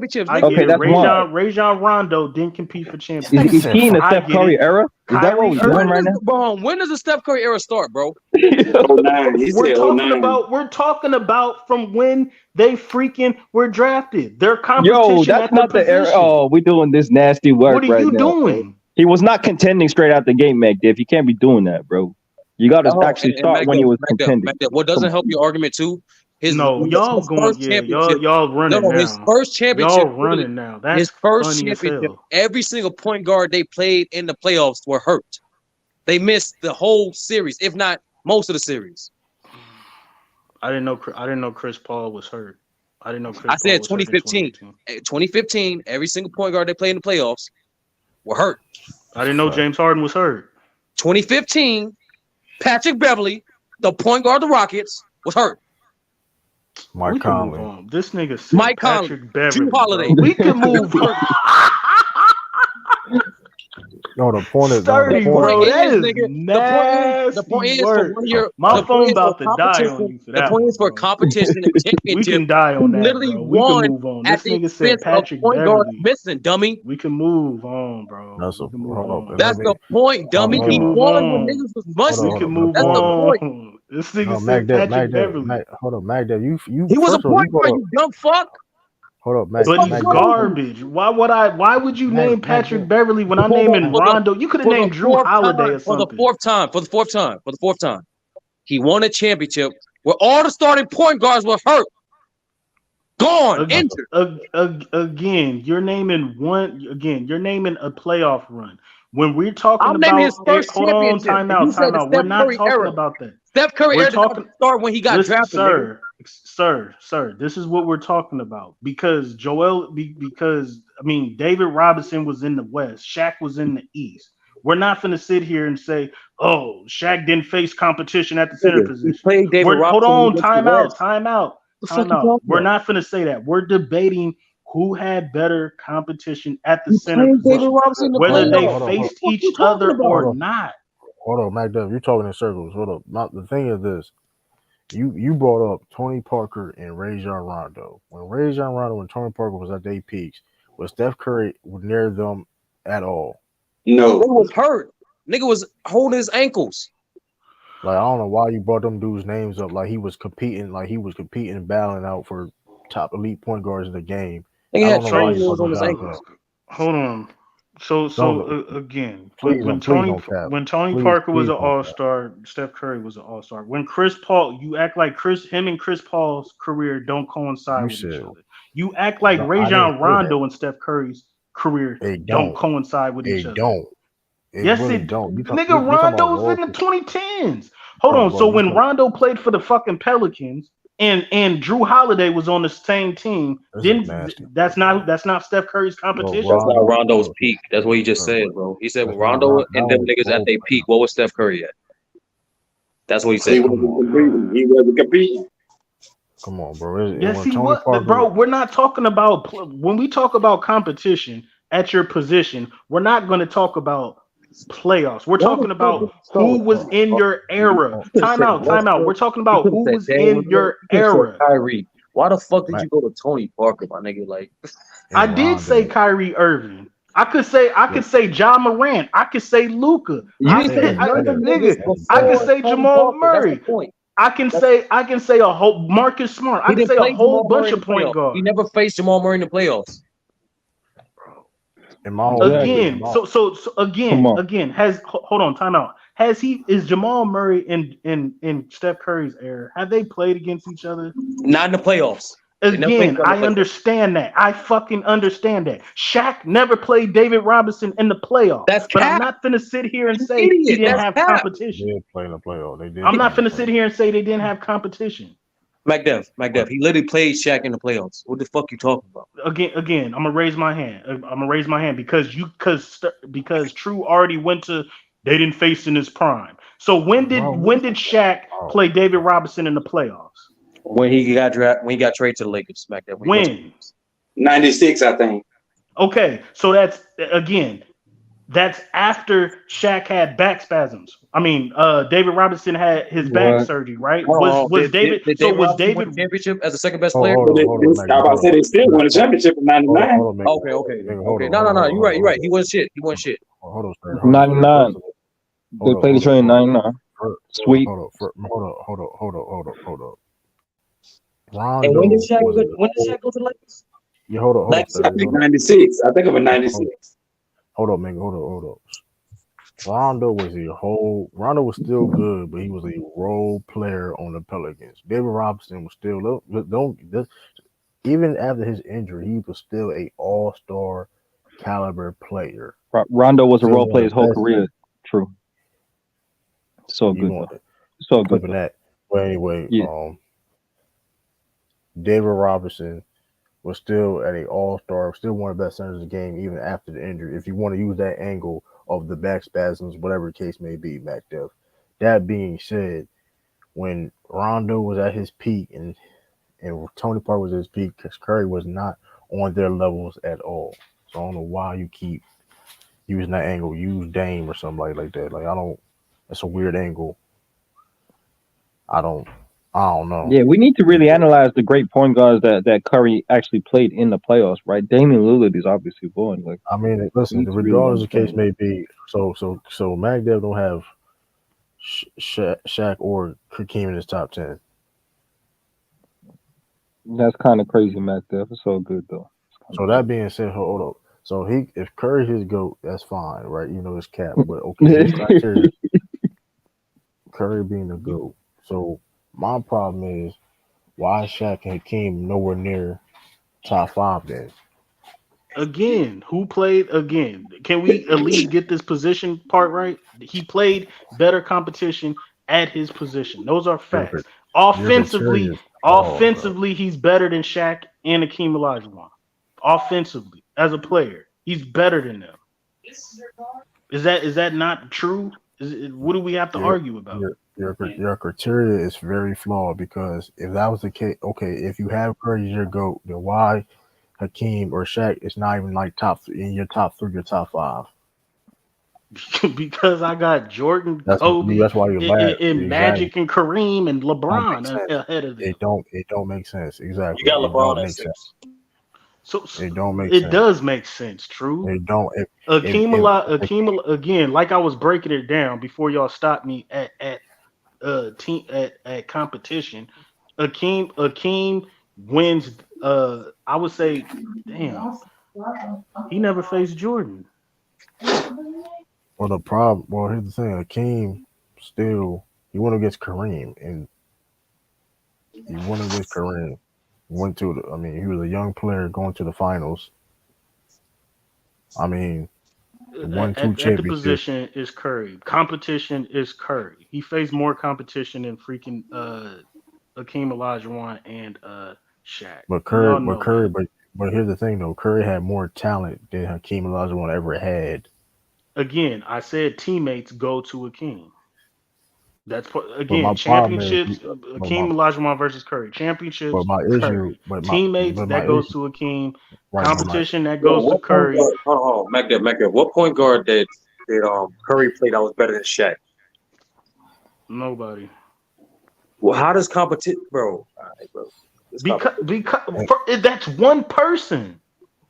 that's one. Rajon Rondo didn't compete for championships. Is he in the Steph Curry era? Is that what we're doing right now? When does the Steph Curry era start, bro? We're talking about from when they freaking were drafted. Their competition. Yo, that's not the era. Oh, we're doing this nasty work right now. What are you doing? He was not contending straight out the gate, Mac. You can't be doing that, bro. You got to actually start when he was contending. What doesn't help your argument too? Y'all running now. His first championship. Y'all running now. That's his first championship. Every single point guard they played in the playoffs were hurt. They missed the whole series, if not most of the series. I didn't know Chris Paul was hurt. I said 2015. 2015, every single point guard they played in the playoffs were hurt. I didn't know James Harden was hurt. 2015, Patrick Beverly, the point guard of the Rockets, was hurt. Mike Conley. This nigga said Mike Patrick Beverly. Drew Holiday. We can move. No, the point is, Sturdy, bro. That is the point is for my phone about to die on you for that. The point is for competition and championship. We can die on that. Literally bro. We won can move on. At This the nigga said Patrick Beverly. Missing, dummy. We can move on, bro. That's the point, dummy. He won when niggas was busting. We can move That's on. the point. This nigga said Patrick Beverly. Hold on, Magdab. You. He was a point guard. You dumb fuck. Hold up, Mac. But he's garbage. Why would you name Patrick Beverly when I'm naming Rondo? You could have named Drew Holiday or something. For the fourth time. He won a championship where all the starting point guards were hurt. Gone, injured. Again, you're naming a playoff run. When we're talking I'm naming about his first hold on, championship. time out. We're not talking about that. Steph Curry We're era did not talking. start when he got Listen, drafted, nigga. sir. This is what we're talking about because because I mean, David Robinson was in the West, Shaq was in the East. We're not going to sit here and say, "Oh, Shaq didn't face competition at the center Nigga, he position." played David Hold Robinson when he on, went to the West. time out. The fuck you talking We're about? not going to say that. We're debating who had better competition at the He center played David position, Robinson in the whether they playoffs. Hold on, What the faced fuck you each talking other or about? not. hold on, MacDuff. You're talking in circles. Hold up. The thing is this. You brought up Tony Parker and Rajon Rondo. When Rajon Rondo and Tony Parker was at their peaks, was Steph Curry near them at all? Nigga was hurt. Nigga was holding his ankles. Like I don't know why you brought them dudes' names up. Like he was competing and battling out for top elite point guards in the game. Nigga I had don't know why training you brought wheels on them his guys ankles. up. Hold on. Again, Please don't cap. when Tony Please Parker was an don't All cap. Star, Steph Curry was an All Star. When Chris Paul, you act like him and Chris Paul's career don't coincide You with each said other. You act like no, I didn't Rajon say that. Rondo and Steph Curry's career It don't don't. coincide with each It other. don't. It Yes, really it. don't. Nigga, We talking about Rondo was in role the play. 2010s. Hold Bro, on. So you when talk, Rondo played for the fucking Pelicans and Drew Holiday was on the same team, this is then nasty. that's not Steph Curry's Bro, competition. That's not Rondo, Rondo's bro, peak. That's what he just bro, said, bro. He said when that's not Rondo Rondo. That and them was niggas at role their play. peak, what was Steph Curry at? That's what he He said. wasn't competing. He wasn't competing. Come on, bro. Yes, When he Tony was, Parker, bro. We're not talking about when we talk about competition at your position. We're not going to talk about playoffs. We're Why the talking fuck did about who so? was in your era. You could have said Time out. We're Westbrook. talking You about could have who said was Dame in Lillard. your You could have said era. Kyrie. Why the fuck did Mac, you go to Tony Parker, my nigga? Like, I and did say Rondo. Kyrie Irving. I could say Ja Morant. I could say Luca. you didn't say none of them niggas I could before say Tony Jamal Parker. That's the Murray. point. I can say a whole Marcus Smart. I He can didn't say a play whole Jamal Murray bunch in of the point playoffs. He guards. never faced Jamal Murray in the playoffs. In my whole Exactly. Again, so Come on. again, hold on, time out. Is Jamal Murray in Steph Curry's era? Have they played against each other? Not in the playoffs. They never faced Again, him in the I playoffs. understand that. I fucking understand that. Shaq never played David Robinson in the playoffs. That's But I'm cap. not finna sit here and You say he idiot. didn't That's have cap. They competition. did play in the playoff. They did I'm play not in the finna sit playoff. here and say they didn't have competition. McDuff. But He literally played Shaq in the playoffs. What the fuck you talking about? Again, I'm gonna raise my hand. Because True already went to. They didn't face in his prime. So when did bro, Shaq oh, play David Robinson in the playoffs? When he got traded to the Lakers, SmackDown. When? 96, I think. Okay, so that's after Shaq had back spasms. I mean, David Robinson had his back What? surgery, right? Hold on. Was David? Did So David was Robinson win David? the championship as the second best player? hold on, I Magda, about to say they still won a championship in '99. Magda. Okay. No. You're right. He won shit. Hold on, sir. 99. They played each other in 99. Sweet. Hold up. And when Rondo did Shaq was go to the Lakers? yeah, hold up, Like, sir. I think 96. I think it was 96. Hold up, man. Hold up. Rondo was still good, but he was a role player on the Pelicans. David Robinson was still even after his injury, he was still a all-star caliber player. Rondo was a Still role one player of his the whole best. career. True. So You good want though. So good clipping though. that. But anyway, Yeah. David Robinson was still at a all-star, still one of the best centers of the game, even after the injury. If you want to use that angle of the back spasms, whatever the case may be, MacDuff. That being said, when Rondo was at his peak and Tony Parker was at his peak, because Curry was not on their levels at all. So I don't know why you keep using that angle. Use Dame or somebody like that. Like I don't. That's a weird angle. I don't know. Yeah, we need to really analyze the great point guards that Curry actually played in the playoffs, right? Damian Lillard is obviously born. Like, I mean, listen. we need to really Regardless of the case understand may be, so MacDev don't have Shaq or Hakeem in his top 10. that's kind of crazy, Mac. There, it's so good though. So that being said, hold up. So if Curry his GOAT, that's fine, right? You know his cap, but okay, his criteria, Curry being the GOAT. So my problem is why is Shaq and Hakeem nowhere near top 5 then? Again, who played again? Can we at least get this position part right? He played better competition at his position. Those are Your facts. criteria is flawed, bro. Offensively, he's better than Shaq and Akeem Olajuwon. Offensively, as a player, he's better than them. Is that not true? What do we have to Your argue about? your criteria is very flawed because if that was the case, okay, if you have Curry as your GOAT, then why Hakeem or Shaq is not even like in your top 3 or top 5? Because I got Jordan, That's Kobe, why you laugh. and Exactly. Magic and Kareem and Don't make LeBron sense. ahead of them. It don't make sense. Exactly. You got It LeBron don't at make 6. sense. So It don't make it sense. does make sense. True. It don't. Akeem again, like I was breaking it down before y'all stopped me at competition. Akeem wins. I would say, damn, he never faced Jordan. Well, here's the thing. Hakeem still he went against Kareem, and he went against Kareem. Went to the. I mean, he was a young player going to the finals. I mean, won 2 At the championships. position is Curry. Competition is Curry. He faced more competition than freaking Akeem Olajuwon and Shaq. But here's the thing though. Curry had more talent than Hakeem Olajuwon ever had. Again, I said teammates go to Akeem. That's my championships. problem is, Akeem Olajuwon versus Curry. Championships. But my issue, Curry. Teammates that goes to Akeem. Right, Competition that goes to Curry. Hold on, Mac. What point guard did Curry play that was better than Shaq? Nobody. Well, how does competition, bro? All right, bro. Because that's one person.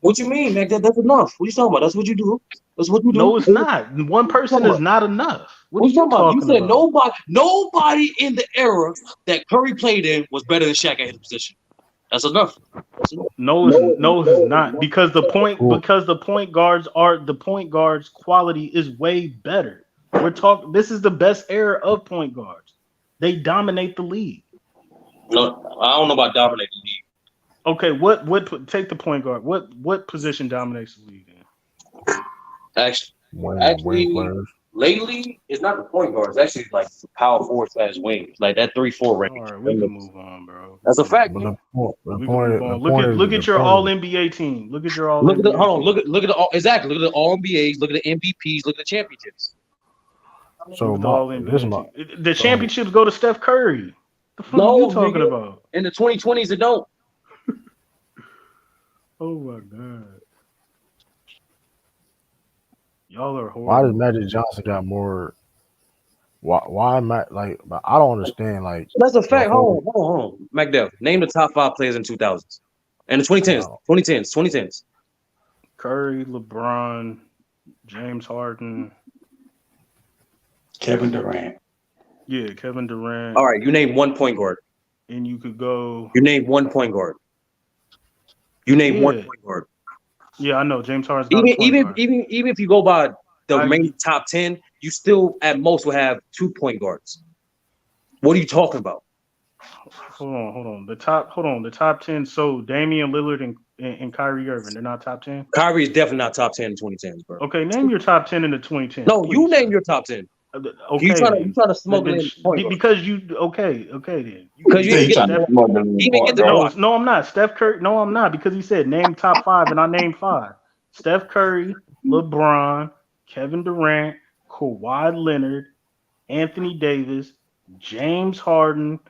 What you mean, Mac? That's enough. What you talking about? That's what you do. That's what you do. No, it's not. One person is not enough. What are you talking about? You said nobody in the era that Curry played in was better than Shaq at his position. That's enough. No, it's not. Because the point guards quality is way better. This is the best era of point guards. They dominate the league. No, I don't know about dominate the league. Okay, what take the point guard. What position dominates the league then? Actually, lately it's not the point guard. It's actually like the power forward / wings, like that 3-4 range. All right, we can move on, bro. That's a fact. Look at your All NBA team. Look at your All. Look at the all exactly. Look at the All NBAs. Look at the MVPs. Look at the championships. So the championships go to Steph Curry. The fuck are you talking about? In the 2020s, it don't. Oh my god. Y'all are horrible. Why does Magic Johnson got more? Why am I like? I don't understand. Like that's a fact. Hold on. McDowell, name the top 5 players in 2000s and the 2010s. Curry, LeBron, James Harden, Kevin Durant. Yeah, Kevin Durant. All right, you name one point guard. And you could go. You name one point guard. One point guard. Yeah, I know James Harden's even if you go by the main top 10, you still at most will have 2 point guards. What are you talking about? Hold on. The top 10. So Damian Lillard and Kyrie Irving, they're not top 10. Kyrie is definitely not top 10 in 2010s, bro. Okay, name your top 10 in the 2010s. No, please. you name your top 10. Okay, you trying to smoke it because you then. Because you get No, I'm not. Steph Curry. No, I'm not because he said name top 5 and I named 5. Steph Curry, LeBron, Kevin Durant, Kawhi Leonard, Anthony Davis, James Harden,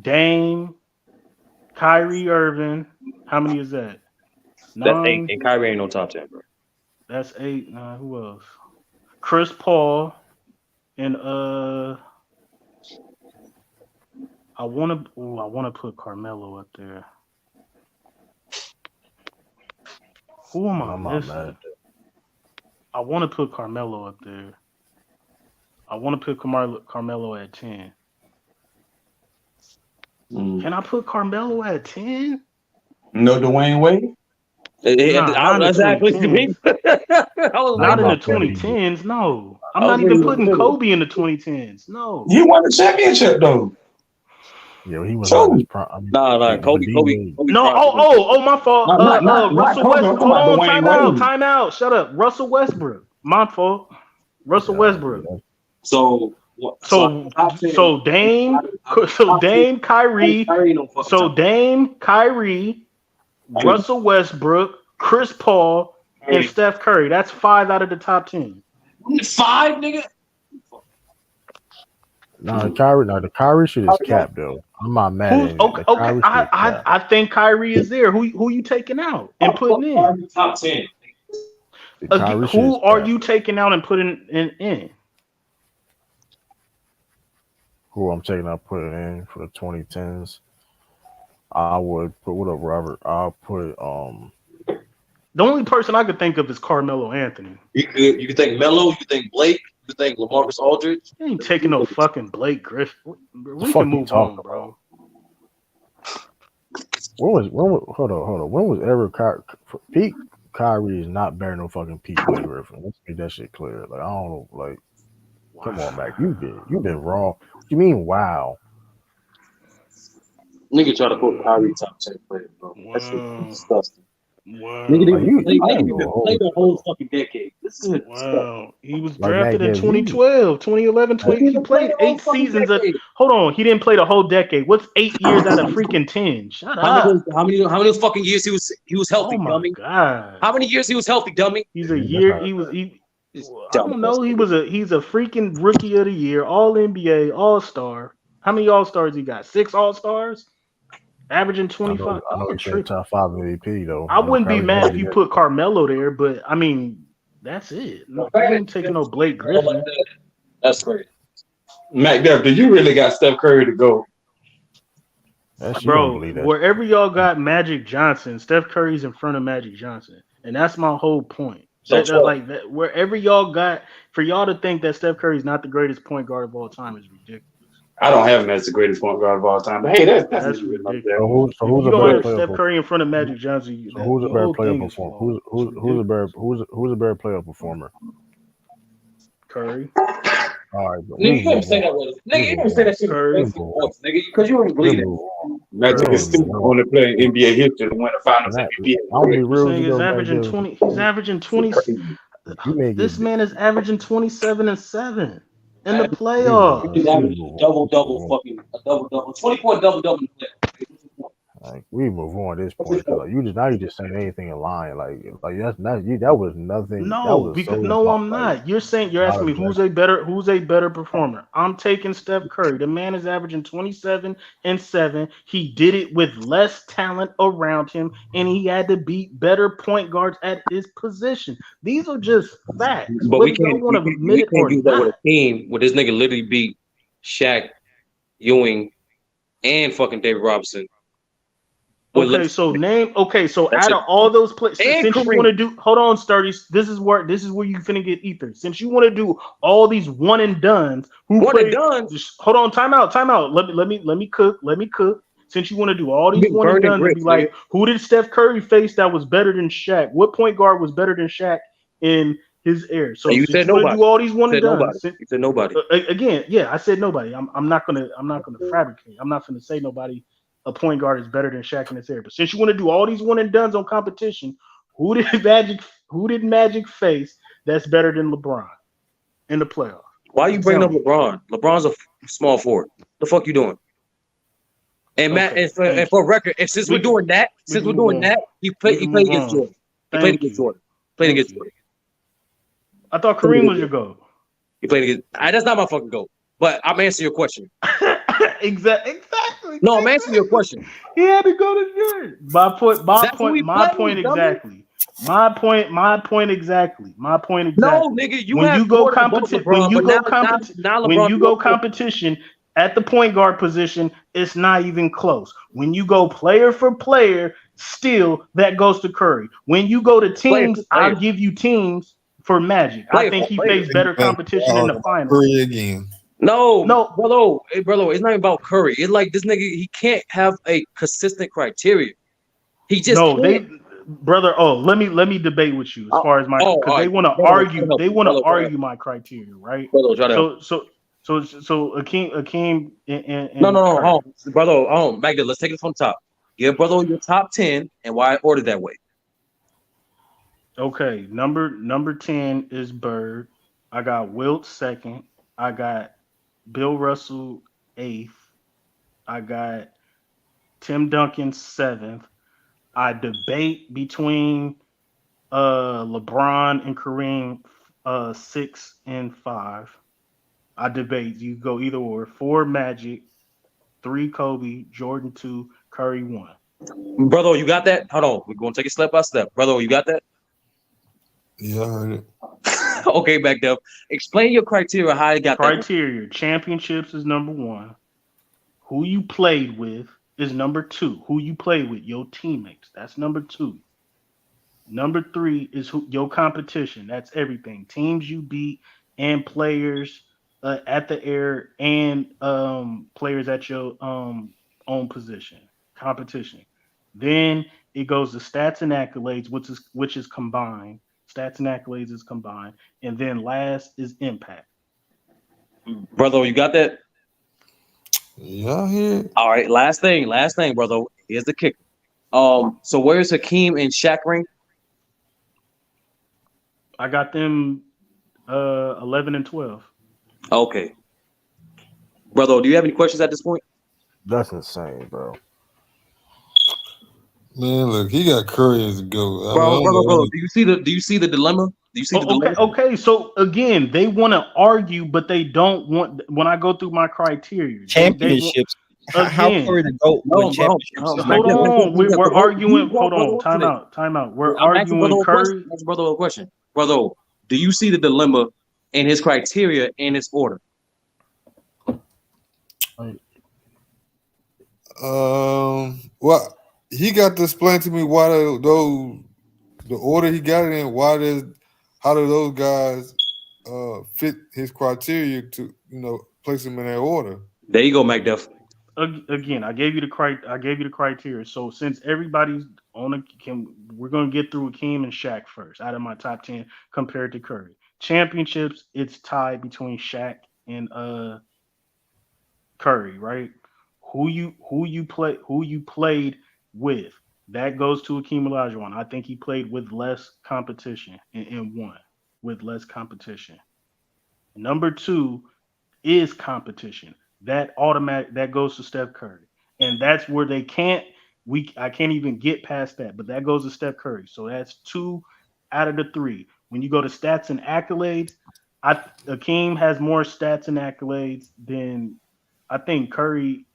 Dame, Kyrie Irving. How many is that? 9. That's 8. And Kyrie ain't no top 10, bro. That's 8. Who else? Chris Paul and I wanna put Carmelo up there. Who am I missing? I want to put Carmelo up there. I want to put Carmelo at 10. Can I put Carmelo at 10? No Dwayne Wade? Not in the 2010s, no. I'm not even putting Kobe in the 2010s, no. He won the championship, though. Yeah, he was. Kobe. Kobe. No, my fault. Russell Westbrook. Time out. Shut up. Russell Westbrook. My fault. Russell Westbrook. So So Dame, Kyrie, Dame, Kyrie, Russell Westbrook, Chris Paul, and Steph Curry. That's 5 out of the top 10. 5, nigga. The Kyrie shit is capped though. I'm not mad at it. The Okay? Kyrie shit is capped. I think Kyrie is there. Who you taking out and putting in? Top 10. The Kyrie shit is Who are capped. you taking out and putting in? Who I'm taking out, put it in for the 2010s. I would put what up, Robert? I'll put The only person I could think of is Carmelo Anthony. You can think Melo, you can think Blake, you can think LaMarcus Aldridge. You ain't taking no fucking Blake Griffin. We fuck can you move talking on, bro. hold on. When was ever Pete Kyrie is not better than no fucking Pete Blake Griffin. Let's make that shit clear. Like I don't know, like come on, Mac. You've been wrong. What you mean wow? Nigga try to put Kyrie top 10 player, bro. That's disgusting. Wow. Nigga didn't play the whole fucking decade. This is wow. He was Like drafted in Mac, 2012, 2011, he played 8 seasons. Hold on, he didn't play the whole decade. What's 8 years out of freaking 10? Shut up. How many fucking years he was healthy, dummy? God. How many years he was healthy, dummy? He's a year. I don't know. He's a freaking rookie of the year, all NBA, all star. How many all stars he got? 6 all stars, averaging 25. I know he played top 5 MVP though. I wouldn't be mad if you put Carmelo there, but I mean, that's it. No, you ain't taking no Blake Griffin. That's great. Mac Dev, do you really got Steph Curry to go? Bro, wherever y'all got Magic Johnson, Steph Curry's in front of Magic Johnson, and that's my whole point. Wherever y'all got, for y'all to think that Steph Curry's not the greatest point guard of all time is ridiculous. I don't have him as the greatest point guard of all time, but hey, that's ridiculous. So who's you a better don't player? have Steph Curry in front of Magic Johnson. So who's a better player performer? Who's a better player performer? Curry. All right, nigga, you can't say that with us. Nigga, you can't say that shit with us, nigga, because you don't believe it. Magic is still the only player in NBA history to win a Finals MVP. I'll be real. He's averaging 20. He's averaging 20. This man is averaging 27 and 7 in the playoffs. He's averaging double, fucking a double, 20-point double in the playoffs. Like we move on at this point because you just saying anything in line like that's not you. That was nothing. No, I'm not. You're asking me who's a better performer. I'm taking Steph Curry. The man is averaging 27 and 7. He did it with less talent around him, and he had to beat better point guards at his position. These are just facts. But we can't use that with a team where this nigga literally beat Shaq, Ewing, and fucking David Robinson. Okay, so out of all those players, since you want to do, hold on, Sturdy. This is where you finna get ether. Since you want to do all these one and dones, hold on, time out. Let me cook. Since you want to do all these one and dones, be like, who did Steph Curry face that was better than Shaq? What point guard was better than Shaq in his era? So you said nobody. Do all these one and dones. You said nobody. Again, yeah, I said nobody. I'm not gonna fabricate. I'm not gonna say nobody. A point guard is better than Shaq in this area. But since you want to do all these one and dones on competition, who did Magic face that's better than LeBron in the playoffs? Why are you bringing up LeBron? LeBron's a small forward. The fuck you doing? And Matt, and for record, since we're doing that, he played against Jordan. He played against Jordan. I thought Kareem was your goal. He played against. That's not my fucking goal. But I'm answering your question. Exactly. No, I'm answering your question. He had to go to Jordan. My point exactly. No, nigga, when you go competition at the point guard position, it's not even close. When you go player for player, still that goes to Curry. When you go to teams, I'll give you teams for Magic. I think he faced better competition in the finals. Curry again. No, brother, it's not about Curry. It's like this nigga, he can't have a consistent criteria. He just brother. Oh, let me debate with you as far as my because they want to argue. They want to argue my criteria, right? So Akeem and no, brother, Magda, let's take it from the top. Give brother your top 10 and why I ordered that way. Okay, number 10 is Bird. I got Wilt second. I got Bill Russell 8th. I got Tim Duncan 7th. I debate between LeBron and Kareem 6 and 5. I debate. You go either or. 4 Magic, 3 Kobe, Jordan 2, Curry 1. Brother, you got that? Hold on. We're going to take it step by step. Brother, you got that? Yeah, I heard it. Okay, back up. Explain your criteria, how you got criteria. Championships is number 1. Who you played with is number 2. Who you played with, your teammates. That's number 2. Number 3 is your competition. That's everything. Teams you beat and players at the air and players at your own position. Competition. Then it goes to stats and accolades, which is combined. Stats and accolades is combined, and then last is impact. Brother, you got that? Yeah, here. All right, last thing, brother. Here's the kicker. So where's Hakeem and Shaq rank? I got them 11 and 12. Okay. Brother, do you have any questions at this point? That's insane, bro. Man, look, he got Curry as a goat. Brother, do you see the dilemma? Do you see the dilemma? Okay. So again, they want to argue, but they don't want. When I go through my criteria, championships. How Curry the GOAT with championships? Hold on, we're arguing. Hold on, time out. We're arguing Curry. Brother, a question. Brother, do you see the dilemma in his criteria and its order? Well, he got to explain to me why the order he got it in. How do those guys fit his criteria to place him in that order? There you go, MacDuff. Again, I gave you the criteria. So since everybody's on we're gonna get through Hakeem and Shaq first out of my top 10 compared to Curry. Championships, it's tied between Shaq and Curry, right? Who you played with, that goes to Hakeem Olajuwon. I think he played with less competition and won with less competition. Number 2 is competition. That goes to Steph Curry. And that's where I can't even get past that, but that goes to Steph Curry. So that's 2 out of the 3. When you go to stats and accolades, Hakeem has more stats and accolades than I think Curry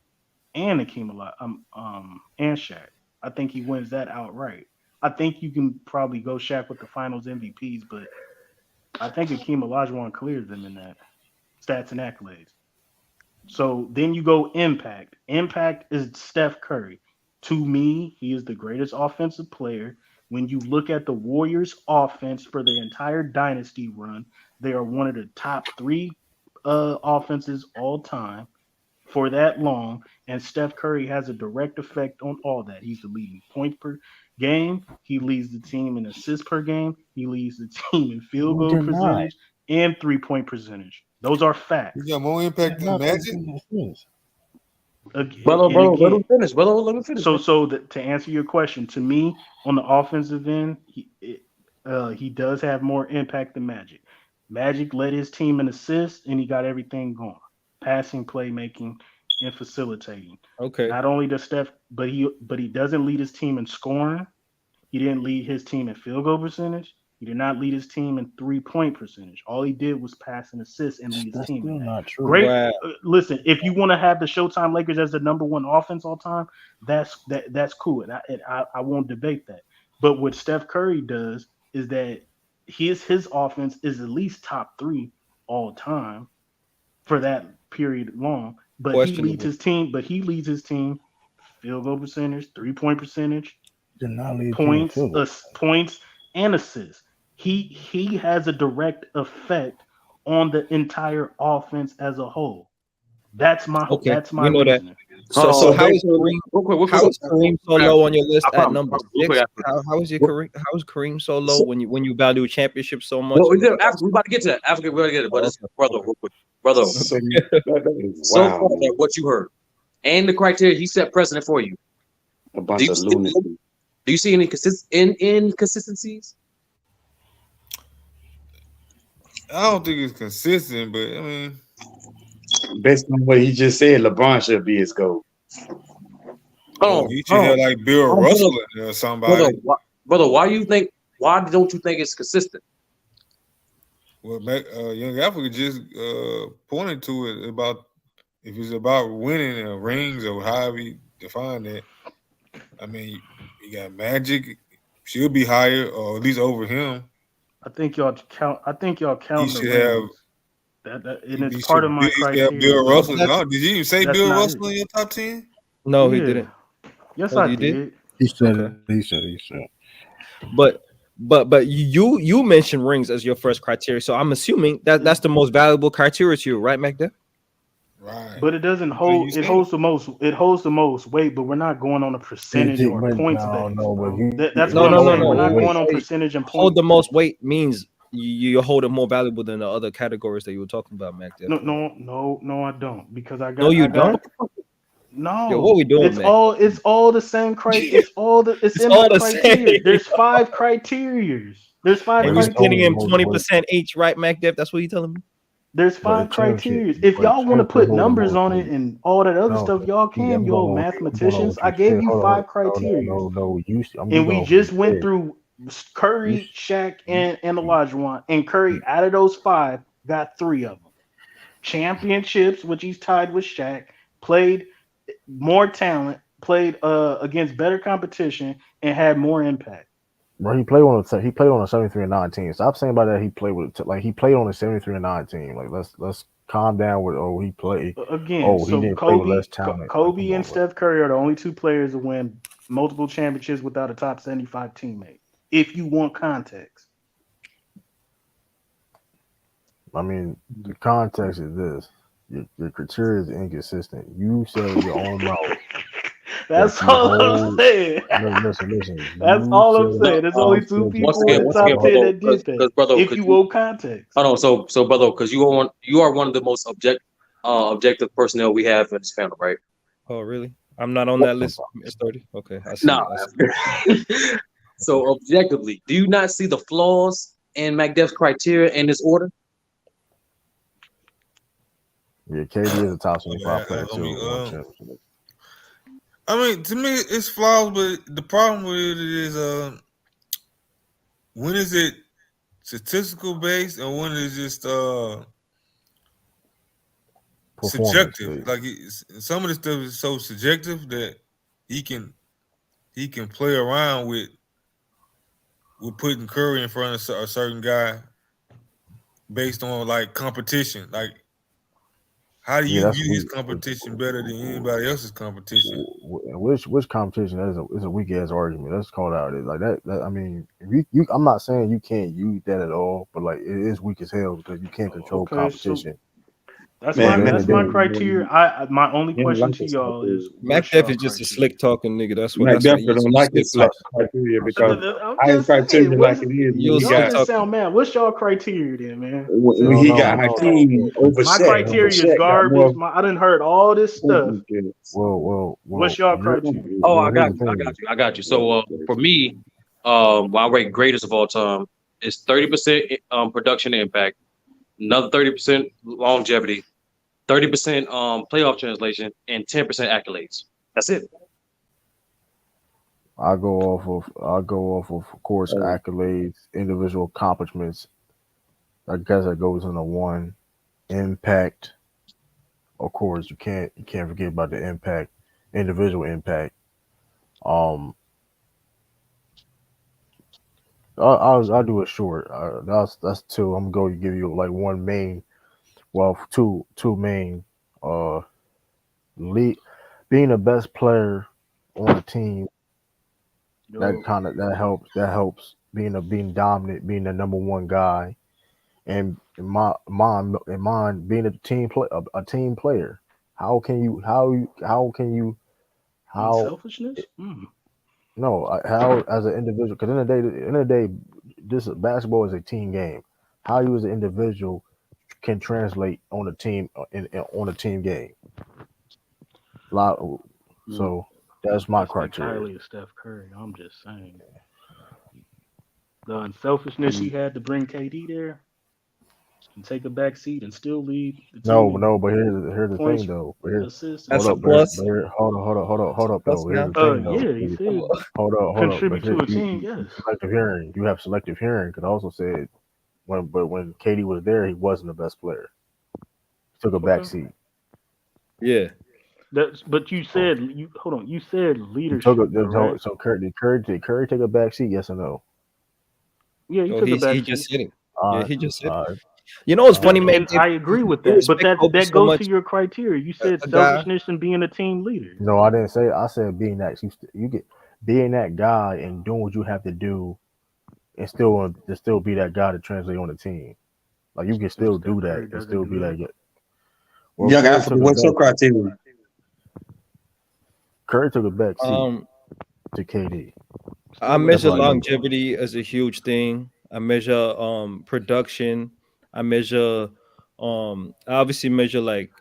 and Hakeem and Shaq. I think he wins that outright. I think you can probably go Shaq with the Finals MVPs, but I think Hakeem Olajuwon clears them in that stats and accolades. So then you go impact. Impact is Steph Curry. To me, he is the greatest offensive player. When you look at the Warriors' offense for the entire dynasty run, they are one of the top 3 offenses all time for that long. And Steph Curry has a direct effect on all that. He's the leading points per game. He leads the team in assists per game. He leads the team in field goal percentage and 3-point percentage. Those are facts. He got more impact than Magic. Brother, let him finish. Brother, let me finish. So to answer your question, to me, on the offensive end, he does have more impact than Magic. Magic led his team in assists, and he got everything going: passing, playmaking, and facilitating. Okay. Not only does Steph, but he doesn't lead his team in scoring. He didn't lead his team in field goal percentage. He did not lead his team in 3-point percentage. All he did was pass and assist and lead his team in that. Not true. Great. Listen, if you want to have the Showtime Lakers as the number 1 offense all time, that's cool, and I won't debate that. But what Steph Curry does is that his offense is at least top 3 all time for that period long. But he leads his team. Field goal percentage, 3-point percentage, points and assists. He has a direct effect on the entire offense as a whole. That's my reasoning. So how is Kareem so low on your list at number 6? How is Kareem so low when you value championship so much? Well, we're about to get to that. Africa, we're going to get it. But it's brother, real quick. Brother, so far, what you heard and the criteria he set precedent for you. A bunch of lunacy. Do you see any inconsistencies? I don't think it's consistent, but I mean, based on what he just said, LeBron should be his goal. Oh, he should have like Bill Russell in there or somebody. Brother, why don't you think it's consistent? Well, Young Africa just pointed to it about if it's about winning rings or however you define that. I mean, you got Magic, she'll be higher or at least over him. I think y'all count He the should have. rings. And it's part of my He should have criteria. Bill Russell. No, did you even say That's Bill not Russell it. in your top 10? No, he Yeah. didn't. Yes, Oh, I you did? did. He said. Okay. He said. But you mentioned rings as your first criteria, so I'm assuming that's the most valuable criteria to you, right, Magda? Right. But it doesn't hold. It holds the most. It holds the most weight. But we're not going on a percentage or points base. That's what I'm saying. We're not going on percentage and points. Hold the most weight means you hold it more valuable than the other categories that you were talking about, Magda. No, I don't, because I got. No, you don't. No, Yo, what we doing, it's man? It's all the same criteria. It's all the. It's in all my the criteria. same. There's 5 criterias. There's 5 And you're splitting him criteria. 20% each, right, Magdev? That's what you telling me. There's 5 criteria. If y'all want to put numbers on it and all that other stuff, y'all can. Yo, mathematicians, I gave you 5 criteria. No. And we just went through Curry, Shaq, and Olajuwon. And Curry, out of those 5, got 3 of them. Championships, which he's tied with Shaq, played more talent, played against better competition, and had more impact. Bro, he played on a 73 and 19. Stop saying about that. He played with he played on a 73 and 19. Like let's calm down with he played again. He So didn't play with less talent. Kobe and Steph Curry are the only 2 players to win multiple championships without a top 75 teammate. If you want context, I mean the context is this: your criteria is inconsistent. You said in your own mouth. That's all I'm saying. Listen. That's all I'm saying. There's only 2 people in the top 10 that did that. Brother, if you want context. Hold on, so brother, because you are one of the most objective personnel we have in this panel, right? Oh, really? I'm not on that list. It's 30. Okay, I see. No. So objectively, do you not see the flaws in McDuff's criteria in this order? Yeah, KD is a top 25 player too. I mean, to me, it's flaws, but the problem with it is, when is it statistical based, and when is it just subjective? Like some of the stuff is so subjective that he can play around with putting Curry in front of a certain guy based on like competition, like. How do you view his competition better than anybody else's competition? Which competition is a weak ass argument. Let's call it out. Like that I mean, if you I'm not saying you can't use that at all, but like it is weak as hell because you can't control competition. That's my criteria. My only question to y'all is McDuff is just a slick talking nigga. That's what McDuff don't like his criteria because his criteria like it is. Y'all just sound mad. What's y'all criteria then, man? When he got Hakeem over my Shaq. criteria is garbage. I done heard all this stuff. Whoa. What's y'all criteria? Oh, I got you. So for me, I rate greatest of all time is 30% production impact, another 30% longevity, 30% playoff translation, and 10% accolades. That's it. I go off of course accolades, individual accomplishments. I guess that goes into 1. Impact. Of course, you can't forget about the impact, individual impact. I'll do it short. That's 2. I'm going to give you like 1 main. Well, two main. Being the best player on the team. That helps. Being dominant, being the number 1 guy, and in mine being a team player. How selfishness? No, how as an individual? Because in the day, this basketball is a team game. How you as an individual can translate on a team on a team game. So that's my criteria. Entirely of Steph Curry. I'm just saying. The unselfishness he had to bring KD there. and take a back seat and still lead the No, team but here's the thing points, though. assists, and Hold That's a up, rebounds. plus. hold up Plus though. Here's now. the thing though. Yeah, he said Hold up. But contribute to a team. you Yes, selective hearing. You have selective hearing. Because I also said when Katie was there, he wasn't the best player. He took a back okay. seat. Yeah. But you So said you hold on. You said he took leadership, a correct? so Curry take a back seat? Yes or no? Yeah, he Oh, took a he back just seat, said it. All Yeah, right, he just said it. all right, You know what's all funny, right. man? and I agree with You that. But respect Kobe that so goes to much. your criteria. You said A guy. selfishness and being a team leader. No, I didn't say. I said being that you get being that guy and doing what you have to do and still want to still be that guy to translate on the team. Like you can And still Steph do that Curry and doesn't still do be that. that guy. Well, Young Africa, what's your criteria? Curry took a back seat Um, to KD. I Still a That's measure what I team. mean. longevity as a huge thing. I measure production. I measure I obviously measure like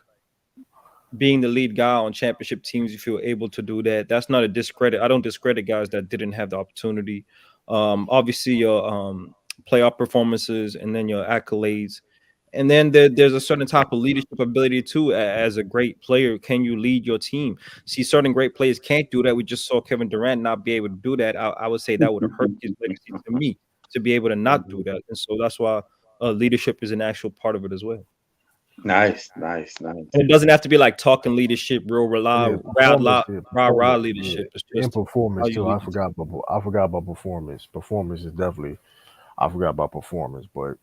being the lead guy on championship teams if you're able to do that. That's not a discredit. I don't discredit guys that didn't have the opportunity. Obviously your playoff performances and then your accolades. And then there's a certain type of leadership ability too. As a great player, can you lead your team? See, certain great players can't do that. We just saw Kevin Durant not be able to do that. I would say that would have hurt his legacy to me to be able to not do that. And so that's why leadership is an actual part of it as well. Nice. And it doesn't have to be like talking leadership, real Yeah, rah yeah, leadership. It's and just how performance you too. lead the team. I forgot about performance. Performance is definitely I forgot about performance. But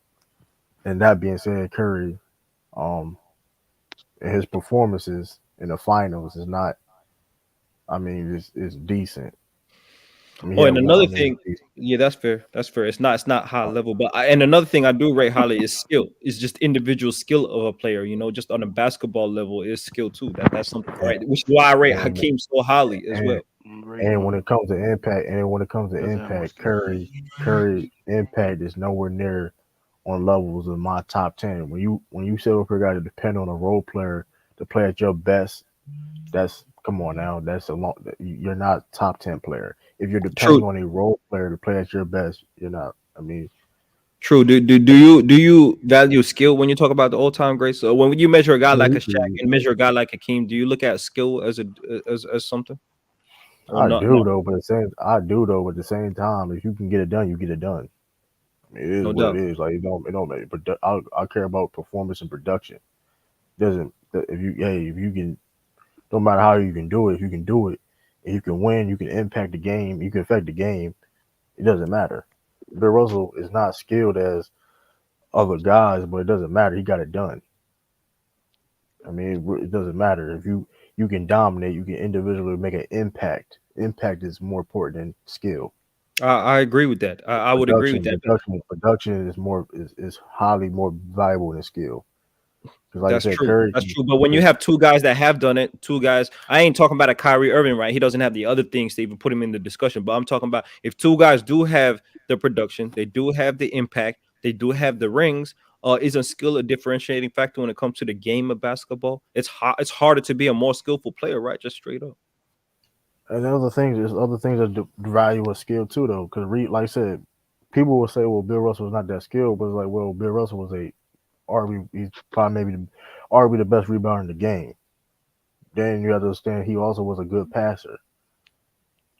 and that being said, Curry, um, and his performances in the finals is not. I mean, it's decent. I mean, Oh, yeah, and another I mean, thing, yeah, that's fair. That's fair. It's not high level, but and another thing I do rate highly is skill. It's just individual skill of a player. You know, just on a basketball level is skill too. That's something and right. Which is why I rate and Hakeem so highly as and, well. and when it comes to impact, Curry impact is nowhere near on levels of my top 10. When you say okay, got to depend on a role player to play at your best, that's come on now. That's a long. You're not top 10 player. If you're True, depending on a role player to play at your best, you're not. I mean, true. Do you value skill when you talk about the all time greats? So when you measure a guy yeah, like you a Shaq can, and measure a guy like Hakeem, do you look at skill as a as something or I not? do Not though, but at the same time, if you can get it done, you get it done. It is no what it doubt. is. Like it don't make. But I care about performance and production. Doesn't if you if you can, no matter how you can do it, if you can do it, and you can win, you can impact the game, you can affect the game. It doesn't matter. Bill Russell is not skilled as other guys, but it doesn't matter. He got it done. I mean, it doesn't matter if you can dominate, you can individually make an impact. Impact is more important than skill. I agree with that. I would agree with that. Production is highly more valuable than skill. Because like I That's said, true. Curry That's can true. But when you because have two guys that have done it, two guys, I ain't talking about a Kyrie Irving, right? He doesn't have the other things to even put him in the discussion. But I'm talking about if two guys do have the production, they do have the impact, they do have the rings. Isn't skill a differentiating factor when it comes to the game of basketball? It's hard. It's harder to be a more skillful player, right? Just straight up. and there's other things that value a skill too though. Because like I said, people will say, well, Bill Russell was not that skilled, but it's like, well, Bill Russell was a RB. He's probably maybe RB the best rebounder in the game. Then you have to understand he also was a good passer.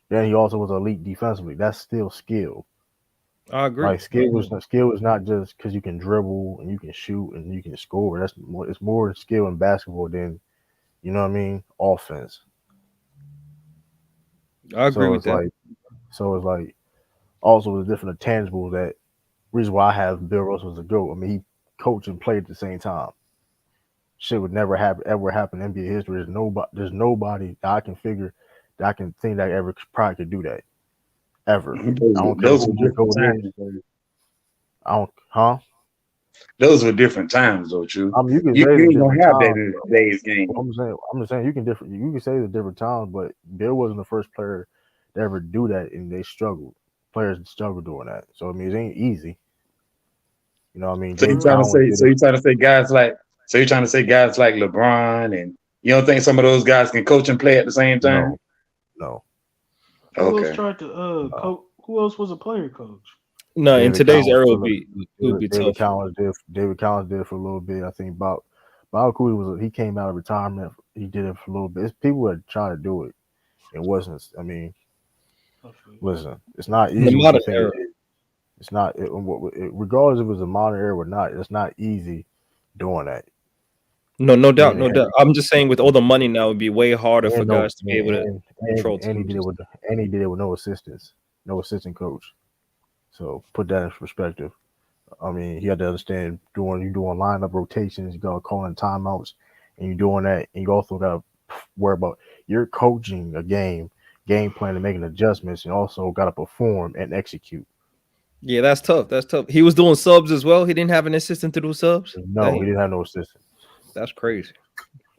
Then he also was elite defensively. That's still skill. I agree. Like skill is not just because you can dribble and you can shoot and you can score. That's more. It's more skill in basketball than you know what I mean. Offense. I agree So with it's that. like so it's like also the different intangibles that reason why I have Bill Russell as a GOAT. I mean he coached and played at the same time. Shit would never happen ever happen in NBA history. There's nobody that I can figure that I can think that ever probably could do that. Ever. I don't care Those were who the different GOAT is. times. Though. I don't huh? Those were different times, though, True. I mean, you can You, say you the ain't gonna different have times. today's But game. I'm just saying, you can say the different times, but Bill wasn't the first player to ever do that, and they struggled. Players struggled doing that. So I mean, it ain't easy. You know, what I mean, So you James. I trying to don't want say? to say So that. you trying to say guys like? So you trying to say guys like LeBron and you don't think some of those guys can coach and play at the same time? No, no, Who else Okay. tried to no. Who else was a player coach? No, in David today's Collins era, for it would be David tough. Collins did. David Collins did for a little bit. I think Bob Cooley he came out of retirement. He did it for a little bit. It's people that try to do it. It wasn't. I mean, listen, it's not In the easy what you modern think era. it is. It's not. Regardless if it was a modern era or not, it's not easy doing that. No, no doubt, And no doubt. I'm just saying, with all the money now, it'd be way harder for and no guys to be able to control and he teams. did it with no assistance, no assistant coach. So put that in perspective. I mean, you have to understand you doing lineup rotations, you got calling timeouts, and you're doing that, and you also got to worry about you're coaching a game plan, and making adjustments, and also got to perform and execute. Yeah, that's tough. That's tough. He was doing subs as well. He didn't have an assistant to do subs. No, he didn't have no assistant. That's crazy.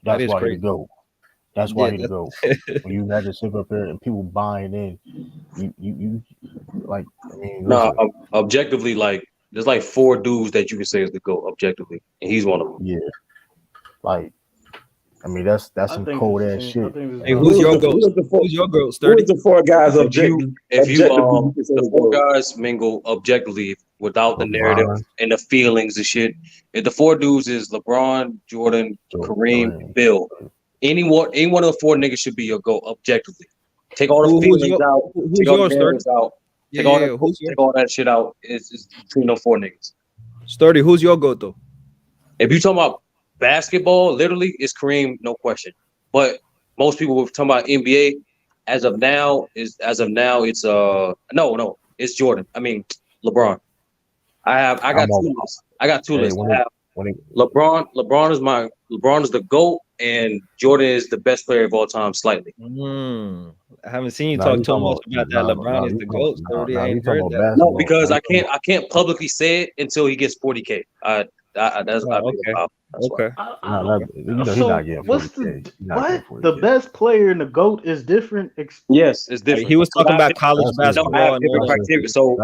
That That's is why he to crazy. go. That's Yeah, why he to go. When you had to sit up there and people buying in, you like. I mean, No, listen. objectively, like there's like 4 dudes that you can say is the GOAT objectively, and he's one of them. Yeah, like I mean, that's some cold ass shit. Hey, who's your goat? Who's your goat, Who Sturdy? is the 4 guys If you objectively you can say the is 4 GOAT? guys mingle objectively without the narrative LeBron, and the feelings and shit. If the 4 dudes is LeBron, Jordan, Kareem, and Bill. Any one of the 4 niggas should be your GOAT objectively. Take all the feelings out. Take all the narratives out. Take all that shit out. It's between those 4 niggas. Sturdy, who's your goat though? If you talking about basketball, literally, it's Kareem, no question. But most people were talking about NBA. As of now, it's no, it's Jordan. I mean LeBron. I got 2 lists. I got 2 lists. I have LeBron. LeBron is the GOAT, and Jordan is the best player of all time, slightly. I haven't seen you talk too much about that. LeBron is the GOAT, Sturdy. I ain't heard that. No, because I can't publicly say it until he gets 40K. Okay. So what's the best player in the GOAT is different? Yes, it's different. He was talking about college I have basketball. different criteria. So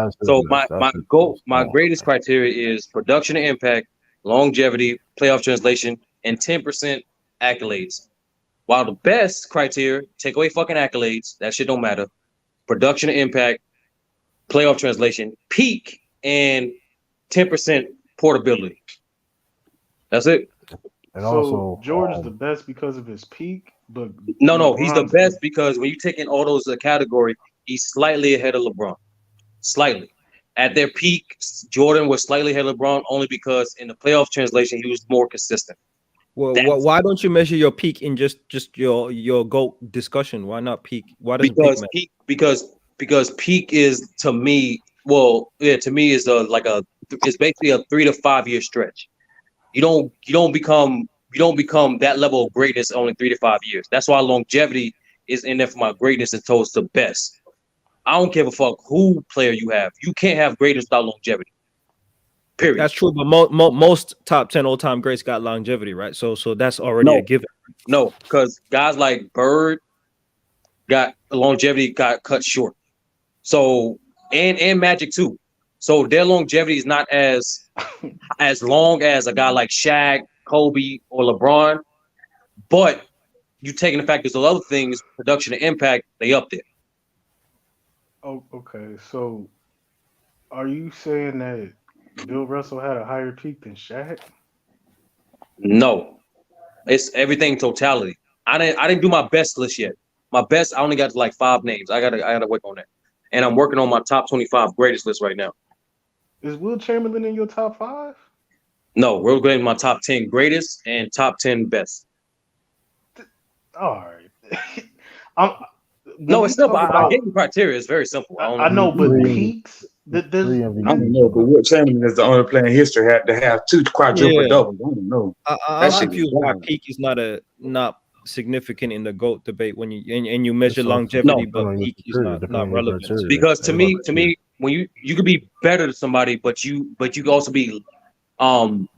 my GOAT, my greatest criteria is production and impact, longevity, playoff translation, and 10% accolades. While the best criteria, take away fucking accolades, that shit don't matter. Production and impact, playoff translation, peak, and 10% portability. That's it. And so also, Jordan's the best because of his peak, but no, he's the best because when you take in all those categories, he's slightly ahead of LeBron. Slightly. At their peak, Jordan was slightly ahead of LeBron only because in the playoff translation, he was more consistent. Well, why don't you measure your peak in just your GOAT discussion? Why not peak? Why doesn't peak matter? Because peak is to me, is it's basically a 3 to 5 year stretch. You don't become that level of greatness only 3 to 5 years. That's why longevity is in there for my greatness and towards the best. I don't give a fuck who player you have. You can't have greatness without longevity. Period. That's true, but most top 10 all-time greats got longevity, right? So that's already a given. No, because guys like Bird got longevity got cut short. So and Magic too. So their longevity is not as long as a guy like Shaq, Kobe, or LeBron. But you taking the fact there's other things, production and impact, they up there. Oh, okay. So are you saying that Bill Russell had a higher peak than Shaq? No. It's everything totality. I didn't do my best list yet. My best, I only got to like 5 names. I gotta work on that. And I'm working on my top 25 greatest list right now. Is Will Chamberlain in your top 5? No, we're going my top 10 greatest and top 10 best. All right. No, it's simple. I gave you criteria. It's very simple. I know, but peaks. I don't know, but Will Chamberlain is the only player in history to have 2 quadruple doubles. I don't know. I'm confused why peak is not significant in the GOAT debate when you measure longevity, but peak is not relevant. Because to me, when you could be better to somebody, but you could also be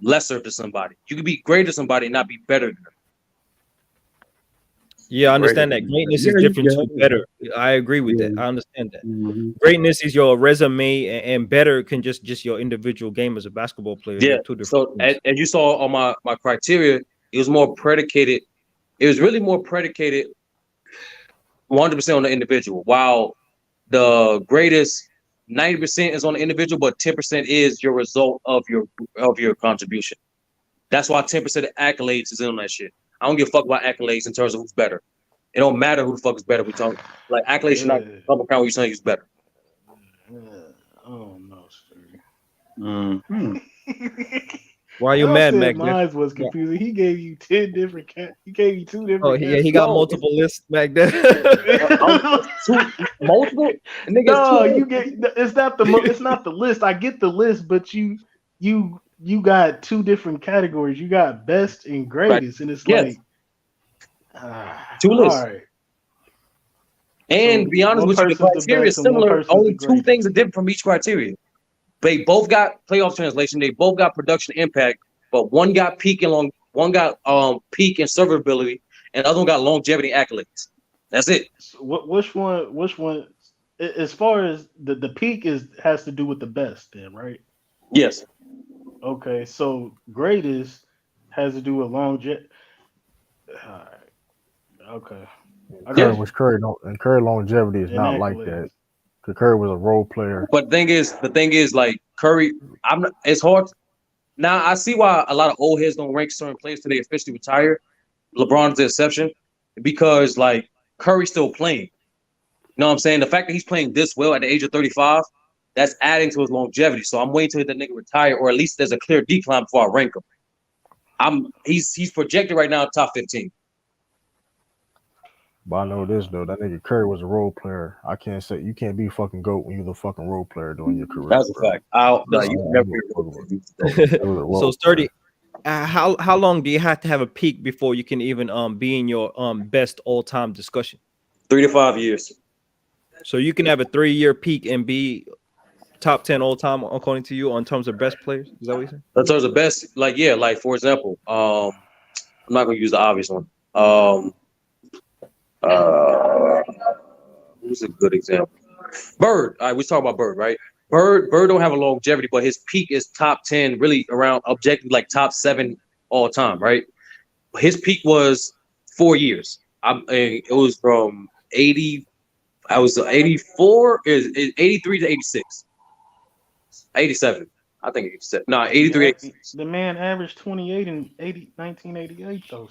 lesser to somebody. You could be greater to somebody and not be better than them. Yeah, I understand that. Greatness is different to better. I agree with that. I understand that. Greatness is your resume, and better can just your individual game as a basketball player. Yeah. Two different So as you saw on my criteria, it was more predicated. It was really more predicated 100% on the individual. While the greatest 90% is on the individual, but 10% is your result of your contribution. That's why 10% of accolades is in that shit. I don't give a fuck about accolades in terms of who's better. It don't matter who the fuck is better. We talk like accolades should not come account when you're saying who's better. Oh no, Sturdy. Why are you Y'all mad, said Mac? mine was confusing. He gave you 10 different He gave you 2 different Oh, he got multiple lists back there. Multiple? No, you get it's not the list. I get the list, but you got 2 different categories. You got best and greatest, and it's yes. like 2 lists. All right. And So be honest one with you, the person's the criteria is best and one similar. person's Only the 2 greatest. things are different from each criteria. They both got playoff translation. They both got production impact, but one got peak and peak and servability, and the other one got longevity accolades. That's it. So which one? As far as the peak has to do with the best, then, right? Yes. Okay, so greatest has to do with longevity. Okay. Curry longevity is And not like accolades. that. 'Cause Curry was a role player. But the thing is, like Curry, it's hard. Now I see why a lot of old heads don't rank certain players till they officially retire. LeBron's the exception because like Curry's still playing. You know what I'm saying? The fact that he's playing this well at the age of 35, that's adding to his longevity. So I'm waiting till the nigga retire, or at least there's a clear decline before I rank him. He's projected right now top 15. But I know this though, that nigga Curry was a role player. I can't say you can't be fucking GOAT when you're the fucking role player during your career. That's a fact. You can never be So Sturdy, how long do you have to have a peak before you can even be in your best all time discussion? 3 to 5 years. So you can have a 3-year peak and be top 10 all time according to you on terms of best players. Is that what you're saying? In terms of best, like for example, I'm not gonna use the obvious one. Who's a good example? Bird. All right, we talk about Bird, right? Bird don't have a longevity, but his peak is top 10, really around objective, like top 7 all time, right? His peak was 4 years. It was from 80. I was 84, is 83 to 86. 87. I think 87. No, 83, 86. The man averaged 28 in 1988, though.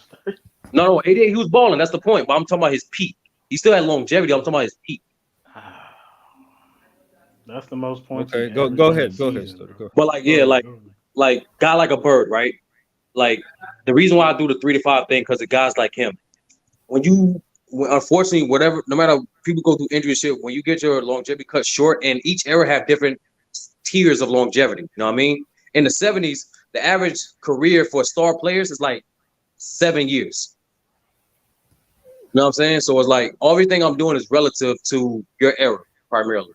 No, 88, he was balling. That's the point. But I'm talking about his peak. He still had longevity. I'm talking about his peak. That's the most points. Okay, go ahead. Sturdy, go. But like guy like a Bird, right? Like the reason why I do the 3 to 5 thing because of guys like him. Unfortunately, no matter people go through injury shit, when you get your longevity cut short, and each era have different tiers of longevity. You know what I mean? In the 70s, the average career for star players is like 7 years. You know what I'm saying? So it's like everything I'm doing is relative to your era primarily.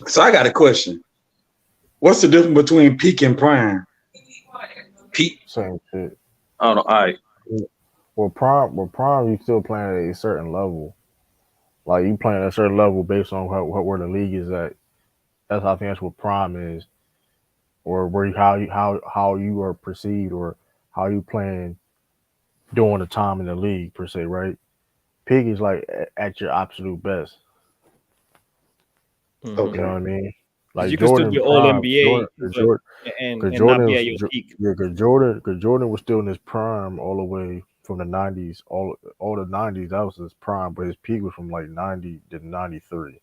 So I got a question. What's the difference between peak and prime? Peak. Same shit. I don't know. All right. Well, prime, you still playing at a certain level. Like you playing at a certain level based on where the league is at. I think that's what prime is, or how you are perceived, or how you playing during the time in the league per se, right? Peak is like at your absolute best. Okay. You know what I mean? Like you Jordan, can still be all NBA and not be at your peak. Yeah, because Jordan was still in his prime all the way from the 90s, all the 90s. That was his prime, but his peak was from like 90 to 93.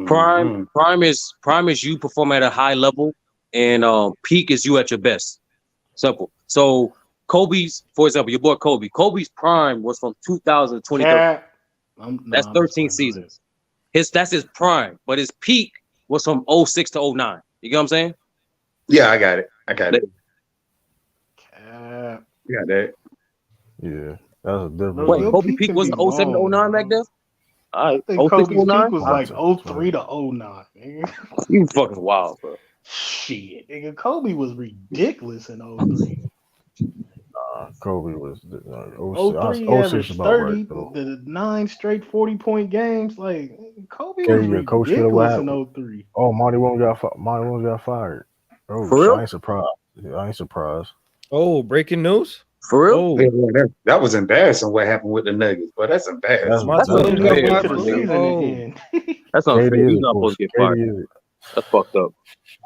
Prime is you perform at a high level, and peak is you at your best. Simple. So Kobe's, for example, your boy Kobe's prime was from 2000 to 2013. That's 13 seasons. That's his prime, but his peak was from 06 to 09. You get what I'm saying? Yeah, I got it. Yeah, that. Yeah, that's a different. Wait, Kobe peak wasn't 07 to 09 back then? All right, I think Kobe's peak was like 03 to 09. Nigga. You fucking wild, bro. Shit, nigga, Kobe was ridiculous in 03. Kobe was 03 averaged 30, the 9 straight 40-point games. Like Kobe was ridiculous in 03. Oh, Monty Williams got fired. Oh, for real? I ain't surprised. I ain't surprised. Oh, breaking news. For real? That was embarrassing what happened with the Nuggets, but that's embarrassing. That's unfair. To the season again. That's KD unfair. is He's a not coach. supposed to get fired. KD is. That's fucked up.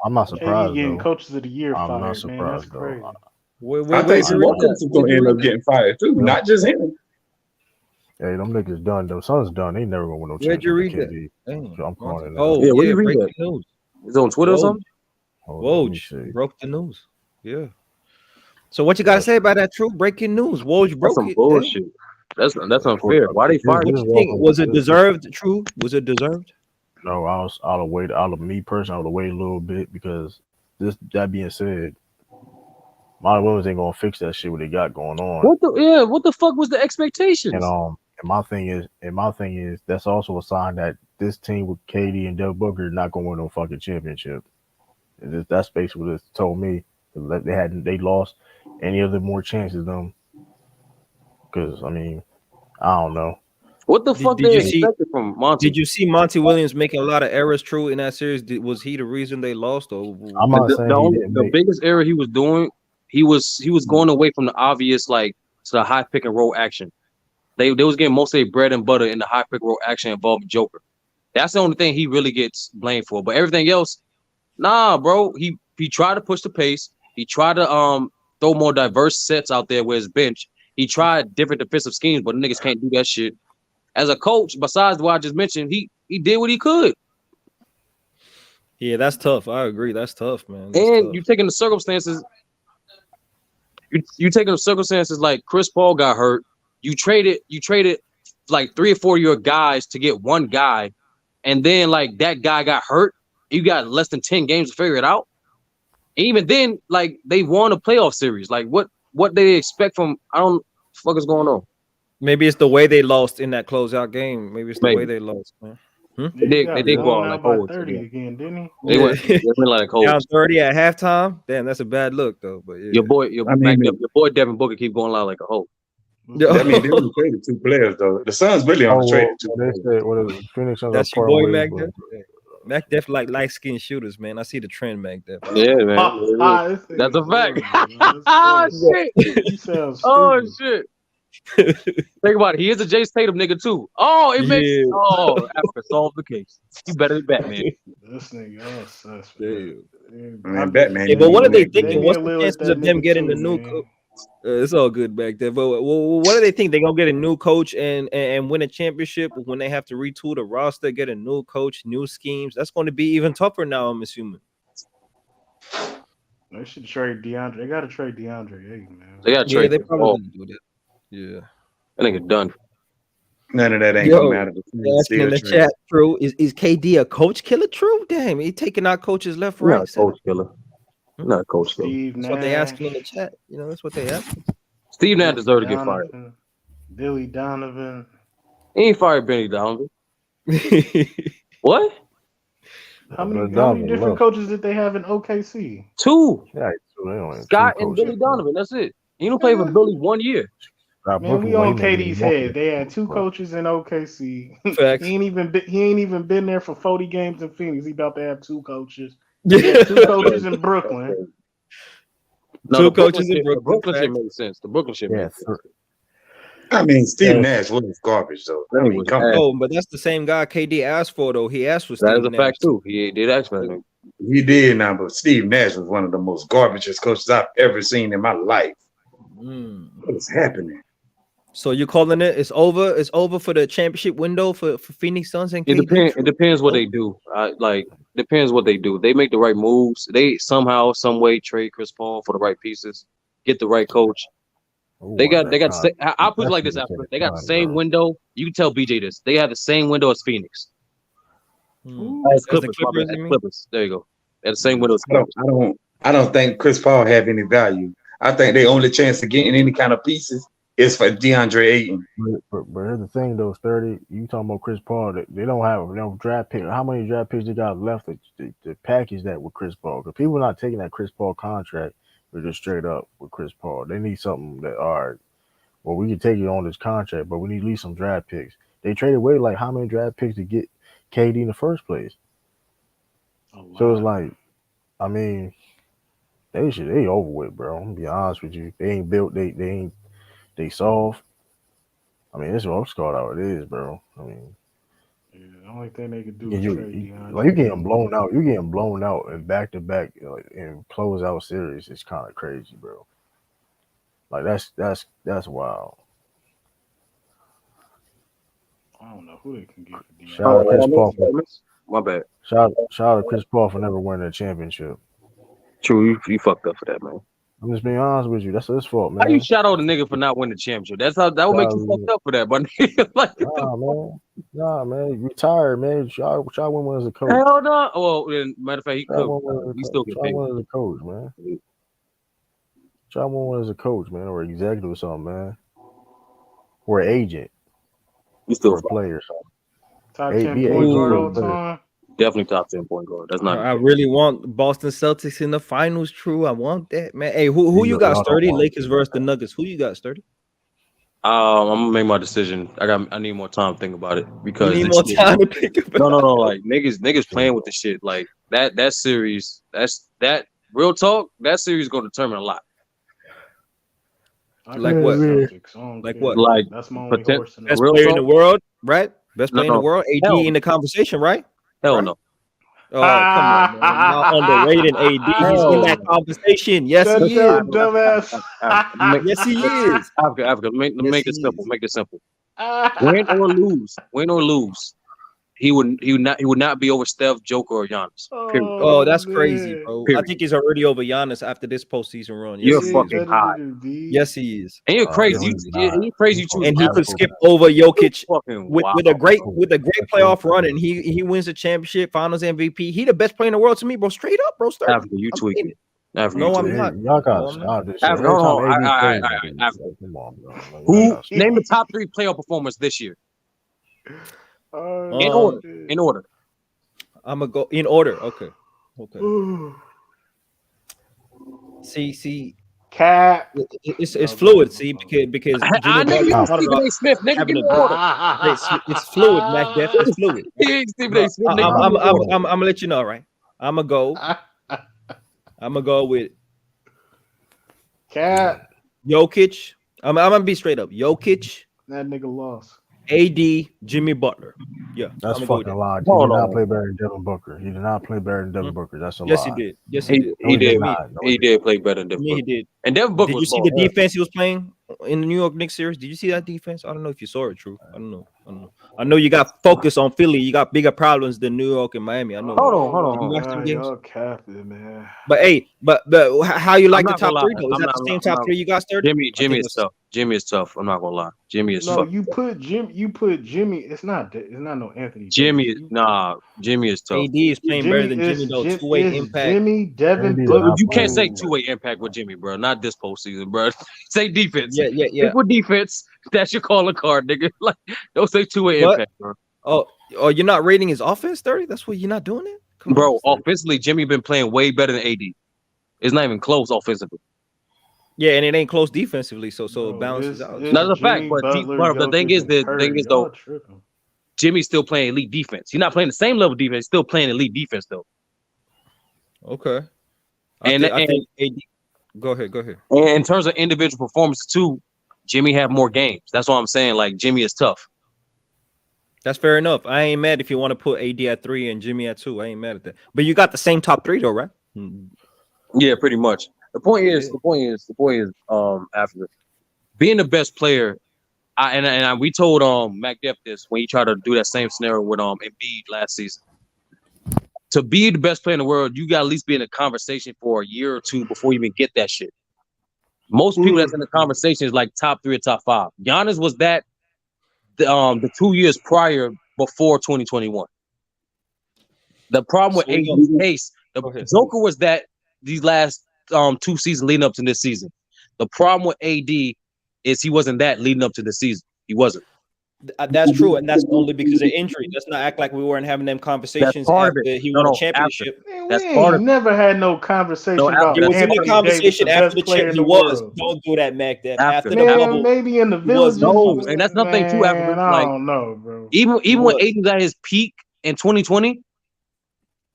I'm not KD surprised getting though. coaches of the year I'm not fired, man. That's surprised though. crazy. I think some more coaches gonna end up getting fired too, not just him. Hey, them niggas done. Them Suns done. They never gonna win no Where'd you championship read with that? KD. So I'm calling it now. Oh, Yeah, where yeah, you read breaking that? news. Is it on Twitter or something? Let me see. Woj broke the news. Yeah. So what you got to say about that? True breaking news. Woj That's broke some it. bullshit. That's unfair. Why they fired What him? you think? Was it deserved? True? Was it deserved? No, I'll wait. Me personally, I'll wait a little bit because that being said, my Williams ain't gonna fix that shit what they got going on. What the fuck was the expectations? And my thing is that's also a sign that this team with KD and Devin Booker not gonna win no fucking championship. That's basically what it told me. They lost any other more chances them. Because I mean, I don't know. What the fuck Did they you see? expected from Monty? Did you see Monty Williams making a lot of errors? True in that series. Was he the reason they lost? Or I'm not saying the biggest error he was doing, he was going away from the obvious, like to the high pick and roll action. They was getting most of their bread and butter in the high pick and roll action involving Joker. That's the only thing he really gets blamed for. But everything else, nah, bro. He tried to push the pace. He tried to throw more diverse sets out there with his bench. He tried different defensive schemes, but the niggas can't do that shit. As a coach, besides what I just mentioned, he did what he could. Yeah, that's tough. I agree. That's tough, man. And you taking the circumstances. You taking the circumstances like Chris Paul got hurt. You traded like 3 or 4 of your guys to get one guy, and then like that guy got hurt. You got less than 10 games to figure it out. And even then, like they won a playoff series. Like what they expect from I don't fuck is going on. Maybe it's the way they lost in that closeout game. Maybe it's the way they lost, man. They did go out like by hoes 30 again, didn't he? They went like hoes. Down 30 at halftime. Damn, that's a bad look though. But yeah. Your boy Devin Booker keep going out like a hoe. That means they only traded 2 players though. The Suns really only traded 2 They players. said what is it? Phoenix Suns That's are your boy parting Mac ways, Def. Mac Def like light skinned shooters, man. I see the trend, Mac Def. Yeah, man. That's a fact. Oh shit. You sound stupid. Oh shit. Think about it. He is a Jason Tatum nigga too. Oh, it makes Africa solve the case. You better than Batman. This nigga, sus, Man, Batman. Hey, but what are they thinking? Damian What's the Lillard chances that of them nigga getting too, the new man. coach? It's all good back there. But what do they think? They're gonna get a new coach and win a championship when they have to retool the roster, get a new coach, new schemes? That's going to be even tougher now, I'm assuming. They should trade DeAndre. They got to trade DeAndre Ayton, man. They got to trade. They probably do that. Yeah, that nigga done. None of that ain't gonna matter. Asking in the chat, True, is KD a coach killer? True, damn, he taking out coaches left, right. Not a coach killer. Not a coach killer. That's what they asking in the chat. You know, that's what they asking. Steve Nash deserved to get fired. Billy Donovan. He ain't fired Benny Donovan. What? How many different coaches did they have in OKC? 2. Yeah, Scott and Billy Donovan. That's it. He don't play for Billy 1 year. Man, we on KD's head. They had 2 coaches in OKC. He ain't even been there for 40 games in Phoenix. He about to have 2 coaches. He had 2 coaches in Brooklyn. No, 2 coaches in Brooklyn. The Brooklyn shit made sense. The Brooklyn shit made sense. I mean, Steve Nash was garbage though. I mean, come on. Oh, but that's the same guy KD asked for though. He asked for Steve That is a Nash. fact too. He did ask for him. He did now, but Steve Nash was one of the most garbageous coaches I've ever seen in my life. What is happening? So you're calling it? It's over. It's over for the championship window for Phoenix Suns and KD. It depends what they do. Depends what they do. They make the right moves. They somehow, some way trade Chris Paul for the right pieces. Get the right coach. They got. I'll put it like this: after they got the same window. You can tell BJ this. They have the same window as Phoenix. As Clippers. There you go. They have the same window as Clippers. I don't think Chris Paul have any value. I think the only chance of getting any kind of pieces is for DeAndre Ayton. But here's the thing, though, 30. You talking about Chris Paul? They don't have no draft pick. How many draft picks they got left to package that with Chris Paul? Because people are not taking that Chris Paul contract. They're just straight up with Chris Paul. They need something that, all right, well, we can take you on this contract, but we need at least some draft picks. They traded away like how many draft picks to get KD in the first place? So it's like, I mean, They over with, bro. I'm gonna be honest with you. They ain't built. They soft. I mean, it's rough squad how it is, bro. I mean, Yeah, the only thing they could do you, is you, trade you like you DeAndre getting Ayton. blown out. You getting blown out in back to back in close out series. It's kind of crazy, bro. Like that's wild. I don't know who they can get for Shout out to DeAndre Chris Ayton. Paul for My bad. shout out to Chris Paul for never winning a championship. True, you fucked up for that, man. I'm just being honest with you. That's his fault, How you man. shout out a nigga for not winning the championship? That's how that would make you fucked up for that, but like, Nah, man. He retired, man. Y'all win one as a coach. hell no. Well, matter of fact, he Y'all could. win one as a He coach. still get Y'all paid. win as a coach, man. Y'all win one as a coach, man, or executive or something, man, or an agent, He still or a player. Top Be 10 an point agent guard for a all player. time. Definitely top 10 point guard. That's not. I really want Boston Celtics in the finals. True, I want that, man. Hey, who you got? Y'all don't Sturdy want Lakers versus the Nuggets. Who you got? Sturdy. I'm gonna make my decision. I need more time to think about it You because need this more shit- time to think about. No. Like niggas playing with the shit. Like that series. That real talk. That series is gonna determine a lot. Like got what? the Celtics. I don't Like care. what? Like That's my only horse in the Best real player talk. in the world, right? Best player in the No. world. AD Hell in the conversation, right? Hell Right? no. Oh, come on, man. Y'all underrated AD. He's in Hell that no. conversation. Yes, Shut he your is. dumbass. Yes, he is. Africa. Let me Yes, make he it simple. is. Make it simple. Win or lose. He would not be over Steph, Joker, or Giannis. Period. Oh, Oh, that's crazy, man. bro. I Period. think he's already over Giannis after this postseason run. Yes, You're he He ain't is. fucking better high, than Embiid. Yes, he is. and you're crazy. No, he's You're not. crazy. He's You fucking And choose he high could Africa. for skip that. over Jokic Fucking with wow. a great That's playoff bullshit. run, and he wins the championship, Finals MVP. He the best player in the world to me, bro. Straight up, bro. Sturdy. Africa, you I'm tweaking saying it. Africa, you no, I'm tweaking not. Y'all No, gotta I'm not. stop this it. shit. Africa, Every time hold on. AD plays, Africa. like, come on, bro. Like, y'all Who gotta name the stop. top 3 playoff performers this year Oh, in order? shit. In order. I'm gonna go in order. Okay. See, Cat. it's fluid. See, because Jimmy I nigga, you Butler ain't started Stephen off A. Smith. Nigga, having give a me good. order. It's fluid, Mac Def. It's fluid. He ain't Stephen No, A. Smith. Nigga, give me order. I'm gonna let you know, right? I'm gonna go with Cat. Jokic. I'm gonna be straight up. Jokic, That nigga lost. AD, Jimmy Butler. Yeah, That's I'm gonna go with fucking that. lie. He did not play better than Devin Booker. He did not play better than Devin Booker. That's a Yes, he lie. did. Yes, he did. No, he did not. No, He did play better than To Devin me, he Booker. did. And Devin Booker Did you was see the balling. defense he was playing in the New York Knicks series? Did you see that defense? I don't know if you saw it, True. I don't know. I know you got focused on Philly. You got bigger problems than New York and Miami. I know. Hold Did on. you watch them games? Y'all capping, man. But hey, but how you like I'm the not gonna top lie. 3 though? Is that the same top 3 you got, Sturdy? Jimmy is tough. Jimmy is tough. I'm not gonna lie. Jimmy is No, fuck. you put Jimmy. It's not no Anthony Jimmy Davis. is Jimmy is tough. AD is playing better than Jimmy though. Two-way impact. Jimmy, Devin AD is Booker. not You playing can't say defense. two-way impact with Jimmy, bro. Not this postseason, bro. Say defense. Yeah. Stick with defense. That's your calling card, nigga. Like, don't say two-way But impact, bro. oh, you're not rating his offense, Sturdy? That's what you're not doing it? Come Bro, on, Sturdy. offensively, Jimmy been playing way better than AD. It's not even close offensively. Yeah, and it ain't close defensively, so Bro, it balances out. it's That's a fact, Jimmy, but Butler, the thing Jokic, is, and the Curry. thing is Y'all though, tripping. Jimmy's still playing elite defense. He's not playing the same level of defense. He's still playing elite defense though. Okay. And I think AD. Go ahead. And in terms of individual performance too, Jimmy had more games. That's what I'm saying. Like Jimmy is tough. That's fair enough. I ain't mad if you want to put AD at 3 and Jimmy at 2. I ain't mad at that. But you got the same top 3 though, right? Yeah, pretty much. The point is, after being the best player, we told Mac Def this when he tried to do that same scenario with Embiid last season. To be the best player in the world, you got to at least be in a conversation for a year or two before you even get that shit. Most people that's in the conversation is like top 3 or top 5. Giannis was that the 2 years prior before 2021. The problem with AD's case, the Joker was that these last 2 seasons leading up to this season. The problem with AD is he wasn't that leading up to the season. He wasn't. That's true, and that's only because of injury. Let's not act like we weren't having them conversations after he won a championship. Man, we ain't never had no conversation about It was in Anthony the conversation Davis, the after best the player chip. in He the was. world. Don't do that, Mac. That after the Man, bubble, maybe in the he was. villages. And that's nothing too African. I Like, don't know, bro. even when AD was at his peak in 2020,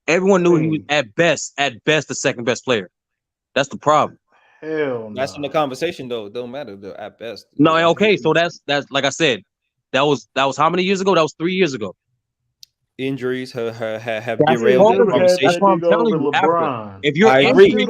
everyone knew he was at best the second best player. That's the problem. Hell no. That's in the conversation though. It don't matter though, at best. No, okay. So that's like I said. That was how many years ago? That was 3 years ago. Injuries have That's derailed the part of it. That's conversation. what I'm telling you. Africa. If your I injuries, agree.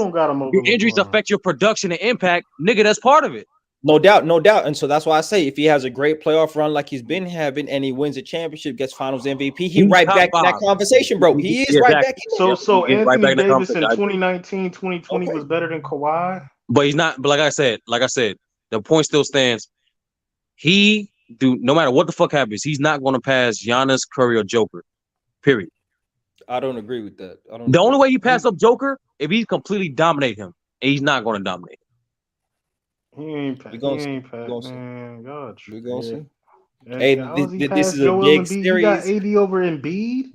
your injuries affect your production and impact, nigga, that's part of it. No doubt, no doubt. And so that's why I say if he has a great playoff run like he's been having and he wins a championship, gets finals MVP, he's right top back in that five. conversation, bro. He is right back in there. So He's right Anthony back in the Davis in conversation. 2019, 2020 was better than Kawhi. But he's not. But like I said, the point still stands. No matter what the fuck happens, he's not going to pass Giannis, Curry, or Joker. Period. I don't agree with that. The only way you pass up Joker if he completely dominate him, and he's not going to dominate. He ain't We gonna see. man. God, we gonna see. And Hey, how is he this past is a Joel big Embiid? You got series. AD over Embiid?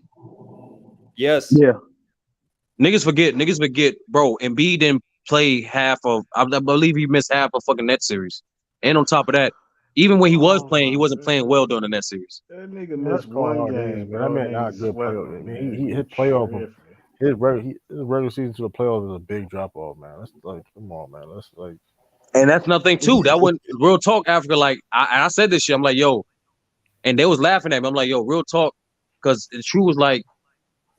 Yes. Yeah. Niggas forget, bro. Embiid didn't play half of. I believe he missed half of fucking net series. And on top of that, even when he was playing, he wasn't playing well during the net series. That nigga That's missed calling one hard names, game, man. I bro. mean, not good playoff. I mean, his playoff, his regular season to the playoffs is a big drop off, man. That's like, come on, man. That's like, And that's nothing too. That wasn't real talk. Africa, like I said this shit. I'm like, yo, and they was laughing at me. I'm like, yo, real talk, because True was like,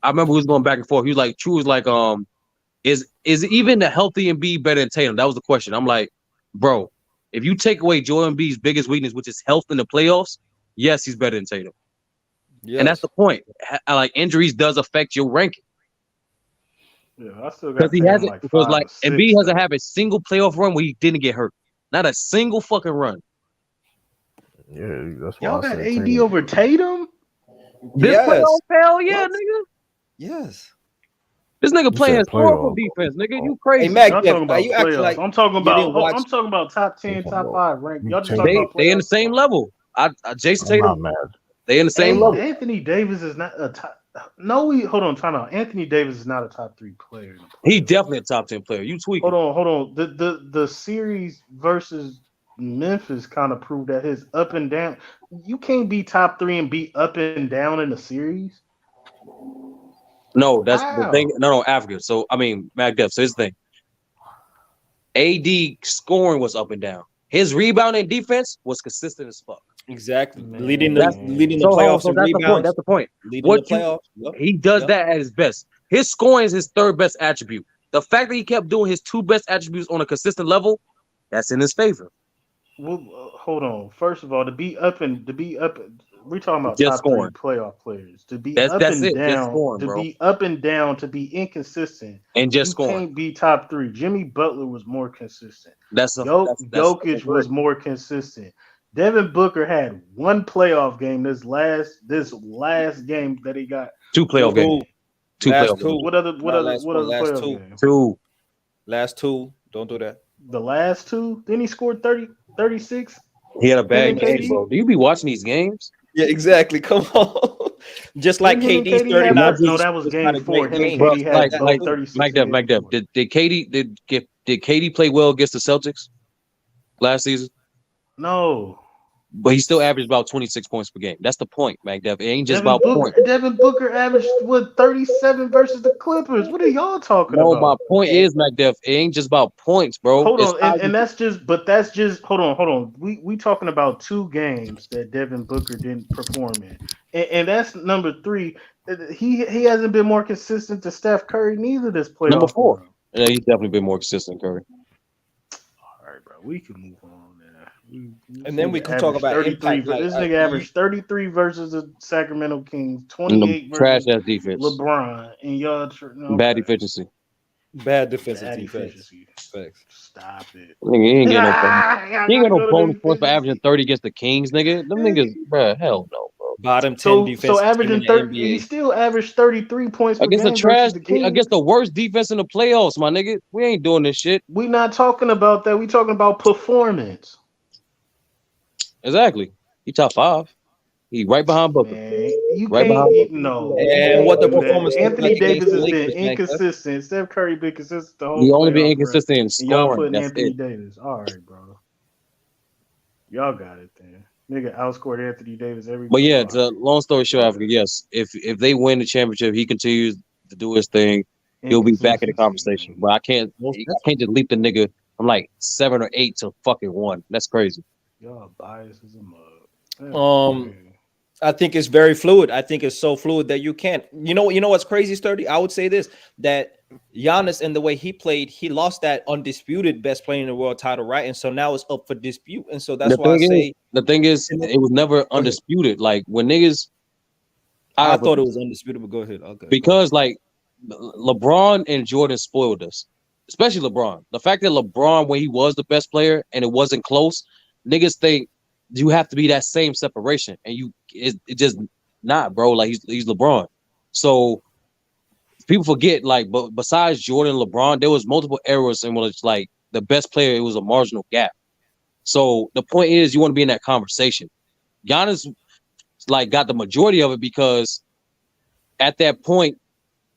I remember we was going back and forth. He was like, True was like, is even the healthy Embiid better than Tatum? That was the question. I'm like, bro, if you take away Joel Embiid's biggest weakness, which is health in the playoffs, yes, he's better than Tatum. Yes. And that's the point. Like injuries does affect your ranking. Yeah, I still got Because he Tatum hasn't, like because 5 like or 6, Embiid hasn't had a single playoff run where he didn't get hurt. Not a single fucking run. yeah, that's why Y'all I got said AD Tatum. over Tatum? This Yes. playoff, hell yeah, nigga. Yes. This nigga You playing said historical playoff. defense, nigga. You Hey, crazy. Mac, Y'all Jeff, talking are about you acting playoffs. like I'm talking you didn't about watch? top I'm 10, talking top about 5 rank. Y'all just Tatum. talking about They in the playoffs? same level. Jason I'm not Tatum, mad. they in the same level. Anthony Davis is not a top. No, hold on, time out. Anthony Davis is not a top 3 player. In the He definitely a top 10 player. You tweaking. hold on. The series versus Memphis kind of proved that his up and down. You can't be top 3 and be up and down in a series. No, that's the How? thing. No, Africa. So I mean, Mac Def. So here's the thing. AD scoring was up and down. His rebounding defense was consistent as fuck. Exactly. Man. Leading the playoffs So and that's the point. rebounds. That's the point. Leading the playoffs. Yep. He does Yep. that at his best. His scoring is his third best attribute. The fact that he kept doing his 2 best attributes on a consistent level, that's in his favor. Well, hold on. First of all, to be up, we're talking about Just top scoring. 3 playoff players. To be That's up and it. Just down, scoring, to bro. be up and down, to be inconsistent, And just you scoring. can't be top 3. Jimmy Butler was more consistent. That's Jokic was more consistent. Devin Booker had 1 playoff game. This last game that he got 2 playoff games. 2 playoff games. What other Last playoff two. game? 2. Last 2. Don't do that. The last 2. Then he scored 30, 36. He had a bad Him and game, KD? bro. Do you be watching these games? Yeah, exactly. Come on. Just like Didn't him and KD's KD have 39. no, that was game 4. Him and Bro, KD had like both 36. Mike Depp. Did KD play well against the Celtics last season? No. But he still averaged about 26 points per game. That's the point, Mike Depp. It ain't just about points. Devin Booker averaged 37 versus the Clippers. What are y'all talking No, about? my point is, Mike Depp, it ain't just about points, bro. Hold It's on, and that's just hold on. We talking about 2 games that Devin Booker didn't perform in, and that's number 3. He hasn't been more consistent to Steph Curry neither this playoff. Number 4. Yeah, he's definitely been more consistent, Curry. All right, bro. We can move on. And then we can talk about 33. impact. This nigga averaged 33 versus the Sacramento Kings, And 28 trash versus ass defense. LeBron, and y'all Bad efficiency. Bad defensive defense. Facts. Stop it. Nigga, he ain't got no bonus points for averaging 30 against the Kings, nigga. Them niggas, bro, hell no, bro. Bottom 10 So defense. averaging 30, he still averaged 33 points per Against game the trash, versus the Kings. against the worst defense in the playoffs, my nigga. We ain't doing this shit. We not talking about that. We talking about performance. Exactly. He top 5. He right behind Booker. You right can't behind no. And what the performance looked Anthony like Davis against has the been Lakers, man. inconsistent. Steph Curry been consistent the whole. He only been playoff inconsistent run. in And y'all scoring. putting That's Anthony it. Davis. All right, bro. Y'all got it then. Nigga outscored Anthony Davis every. But yeah, long story short, Africa. Yes, if they win the championship, he continues to do his thing. he'll be back in the Inconsistency, conversation. But I can't just leap the nigga from like 7 or 8 to fucking 1. That's crazy. Y'all biased as a mug. That's crazy. I think it's very fluid. I think it's so fluid that you can't. You know what's crazy, Sturdy? I would say this, that Giannis and the way he played, he lost that undisputed best player in the world title, right? And so now it's up for dispute. And so that's why I say The thing is, it was never undisputed. Like when niggas, I thought it was undisputed, but go ahead. Okay. Because like LeBron and Jordan spoiled us, especially LeBron. The fact that LeBron, when he was the best player and it wasn't close, niggas think you have to be that same separation, and it just not, bro. Like he's LeBron. So people forget, like, but besides Jordan and LeBron, there was multiple eras in which like the best player, it was a marginal gap. So the point is, you want to be in that conversation. Giannis like got the majority of it because at that point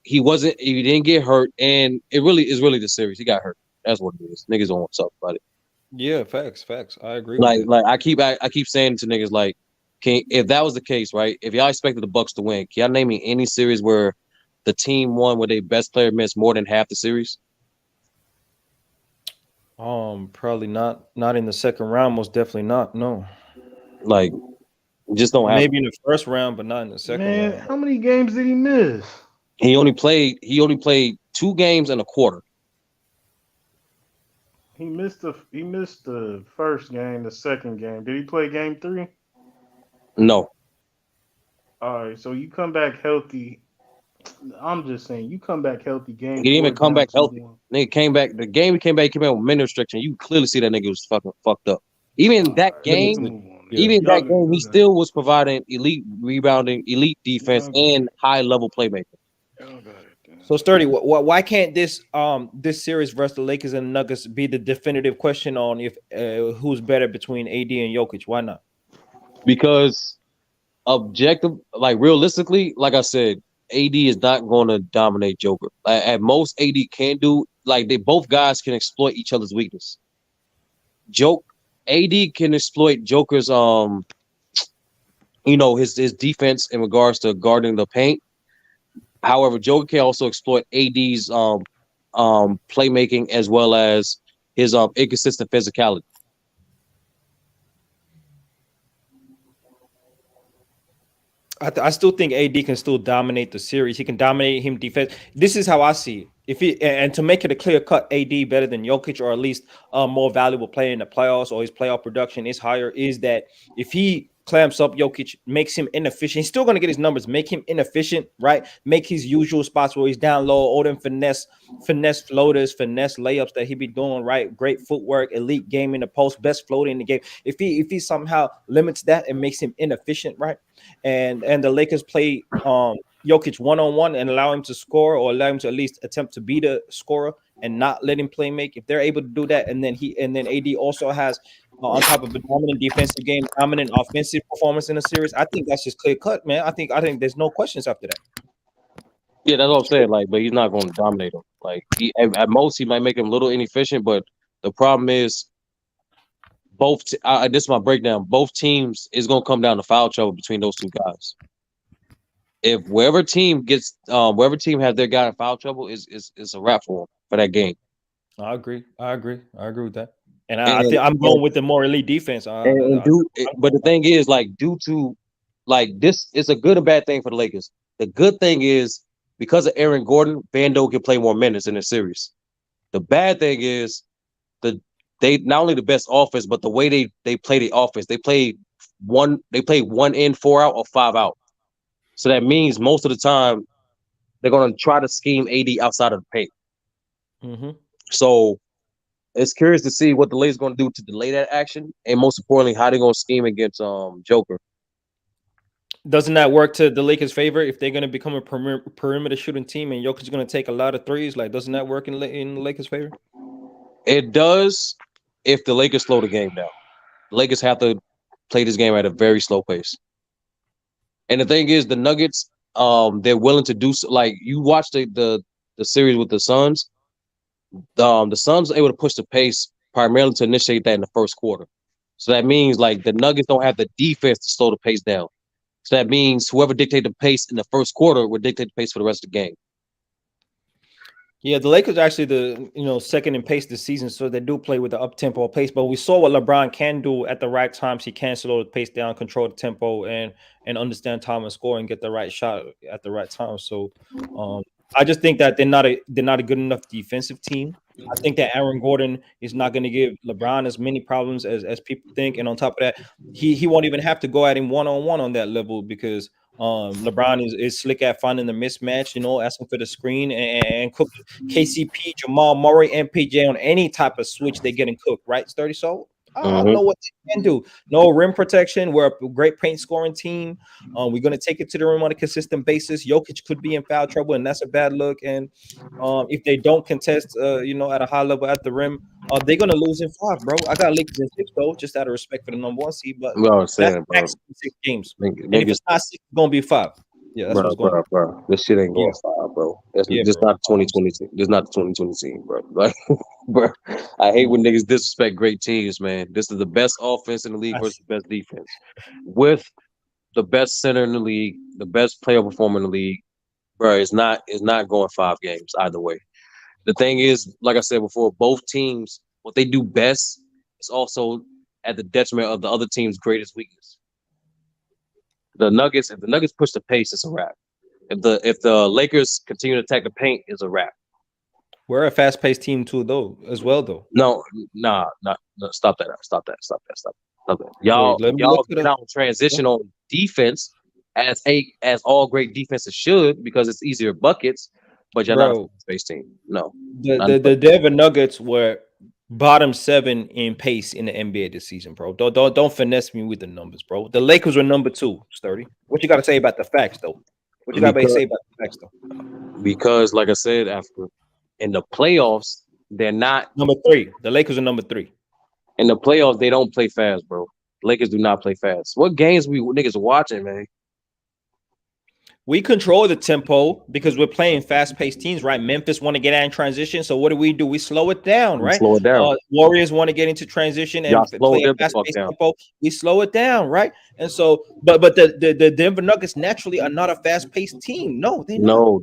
he didn't get hurt, and it really is the series. He got hurt. That's what it is. Niggas don't want to talk about it. Yeah, facts. I agree. Like I keep saying to niggas like, if that was the case, right? If y'all expected the Bucks to win, can y'all name me any series where the team won where their best player missed more than half the series? Probably not in the second round. Most definitely not. No. Like, just don't have. Maybe in the first round, but not in the second round. How many games did he miss? He only played 2 games and a quarter. He missed the first game, the second game. Did he play game 3? No. All right, so you come back healthy. I'm just saying, you come back healthy. Game. He didn't even come back healthy. Nigga came back. The game he came back with minute restriction. You clearly see that nigga was fucking fucked up. Even that game, he still was providing elite rebounding, elite defense, and high level playmaking. So Sturdy, why can't this series versus the Lakers and the Nuggets be the definitive question on if who's better between AD and Jokic? Why not? Because realistically, like I said, AD is not going to dominate Joker. At most, AD can do, like, they both guys can exploit each other's weakness. AD can exploit Joker's his defense in regards to guarding the paint. However, Joker can also exploit AD's playmaking as well as his inconsistent physicality. I still think AD can still dominate the series. He can dominate him defense. This is how I see it. And to make it a clear cut, AD better than Jokic, or at least a more valuable player in the playoffs, or his playoff production is higher, is that if he clamps up Jokic, makes him inefficient, he's still going to get his numbers, make him inefficient, right? Make his usual spots where he's down low, all them finesse floaters, finesse layups that he be doing, right? Great footwork, elite game in the post, best floater in the game. If he somehow limits that and makes him inefficient, right? And the Lakers play Jokic one-on-one and allow him to score, or allow him to at least attempt to be the scorer and not let him play make. If they're able to do that, and then AD also has on top of the dominant defensive game, dominant offensive performance in the series, I think that's just clear cut, man. I think there's no questions after that. Yeah, that's what I'm saying. Like, but he's not going to dominate him. Like, at most he might make him a little inefficient, but the problem is this is my breakdown. Both teams is going to come down to foul trouble between those two guys. If wherever team has their guy in foul trouble, is a wrap for that game. I agree with that. And I think I'm going with the more elite defense. But the thing is, like, due to like this, it's a good and bad thing for the Lakers. The good thing is, because of Aaron Gordon, Vando can play more minutes in the series. The bad thing is they not only the best offense, but the way they play the offense. They play 1 in, 4 out, or 5 out. So that means most of the time they're going to try to scheme AD outside of the paint. Mm-hmm. So it's curious to see what the Lakers going to do to delay that action, and most importantly, how they're going to scheme against Joker. Doesn't that work to the Lakers' favor if they're going to become a perimeter shooting team and Jokic's going to take a lot of threes? Like, doesn't that work in the Lakers' favor? It does if the Lakers slow the game down. The Lakers have to play this game at a very slow pace. And the thing is, the Nuggets, they're willing to do so. Like, you watch the series with the Suns. The Suns are able to push the pace primarily to initiate that in the first quarter. So that means, like, the Nuggets don't have the defense to slow the pace down. So that means whoever dictates the pace in the first quarter will dictate the pace for the rest of the game. Yeah, the Lakers are actually the second in pace this season, so they do play with the up tempo pace. But we saw what LeBron can do at the right times. He can slow the pace down, control the tempo, and understand time and score and get the right shot at the right time. So, I just think that they're not a good enough defensive team. I think that Aaron Gordon is not going to give LeBron as many problems as people think. And on top of that, he won't even have to go at him one on that level because LeBron is slick at finding the mismatch, asking for the screen and cook KCP, Jamal Murray, and PJ on any type of switch they getting cooked, right? Sturdy. So I don't know what they can do. No rim protection. We're a great paint scoring team. We're going to take it to the rim on a consistent basis. Jokic could be in foul trouble, and that's a bad look. And if they don't contest, at a high level at the rim, they're going to lose in 5, bro. I got Lakers in 6, though, just out of respect for the number 1 seed. But No, I'm that's saying, bro. max 6 games. And if Niggas, it's not 6, it's going to be 5. Yeah, that's what's going on. bro. This shit ain't Yeah. going far, bro. That's Yeah, this bro. not 2020 team. This not the 2020 team, bro. Like, bro, I hate when niggas disrespect great teams, man. This is the best offense in the league versus the best defense, with the best center in the league, the best player performer in the league, bro. It's not going 5 games either way. The thing is, like I said before, both teams, what they do best is also at the detriment of the other team's greatest weakness. If the Nuggets push the pace, it's a wrap. If the Lakers continue to attack the paint, it's a wrap. We're a fast-paced team too, though, as well, though. No, stop that. Stop that. Y'all Wait, let me look it get up. out transition on defense as all great defenses should because it's easier buckets, but you're not a Bro, fast-paced team. No. the Denver Nuggets were bottom 7 in pace in the NBA this season, bro. Don't finesse me with the numbers, bro. The Lakers were number 2, Sturdy. What you got to say about the facts, though? What you got to say about the facts, though? Because like I said, after in the playoffs, they're not number 3. The Lakers are number 3. In the playoffs, they don't play fast, bro. Lakers do not play fast. What games we niggas watching, man? We control the tempo because we're playing fast-paced teams, right? Memphis want to get out in transition, so what do? We slow it down, right? Slow it down. Warriors want to get into transition and play a fast-paced tempo. We slow it down, right? And so, but the Denver Nuggets naturally are not a fast-paced team. No, they're not. No,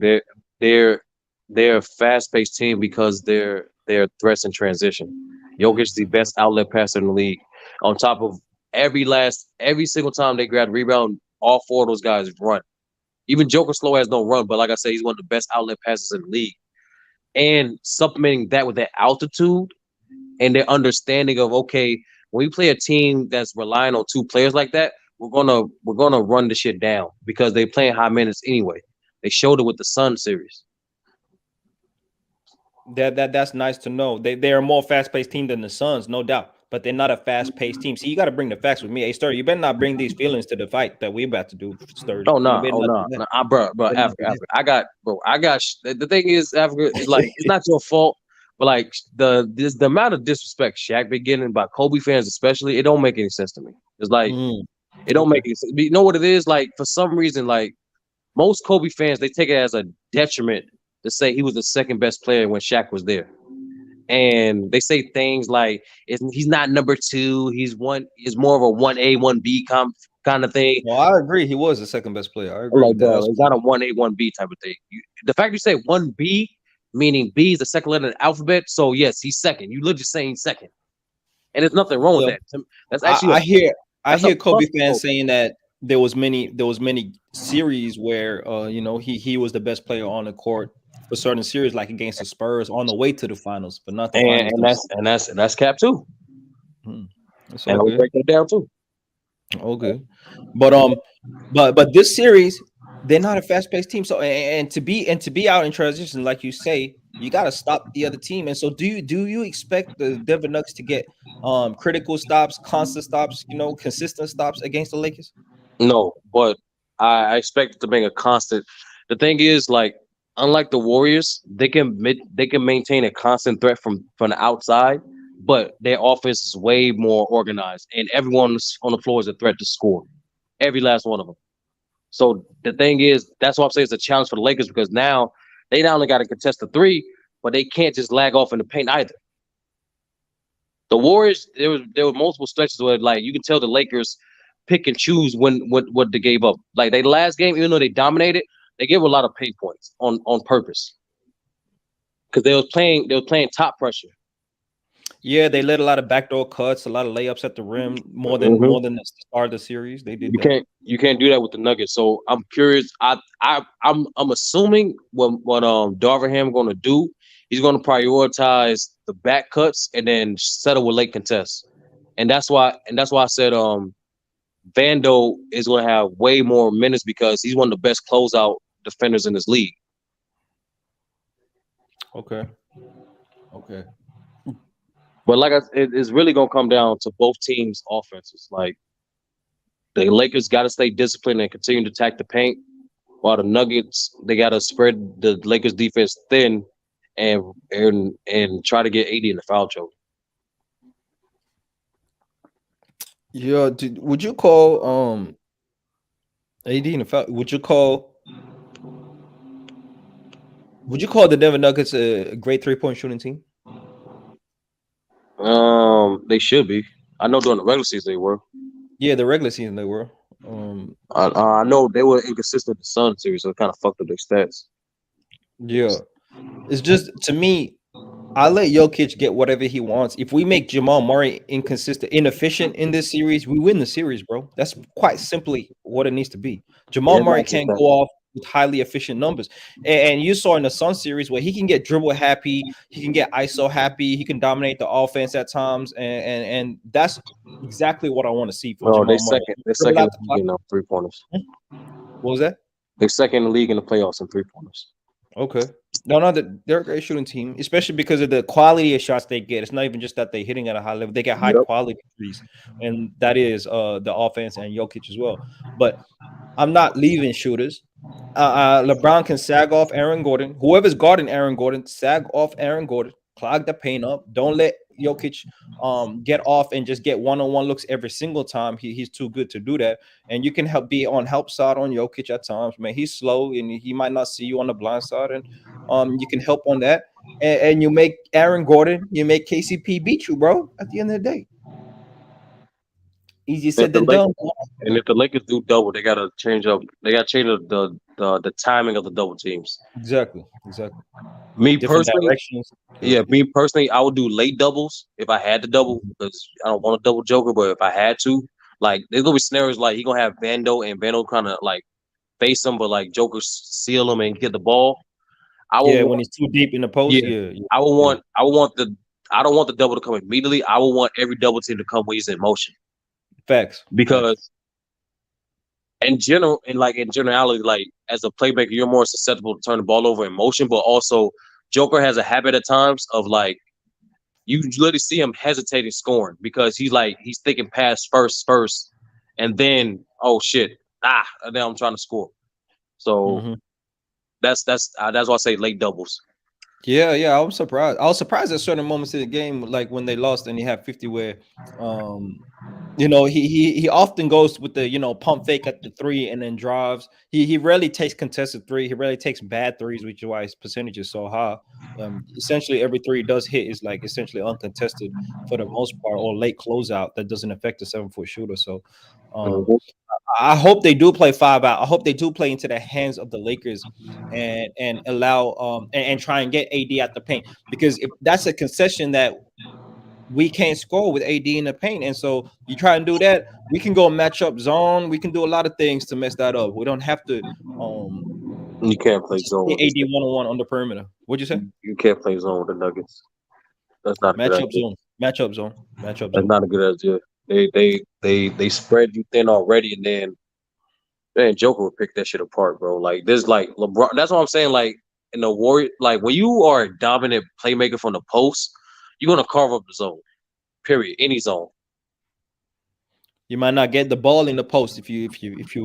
they're a fast-paced team because they're threats in transition. Jokic is the best outlet passer in the league. On top of every single time they grab a rebound, all 4 of those guys run. Even Joker Slow has no run, but like I said, he's one of the best outlet passers in the league. And supplementing that with their altitude and their understanding of, okay, when we play a team that's relying on 2 players like that, we're gonna run the shit down because they're playing high minutes anyway. They showed it with the Sun series. That's nice to know. They're a more fast-paced team than the Suns, no doubt. But they're not a fast-paced team. See, you got to bring the facts with me. Hey, Sturdy, you better not bring these feelings to the fight that we're about to do, Sturdy. Oh no, bro, Africa. I got. The thing is, Africa is like it's not your fault, but like the amount of disrespect Shaq been getting by Kobe fans, especially, it don't make any sense to me. It's like it don't make any sense. You know what it is? Like for some reason, like most Kobe fans, they take it as a detriment to say he was the second best player when Shaq was there. And they say things like he's not number 2, he's more of a 1A, 1B kind of thing. Well, I agree. He was the second best player. I agree. Like, it's not a 1A, 1B type of thing. The fact you say 1B, meaning B is the second letter of the alphabet. So yes, he's second. You literally saying second. And there's nothing wrong with that. That's actually I hear Kobe fans saying that there was many series where he was the best player on the court for certain series, like against the Spurs on the way to the finals, but not the finals. And that's cap too. And we break it down too. Okay, but this series, they're not a fast-paced team. So and to be out in transition, like you say, you got to stop the other team. And so do you expect the Denver Nuggets to get critical stops, constant stops, consistent stops against the Lakers? No, but I expect it to bring a constant. The thing is, like, unlike the Warriors, they can maintain a constant threat from the outside, but their offense is way more organized, and everyone on the floor is a threat to score. Every last one of them. So the thing is, that's why I'm saying it's a challenge for the Lakers because now they not only got to contest the 3, but they can't just lag off in the paint either. The Warriors, there were multiple stretches where like you can tell the Lakers pick and choose what they gave up. Like they last game, even though they dominated, they gave a lot of paint points on purpose. because they were playing top pressure. Yeah, they let a lot of backdoor cuts, a lot of layups at the rim, more than the start of the series. They did that. You can't do that with the Nuggets. So I'm curious. I'm assuming what Darvingham going to do. He's going to prioritize the back cuts and then settle with late contests. And that's why I said Vando is going to have way more minutes because he's one of the best closeout defenders in this league. Okay. But like it's really going to come down to both teams' offenses. Like the Lakers got to stay disciplined and continue to attack the paint, while the Nuggets they got to spread the Lakers defense thin and try to get AD in the foul trouble. Yeah, would you call AD in the foul? Would you call the Denver Nuggets a great 3-point shooting team? They should be. I know during the regular season they were. Yeah, the regular season they were. I know they were inconsistent in the Sun series, so it kind of fucked up their stats. Yeah, it's just to me, I let Jokic get whatever he wants. If we make Jamal Murray inefficient in this series, we win the series, bro. That's quite simply what it needs to be. Jamal Murray can't go off with highly efficient numbers. And you saw in the Sun series where he can get dribble happy, he can get ISO happy, he can dominate the offense at times, and that's exactly what I want to see from Jamal Murray. They're second in the league in 3-pointers. What was that? They're second in the league in the playoffs in 3-pointers. Okay. No, they're a great shooting team, especially because of the quality of shots they get. It's not even just that they're hitting at a high level; they get high quality threes, and that is the offense and Jokic as well. But I'm not leaving shooters. LeBron can sag off Aaron Gordon. Whoever's guarding Aaron Gordon, sag off Aaron Gordon. Clog the paint up. Don't let Jokic get off and just get one-on-one looks every single time. He's too good to do that. And you can be on help side on Jokic at times. Man, he's slow and he might not see you on the blind side, and you can help on that. And you make Aaron Gordon, you make KCP beat you, bro. At the end of the day, easier said than done. And if the Lakers do double, they gotta change up. They gotta change the timing of the double teams. Exactly. Me Different personally, directions. me personally, I would do late doubles if I had to double because I don't want to double Joker. But if I had to, like, there's gonna be scenarios like he gonna have Vando and Vando kind of like face him, but like Joker seal him and get the ball. When he's too deep in the post. I don't want the double to come immediately. I would want every double team to come when he's in motion. Facts. Because in generality, like as a playmaker, you're more susceptible to turn the ball over in motion, but also Joker has a habit at times of like you literally see him hesitating scoring because he's thinking pass first, and then oh shit, and then I'm trying to score. So that's why I say late doubles. Yeah, I was surprised. I was surprised at certain moments in the game, like when they lost and he had 50 where he often goes with the pump fake at the 3 and then drives. He rarely takes contested 3. He rarely takes bad 3s, which is why his percentage is so high. Essentially every 3 he does hit is like essentially uncontested for the most part, or late closeout that doesn't affect the 7-foot shooter. So I hope they do play 5 out. I hope they do play into the hands of the Lakers and allow and try and get AD at the paint, because if that's a concession that we can't score with AD in the paint, and so you try and do that, we can go matchup zone. We can do a lot of things to mess that up. We don't have to. You can't play zone. AD 1-on-1 on the perimeter. What'd you say? You can't play zone with the Nuggets. That's not a good idea. Matchup zone. That's not a good idea. They spread you thin already, and then Joker would pick that shit apart, bro. Like this, like LeBron. That's what I'm saying. Like in the Warrior, like when you are a dominant playmaker from the post, you're gonna carve up the zone. Period. Any zone. You might not get the ball in the post if you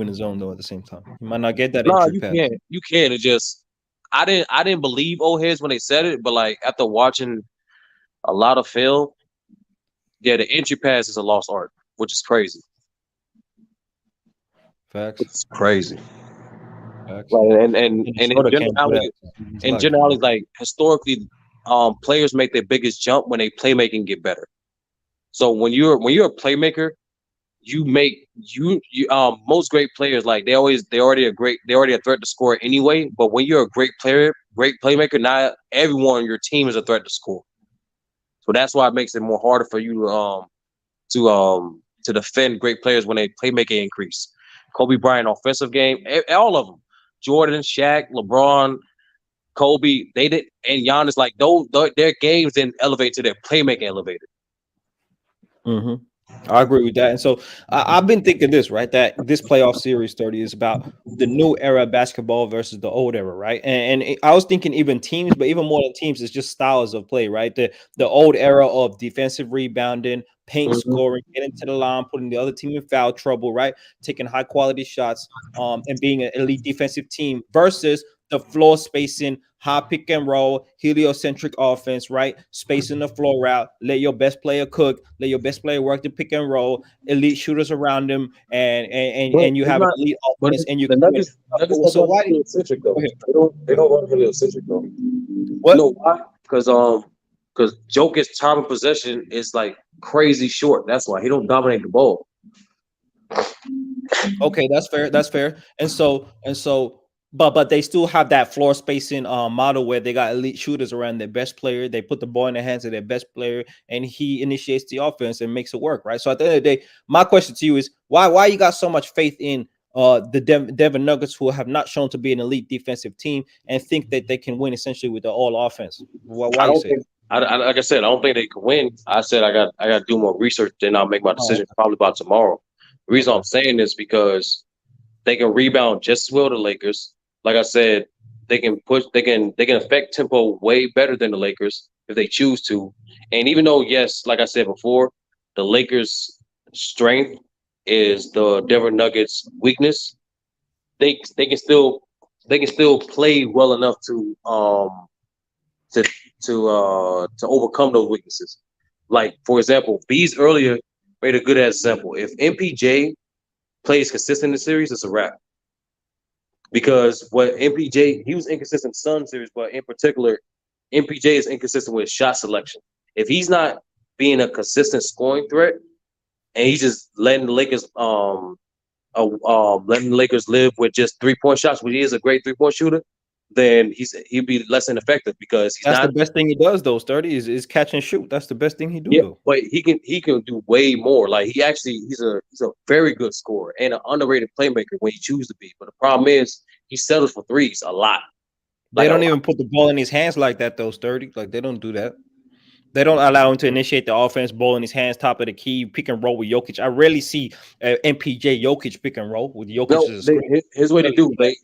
in the zone though. At the same time, you might not get that. No, you can. You can. It just I didn't believe old heads when they said it, but like after watching a lot of film, yeah, the entry pass is a lost art, which is crazy. Facts. It's crazy. Facts. Like, and in generality, like historically, players make their biggest jump when they playmaking get better. So when you're a playmaker, you make most great players, like they already a threat to score anyway. But when you're a great player, great playmaker, not everyone on your team is a threat to score. So that's why it makes it more harder for you to defend great players when they playmaking increase. Kobe Bryant offensive game, all of them, Jordan, Shaq, LeBron, Kobe, they did, and Giannis, like those their games didn't elevate to their playmaking elevated. Mm-hmm. I agree with that. And so I've been thinking this, right? That this playoff series 30 is about the new era of basketball versus the old era, right? And I was thinking even teams, but even more than teams, it's just styles of play, right? The old era of defensive rebounding, paint scoring, getting to the line, putting the other team in foul trouble, right? Taking high quality shots, and being an elite defensive team versus the floor spacing, high pick and roll, heliocentric offense, right? Spacing the floor out, let your best player cook, let your best player work the pick and roll, elite shooters around them, and you it's have an not. elite But offense, and you the can win. Nuggets don't So run why? heliocentric Go though. ahead. They don't run heliocentric though. What? No, why? Because Jokic's time of possession is like crazy short. That's why he don't dominate the ball. Okay, that's fair. That's fair. And so, but they still have that floor spacing model where they got elite shooters around their best player. They put the ball in the hands of their best player, and he initiates the offense and makes it work, right? So at the end of the day, my question to you is why you got so much faith in the Denver Nuggets, who have not shown to be an elite defensive team, and think that they can win essentially with the all offense? Why I you don't say that? think. Like I said, I don't think they can win. I said I got to do more research. Then I'll make my Oh, decision probably about tomorrow. The reason okay. I'm saying this because they can rebound just as well the Lakers. Like I said, they can affect tempo way better than the Lakers if they choose to. And even though, yes, like I said before, the Lakers' strength is the Denver Nuggets' weakness, they can still play well enough to to overcome those weaknesses. Like for example, Bees earlier made a good example. If MPJ plays consistent in the series, it's a wrap. Because what MPJ, he was inconsistent Sun series, but in particular, MPJ is inconsistent with shot selection. If he's not being a consistent scoring threat, and he's just letting the Lakers live with just 3-point shots, which he is a great 3-point shooter, then he'll be less ineffective because he's That's the not. best thing he does, though. 30 is catch and shoot. That's the best thing he do, Yeah, though. but he can do way more. Like he's a very good scorer and an underrated playmaker when he chooses to be. But the problem is he settles for threes a lot. They Like a don't lot. even put the ball in his hands like that, though. 30, like they don't do that. They don't allow him to initiate the offense, ball in his hands, top of the key, pick and roll with Jokic. I rarely see MPJ Jokic pick and roll with Jokic No, as a screen. here's what they Rarely do. see that.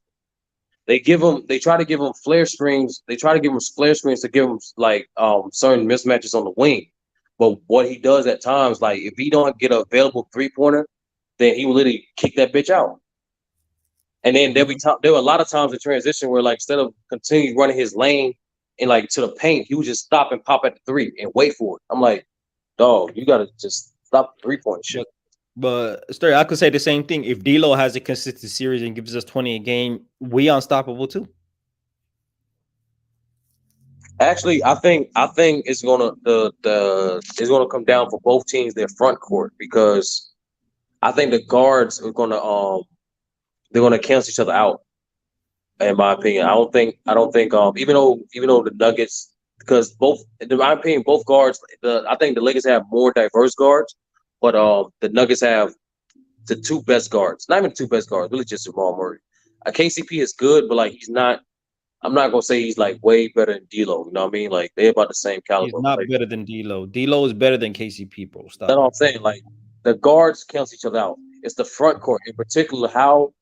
They try to give him flare screens. They try to give him flare screens to give him like certain mismatches on the wing. But what he does at times, like if he don't get an available 3-pointer, then he will literally kick that bitch out. And then there were a lot of times in transition where like instead of continuing running his lane and like to the paint, he would just stop and pop at the three and wait for it. I'm like, dog, you gotta just stop the 3-point shit. But Sturdy, I could say the same thing. If D'Lo has a consistent series and gives us 20 a game, we unstoppable too. Actually, I think it's gonna it's gonna come down for both teams their front court because I think the guards are gonna they're gonna cancel each other out. In my opinion, I don't think even though the Nuggets, because both in my opinion both guards, I think the Lakers have more diverse guards, but the Nuggets have the two best guards, not even the two best guards, really just Jamal Murray. KCP is good, but like he's not. I'm not gonna say he's like way better than D'Lo. You know what I mean? Like they're about the same He's caliber of not player. better than D'Lo. D'Lo is better than KCP, bro. That's Stop what it. I'm saying. Like the guards cancel each other out. It's the front court in particular. How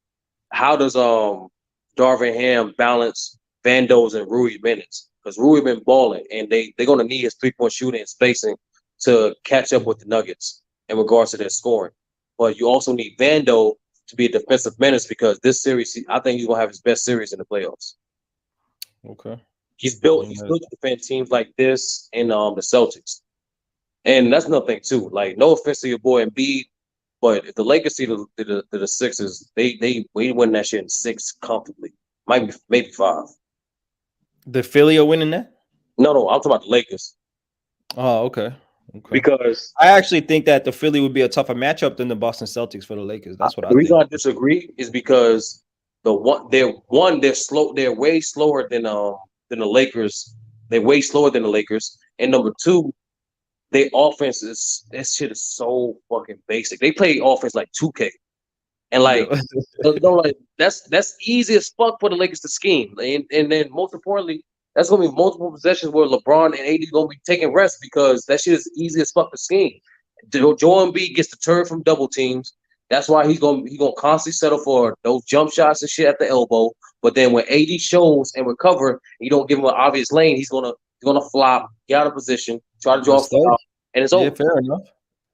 does Darvin Ham balance Vandos and Rui minutes? Because Rui been balling, and they're gonna need his 3-point shooting and spacing to catch up with the Nuggets in regards to their scoring. But you also need Vando to be a defensive menace because this series, I think he's gonna have his best series in the playoffs. Okay. He's built to defend teams like this and the Celtics. And that's another thing too. Like, no offense to your boy Embiid, but if the Lakers see the Sixers, we win that shit in 6 comfortably. Might be maybe 5. The Philly are winning that? No, I'm talking about the Lakers. Oh, okay. Okay. because I actually think that the Philly would be a tougher matchup than the Boston Celtics for the Lakers. That's what I the reason think. I disagree is because they're slow. They're way slower than the Lakers. They're way slower than the Lakers. And number two, their offense is that shit is so fucking basic. They play offense like 2K. And like, Yeah. no, like that's easy as fuck for the Lakers to scheme. And then most importantly, that's gonna be multiple possessions where LeBron and AD gonna be taking rest because that shit is easy as fuck to scheme. Joel Embiid gets deterred from double teams. That's why he gonna constantly settle for those jump shots and shit at the elbow. But then when AD shows and recover, you don't give him an obvious lane. He's gonna flop, get out of position, try to draw a Understood. foul, and it's Yeah, over. fair enough.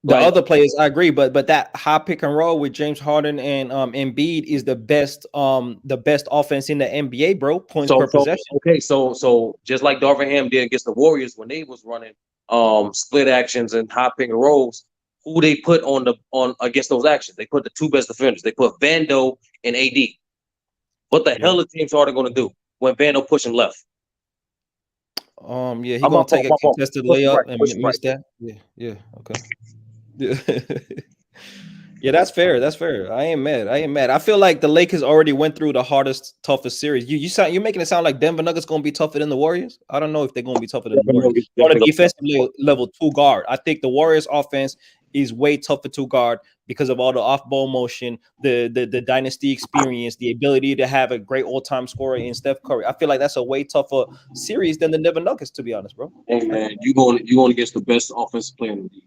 The Like other players, I agree, but that high pick and roll with James Harden and Embiid is the best offense in the NBA, bro. Points per so possession. okay, so just like Darvin Ham did against the Warriors when they was running split actions and high pick and rolls, who they put on against those actions? They put the two best defenders. They put Vando and AD. What the hell is James Harden going to do when Vando push him left? Yeah, he gonna take a contested Push him right. layup and Push him miss right. that. Yeah, okay. Yeah. Yeah, that's fair. That's fair. I ain't mad. I feel like the Lakers already went through the hardest, toughest series. You're making it sound like Denver Nuggets gonna be tougher than the Warriors. I don't know if they're gonna be tougher than the Warriors. On a defensive level, two guard. I think the Warriors offense is way tougher to guard because of all the off-ball motion, the dynasty experience, the ability to have a great all-time scorer in Steph Curry. I feel like that's a way tougher series than the Denver Nuggets, to be honest, bro. Hey man, you going against the best offensive player in the league.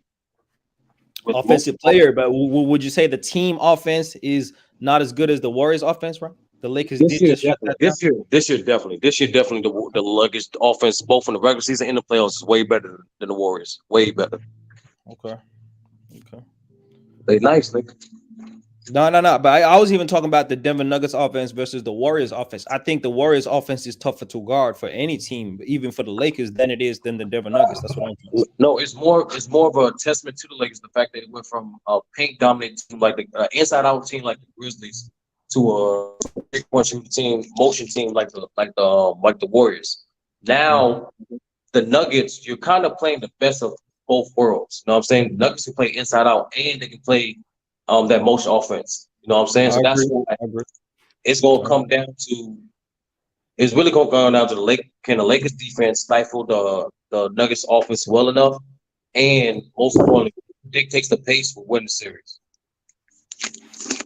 Offensive player, but would you say the team offense is not as good as the Warriors offense, bro? The Lakers did just shut that down. This year definitely the Nuggets offense both in the regular season and the playoffs is way better than the Warriors. Way better. Okay. They nice, nigga. No. But I was even talking about the Denver Nuggets offense versus the Warriors offense. I think the Warriors offense is tougher to guard for any team, even for the Lakers, than it is than the Denver Nuggets. That's what I'm trying to say. No, it's more of a testament to the Lakers, the fact that it went from a paint dominant team like the inside out team like the Grizzlies to a big point shooting team, motion team like the Warriors. Now the Nuggets, you're kind of playing the best of both worlds. You know what I'm saying? The Nuggets can play inside out and they can play that motion offense. You know what I'm saying? So that's why it's gonna come down to. It's really gonna come down to can the Lakers defense stifle the Nuggets offense well enough, and most importantly, dictates the pace for winning the series.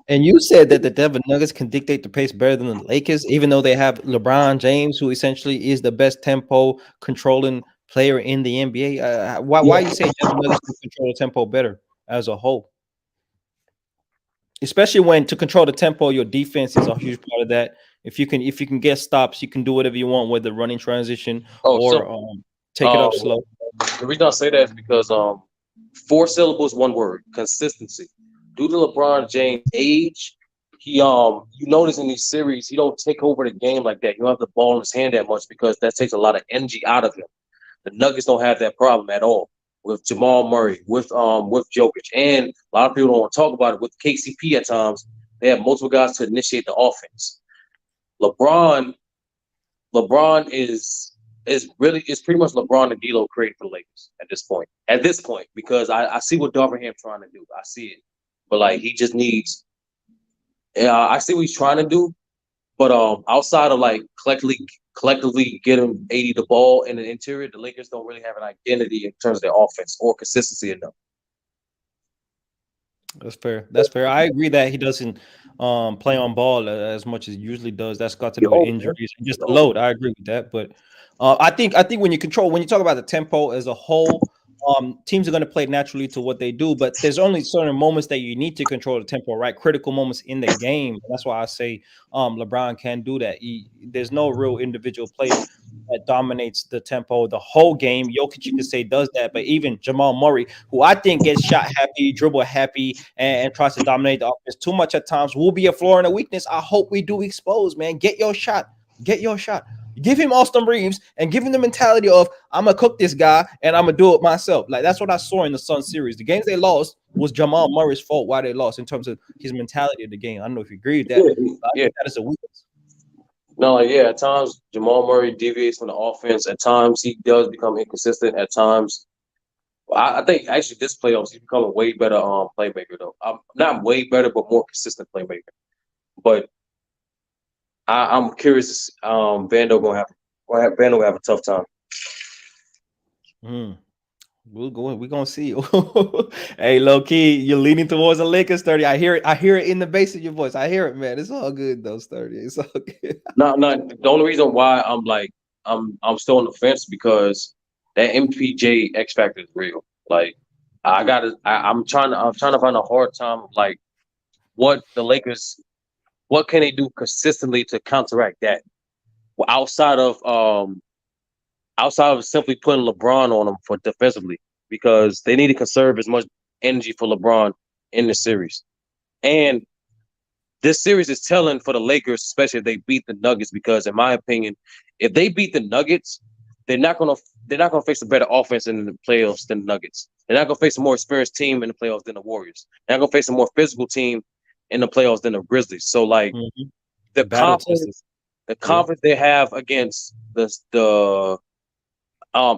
And you said that the Denver Nuggets can dictate the pace better than the Lakers, even though they have LeBron James, who essentially is the best tempo controlling player in the NBA. Why you say Denver Nuggets can control the tempo better as a whole? Especially when to control the tempo, your defense is a huge part of that. If you can get stops, you can do whatever you want with the running transition take it up slow. The reason I say that is because 4 syllables, 1 word: consistency. Due to LeBron James' age, he you notice in these series he don't take over the game like that. You don't have the ball in his hand that much because that takes a lot of energy out of him. The Nuggets don't have that problem at all with Jamal Murray, with Jokic, and a lot of people don't want to talk about it with KCP. At times, they have multiple guys to initiate the offense. LeBron is pretty much LeBron and D'Lo created for the Lakers at this point. At this point, because I see what Darvin Ham trying to do. I see it, but like he just needs. I see what he's trying to do, but outside of like collectively getting AD the ball in the interior, the Lakers don't really have an identity in terms of their offense or consistency enough. That's fair. I agree that he doesn't play on ball as much as he usually does. That's got to do with injuries and just the load. I agree with that. But I think when you talk about the tempo as a whole, teams are going to play naturally to what they do, but there's only certain moments that you need to control the tempo, right? Critical moments in the game. That's why I say LeBron can do that. There's no real individual player that dominates the tempo the whole game. Jokic, you could say, does that, but even Jamal Murray, who I think gets shot happy, dribble happy, and tries to dominate the offense too much at times, will be a flaw and a weakness. I hope we do expose, man. Get your shot. Give him Austin Reeves and give him the mentality of I'm gonna cook this guy and I'm gonna do it myself. Like that's what I saw in the Sun series. The games they lost was Jamal Murray's fault why they lost in terms of his mentality of the game. I don't know if you agree with that. Yeah. That is a weakness. No, at times Jamal Murray deviates from the offense. At times he does become inconsistent. At times, I think actually this playoffs he's become a way better playmaker though. Not way better, but more consistent playmaker. But I'm curious. Vando gonna have a tough time. We're gonna see. Hey, low key, you're leaning towards the Lakers 30. I hear it. I hear it in the bass of your voice. I hear it, man. It's all good though, 30. It's all good. No. The only reason why I'm still on the fence because that MPJ X factor is real. Like I'm trying to find a hard time like what the Lakers what can they do consistently to counteract that well, outside of simply putting LeBron on them for defensively because they need to conserve as much energy for LeBron in the series. And this series is telling for the Lakers, especially if they beat the Nuggets, because in my opinion, if they beat the Nuggets, they're not gonna face a better offense in the playoffs than the Nuggets. They're not gonna face a more experienced team in the playoffs than the Warriors. They're not gonna face a more physical team in the playoffs than the Grizzlies. So like the Battle tested. confidence they have against the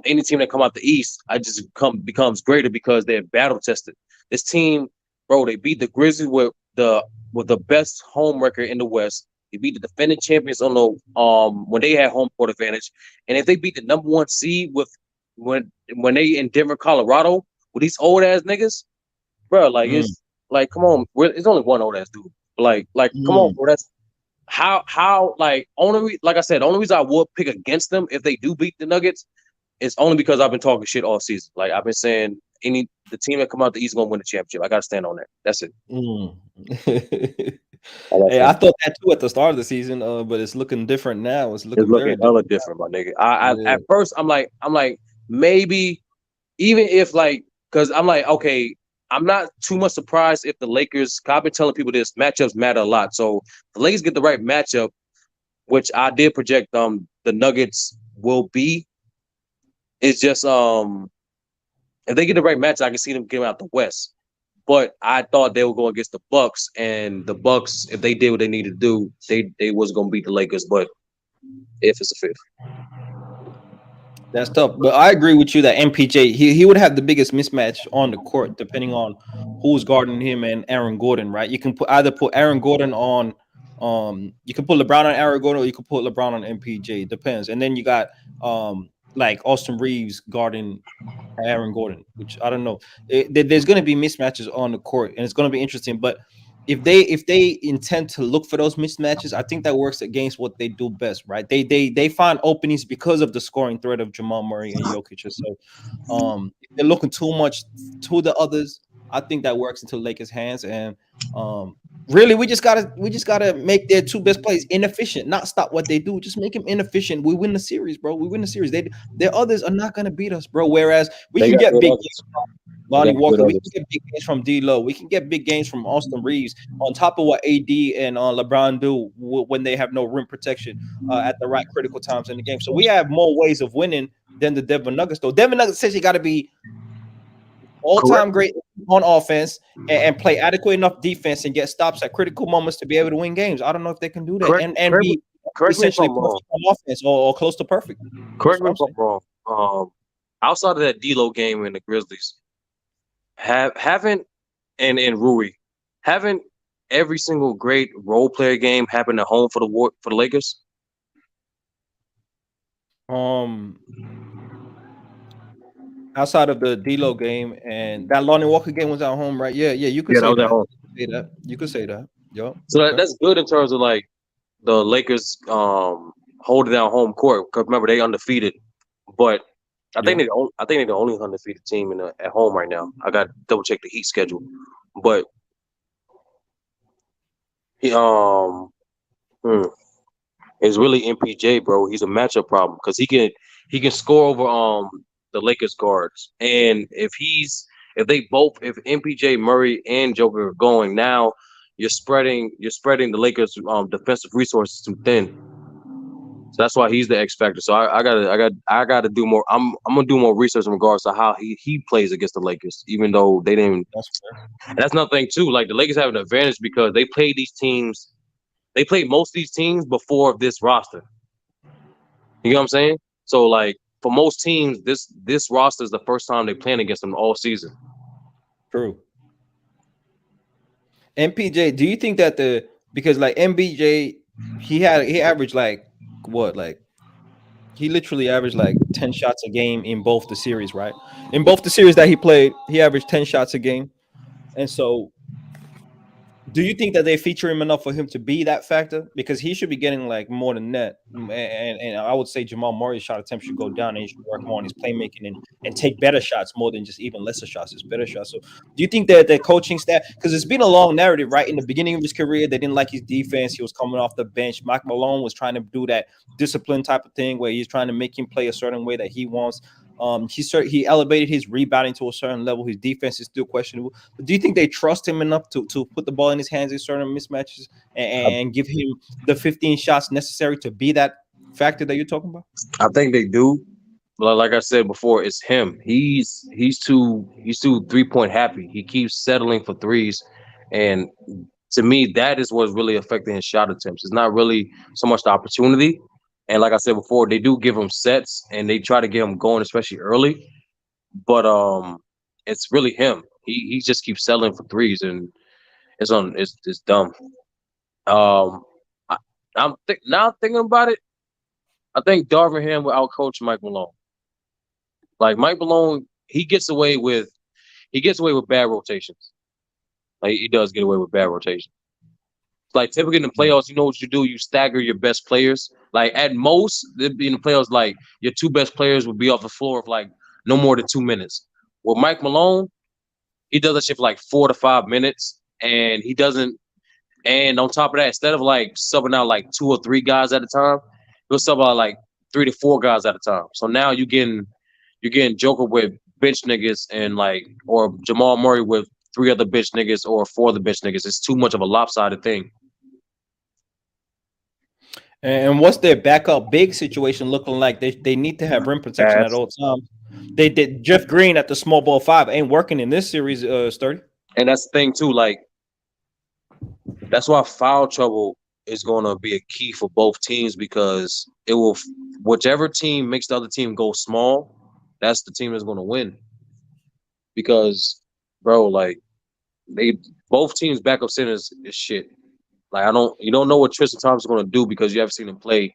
any team that come out the East, becomes greater because they're battle tested. This team, bro, they beat the Grizzlies with the best home record in the West. They beat the defending champions on the when they had home court advantage, and if they beat the number one seed with when they in Denver, Colorado, with these old ass niggas, bro, like it's like come on, it's only one old ass dude. Like come on, bro, that's how like like I said, the only reason I would pick against them if they do beat the Nuggets is only because I've been talking shit all season. Like I've been saying the team that come out the East is gonna win the championship. I gotta stand on that. That's it. Hey, I thought that too at the start of the season, but it's looking different now. It's looking very hella different, my nigga. At first I'm like maybe even if like because I'm like okay, I'm not too much surprised if the Lakers. I've been telling people this matchups matter a lot. So the Lakers get the right matchup, which I did project. The Nuggets will be. It's just if they get the right match, I can see them getting out the West. But I thought they would go against the Bucks, and the Bucks, if they did what they needed to do, they was gonna beat the Lakers. But if it's a fifth, that's tough. But I agree with you that MPJ he would have the biggest mismatch on the court depending on who's guarding him and Aaron Gordon, right? You can either put Aaron Gordon on you can put LeBron on Aaron Gordon or you can put LeBron on MPJ. It depends. And then you got like Austin Reeves guarding Aaron Gordon, which I don't know. There's going to be mismatches on the court, and it's going to be interesting. But if they intend to look for those mismatches, I think that works against what they do best, right? They find openings because of the scoring threat of Jamal Murray and Jokic. So if they're looking too much to the others, I think that works into Lakers' hands. And really, we just gotta make their two best plays inefficient, not stop what they do. Just make them inefficient. We win the series, bro. We win the series. Their others are not gonna beat us, bro. Whereas we can get big games from Lonnie Walker. We can get big games from D-Lo. We can get big games from Austin Reeves on top of what AD and LeBron do when they have no rim protection at the right critical times in the game. So we have more ways of winning than the Denver Nuggets, though. Denver Nuggets essentially got to be all-time great on offense and play adequate enough defense and get stops at critical moments to be able to win games. I don't know if they can do that and be essentially perfect on offense or close to perfect. Correct me if I'm wrong. Outside of that D-Lo game in the Grizzlies, haven't Rui haven't every single great role player game happened at home for the Lakers? Outside of the D-Lo game and that Lonnie Walker game was at home, right? Yeah, you could say that. You could say that. Yep. So that's good in terms of like the Lakers holding down home court because remember they undefeated, but I think they're the only undefeated team at home right now. I got to double check the Heat schedule, but it's really MPJ, bro. He's a matchup problem because he can score over the Lakers guards, and if MPJ, Murray, and Joker are going now, you're spreading the Lakers defensive resources too thin. So that's why he's the X factor. So I gotta do more. I'm gonna do more research in regards to how he plays against the Lakers, even though they didn't. That's fair. And that's another thing too. Like the Lakers have an advantage because they played these teams. They played most of these teams before this roster. You know what I'm saying? So like for most teams, this roster is the first time they playing against them all season. True. MPJ, do you think that because like MBJ, he averaged like what, like he literally averaged like 10 shots a game in both the series, right? In both the series that he played, he averaged 10 shots a game. And so do you think that they feature him enough for him to be that factor? Because he should be getting like more than that. And I would say Jamal Murray's shot attempt should go down, and he should work more on his playmaking and take better shots more than just even lesser shots. It's better shots. So do you think that the coaching staff, because it's been a long narrative, right? In the beginning of his career, they didn't like his defense. He was coming off the bench. Mike Malone was trying to do that discipline type of thing where he's trying to make him play a certain way that he wants. He elevated his rebounding to a certain level. His defense is still questionable. But do you think they trust him enough to put the ball in his hands in certain mismatches and give him the 15 shots necessary to be that factor that you're talking about? I think they do. But like I said before, it's him. He's too 3-point happy. He keeps settling for threes, and to me, that is what's really affecting his shot attempts. It's not really so much the opportunity. And like I said before, they do give him sets and they try to get him going, especially early. But it's really him. He just keeps settling for threes, and it's dumb. Um, I, now thinking about it, I think Darvin Ham will outcoach Mike Malone. Like Mike Malone, he gets away with bad rotations. Like he does get away with bad rotations. Like typically in the playoffs, you know what you do? You stagger your best players. Like at most, in the playoffs, like your two best players would be off the floor of like no more than 2 minutes. With Mike Malone, he does that shit for like 4 to 5 minutes, and he doesn't. And on top of that, instead of like subbing out like 2 or 3 guys at a time, he'll sub out like 3 to 4 guys at a time. So now you're getting Joker with bench niggas and like or Jamal Murray with 3 other bench niggas or 4 other bench niggas. It's too much of a lopsided thing. And what's their backup big situation looking like? They need to have rim protection at all times. They did Jeff Green at the small ball 5 ain't working in this series, Sturdy. And that's the thing too. Like that's why foul trouble is going to be a key for both teams because it will whichever team makes the other team go small, that's the team that's going to win. Because, bro, like they both teams' backup centers is shit. Like you don't know what Tristan Thompson is going to do because you haven't seen him play.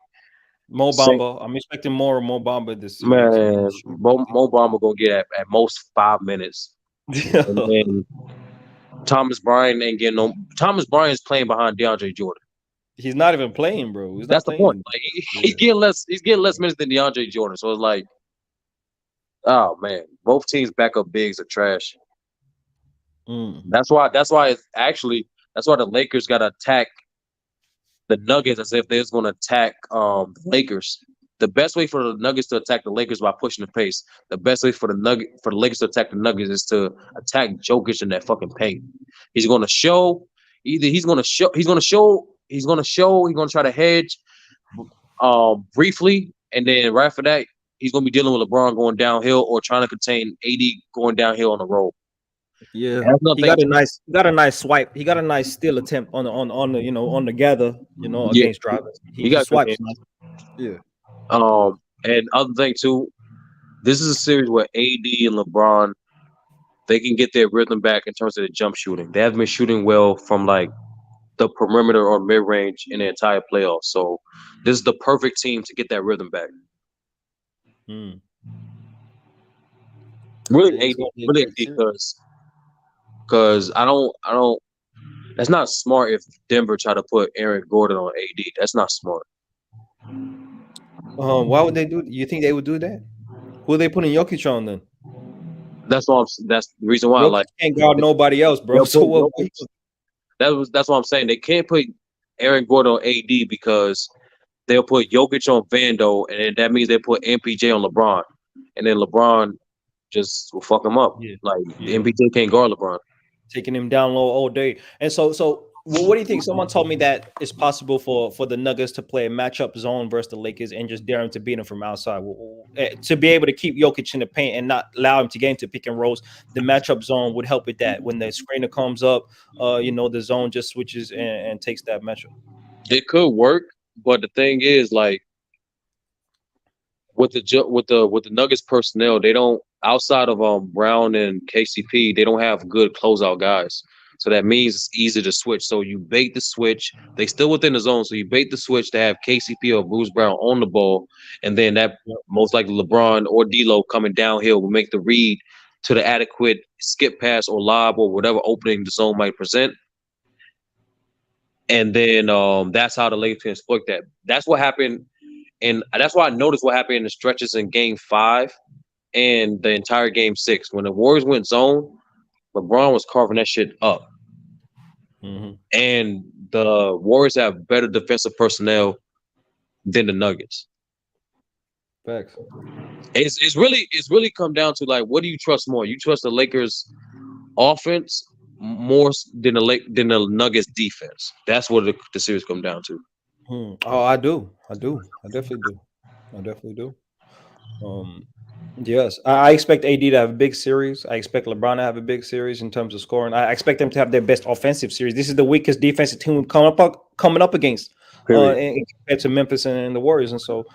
Mo Bamba, I'm expecting more of Mo Bamba this series. Man, Mo Bamba gonna get at most 5 minutes, and then Thomas Bryant ain't getting no. Thomas Bryant's playing behind DeAndre Jordan. He's not even playing, bro. That's the point. Like he's getting less. He's getting less minutes than DeAndre Jordan. So it's like, oh man, both teams' backup bigs are trash. That's why the Lakers got to attack the Nuggets as if they're going to attack the Lakers. The best way for the Nuggets to attack the Lakers by pushing the pace. The best way for the Lakers to attack the Nuggets is to attack Jokic in that fucking paint. He's going to show. He's going to try to hedge briefly, and then right after that, he's going to be dealing with LeBron going downhill or trying to contain AD going downhill on the roll. Yeah, he got a nice swipe. He got a nice steal attempt on the on the gather against drivers. He got swipes. Nice. Yeah. And other thing too, this is a series where AD and LeBron they can get their rhythm back in terms of the jump shooting. They haven't been shooting well from like the perimeter or mid range in the entire playoffs. So this is the perfect team to get that rhythm back. Really, because I don't. That's not smart. If Denver try to put Aaron Gordon on AD, that's not smart. Why would they do? You think they would do that? Who are they putting Jokic on then? That's the reason why. Jokic like can't guard nobody else, bro. So that's what I'm saying. They can't put Aaron Gordon on AD because they'll put Jokic on Vando, and then that means they put MPJ on LeBron, and then LeBron just will fuck him up. MPJ can't guard LeBron. Taking him down low all day. And so what do you think? Someone told me that it's possible for the Nuggets to play a matchup zone versus the Lakers and just dare him to beat them from outside. To be able to keep Jokic in the paint and not allow him to get into pick and rolls, the matchup zone would help with that. When the screener comes up, the zone just switches and takes that matchup. It could work, but the thing is, like, with the Nuggets personnel, they don't outside of Brown and KCP, they don't have good closeout guys. So that means it's easy to switch. So you bait the switch. They still within the zone. So you bait the switch to have KCP or Bruce Brown on the ball, and then that most likely LeBron or D'Lo coming downhill will make the read to the adequate skip pass or lob or whatever opening the zone might present. And then that's how the Lakers can exploit that. That's what happened, and that's why I noticed what happened in the stretches in Game 5 and the entire Game 6. When the Warriors went zone, LeBron was carving that shit up. And the Warriors have better defensive personnel than the Nuggets. Facts. It's really come down to like, what do you trust more? You trust the Lakers offense more than the Nuggets defense. That's what the series come down to. Oh, I do. I definitely do. Yes, I expect AD to have a big series. I expect LeBron to have a big series in terms of scoring. I expect them to have their best offensive series. This is the weakest defensive team coming up against compared to Memphis and the Warriors, and so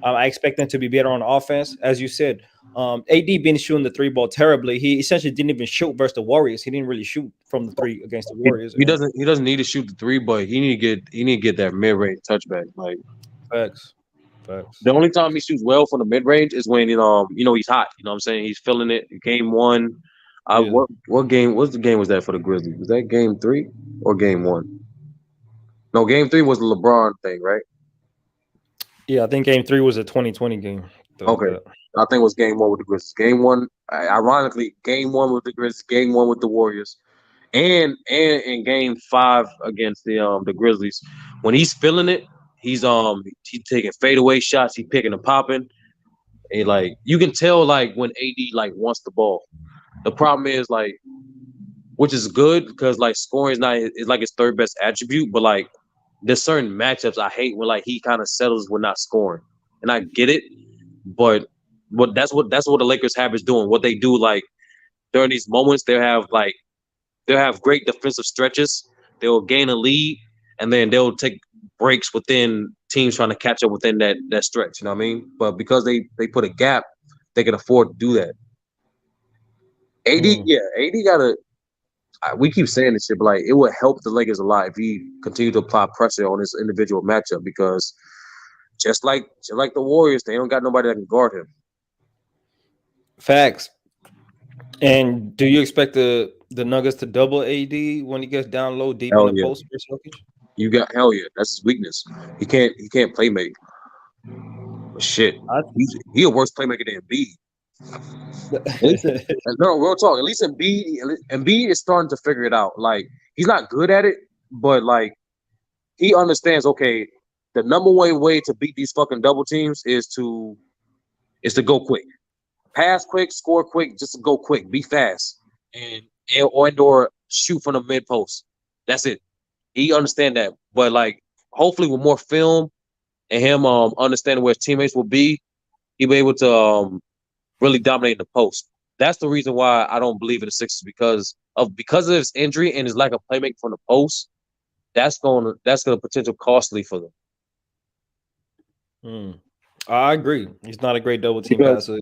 I expect them to be better on offense. As you said, AD been shooting the three ball terribly. He essentially didn't even shoot versus the Warriors. He didn't really shoot from the three against the Warriors. He doesn't need to shoot the three, but he need to get that mid range touchback. Like facts. The only time he shoots well from the mid range is when he's hot. You know what I'm saying? He's feeling it. Game 1. What game? What's the game was that for the Grizzlies? Was that Game 3 or Game 1? No, Game 3 was the LeBron thing, right? Yeah, I think Game 3 was a 2020 game. Okay. I think it was Game 1 with the Grizzlies. Game 1, ironically, Game 1 with the Grizzlies, Game 1 with the Warriors, and in Game 5 against the Grizzlies, when he's feeling it, he's taking fadeaway shots, he picking and popping, and like you can tell like when AD like wants the ball. The problem is like, which is good because like scoring is like his third best attribute, but like there's certain matchups I hate when like he kind of settles with not scoring, and I get it, but that's what the Lakers have is doing. What they do like during these moments, they'll have great defensive stretches. They'll gain a lead, and then they'll take breaks within teams trying to catch up within that stretch. You know what I mean? But because they put a gap, they can afford to do that. AD gotta. We keep saying this shit, but like it would help the Lakers a lot if he continued to apply pressure on his individual matchup because just like the Warriors, they don't got nobody that can guard him. Facts. And do you expect the Nuggets to double AD when he gets down low deep in the post? You got hell yeah. That's his weakness. He can't play make. But shit, he's a worse playmaker than Embiid. No, real talk. At least Embiid is starting to figure it out. Like he's not good at it, but like he understands. Okay, the number one way to beat these fucking double teams is to go quick, pass quick, score quick, just to go quick, be fast, or shoot from the mid post. That's it. He understand that, but like hopefully with more film and him understanding where his teammates will be, he'll be able to really dominate the post. That's the reason why I don't believe in the Sixers because of his injury and his lack of playmaking from the post. That's going to potential costly for them. I agree. He's not a great double team passer.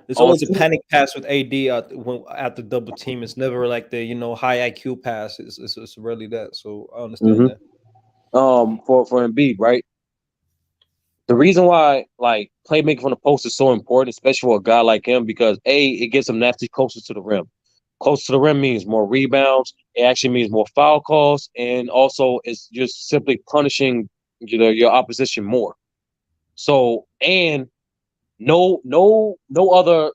It's always a panic pass with AD at the double team. It's never like the high IQ pass. It's rarely that. So I understand that. For Embiid, right? The reason why like playmaking from the post is so important, especially for a guy like him, because it gets him naturally closer to the rim. Close to the rim means more rebounds. It actually means more foul calls, and also it's just simply punishing your opposition more. So and no other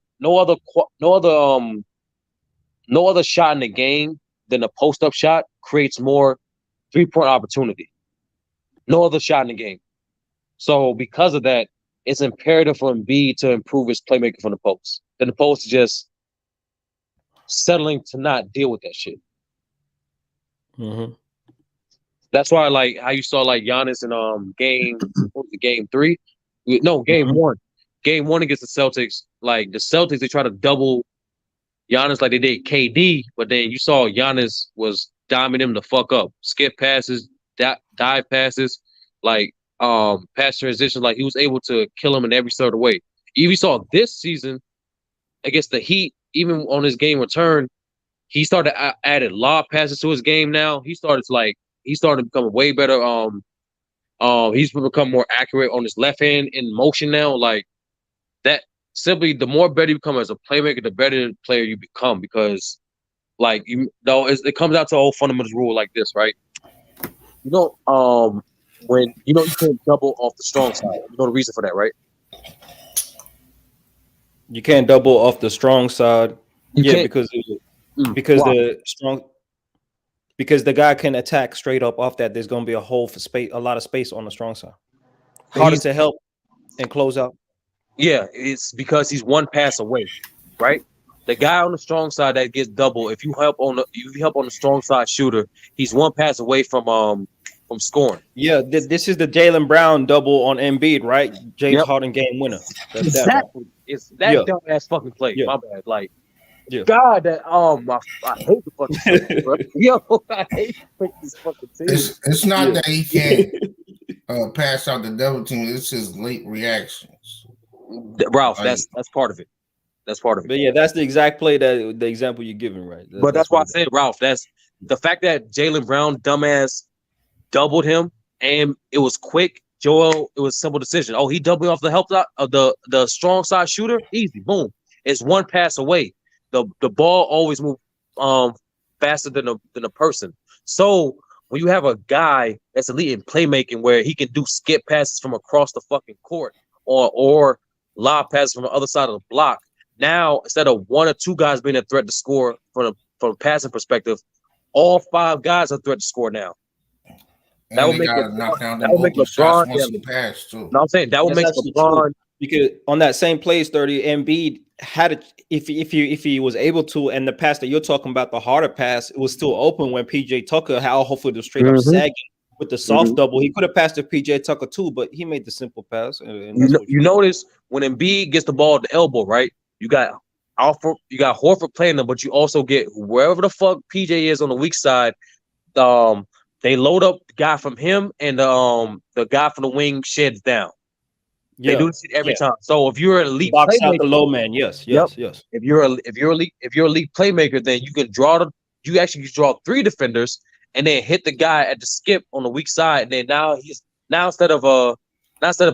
shot in the game than a post up shot creates more 3-point opportunity. No other shot in the game. So because of that, it's imperative for Embiid to improve his playmaking from the post. Then the post is just settling to not deal with that shit. That's why, like, how you saw like Giannis in game 3? No, game 1. Game 1 against the Celtics. Like the Celtics, they try to double Giannis like they did KD, but then you saw Giannis was diming him the fuck up. Skip passes, dive passes, like pass transition. Like he was able to kill him in every sort of way. you saw this season against the Heat, even on his game return, he started added lob passes to his game. Now he started to become way better. He's become more accurate on his left hand in motion now. Like that, simply the more better you become as a playmaker, the better player you become. Because like it comes out to a whole fundamental rule like this, right? When you can't double off the strong side. You know the reason for that, right? You can't double off the strong side. Because the strong, because the guy can attack straight up off that. There's going to be a lot of space on the strong side. Harder to help and close out. Yeah, it's because he's one pass away, right? The guy on the strong side that gets double, if you help on the strong side shooter, he's one pass away from scoring. Yeah, this is the Jaylen Brown double on Embiid, right? James Harden game winner. That's exactly. It's that dumbass fucking play. My bad. Like, God, that I hate the fucking play, bro. Yo, I hate this fucking team. It's not that he can't pass out the double team. It's his late reactions. Ralph, that's part of it. That's part of it. But yeah, that's the exact play that the example you're giving, right? That's why I said, Ralph, that's the fact that Jaylen Brown, dumbass, doubled him, and it was quick. Joel, it was a simple decision. Oh, he doubled off the help side of the strong side shooter. Easy, boom. It's one pass away. The ball always moves faster than a person. So when you have a guy that's elite in playmaking, where he can do skip passes from across the fucking court, or lob passes from the other side of the block. Now, instead of one or two guys being a threat to score from a passing perspective, all five guys are a threat to score now. That would make LeBron. Pass too. No, I'm saying that would make LeBron. Because on that same play, 30, Embiid had it. If he was able to, and the pass that you're talking about, the harder pass, it was still open when PJ Tucker had hopefully the straight up sagging with the soft double. He could have passed to PJ Tucker too, but he made the simple pass. And you notice when Embiid gets the ball at the elbow, right? You got Horford playing them, but you also get wherever the fuck PJ is on the weak side. They load up the guy from him, and the guy from the wing sheds down. They do this shit every time. So if you're an elite box playmaker, out the low man, yes. If you're elite playmaker, then you can you actually draw three defenders and then hit the guy at the skip on the weak side. And then now instead of a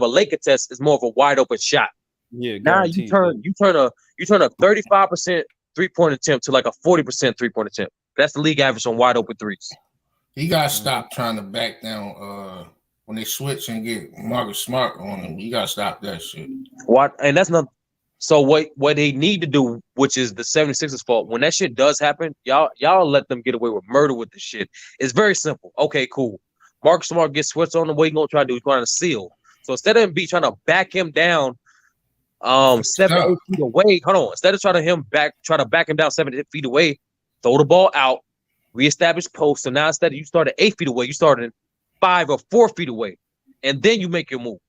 late contest, it's more of a wide open shot. Yeah. Now you turn a 35% 3-point attempt to like a 40% 3-point attempt. That's the league average on wide open threes. He gotta stop trying to back down when they switch and get Marcus Smart on him. You gotta stop that shit. What? And that's not. So what they need to do, which is the 76ers' fault, when that shit does happen, y'all let them get away with murder with this shit. It's very simple. Okay, cool. Marcus Smart gets switched on. The way he's gonna try to do is trying to seal. So instead of him trying to back him down 7-8 feet away, hold on. Instead of try to back him down 7-8 feet away, throw the ball out, reestablish post. So now instead of you started 8 feet away, you started 5 or 4 feet away, and then you make your move.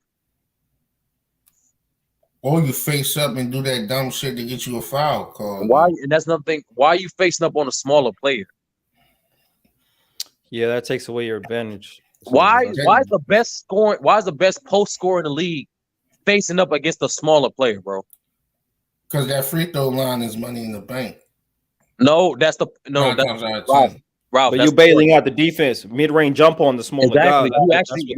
Or you face up and do that dumb shit to get you a foul call. Why? And that's another thing. Why are you facing up on a smaller player? Yeah, that takes away your advantage. So why is the best post scorer in the league facing up against a smaller player, bro? Because that free throw line is money in the bank. No, that's Ralph, but you're bailing out the defense, mid-range jump on the smaller guy. You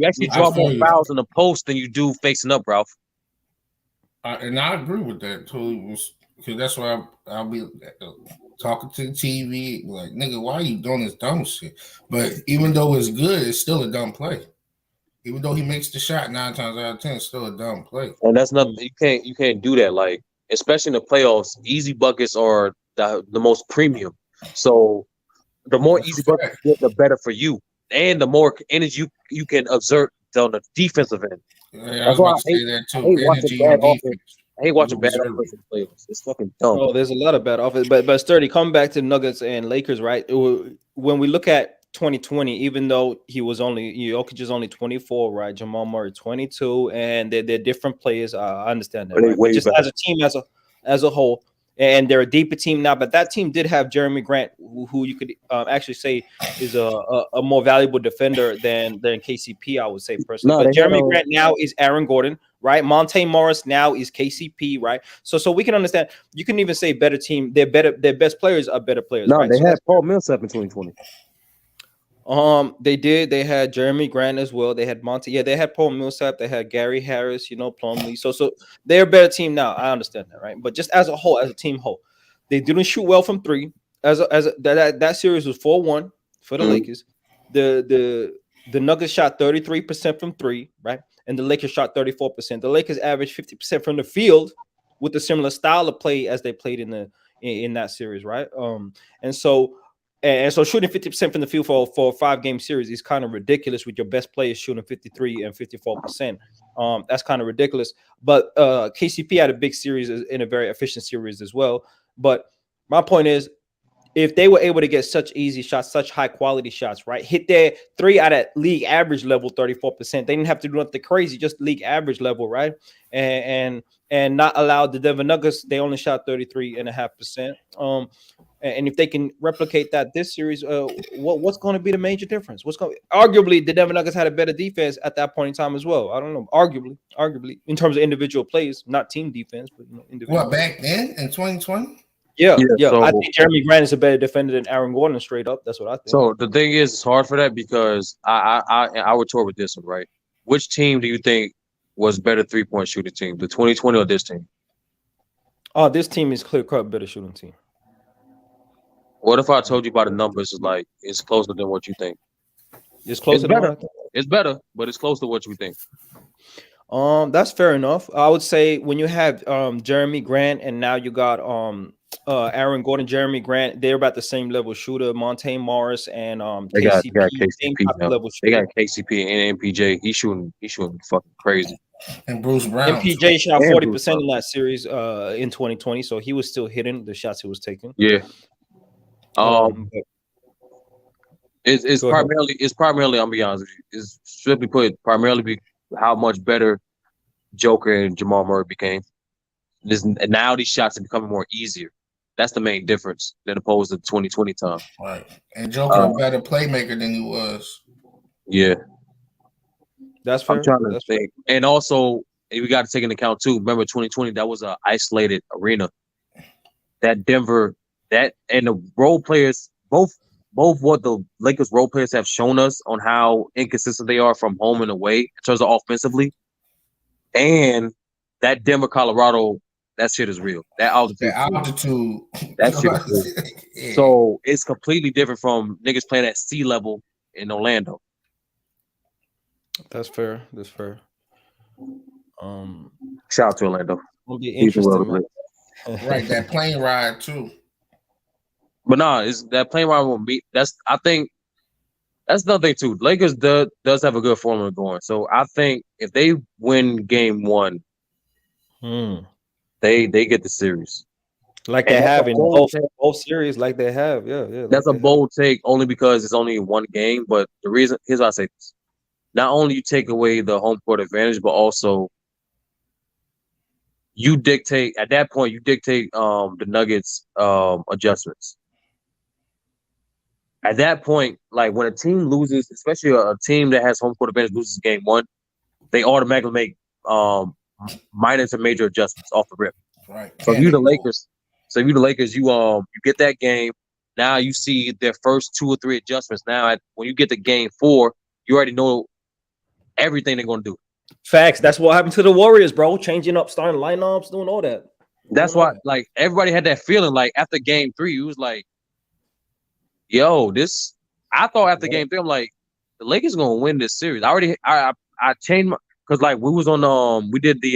actually draw more fouls in the post than you do facing up, Ralph. And I agree with that totally, because that's why I'll be talking to the TV like, nigga, why are you doing this dumb shit? But even though it's good, it's still a dumb play. Even though he makes the shot 9 times out of 10, it's still a dumb play. And that's nothing. You can't do that. Like, especially in the playoffs, easy buckets are the most premium. So the more easy buckets you get, the better for you, and the more energy you can exert on the defensive end. Yeah, that's why I hate watching bad offense in playoffs. It's fucking dumb. Oh, there's a lot of bad offense, but Sturdy, coming back to Nuggets and Lakers, right? When we look at 2020, even though Jokic is only 24, right? Jamal Murray 22, and they're different players. I understand that, right? Just as a team, as a whole. And they're a deeper team now, but that team did have Jeremy Grant, who you could actually say is a more valuable defender than KCP, I would say personally. But Jeremy Grant now is Aaron Gordon, right? Monte Morris now is KCP, right? So we can understand. You can even say better team. Their best players are better players, No, right? they So had that's Paul Millsap in 2020. they did. They had Jeremy Grant as well. They had Monty. Yeah, they had Paul Millsap. They had Gary Harris. Plumlee. So they're a better team now. I understand that, right? But just as a whole, as a team whole, they didn't shoot well from three. That series was 4-1 for the Lakers. The Nuggets shot 33% from three, right? And the Lakers shot 34%. The Lakers averaged 50% from the field with a similar style of play as they played in that series, right? And so shooting 50% from the field for a 5-game series is kind of ridiculous with your best players shooting 53 and 54%. That's kind of ridiculous. But KCP had a big series in a very efficient series as well. But my point is, if they were able to get such easy shots, such high quality shots, right? Hit their three at a league average level, 34%. They didn't have to do nothing crazy, just league average level, right? And not allow the Denver Nuggets, they only shot 33.5%. And if they can replicate that this series, what's going to be the major difference? Arguably the Denver Nuggets had a better defense at that point in time as well. I don't know. Arguably in terms of individual plays, not team defense, but individual. What, back then in 2020? Yeah. So I think Jeremy Grant is a better defender than Aaron Gordon, straight up. That's what I think. So the thing is, it's hard for that because I would tour with this one, right? Which team do you think was better 3-point shooting team, the 2020 or this team? Oh, this team is clear cut better shooting team. What if I told you by the numbers is like it's closer than what you think? It's closer than what I think. It's better, but it's close to what you think. That's fair enough. I would say when you have Jeremy Grant and now you got Aaron Gordon, Jeremy Grant, they're about the same level shooter. Monte Morris and They got KCP, same KCP type now. of level They shooter. got KCP and MPJ. He's shooting fucking crazy. And Bruce Brown. MPJ shot And 40% in that series in 2020, so he was still hitting the shots he was taking. Yeah. But- It's Go ahead. primarily I'm gonna be honest with you. It's strictly put primarily how much better Joker and Jamal Murray became. And now these shots are becoming more easier. That's the main difference than opposed to 2020 time. Right. And Joker a better playmaker than he was. Yeah. That's fair. I'm trying to think. And also, we got to take into account too. Remember 2020, that was an isolated arena. That Denver, and the role players, both what the Lakers role players have shown us on how inconsistent they are from home and away in terms of offensively. And that Denver, Colorado, that shit is real. That altitude. That shit is real. Yeah. So it's completely different from niggas playing at sea level in Orlando. That's fair. That's fair. Shout out to Orlando. Will be He's well interesting, man. played. Right, that plane ride too. But nah, it's that plane ride will be. I think that's another thing too. Lakers does have a good formula going. So I think if they win game one, they get the series. Like they And that's have a in bold both series, like they have. Yeah. That's a bold take only because it's only one game. But the reason, here's why I say this. Not only you take away the home court advantage, but also you dictate at that point, the Nuggets adjustments. At that point, like when a team loses, especially a team that has home court advantage loses game one, they automatically make minor to major adjustments off the rip. Right. So if you're the Lakers, you get that game. Now you see their first 2 or 3 adjustments. Now when you get to game 4, you already know everything they're gonna do. Facts. That's what happened to the Warriors, bro. Changing up, starting lineups, doing all that. That's why, like, everybody had that feeling. Like after game 3, it was like, "Yo, this." I thought after game 3, I'm like, the Lakers gonna win this series. I changed my because like we was on we did the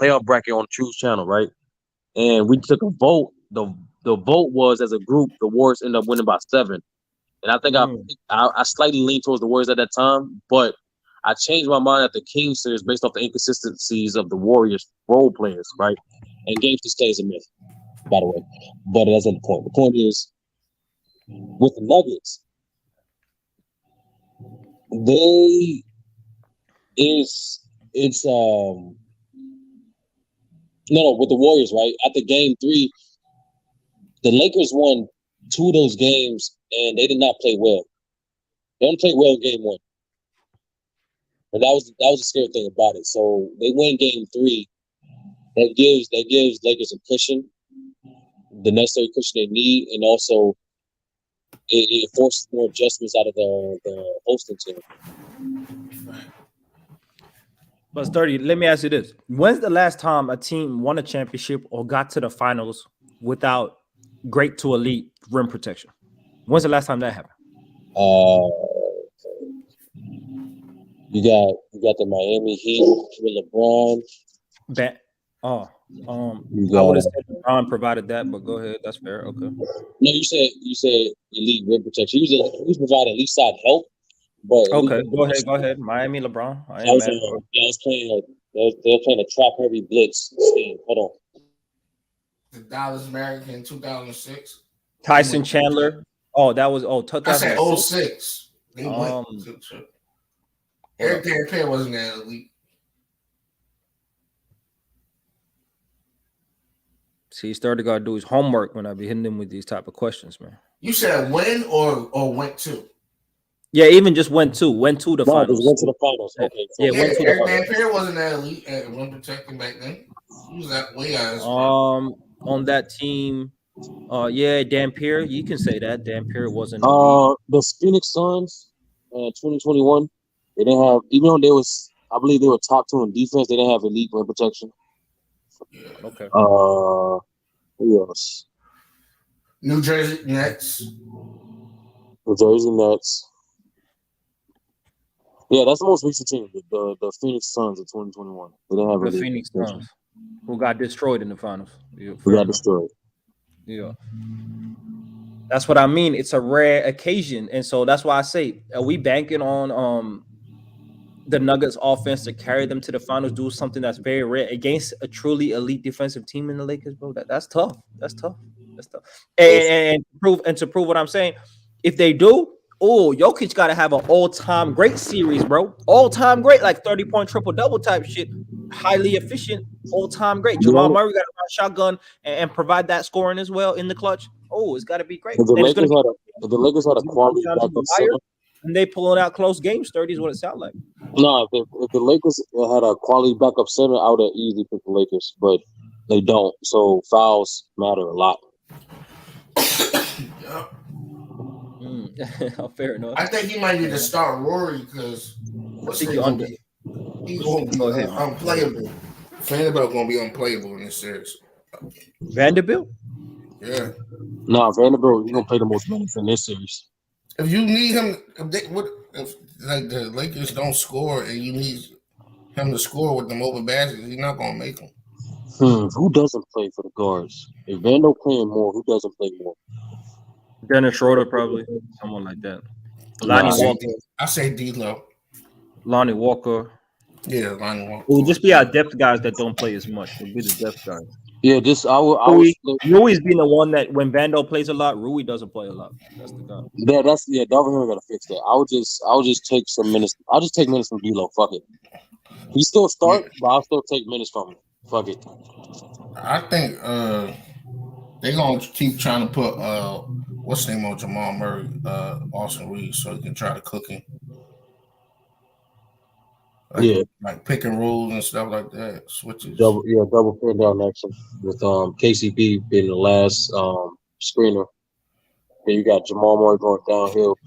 playoff bracket on True's channel, right? And we took a vote. The vote was as a group, the Warriors ended up winning by 7. And I think I slightly leaned towards the Warriors at that time, but I changed my mind at the Kings series based off the inconsistencies of the Warriors role players, right? And game 2 stays a myth, by the way. But that's not the point. The point is, with the Nuggets, with the Warriors, right? After game 3, the Lakers won 2 of those games, and they did not play well. They didn't play well in game 1. And that was the scary thing about it. So they win game 3. That gives Lakers a cushion, the necessary cushion they need, and also it forces more adjustments out of the hosting team. But 30, let me ask you this. When's the last time a team won a championship or got to the finals without great to elite rim protection? When's the last time that happened? You got the Miami Heat with LeBron. I would have said LeBron provided that, but go ahead. That's fair. Okay. No, you said elite rim protection. He was providing elite side help, but okay. Go ahead. Miami, LeBron. I I ain't was, mad. I was playing they're playing a trap heavy blitz scheme. Hold on. The Dallas Mavericks in 2006. Tyson Chandler. Oh, that was 2006. I said 06. They went. Eric Dampier wasn't that elite. See, he started got to do his homework when I be hitting him with these type of questions, man. You said win or went to? Yeah, even just went to the finals. Just went to the finals. Okay. Yeah, went to Eric the finals. Dampier wasn't that elite at rim protecting back then. He was that way out. On that team, Dampier, you can say that Dampier wasn't. The Phoenix Suns, 2021. They didn't have, even though I believe they were top 2 in defense. They didn't have elite rim protection. Okay. Who else? New Jersey Nets. New Jersey Nets. Yeah, that's the most recent team. The Phoenix Suns in 2021. They didn't have the elite Phoenix protection. Suns, who got destroyed in the finals. Who got destroyed. Yeah. That's what I mean. It's a rare occasion, and so that's why I say, are we banking on the Nuggets offense to carry them to the finals, do something that's very rare against a truly elite defensive team in the Lakers, bro? That's tough. That's tough. And to prove what I'm saying, if they do, Jokic got to have an all-time great series, bro. All-time great, like 30-point triple-double type shit. Highly efficient, all-time great. Jamal Murray got to run shotgun and provide that scoring as well in the clutch. It's got to be great. If the Lakers had a quality backup center, and they pulling out close games, 30 is what it sounds like. No, if the Lakers had a quality backup center, I would have easily picked the Lakers, but they don't. So fouls matter a lot. Fair enough. I think he might need to start Rory because he's going to be unplayable. Vanderbilt going to be unplayable in this series. Vanderbilt? Yeah. No, Vanderbilt, he's going to play the most minutes in this series. If you need him, if like the Lakers don't score and you need him to score with them open baskets, he's not going to make them. Who doesn't play for the guards? If Vando playing more, who doesn't play more? Dennis Schroeder, probably. Someone like that. Lonnie Walker. I say D-Lo. Lonnie Walker. Yeah, Lonnie Walker. It would just be our depth guys that don't play as much. It would be the depth guys. Yeah, Rui's being the one that when Vando plays a lot, Rui doesn't play a lot. That's the guy. Darvin got to fix that. I would just take some minutes. I'll just take minutes from D-Lo. Fuck it. He still start, but I'll still take minutes from him. Fuck it. I think they're gonna keep trying to put what's the name on Jamal Murray, Austin Reeves, so he can try to cook him. Like pick and rolls and stuff like that. Switches. Double pin down action with KCP being the last screener. Then you got Jamal Murray going downhill.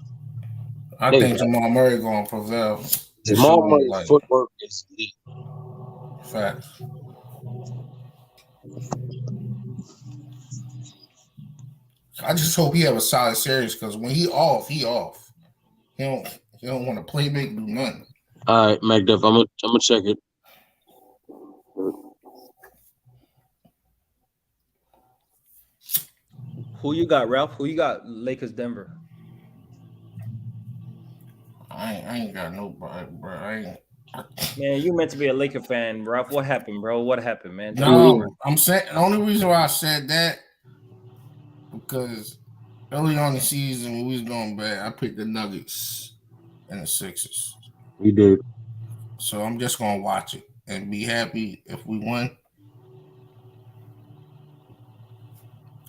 I think Jamal Murray going to prevail. Jamal Murray's footwork is elite. Facts. I just hope he have a solid series because when he off. He don't want to play big, do nothing. All right, MacDuff, I'm gonna check it. Who you got, Ralph? Who you got? Lakers, Denver. I ain't got nobody, bro. Man, you meant to be a Laker fan, Ralph. What happened, bro? What happened, man? No, I'm saying the only reason why I said that because early on in the season when we was going bad, I picked the Nuggets and the Sixers. We did. So I'm just gonna watch it and be happy if we win.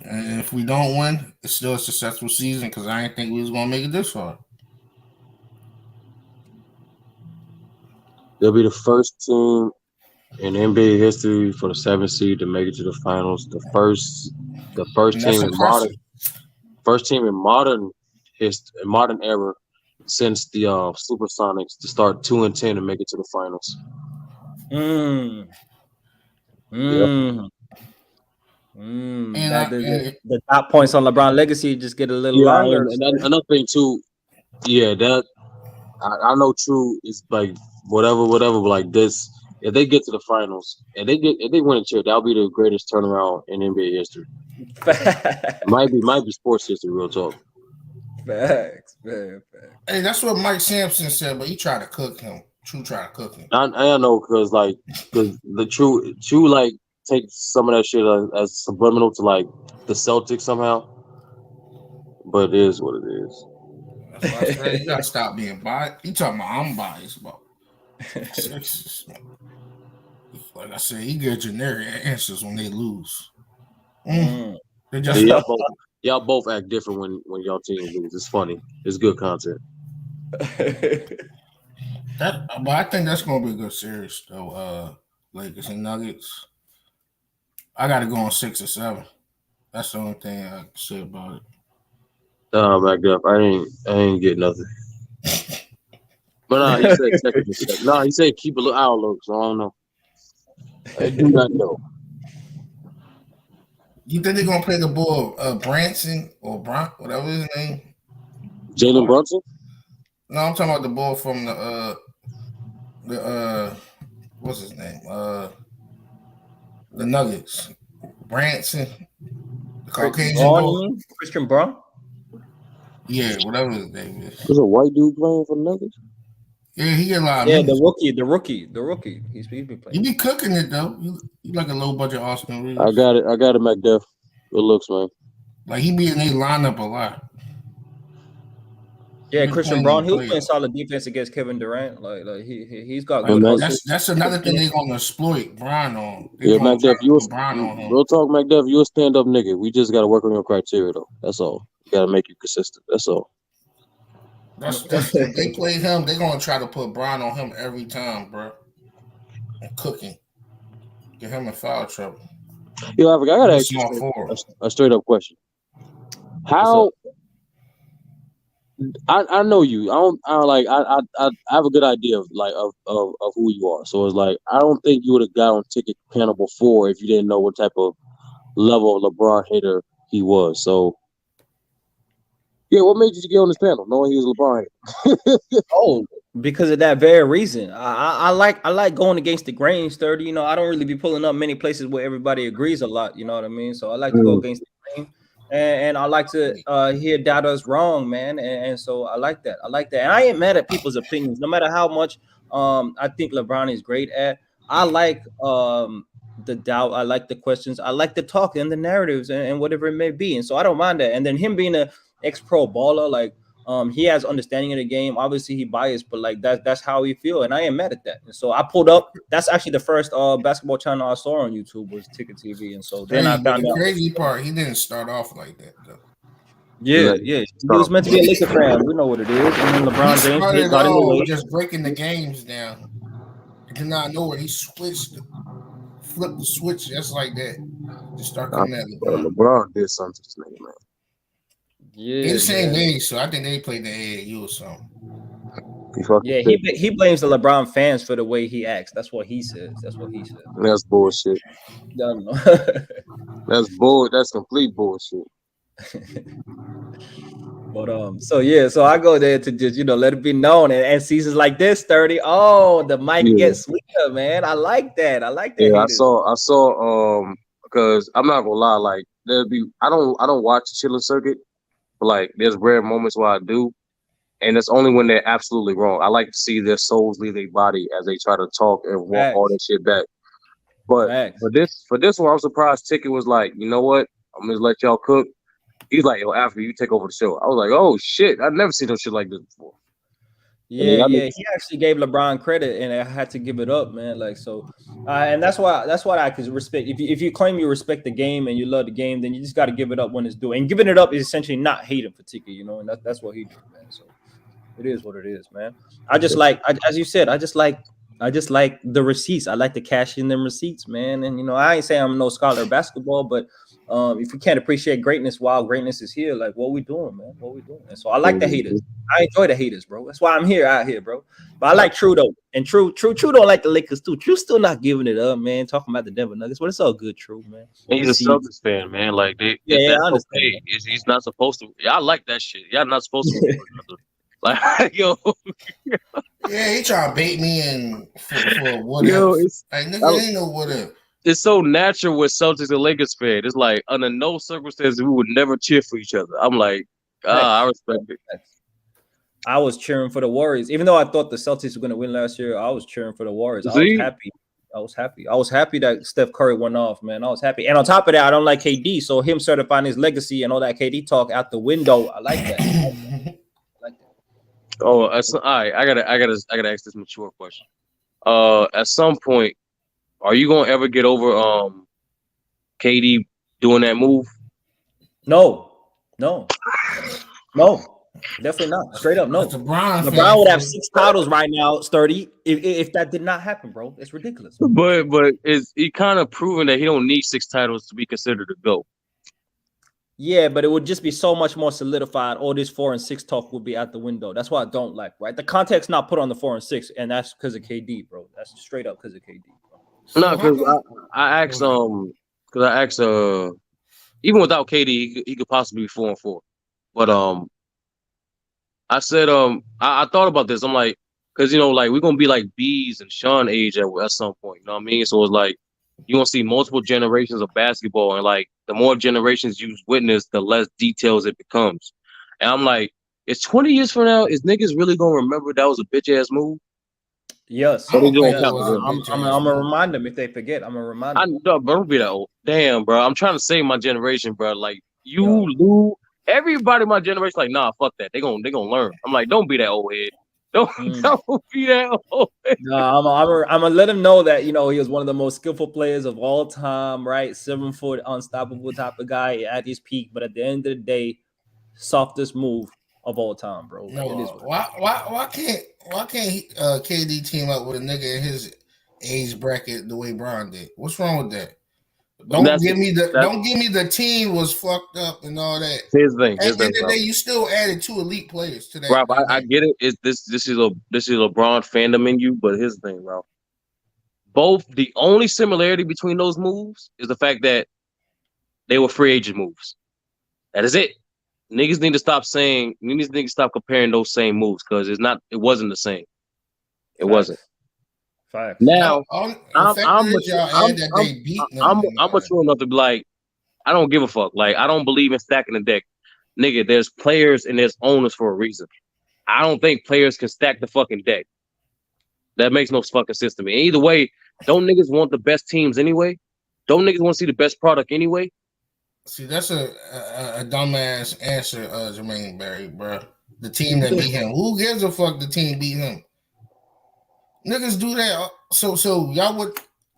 And if we don't win, it's still a successful season because I didn't think we was gonna make it this far. They'll be the first team in NBA history for the 7th seed to make it to the finals. The first And that's team in impressive. modern era since the Supersonics to start 2-10 and make it to the finals. Yep. That the top points on LeBron legacy just get a little Yeah, longer. and another thing too. Yeah, that I know. True is like whatever. But like this, if they get to the finals and if they win a chair, that'll be the greatest turnaround in NBA history. might be sports history. Real talk. Facts, man. Hey, that's what Mike Sampson said, but he tried to cook him. True tried to cook him. I know because the true like takes some of that shit as subliminal to like the Celtics somehow. But it is what it is. That's what I said. You gotta stop being biased. You talking about I'm biased about Sixers. Like I said, he get generic answers when they lose. They just y'all both act different when y'all teams lose. It's funny. It's good content. But I think that's gonna be a good series though. Lakers and Nuggets. I gotta go on 6 or 7. That's the only thing I can say about it. Back up. I ain't get nothing. But he said check it. No, he said keep a little outlook. So I don't know. I do not know. You think they're gonna play the ball Branson or Bron, whatever his name? Jalen Brunson? No, I'm talking about the ball from the what's his name? The Nuggets. Branson. The Caucasian Christian Braun? Yeah, whatever his name is. There's a white dude playing for the Nuggets? Yeah, he get a lot of minutes. The rookie. He's been playing. You be cooking it though. You like a low budget Austin Reeves. I got it, McDuff. Good looks, man. Like he be in their lineup a lot. Yeah, Christian Braun, he was playing solid defense against Kevin Durant. Like he's got good hustle. That's another thing they're gonna exploit Braun on. Yeah, McDuff, real talk, McDuff, you a stand up nigga. We just gotta work on your criteria though. That's all. You gotta make you consistent. That's all. That's if they play him, they're gonna try to put Braun on him every time, bro. And cooking. Get him in foul trouble. Yo, I gotta ask you a straight up question. How I know you. I have a good idea of who you are. So it's like I don't think you would have got on Ticket Panel before if you didn't know what type of level of LeBron hater he was. So yeah, what made you get on this panel knowing he was LeBron hater? Because of that very reason. I like going against the grain, sturdy. You know, I don't really be pulling up many places where everybody agrees a lot. You know what I mean? So I like to go against the grain. And I like to hear doubters wrong, man. And so I like that. And I ain't mad at people's opinions, no matter how much I think LeBron is great at. I like the doubt. I like the questions. I like the talk and the narratives and whatever it may be. And so I don't mind that. And then him being a ex-pro baller, like he has understanding of the game. Obviously he biased, but like that's how he feel. And I ain't mad at that. And so I pulled up. That's actually the first basketball channel I saw on YouTube was Ticket TV. And so then I found out. The crazy part, he didn't start off like that though. Yeah. He was meant to be a Laker fan. We know what it is. And then LeBron James got in the way. Just breaking the games down. And then I know where he flipped the switch just like that. Just start coming at LeBron. LeBron did something to this nigga, man. Yeah, they're the same age, so I think they played the AAU or something. Yeah, he blames the LeBron fans for the way he acts. That's what he says. That's bullshit. I don't know. That's complete bullshit. But so I go there to just let it be known, and seasons like this, 30. Oh, the mic gets sweeter, man. I like that. Yeah, I saw because I'm not gonna lie, like I don't watch the chilling circuit. But like, there's rare moments where I do, and it's only when they're absolutely wrong. I like to see their souls leave their body as they try to talk and walk all that shit back. But for this one, I'm surprised Ticket was like, you know what? I'm gonna let y'all cook. He's like, yo, after you take over the show. I was like, oh shit, I've never seen no shit like this before. Yeah. He actually gave LeBron credit, and I had to give it up, man. Like so, and that's why I could respect. If you claim you respect the game and you love the game, then you just got to give it up when it's due. And giving it up is essentially not hating for Tiki, and that's what he did, man. So it is what it is, man. I just like, as you said, I just like I just like the receipts. I like to cash in them receipts, man. And I ain't saying I'm no scholar of basketball, but if we can't appreciate greatness while greatness is here, like what we doing, man? What we doing? And so I like the haters. I enjoy the haters, bro. That's why I'm out here, bro. But I like True though, and True don't like the Lakers too. True still not giving it up, man. Talking about the Denver Nuggets, but it's all good, True, man. He's a Celtics fan, man. Like Yeah, that's I understand. okay. He's not supposed to. I like that shit. Y'all not supposed to. Like yo, yeah, he trying to bait me in for what yo, if. Like nigga ain't no what if. It's so natural with Celtics and Lakers fan. It's like under no circumstances we would never cheer for each other. I'm like, I respect it. I was cheering for the Warriors, even though I thought the Celtics were going to win last year. I was cheering for the Warriors. I was happy. I was happy that Steph Curry went off, man. I was happy. And on top of that, I don't like KD, so him certifying his legacy and all that KD talk out the window, I like that. Oh, all right. I gotta ask this mature question. At some point, are you gonna ever get over KD doing that move? No, definitely not. Straight up, no. LeBron would have 6 titles right now, sturdy. If that did not happen, bro, it's ridiculous. But is he kind of proving that he don't need 6 titles to be considered a GOAT? Yeah, but it would just be so much more solidified. All this 4 and 6 talk would be out the window. That's what I don't like, right? The context not put on the 4 and 6, and that's because of KD, bro. That's straight up because of KD. Bro. No, because I asked even without KD, he could possibly be 4 and 4. But I said I thought about this. I'm like, because like we're gonna be like B's and Sean age at some point. You know what I mean? So it's like you're gonna see multiple generations of basketball, and like the more generations you witness, the less details it becomes. And I'm like, it's 20 years from now, is niggas really gonna remember that was a bitch ass move? Yes. I'm gonna remind them if they forget. I'm gonna remind them. Don't be that old. Damn, bro. I'm trying to save my generation, bro. Like Lou, everybody in my generation, like, nah, fuck that. They gonna learn. I'm like, don't be that old head. Don't be that old head. No, I'm gonna let him know that he was one of the most skillful players of all time, right? 7 foot, unstoppable type of guy at his peak. But at the end of the day, softest move of all time, bro. No, why can't KD team up with a nigga in his age bracket the way Bron did? What's wrong with that? Don't give me the team was fucked up and all that. His thing. At the end of the day, you still added 2 elite players to that. Rob, I get it. This is LeBron fandom in you, but his thing, Rob. The only similarity between those moves is the fact that they were free agent moves. That is it. Niggas need to stop comparing those same moves because it wasn't the same. It wasn't. Facts. Now I'm mature enough to be like, I don't give a fuck. Like, I don't believe in stacking the deck. Nigga, there's players and there's owners for a reason. I don't think players can stack the fucking deck. That makes no fucking sense to me. Either way, don't niggas want the best teams anyway? Don't niggas want to see the best product anyway? See, that's a dumbass answer, Jermaine Barry, bro. The team that beat him. Who gives a fuck the team beat him? Niggas do that. So y'all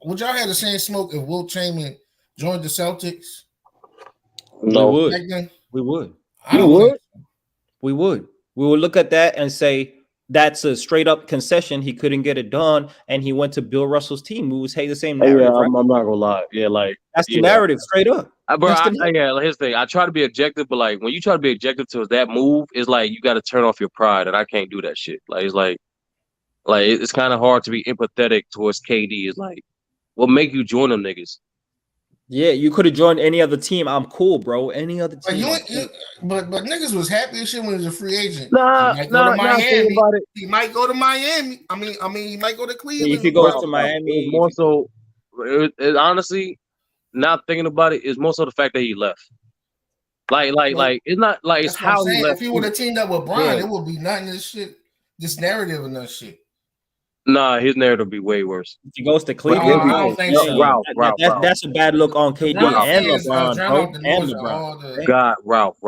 would y'all have the same smoke if Wilt Chamberlain joined the Celtics? No. We would. We would look at that and say that's a straight up concession. He couldn't get it done, and he went to Bill Russell's team. We would say the same narrative. Yeah, right? I'm not gonna lie. Yeah, like that's the narrative, straight up. Here's the thing. I try to be objective, but like when you try to be objective to that move, it's like you got to turn off your pride, and I can't do that shit. Like it's like it's kind of hard to be empathetic towards KD. It's like, what make you join them niggas? Yeah, you could have joined any other team. I'm cool, bro. Any other team. But niggas was happy as shit when he was a free agent. He might go to Miami. I mean, he might go to Cleveland. If he goes to Miami, more so. Honestly, not thinking about it, is more so the fact that he left. Like it's not like it's how he left. If he would have teamed up with Brian, it would be nothing. This narrative and that shit. Nah, his narrative would be way worse. If he goes to Cleveland, I don't think so. That's a bad look on KD and LeBron, Ralph.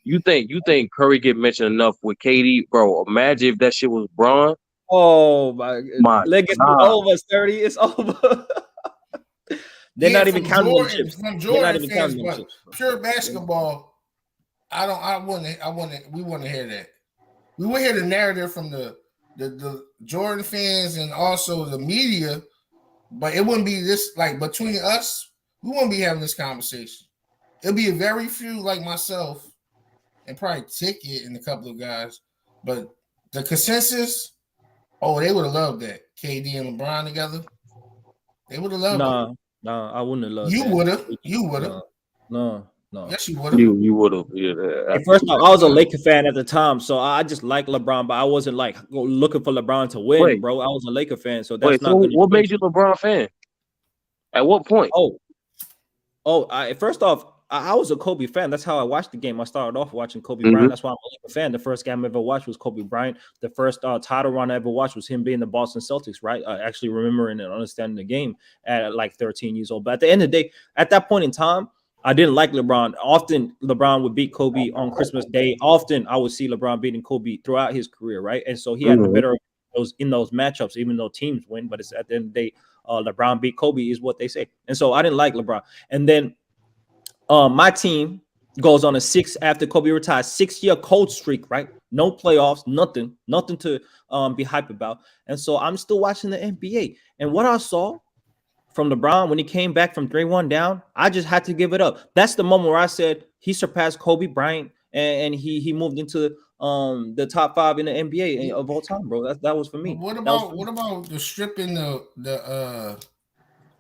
You think Curry get mentioned enough with KD, bro? Imagine if that shit was Bron. Oh my legacy over, 30. It's over. They're not even counting them chips. They're not even counting them chips. Pure basketball. We want to hear that. We want to hear the narrative from the the Jordan fans and also the media, but it wouldn't be this like between us. We wouldn't be having this conversation. It'll be a very few like myself and probably Ticket and a couple of guys, but the consensus. Oh, they would have loved that. KD and LeBron together. They would have loved it. Nah, I wouldn't have loved You that. would have. You would have. No. Yes, you would have. You would have. Yeah. And first off, I was a Laker fan at the time, so I just like LeBron, but I wasn't like looking for LeBron to win, Wait. bro. I was a Laker fan, so that's Wait. not So going to what made you LeBron fan? At what point? First off, I was a Kobe fan. That's how I watched the game. I started off watching Kobe Mhm. Bryant. That's why I'm a Laker fan. The first game I ever watched was Kobe Bryant. The first title run I ever watched was him being the Boston Celtics, right? Actually remembering and understanding the game at like 13 years old. But at the end of the day, at that point in time, I didn't like LeBron. Often LeBron would beat Kobe on Christmas Day. Often I would see LeBron beating Kobe throughout his career, right? And so he had the better in those matchups, even though teams win. But it's at the end of the day, LeBron beat Kobe is what they say. And so I didn't like LeBron. And then my team goes on after Kobe retired, 6-year cold streak, right? No playoffs, nothing to be hype about. And so I'm still watching the NBA. And what I saw from LeBron when he came back from 3-1 down, I just had to give it up. That's the moment where I said he surpassed Kobe Bryant and he moved into the top 5 in the NBA of all time, bro. That was for me. What about the stripping the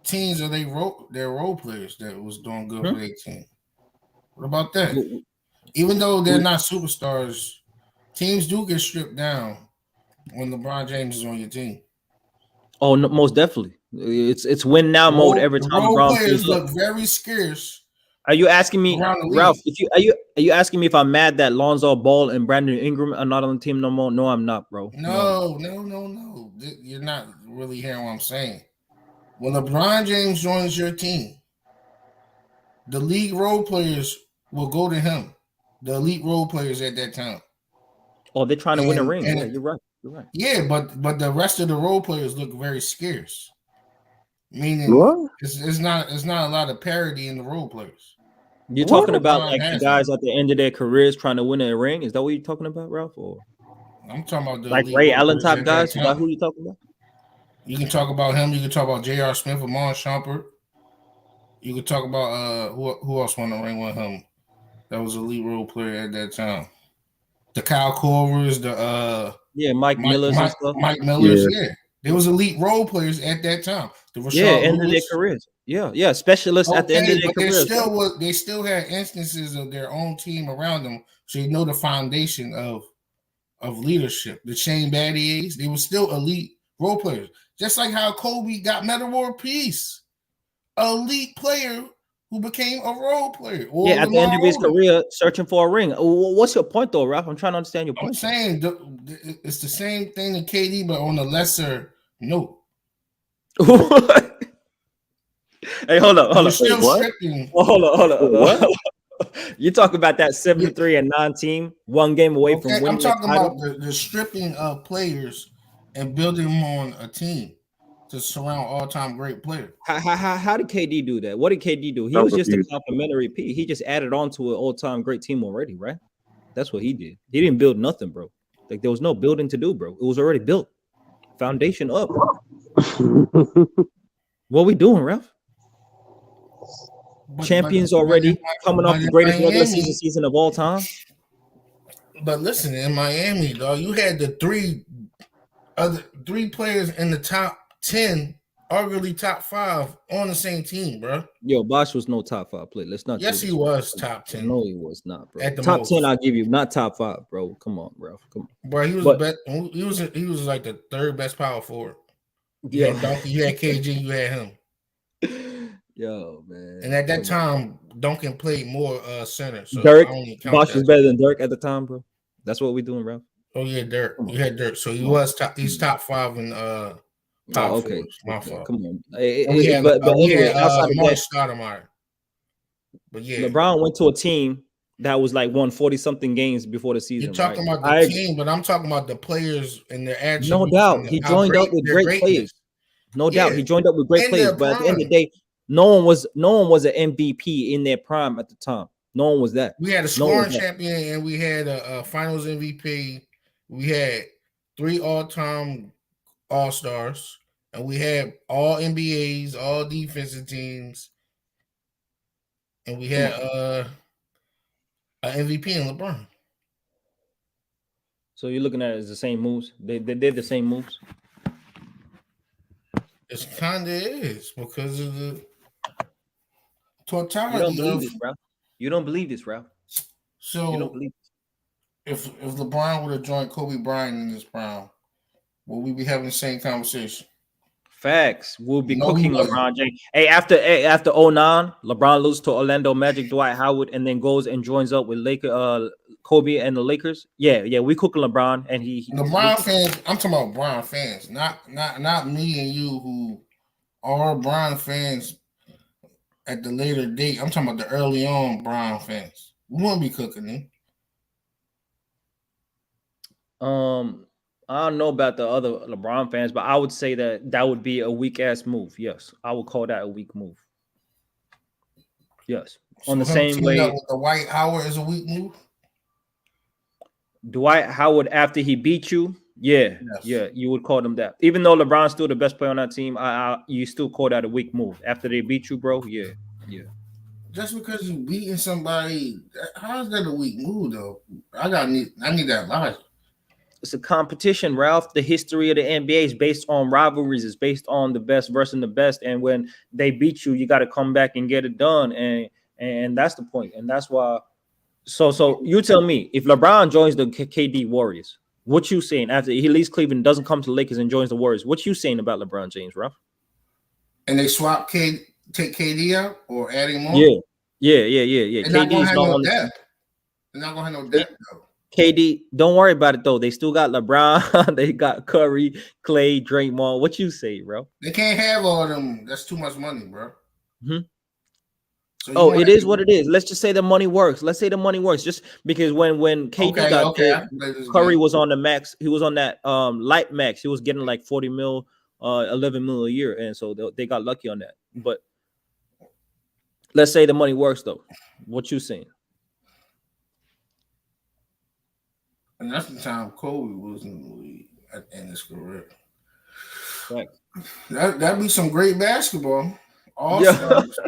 teams of their role players that was doing good for their team? What about that? Even though they're not superstars, teams do get stripped down when LeBron James is on your team. Oh, no, most definitely. It's win now mode every time. Role players look very scarce. Are you asking me, Ralph? Are you asking me if I'm mad that Lonzo Ball and Brandon Ingram are not on the team no more? No, I'm not, bro. No. You're not really hearing what I'm saying. When LeBron James joins your team, the league role players will go to him. The elite role players at that time. Oh, they're trying to win a ring. Yeah, you're right. You're right. Yeah, but the rest of the role players look very scarce. Meaning, it's not a lot of parity in the role players. You're talking about like the guys at the end of their careers trying to win a ring? Is that what you're talking about, Ralph? Or I'm talking about the like Ray Allen type guys? Is that who you talking about? You can talk about him. You can talk about J.R. Smith, Amon Shumpert. You could talk about who else won the ring with him? That was a elite role player at that time. The Kyle Korvers, Mike Millers and stuff. Mike Millers, yeah. There was elite role players at that time. End of their careers. Yeah, specialists at the end of their careers. They still had instances of their own team around them, so you know the foundation of leadership. The Shane Battiers, they were still elite role players. Just like how Kobe got Medal of Peace, elite player who became a role player. At the end of his career, searching for a ring. What's your point, though, Ralph? I'm trying to understand your point. I'm saying it's the same thing to KD, but on a lesser note. Hey, hold up. Hold on. What? You talk about that 7-3-9 team, one game away from winning. I'm talking about the stripping of players and building them on a team to surround all-time great players. How did KD do that? What did KD do? He was just a complimentary piece. He just added on to an all-time great team already, right? That's what he did. He didn't build nothing, bro. Like there was no building to do, bro. It was already built. Foundation up. What we doing, Ralph? Champions already coming off the greatest regular season of all time. But listen, in Miami, dog, you had the three players in the top 10, arguably top 5 on the same team, bro. Yo, Bosh was no top 5 player. Let's not. Yes, he was top 10. No, he was not, bro. At the top most. 10, I'll give you. Not top 5, bro. Come on, bro. Come on. Bro, he was the best. He was like the third best power forward. You had Donkey, you had KG, you had him. Yo, man. And at that time, Duncan played more center. So Dirk, Bosh was better than Dirk at the time, bro. That's what we doing, Ralph. Oh yeah, Dirk. You had Dirk. So he was top. He's top 5 in power forwards. My fault. Come on. But anyway, outside of that, Stoudemire. But yeah, LeBron went to a team that was like won 40-something games before the season. You're talking about the team, but I'm talking about the players and their attributes. No doubt, he joined up with great players. No doubt, he joined up with great players. But at the end of the day, no one was an MVP in their prime at the time. No one was that. We had a scoring champion and we had a Finals MVP. We had 3 all-time All-Stars, and we had all NBAs, all defensive teams, and we had an MVP in LeBron. So you're looking at it as the same moves. They did the same moves. It kind of is because of the totality. You don't believe this, Ralph. You don't believe this, Ralph. So you don't believe if LeBron would have joined Kobe Bryant in this prime, will we be having the same conversation? Facts. We'll be No, cooking he wasn't. LeBron James. Hey, after 09, LeBron loses to Orlando Magic, Dwight Howard, and then goes and joins up with Kobe and the Lakers. Yeah, we cooking LeBron, and he LeBron fans. I'm talking about LeBron fans, not me and you who are LeBron fans at the later date. I'm talking about the early on LeBron fans. We won't be cooking them. I don't know about the other LeBron fans, but I would say that would be a weak ass move. Yes, I would call that a weak move. Yes, So on the same way. With the Dwight Howard is a weak move. Dwight Howard after he beat you, yeah, you would call them that. Even though LeBron's still the best player on that team, you still call that a weak move after they beat you, bro. Yeah. Just because you beating somebody, how is that a weak move though? I need that logic. It's a competition, Ralph. The history of the NBA is based on rivalries. It's based on the best versus the best. And when they beat you, you got to come back and get it done. And that's the point. And that's why. So you tell me, if LeBron joins the KD Warriors, what you saying after he leaves Cleveland, doesn't come to the Lakers and joins the Warriors? What you saying about LeBron James, Ralph? And they swap take KD out or add him on? Yeah. They're not gonna have no depth. They're not gonna have no depth though. KD, don't worry about it though. They still got LeBron, they got Curry, Clay, Draymond. What you say, bro? They can't have all of them. That's too much money, bro. Mm-hmm. So it is what it is. Let's just say the money works. Let's say the money works. Just because when KD got there, Curry was on the max. He was on that light max. He was getting like 40 mil, 11 mil a year, and so they got lucky on that. But let's say the money works though. What you saying? And that's the time Kobe was in the league in his career. Right. That'd be some great basketball. All-Stars.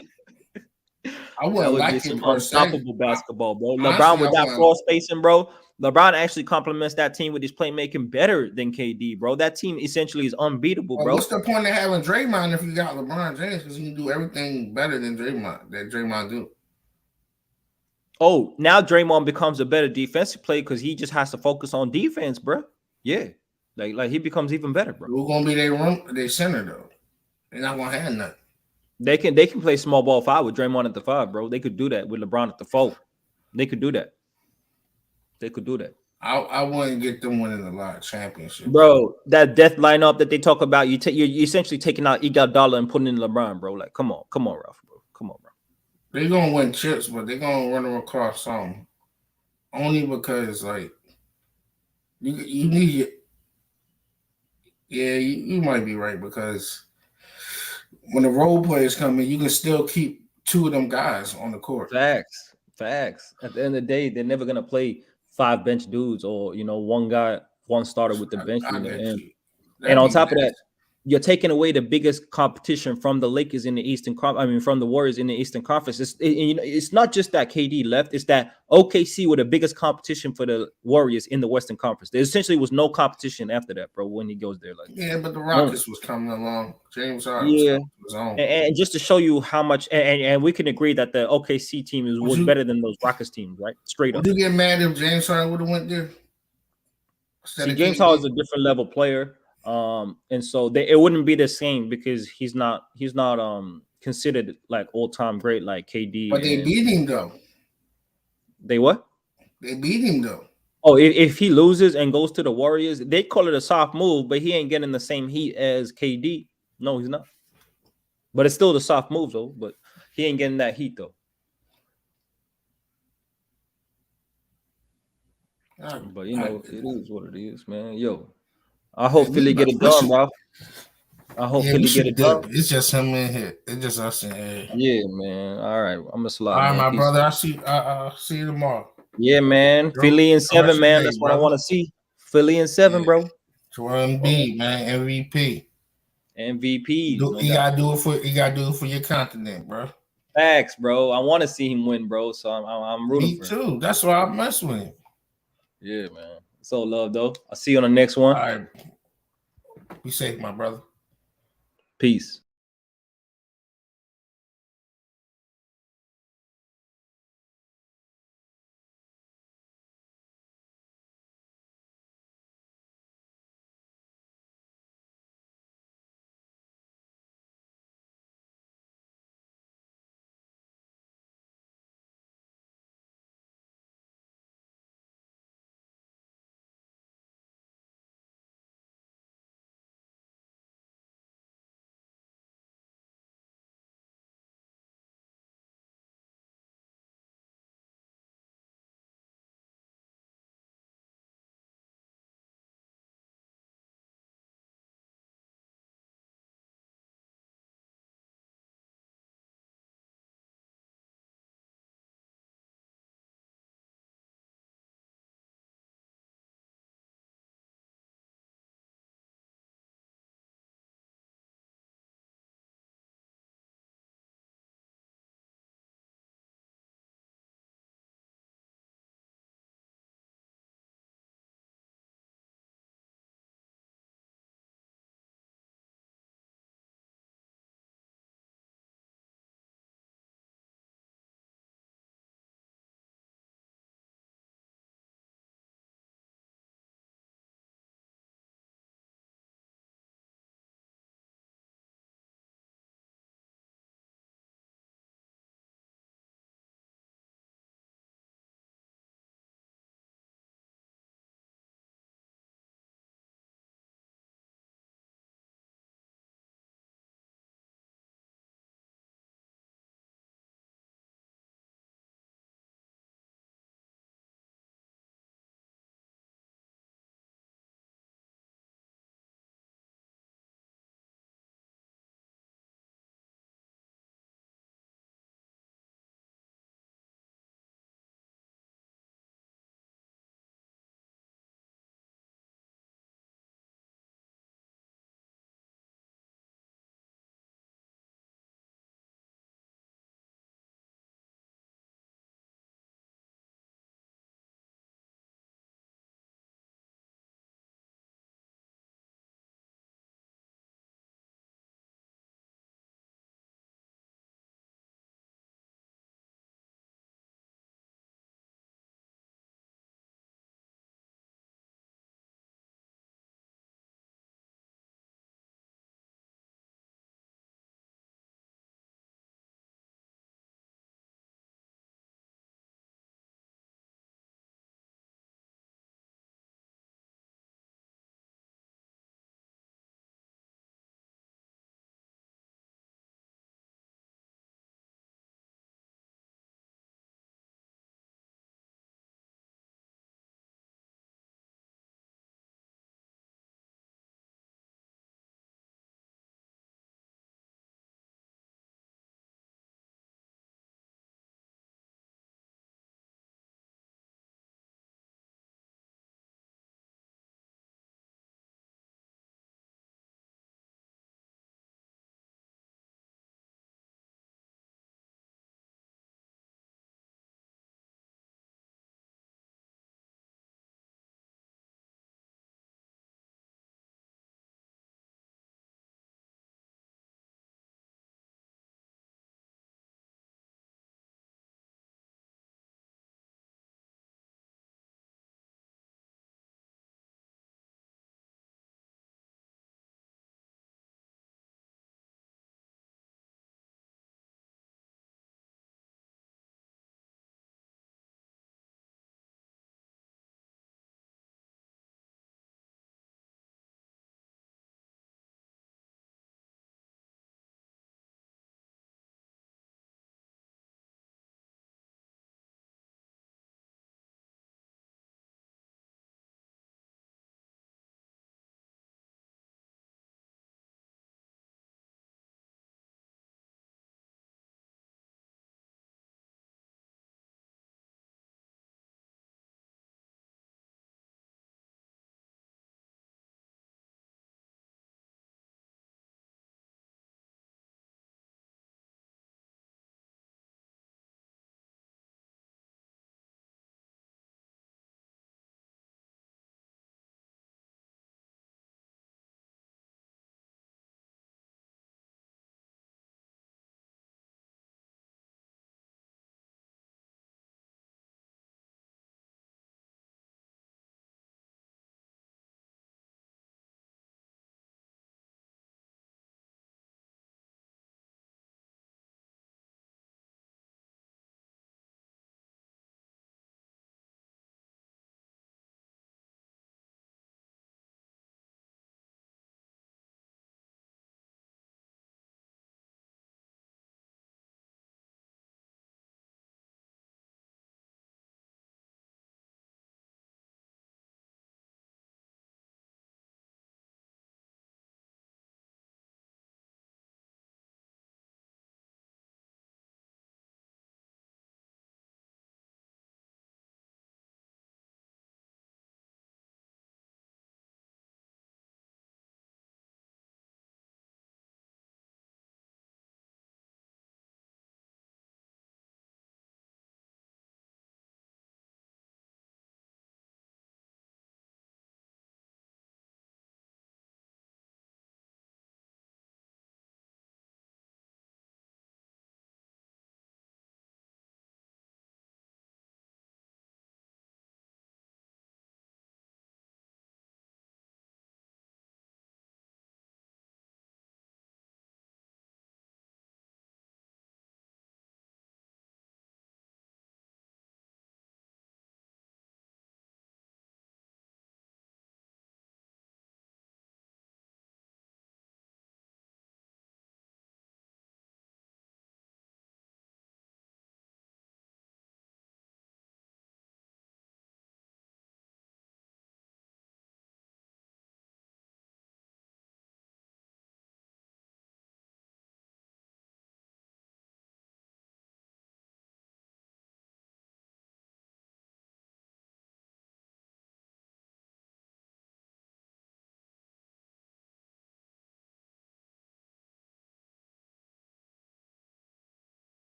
I wouldn't like it some per unstoppable se. basketball, bro. Honestly, LeBron with I that wouldn't. floor spacing, bro. LeBron actually complements that team with his playmaking better than KD, bro. That team essentially is unbeatable, Well, bro. what's the point of having Draymond if you got LeBron James? Because he can do everything better than Draymond do. Oh, now Draymond becomes a better defensive player because he just has to focus on defense, bro. Yeah, like he becomes even better, bro. Who's gonna be their center though? They're not gonna have nothing. They can play small ball 5 with Draymond at the 5, bro. They could do that with LeBron at the 4. They could do that. I wouldn't get them winning a lot of championships, bro. That death lineup that they talk about, you're essentially taking out Iguodala and putting in LeBron, bro. Like, come on, Ralph, bro. Come on, bro. They're gonna win chips, but they're gonna run them across something. Only because like you need it. Yeah, you might be right because when the role players come in, you can still keep 2 of them guys on the court. Facts. At the end of the day, they're never gonna play 5 bench dudes or one starter with the bench unit. And on top of that, you're taking away the biggest competition from the Lakers in the Eastern Conference. I mean, from the Warriors in the Eastern Conference. It's not just that KD left; it's that OKC were the biggest competition for the Warriors in the Western Conference. There essentially was no competition after that, bro. When he goes there, like but the Rockets was coming along. James Harden was on. And just to show you how much, and we can agree that the OKC team was better than those Rockets teams, right? Straight up. Would you get mad if James Harden would have went there? See, James Harden is a different level player. And so it wouldn't be the same because he's not considered like all-time great like KD. But they beat him though. They what? They beat him though. Oh, if he loses and goes to the Warriors, they call it a soft move, but he ain't getting the same heat as KD. No, he's not. But it's still the soft move though. But he ain't getting that heat though. But it is what it is, man. Yo. I hope Philly get it done, bro. I hope Philly get it done. It's just him in here. It's just us in here. Yeah, man. All right, I'm gonna slide. All right, my brother. I'll see you tomorrow. Yeah, man. Philly in 7, man. That's what I want to see. Philly in 7, bro. Joel Embiid, man, MVP. MVP. You gotta do it for your continent, bro. Facts, bro. I want to see him win, bro. So I'm rooting for him. Me too. That's why I mess with him. Yeah, man. So love though. I'll see you on the next one. All right. Be safe, my brother. Peace.